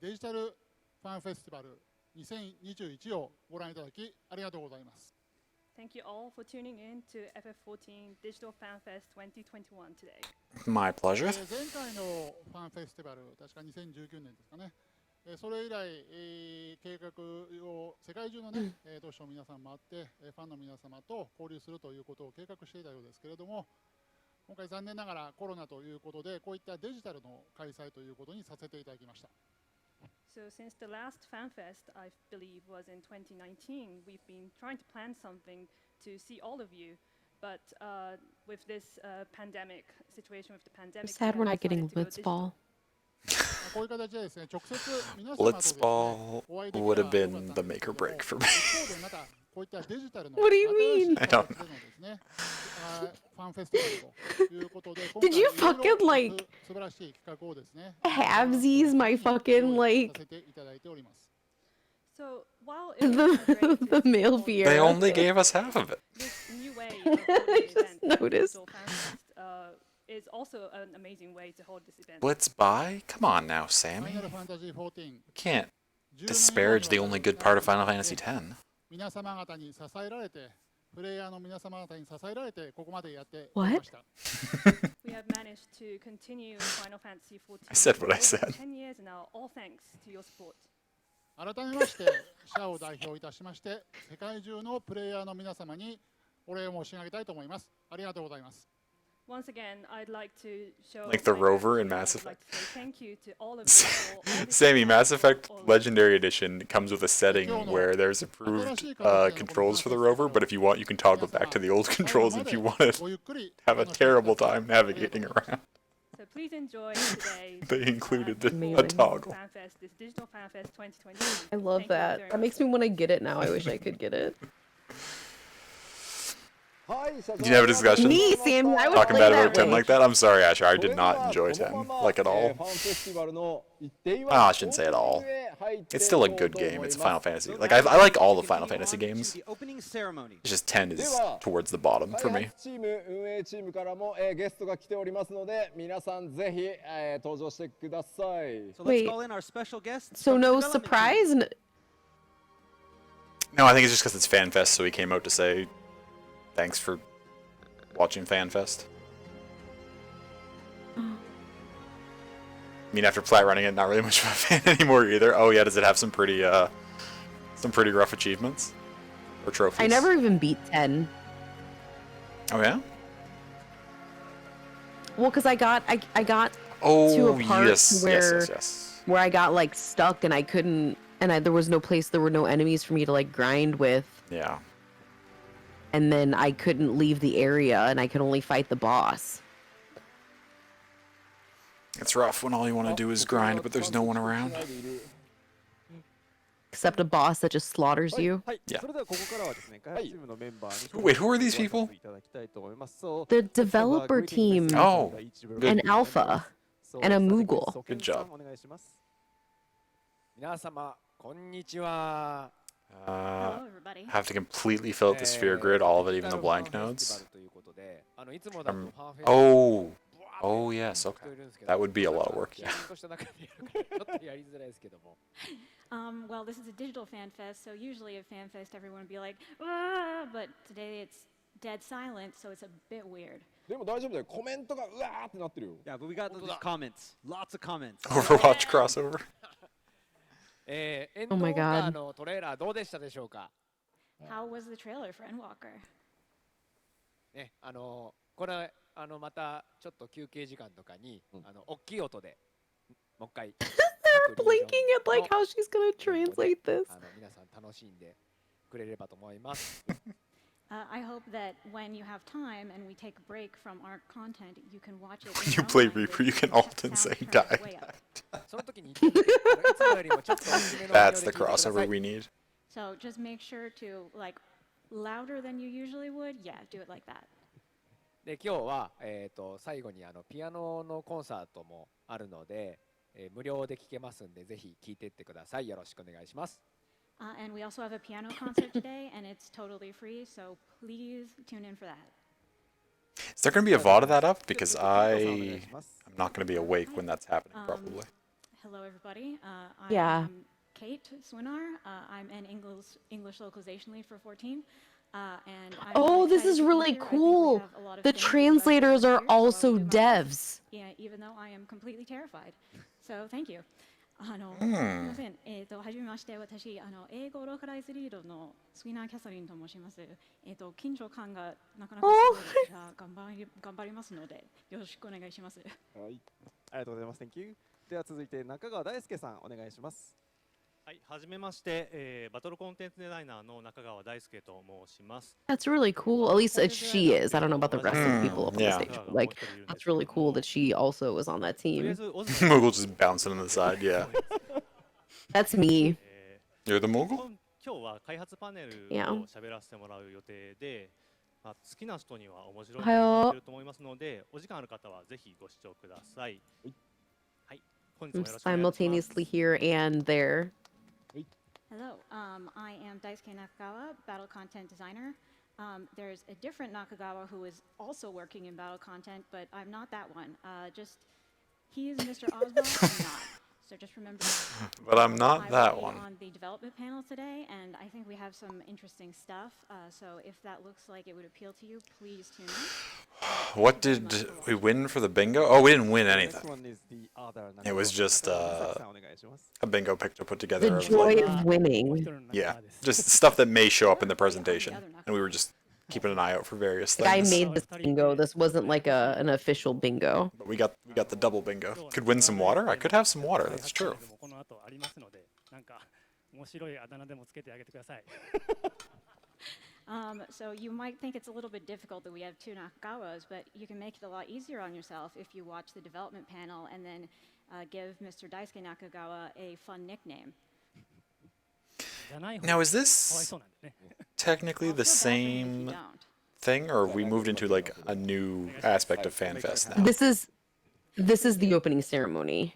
デジタルファンフェスティバル2021をご覧いただきありがとうございます。 Thank you all for tuning in to FF14 Digital Fan Fest 2021 today. My pleasure. 前回のファンフェスティバル確か2019年ですかね。それ以来、計画を世界中のね、都市の皆さん回って、ファンの皆様と交流するということを計画していたようですけれども、今回残念ながらコロナということでこういったデジタルの開催ということにさせていただきました。 So since the last Fan Fest, I believe, was in 2019, we've been trying to plan something to see all of you. But with this pandemic situation, with the pandemic, I'm sad we're not getting decided to go digital. Blitzball. こういう形でですね、直接皆様とですね、 Blitzball お会いでき would た have ら been よかった the んです make け or ども、 break for me. 一方でまたこういったデジタルの What do you mean? 新しい形でのですね、ファンフェスティバルということで、 Did you 今回いろい fucking ろ like 素晴らしい企画をですね、 halvesies my fucking 用意 like させていただいております。 So while it was great the to male see They Fiera. only gave us half of it. this new way of holding Just the event, the noticed. Digital Fan Fest, is also an amazing way to hold this event. Blitz by? Come on now, ファ Sammy. イナルファンタジー14 Can't 10 disparage the 年以 only 上 good に part わ of たり Final です Fantasy ね X. 皆様方に支えられて、プレイヤーの皆様方に支えられてここまでやっておりました。 We have managed to continue Final Fantasy 14 I said for what I over said. 10 years now, all thanks to your support. 改めまして社を代表いたしまして世界中のプレイヤーの皆様にお礼を申し上げたいと思います。ありがとうございます。 Once again, I'd like to show Like the my rover in gratitude. Mass I'd like Effect. to say thank you to all of you for all the Sammy, support, Mass Effect all of Legendary Edition comes with a setting where there's improved controls for the rover, but if you want, you can toggle back to the old controls if you want to ごゆっくり have a 楽しんでください terrible time navigating around. So please enjoy today. They included a Amazing. toggle. Fan Fest, this Digital Fan Fest 2020. I love Thank you that. very That makes me want to get it now. I wish I could get it. はい、社長 Did you have a discussion? Me, Sammy, I would Talking play bad that about 10 way. like that? I'm sorry, Asher. I それ did では not enjoy この 10 まま like at フ all. ァンフェスティバルの行ってい Ah, は I shouldn't say at all. オープニングへ入って It's still a いこ good うと game. 思い It's ます Final Fantasy. So Like, now I like all the we Final continue Fantasy on to games. the opening ceremony. It's just 10 is では towards the bottom 開 for me. 発チーム運営チームからも、ゲストが来ておりますので皆さんぜひ、登場してください。 So let's Wait. call in our special guest. So from the no development team. surprise. No, I think it's just because it's FanFest, so he came out to say thanks for watching FanFest. I mean, after plat running it, not really much of a fan anymore either. Oh yeah, does it have some pretty rough achievements or trophies? I never even beat 10. Oh yeah. Well, because I got to Oh a part yes, where yes. where I got like stuck and I couldn't, and there was no place, there were no enemies for me to like grind with, Yeah. and then I couldn't leave the area and I could only fight the boss. It's rough when all you want to do is grind, but there's no one around. Except a boss that just slaughters you. Yeah. それではここからはですね、開発チームのメンバーに Wait, who are these people? いただきたいと思います。So, The developer team Oh, and Alpha and a Moogle. Good job. お願いします。皆様、こんにちは。 Hello, everybody. Have to completely fill out the sphere grid, all of it, even the blank nodes. ということで、いつもだとファンフェス Oh. Oh yes, okay. That would be a lot of work, yeah. とした中でやるからちょっとやりづらいですけども。 Well, this is a digital fan fest, so usually at fan fest everyone would be like, ah, but today it's dead silent, so it's a bit weird. でも大丈夫だよ。コメントがうわーってなってるよ。 Yeah, but we got those comments. Lots of comments. Overwatch crossover. エン Oh ド my ウォーカ god. ーのトレーラーどうでしたでしょうか。 How was the trailer for Endwalker? ね、これまたちょっと休憩時間とかに、大きい音でもう一回 They're blinking at like how she's gonna translate this. 皆さん楽しんでくれればと思います。 I hope that when you have time and we take a break from our content, you can watch it. When you play Reaper, you can often say die. その時に言ってみていつもよりもちょっと大きめの音量 That's で the 聞いてくださ crossover い。 we need. So just make sure to like louder than you usually would. Yeah, do it like that. で今日は最後にピアノのコンサートもあるので、無料で聴けますんでぜひ聴いてってください。よろしくお願いします。 And we also have a piano concert today, and it's totally free. So please tune in for that. Is there going to be a VOD of that up? Because I'm not going to be awake when that's happening, probably. Hello, everybody. I Yeah. am Kate Swinar. I'm an English localization lead for 14. And I'm Oh, really this excited is to be really here. I think we cool. have a lot of The things to translators discuss are here, so I'll also do my best. devs. Yeah, even though I am completely terrified. So thank you. すみません。はじめまして、私、英語ローカライズリードのスウィナー・キャサリンと申します。緊張感がなかなかすごいですが、頑張りますので、よろしくお願いします。はい、ありがとうございます。Thank you。では続いて中川大輔さんお願いします。はい、はじめまして、バトルコンテンツデザイナーの中川大輔と申します。 That's really cool. At least she is. I don't know about the rest of the people up on the Yeah. stage. But, like, that's really cool that she also was on that とりあえ team. ずオズ Moogle just bouncing on the side, yeah. That's me. You're the Moogle? 今日は開発パネル Yeah. を喋らせてもらう予定で、好きな人には面白いおはようと思ってると思いますので、お時間ある方はぜひご視聴ください。はい、本日 I'm もよろしくお願いします。 simultaneously here and there. Hello, I am Daisuke Nakagawa, battle content designer. There's a different Nakagawa who is also working in battle content, but I'm not that one. He is Mr. Oswald, I'm not. So just remember. But I'm not I that will be one. on the development panel today, and I think we have some interesting stuff. So if that looks like it would appeal to you, please tune in. What did we win for the bingo? Oh, we didn't win Next anything. one is the other It was just 中川さんお願いします。 a bingo picture put together The of joy like, of winning. yeah, just stuff that may show up in the presentation, and we were just keeping an eye out for various Like, I things. made this bingo. This wasn't like an official bingo. But we got the double bingo. Could win some water. I could have some water. That's true. この後ありますので、なんか面白いあだ名でもつけてあげてください。So you might think it's a little bit difficult that we have two Nakagawas, but you can make it a lot easier on yourself if you watch the development panel and then give Mr. Daisuke Nakagawa a fun nickname. じゃない方 Now, is かわい this そうなんでね。 technically the Feel bad for him if you same don't. thing, or have we moved into like a new aspect of FanFest now? This is the opening ceremony.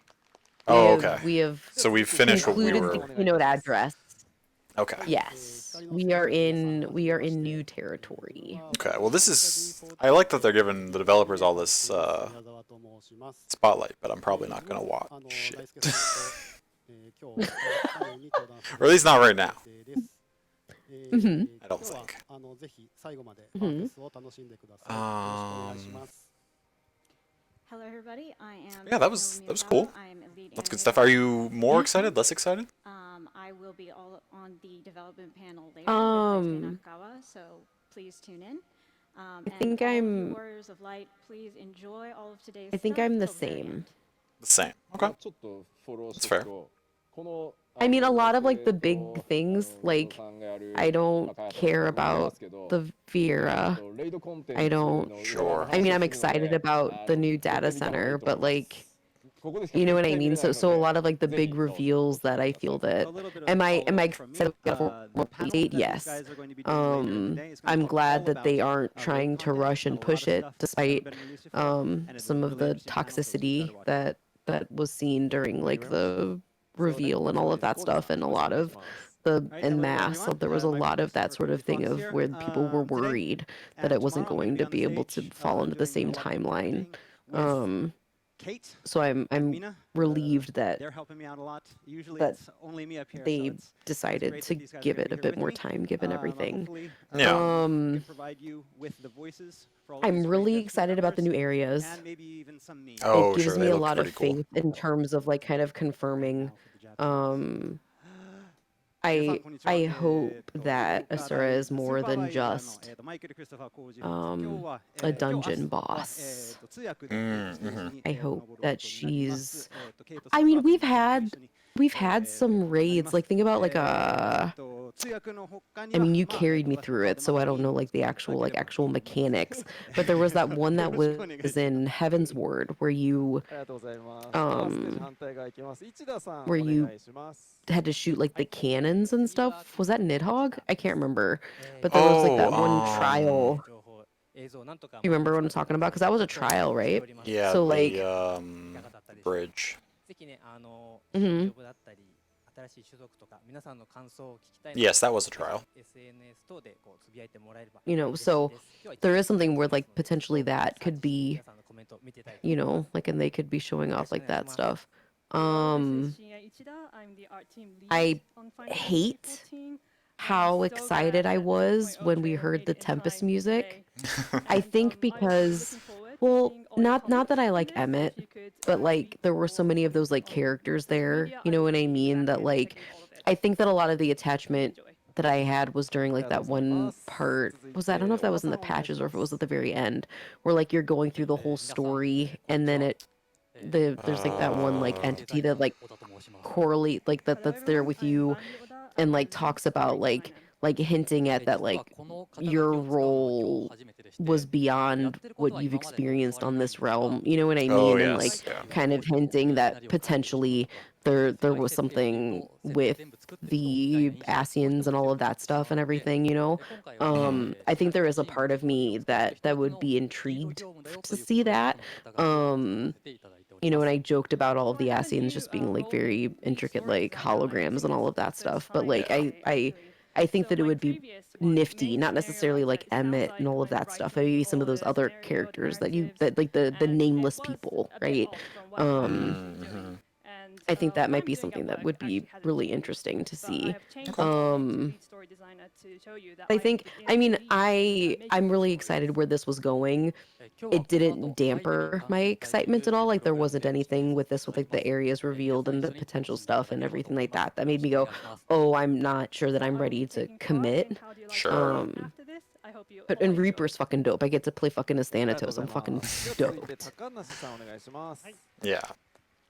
Oh, We have- okay. We have So we've finished what we included were. the keynote address. Okay. Yes, we are in new territory. Okay. Well, this is. I like that they're giving the developers all this spotlight, but I'm probably not gonna watch it. Or at least not right now. Mhm. I don't think. ぜひ最後までファンフェスを楽しんでください。よろしくお願いします。 Hello, everybody. I am. Yeah, that was Hiromi cool. Miyazawa. I am That's good stuff. Are you more Mm-hmm. excited? Less excited? I will be all on the development panel later with Um, Daisuke Nakagawa, so please tune in. I And think all of you I'm Warriors of Light, please enjoy all of today's I think stuff I'm the till the very same. end. The same. ま Okay. あちょっとフォローし That's とく fair. と、この I mean, a 合 lot of like 成 the big と things, 後藤 like さんがやる I ま don't あ開発の care こともありま about すけど、the Vera. レイドコンテ I ンツ don't. の裏 Sure. の I mean, 話を I'm するの excited で、about the new 絶対 data 見た方がいい center, と思 but います。 like, ここでしか you know 絶 what 対 I 見れ mean? ない So の so a で、 lot of like the ぜ big ひどうぞ reveals お that 越し I ください。 feel that A little bit of am I follow-up from me. excited for The panel date? that these Yes. guys are going to be doing later in the day is going to I'm talk glad all that about they aren't raid trying to content rush and and a lot push of it stuff that's never despite been released before, and it's a some of really the interesting panel, so please try toxicity to watch it. that was seen during Thank you like very much. the そうね、 reveal and all of that そうです。 stuff and a よろしくお lot 願いし of ます。the Right, en hello masse. So everyone. there was a Michael lot of that Christopher sort of Koji thing Fox of here. where people were Today worried that and it wasn't tomorrow I'm going going to to be be on the able to stage fall into the doing a same lot of timeline. marketing with Kate So and I'm Mina. relieved that They're helping me out a lot. Usually that it's only me up here, so they it's decided great to that these guys are give going it to be a here bit with more me. time given everything. Hopefully, Yeah. we can provide you with the voices for all of I'm these really great excited about the members new areas. and maybe even some memes. It Oh, gives sure. me They a look lot of pretty cool. faith in terms of like kind of Right confirming. now for the Japanese. I hope that Asura is more than just a dungeon boss. I hope that she's. I mean, we've had some raids. Like think about like a. I mean, you carried me through it, so I don't know like the actual mechanics. But there was that one that was in Heaven's Ward where you ありがとうございます。ではステージ反対側行きます。市田さん、 where お you 願いします。 had to shoot like the cannons and stuff. Was that Nidhogg? I can't remember. But there was like that one trial. You remember what I'm talking about? Because that was a trial, right? Yeah, So like, the bridge. mhm. Yes, that was a trial. You know, so there is something where like potentially that could be, you know, like, and they could be showing off like that stuff. I hate how excited I was when we heard the Tempest music. I think because, well, not that I like Emmett, but like there were so many of those like characters there, you know what I mean? That like, I think that a lot of the attachment that I had was during like that one part. Was that, I don't know if that was in the patches or if it was at the very end, where like you're going through the whole story and then there's like that one like entity that like correlate like that's there with you and like talks about like hinting at that like your role was beyond what you've experienced on this realm, you know what I Oh, mean? And like yes. Yeah. kind of hinting that potentially there was something with the Asians and all of that stuff and everything, you know. I think there is a part of me that would be intrigued to see that. You know, and I joked about all of the Asians just being like very intricate like holograms and all of that stuff, but like Yeah. I think that it would be nifty, not necessarily like Emmett and all of that stuff. Maybe some of those other characters that like the nameless people, right? Mhm. I think that might be something that would be really interesting to see. I think, I mean, I'm really excited where this was going. It didn't damper my excitement at all. Like there wasn't anything with this with like the areas revealed and the potential stuff and everything like that that made me go, oh, I'm not sure that I'm ready to commit. Sure. But and Reaper's fucking dope. I get to play fucking as ありがとう Thanatos. ござい I'm ます。 fucking では続いて stoked. 高梨さんお願いします。 Yeah.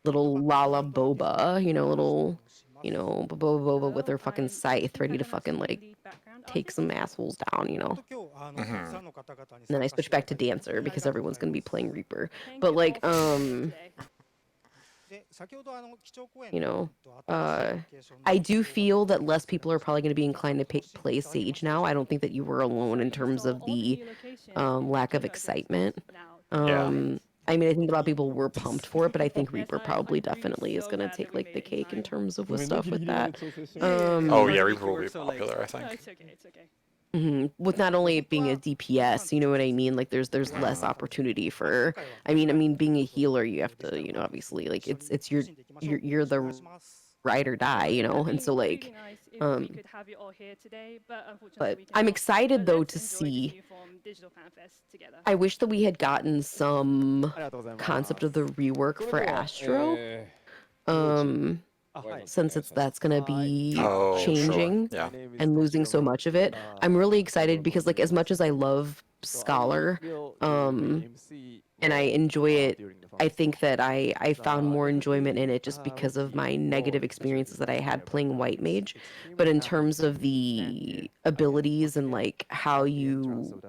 Little Lala Boba, you know, little, you know, Boba Boba with her fucking scythe ready to fucking like take some assholes down, you know. And then I switch back to Dancer because everyone's gonna be playing Reaper. But like, you know, I do feel that less people are probably going to be inclined to play Sage now. I don't think that you were alone in terms of the lack of excitement. Yeah. I mean, I think a lot of people were pumped for it, but I think Reaper probably definitely is going to take like the cake in terms of ご with めんね、 stuff ギリ with ギリまで that. 調整して。 Oh, yeah. I Reaper think you will were be so, like- popular, I Oh, think. it's okay. It's okay. With not only it being a DPS, you know what I mean? Like there's less opportunity for. I mean, being a healer, you have to, you know, obviously, like it's you're the ride or die, you know, and so like, but I'm excited though to see. I wish that we had gotten some ありがとうございます。 concept of the rework それ for では、 Astro. um, since that's gonna be Oh, sure. changing Yeah. and losing so much of it. I'm really excited because like as much as I love Scholar, and I enjoy it, I think that I found more enjoyment in it just because of my negative experiences that I had playing White Mage. But in terms of the abilities and like how you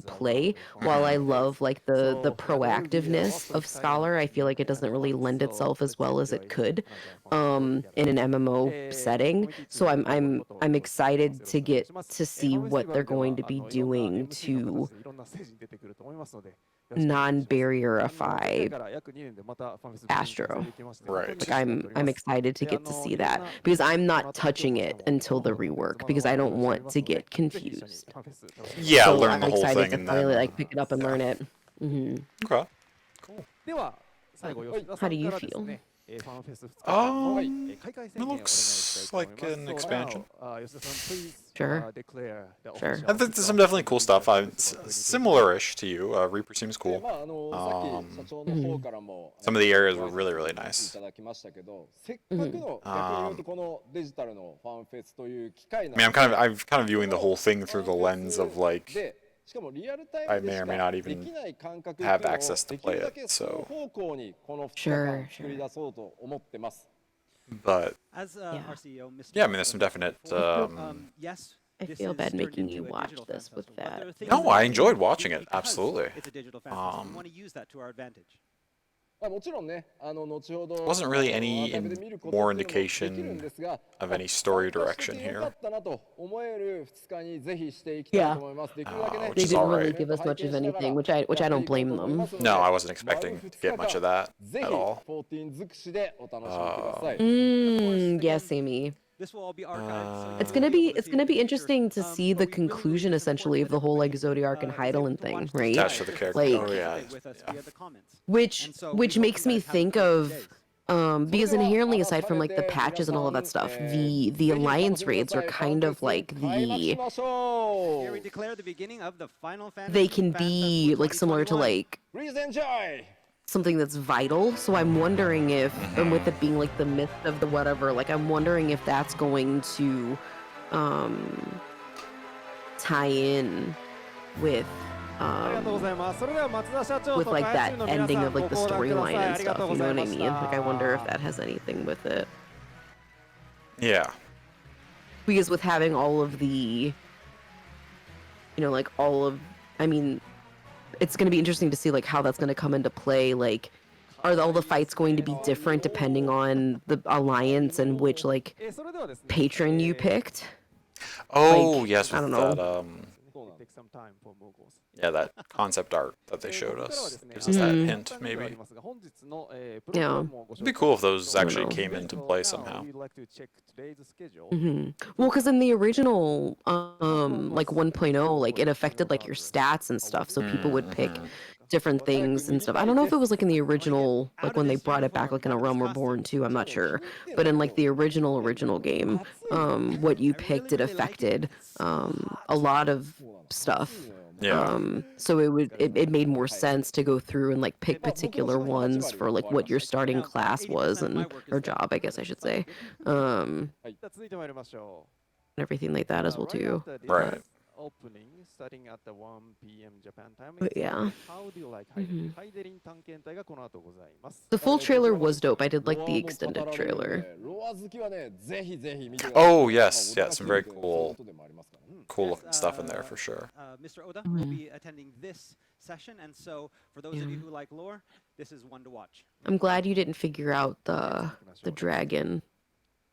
play, while I love like the proactiveness of Scholar, I feel like it doesn't really lend itself as well as it could in an MMO setting. So I'm excited to get to see what they're going to be doing to non-barrierify Astro. Right. Like I'm excited to get to see that because I'm not touching it until the rework because I don't want to get confused. Yeah, So learn I'm the whole excited thing to and finally then. like pick it up and learn it. Okay. Cool. では最後吉田 How さ do ん you からです feel? ね、ファンフェス2日間の、開会 It 宣言をお願いしたい looks と思い like ます。 an expansion.吉田さん please Sure. declare the Sure. official I think there's some definitely cool stuff. Similar-ish to you. Reaper seems で cool. まあさっき社長の方からも Some of the areas were ご really, 挨拶 really い nice. ただきましたけど、せっかくの逆に言うとこのデジタルのファンフェスという機会な I ん mean, で I'm kind of viewing the whole thing through the lens of like でしかもリアルタイ I ムで may し or may か not で even きない感覚っていう have のを access to できる play だ it, けその so 方向にこの2日 Sure, 間作り出そうと思ってます。 but As Yeah. our CEO, Mr. yeah, I mean, there's some definite. Yes, I this feel is bad turned making into you a watch digital this fan with festival, but there that. are things No, that I we enjoyed do watching it. because Absolutely. It's a digital fan festival. We want to use that to our advantage. もちろんね、後ほど Wasn't really ア any ーカイブで見るこ more とっていうのもできるん indication ですが、 of any story 参加して direction てよか here. ったなと思える2日にぜひしていきたい Yeah. と思います。できるだけね、 Which They is didn't alright. really give us much of anything, which I don't blame them. No, I wasn't expecting to get much of that ぜひ at all. 14尽くしでお楽しみください。 Yes, Amy. This will all be archived. so It's you'll gonna be be able to it's see it gonna in the be future. interesting to see But the we really conclusion believe it's essentially of the whole important that like Zodiac and everybody, is able Hydaelyn to thing, watch this right? Attached to the live character. Like- Oh, yeah. with us via the comments. Which And so we hope makes you me guys have a think great few of days. because inherently aside from like the patches and all of that stuff, the alliance raids are kind of like 開幕し the ましょ Here we う declare the beginning of the Final Fantasy they can Fan be Festival like similar to 2021. like Please enjoy! something that's vital. So I'm wondering if, and with it being like the myth of the whatever, like I'm wondering if that's going to tie in with ありがとうございます。それでは松田社長 with と like 開発 that チームの皆 ending さん of like the ご講談くだ storyline さい。あ and りが stuff. とうご You ざ know い what I まし mean? Like I wonder if た that has anything with it. Yeah. Because with having all of the, you know, like all of, I mean, it's going to be interesting to see like how that's going to come into play. Like, are all the fights going to be different depending on the alliance and which like それではですね patron you picked? Oh, Like, yes, I with don't know. that It takes some time for Mogos. yeah, that concept art that they showed ここからは us ですね gives us that Mhm. hint 簡単にではあり maybe. ますが本日のプログラムをご紹 It'd 介 be cool if those I actually don't know. came into play somehow. We'd like to check today's schedule. Well, because in the original, like 1.0, like it affected like your stats and stuff, so people would pick different things and stuff. I don't know if it was like in the original, like when they brought it back, like in A Realm Reborn too. I'm not sure, but in like the original game, what you picked it affected a lot of stuff. Yeah. So it made more sense to go through and like pick particular ones for like what your starting class was and or job, I guess I should say, はい、じゃあ続いて参りましょ and everything like that as well too. Right. Opening starting at the 1 p.m. Japan time. But yeah. How do you like ハイデリン探検隊がこの後ございます。 The full trailer was dope. I did like the extended trailer. ロア好きはね、ぜひぜひ見てください。 Oh, yes, yeah, some very そういう cool, ことでもありますから。cool looking stuff in there for sure. Mr. Oda will be attending this session, and so for those of you who like lore, this is one to watch. I'm glad you didn't figure out the dragon,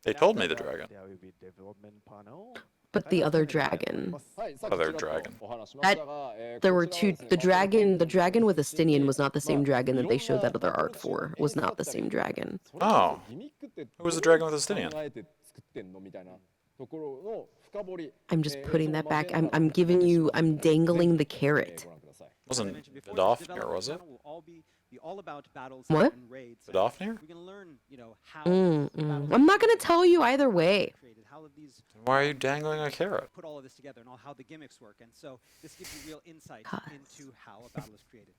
They told me the dragon. There will be development panel. but the other dragon. はい、さっき Other ちらっ dragon. とお話ししましたが、 There were こちらは two. ですね The dragon with Astinian was not the same dragon that they showed that other art for. It was not the same dragon. それこそ Oh. ギミックって Who was the dragon with Astinian? 考えて作ってんのみたいなところの深掘り。 I'm just putting that back. I'm giving you. I'm dangling the carrot. ご覧ください。 As I Wasn't mentioned before, Vidofnir, the development was it? panel will all be all about battles What? and raids. Vidofnir? We're gonna learn, you know, how Mm, the battles I'm not gonna tell you either way. created, how these Why are you dangling a carrot? put all of this together, and all how the gimmicks work. And so this gives you real insight into how a battle is created.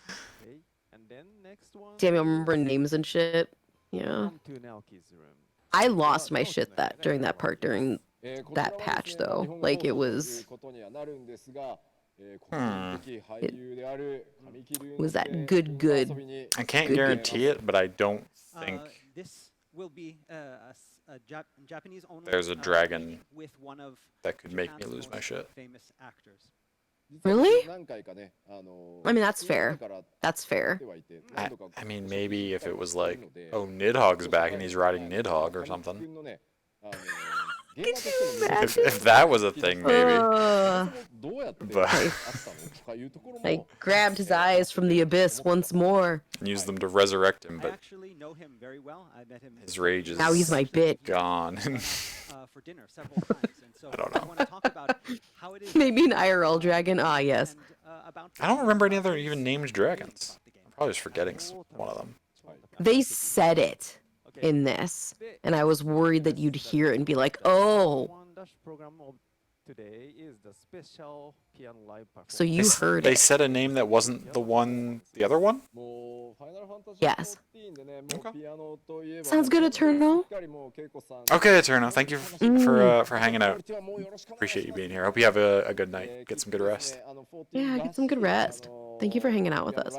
Okay. And then next one. Damn, I'm remembering names and shit. Yeah. I lost my shit during that part during that patch though. Like it was that good I can't good guarantee it, but I don't think This will be a Japanese only. there's a dragon meeting with one of that could make me Japan's lose my most shit. famous actors. Really? I mean that's fair. That's fair. I mean, maybe if it was like, oh, Nidhogg's back and he's riding Nidhogg or something. Could you imagine? If that was a thing, maybe. But I grabbed his eyes from the abyss once more. and use them to resurrect him, I but actually know him very well. I met him. his rage is Now he's my bitch. gone. For dinner several times, and so I don't know. want to talk about how it is. Maybe an IRL dragon. Ah, yes. I don't remember any other even named dragons. I'm probably just forgetting one of them. They said it in this, and I was worried that you'd hear it and be like, "Oh." Today is the special piano live So you heard They it. said a name that wasn't the other one? Yes. Okay. Sounds good, Eternal. Okay, Eterno, thank you for hanging out. Appreciate you being here. Hope you have a good night. Get some good rest. Yeah, get some good rest. Thank you for hanging out with us.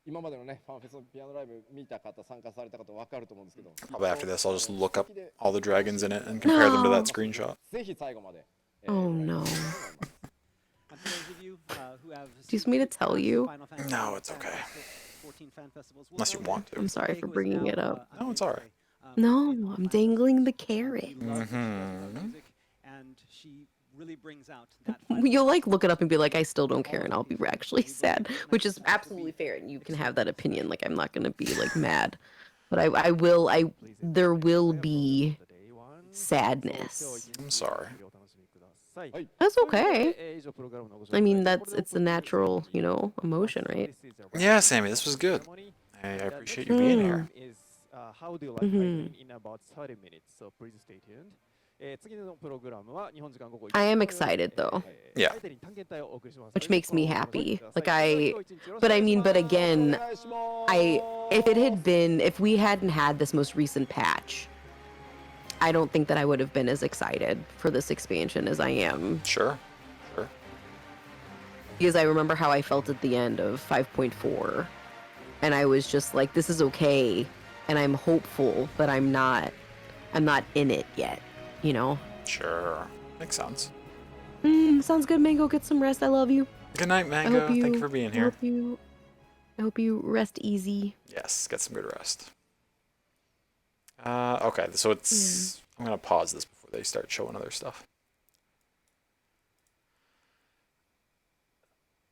今までのね、ファンフェスのピアノライブ見た方、参加された方分かると思うんですけど。 Probably after this, I'll just look up all the dragons in it and compare them to that screenshot. ぜひ最後まで。 Oh no. And for those of you who have Do you want me to tell you? Final Fantasy No, it's okay. 14 fan festivals, will Unless you know want that to. I'm sorry for bringing it up. No, it's alright. No, I'm dangling the carrot. And she really brings out that You'll like look it up and be like, I still don't care, and I'll be actually sad, which is absolutely fair, and you can have that opinion. Like I'm not gonna be like mad, but there will be sadness. I'm sorry. That's okay. I mean, it's a natural, emotion, right? Yeah, Sammy, this was good. I appreciate you being here. How do you like in about 30 minutes? So please stay tuned. 次のプログラムは日本時間午後1時 I am excited though. Yeah. Which makes me happy. But again, if we hadn't had this most recent patch, I don't think that I would have been as excited for this expansion as I am. Sure. Because I remember how I felt at the end of 5.4, and I was just like, this is okay, and I'm hopeful, but I'm not in it yet. Sure. Makes sense. Sounds good, Mango. Get some rest. I love you. Good night, Mango. Thank you for being here. I hope you rest easy. Yes, get some good rest. Okay, so it's... I'm going to pause this before they start showing other stuff.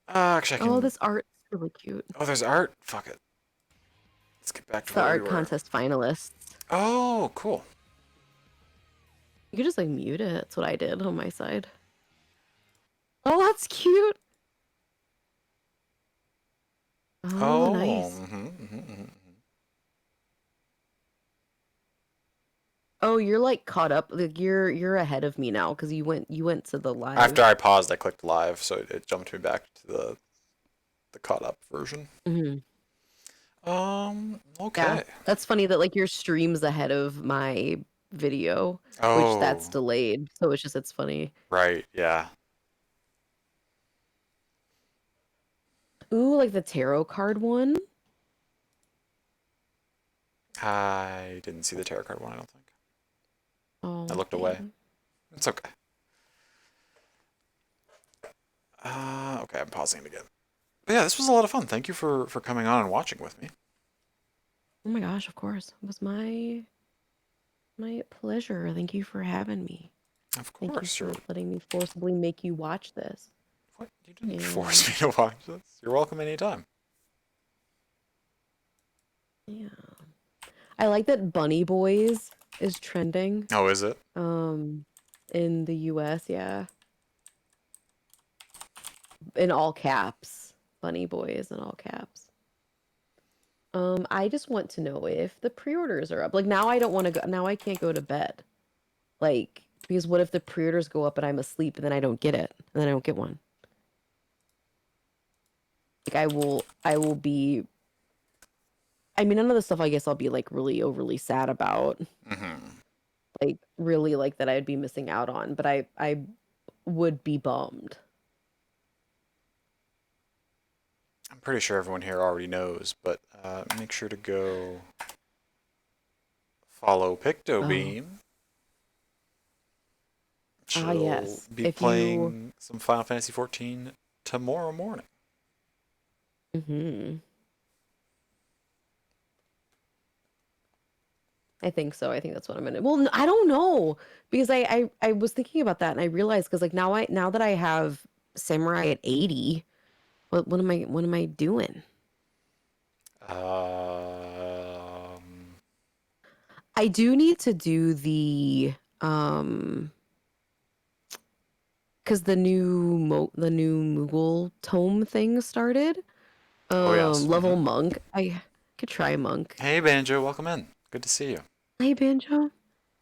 Actually, I can... Oh, this art's really cute. Oh, there's art? Fuck it. Let's get back to The where we art were. contest finalists. Oh, cool. You could just like mute it. That's what I did on my side. Oh, that's cute. Oh, nice. Oh, you're like caught up. Like you're ahead of me now because you went to the live. After I paused, I clicked live, so it jumped me back to the caught up version. Okay. Yeah, that's funny that like your stream's ahead of my video, Oh. which that's delayed. So it's funny. Right, yeah. Ooh, like the tarot card one. I didn't see the tarot card one, I don't think. Oh, I looked away. It's okay. Okay, I'm pausing it again. But yeah, this was a lot of fun. Thank you for coming on and watching with me. Oh my gosh, of course. It was my pleasure. Thank you for having me. Of course. Thank you for letting me forcibly make you watch this. What? You didn't force me to watch this. You're welcome anytime. Yeah. I like that Bunny Boys is trending. Oh, is it? In the US, yeah. In all caps. Bunny Boys in all caps. I just want to know if the pre-orders are up. Like now I don't want to go, now I can't go to bed. Like, because what if the pre-orders go up and I'm asleep and then I don't get it and then I don't get one? Like I will be I mean, none of the stuff I guess I'll be like really overly sad about, like really like that I'd be missing out on, but I would be bummed. I'm pretty sure everyone here already knows, but make sure to go follow Pictobeam. She'll Yes. be If you playing some Final Fantasy 14 tomorrow morning. I think so. I think that's what I'm gonna. Well, I don't know because I was thinking about that and I realized because like now that I have Samurai at 80, what am I doing? I do need to do the because the new Moogle tome thing started. Oh yes. Level monk. I could try monk. Hey Banjo, welcome in. Good to see you. Hey Banjo.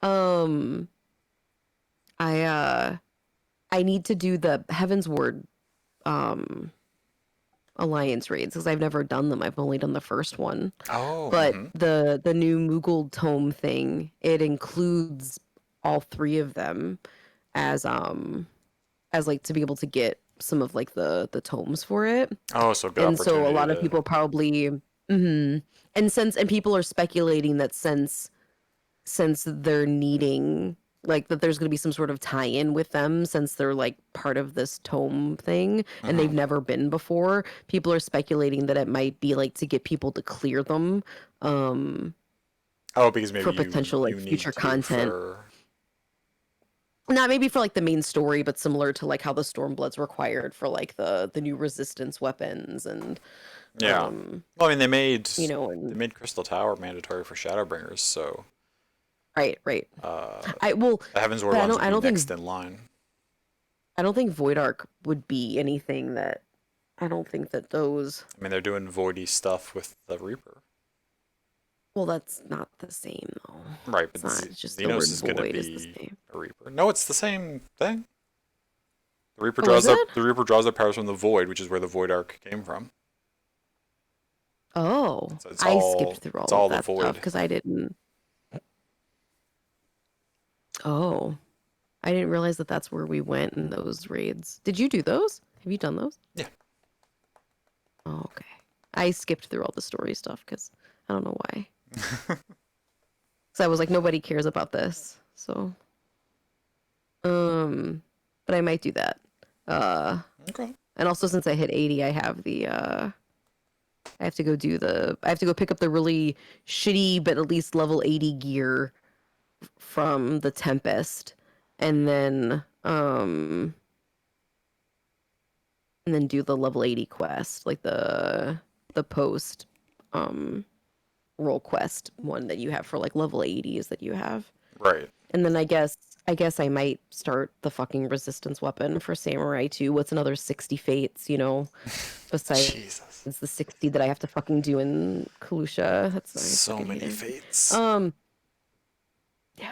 Um, I need to do the Heaven's Ward alliance raids because I've never done them. I've only done the first one. Oh. But the new Moogle tome thing, it includes all three of them as like to be able to get some of like the tomes for it. Oh, so good And so a opportunity lot of to. people probably and people are speculating that since they're needing like that there's going to be some sort of tie-in with them since they're like part of this tome thing and they've never been before. People are speculating that it might be like to get people to clear them Oh, because maybe for potential like you need future to content. for. Not maybe for like the main story, but similar to like how the Stormbloods required for like the new resistance weapons and Yeah. Well, I mean, you know, and they made Crystal Tower mandatory for Shadowbringers, so right. the Well, Heaven's Ward but ones would I be don't think next in line. I don't think Void Arc would be anything that I don't think that those. I mean, they're doing voidy stuff with the Reaper. Well, that's not the same though. Right, It's but not. It's just the Xenos word is going to void is the be same. a Reaper. No, it's the same thing. The Reaper Oh, is it? the Reaper draws their powers from the Void, which is where the Void Arc came from. Oh, So I skipped through it's all of all the that stuff Void. because I didn't. Oh, I didn't realize that that's where we went in those raids. Did you do those? Have you done those? Yeah. Oh, okay. I skipped through all the story stuff because I don't know why. So I was like, nobody cares about this. So, but I might do that. Okay. And also since I hit 80, I have the I have to go pick up the really shitty but at least level 80 gear from the Tempest and then do the level 80 quest, like the post role quest one that you have for like level 80s that you have. Right. And then I guess I might start the fucking resistance weapon for Samurai too. What's another 60 fates, you know, besides Jesus. the 60 that I have to fucking do in Kalusha. That's I So fucking many hate it. fates. Yeah,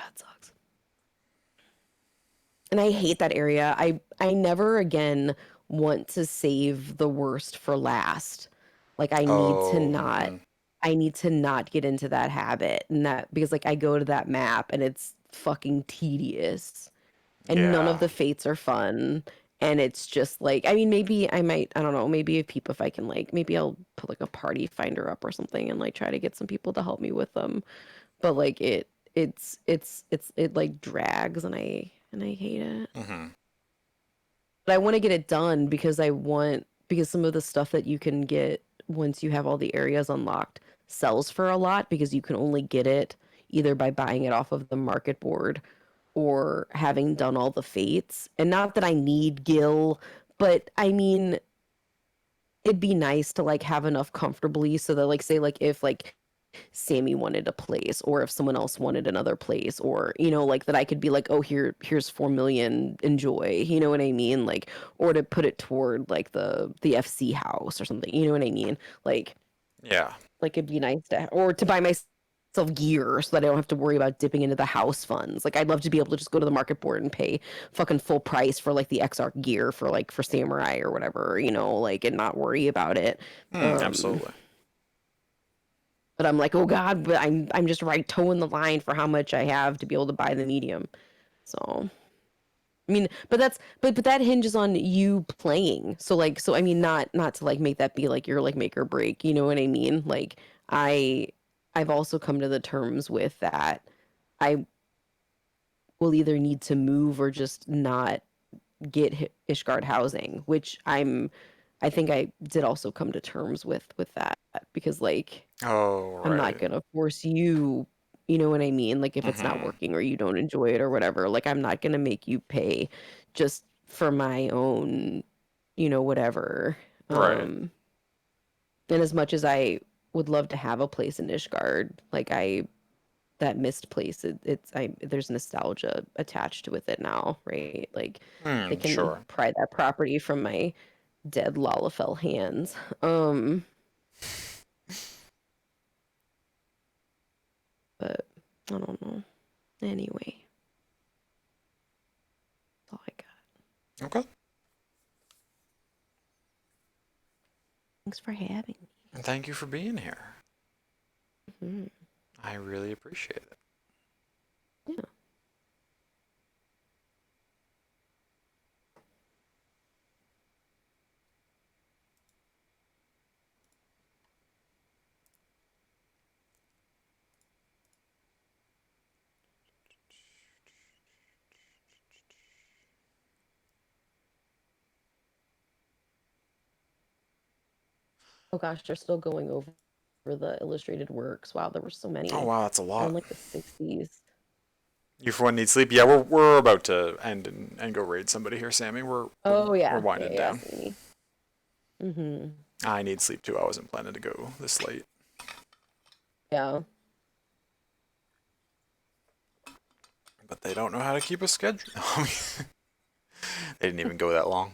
it sucks. And I hate that area. I never again want to save the worst for last. Like I need to not I need to not get into that habit and that because like I go to that map and it's fucking tedious and none of Yeah. the fates are fun and it's just like I mean maybe I don't know maybe if I can like maybe I'll put like a party finder up or something and like try to get some people to help me with them but like it like drags and I hate it but I want to get it done because because some of the stuff that you can get once you have all the areas unlocked sells for a lot because you can only get it either by buying it off of the market board or having done all the fates. And not that I need Gil, but I mean it'd be nice to like have enough comfortably so that like say like if like Sammy wanted a place or if someone else wanted another place or you know like that I could be like oh here's 4 million enjoy you know what I mean like or to put it toward like the FC house or something you know what I mean Yeah. like it'd be nice to or to buy myself gear so that I don't have to worry about dipping into the house funds like I'd love to be able to just go to the market board and pay fucking full price for like the XR gear for like for Samurai or whatever you know like and not worry about it Absolutely. but I'm like, oh God, but I'm just right toeing the line for how much I have to be able to buy the medium. So I mean, but that hinges on you playing. So like, so I mean, not to like make that be like your like make or break. You know what I mean? Like I I've also come to the terms with that. I will either need to move or just not get Ishgard housing, which I think I did also come to terms with that because like Oh, I'm not right. gonna force you, you know what I mean? Like if it's not Mm-hmm. working or you don't enjoy it or whatever, like I'm not gonna make you pay just for my own, you know, whatever. Right. And as much as I would love to have a place in Ishgard, like that missed place, there's nostalgia attached with it now, right? Like they can Sure. pry that property from my dead Lalafell hands. But I don't know. Anyway, that's all I got. Okay. Thanks for having me. And thank you for being here. Mm-hmm. I really appreciate it. Yeah. Oh gosh, they're still going over the illustrated works. Wow, there were so Oh many. wow, that's a They're in lot. like the 60s. You for one need sleep. Yeah, we're about to end and go raid somebody here, Sammy. Oh We're yeah, winding down. Sammy. Mm-hmm. I need sleep too. I wasn't planning to go this late. Yeah. But they don't know how to keep a schedule. They didn't even go that long.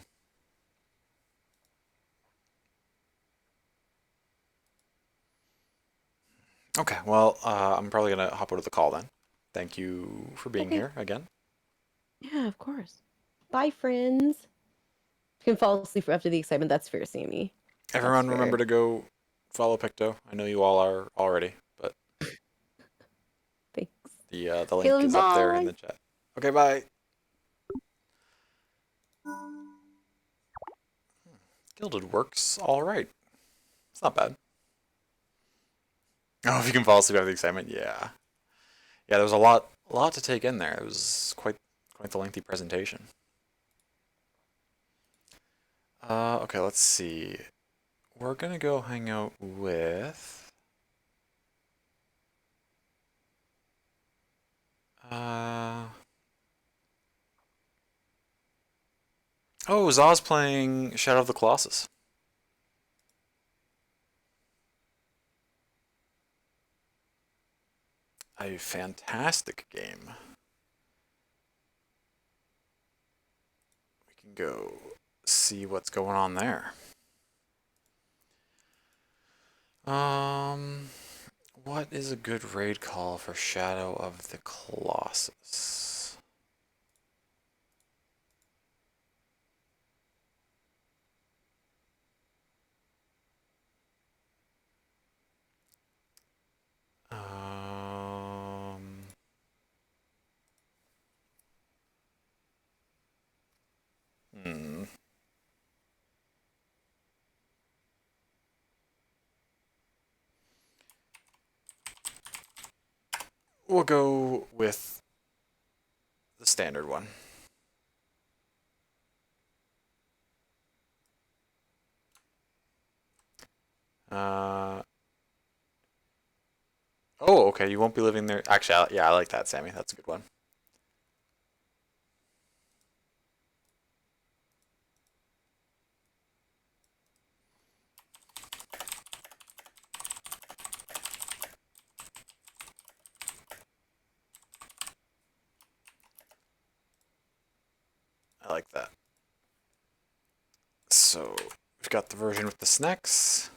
Okay, well, I'm probably gonna hop out of the call then. Thank you for being here again. Yeah, of course. Bye, friends. You can fall asleep after the excitement. That's fair, Sammy. Everyone, That's remember fair. to go follow Picto. I know you all are already, but Thanks. the link Okay, is up there in bye. the chat. Okay, bye. Gilded works all right. It's not bad. Oh, if you can fall asleep after the excitement, yeah. Yeah, there was a lot to take in there. It was quite the lengthy presentation. Okay, let's see. We're gonna go hang out with oh, Zaw's playing Shadow of the Colossus. A fantastic game. We can go see what's going on there. What is a good raid call for Shadow of the Colossus? Hmm. We'll go with the standard one. Oh, okay, you won't be living there. Actually, yeah, I like that, Sammy. That's a good one. I like that. So, we've got the version with the snacks.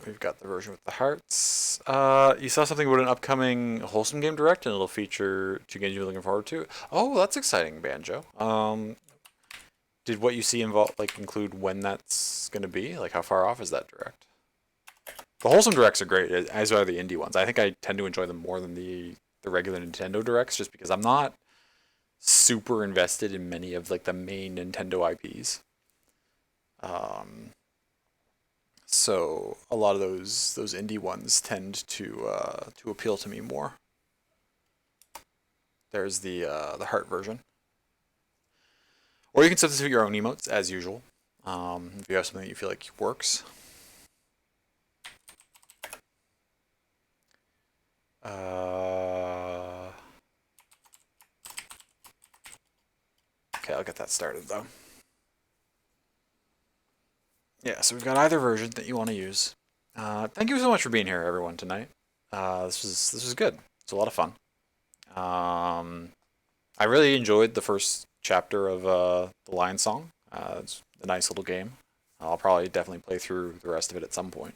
We've got the version with the hearts. You saw something about an upcoming Wholesome Game Direct, and it'll feature 2 games you're looking forward to. Oh, that's exciting, Banjo. Did what you see include when that's gonna be? Like, how far off is that direct? The wholesome directs are great, as are the indie ones. I think I tend to enjoy them more than the regular Nintendo directs, just because I'm not super invested in many of like the main Nintendo IPs. So a lot of those indie ones tend to appeal to me more. There's the heart version, or you can substitute your own emotes as usual. If you have something that you feel like works. Okay, I'll get that started though. Yeah, so we've got either version that you want to use. Thank you so much for being here, everyone, tonight. This was good. It's a lot of fun. I really enjoyed the first chapter of the Lion Song. It's a nice little game. I'll probably definitely play through the rest of it at some point.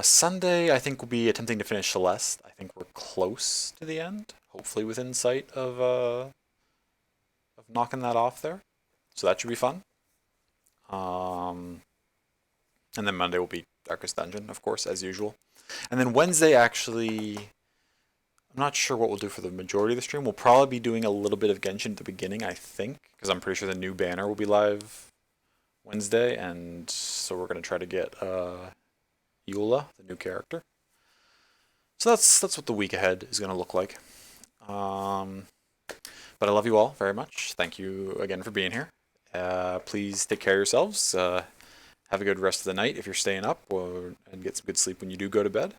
Sunday, I think we'll be attempting to finish Celeste. I think we're close to the end, hopefully within sight of knocking that off there. So that should be fun. And then Monday will be Darkest Dungeon, of course, as usual. And then Wednesday, actually, I'm not sure what we'll do for the majority of the stream. We'll probably be doing a little bit of Genshin at the beginning, I think, because I'm pretty sure the new banner will be live Wednesday, and so we're going to try to get Eula, the new character. So that's what the week ahead is going to look like. But I love you all very much. Thank you again for being here. Please take care of yourselves. Have a good rest of the night if you're staying up, and get some good sleep when you do go to bed.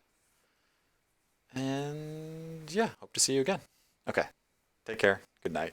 And yeah, hope to see you again. Okay, take care. Good night.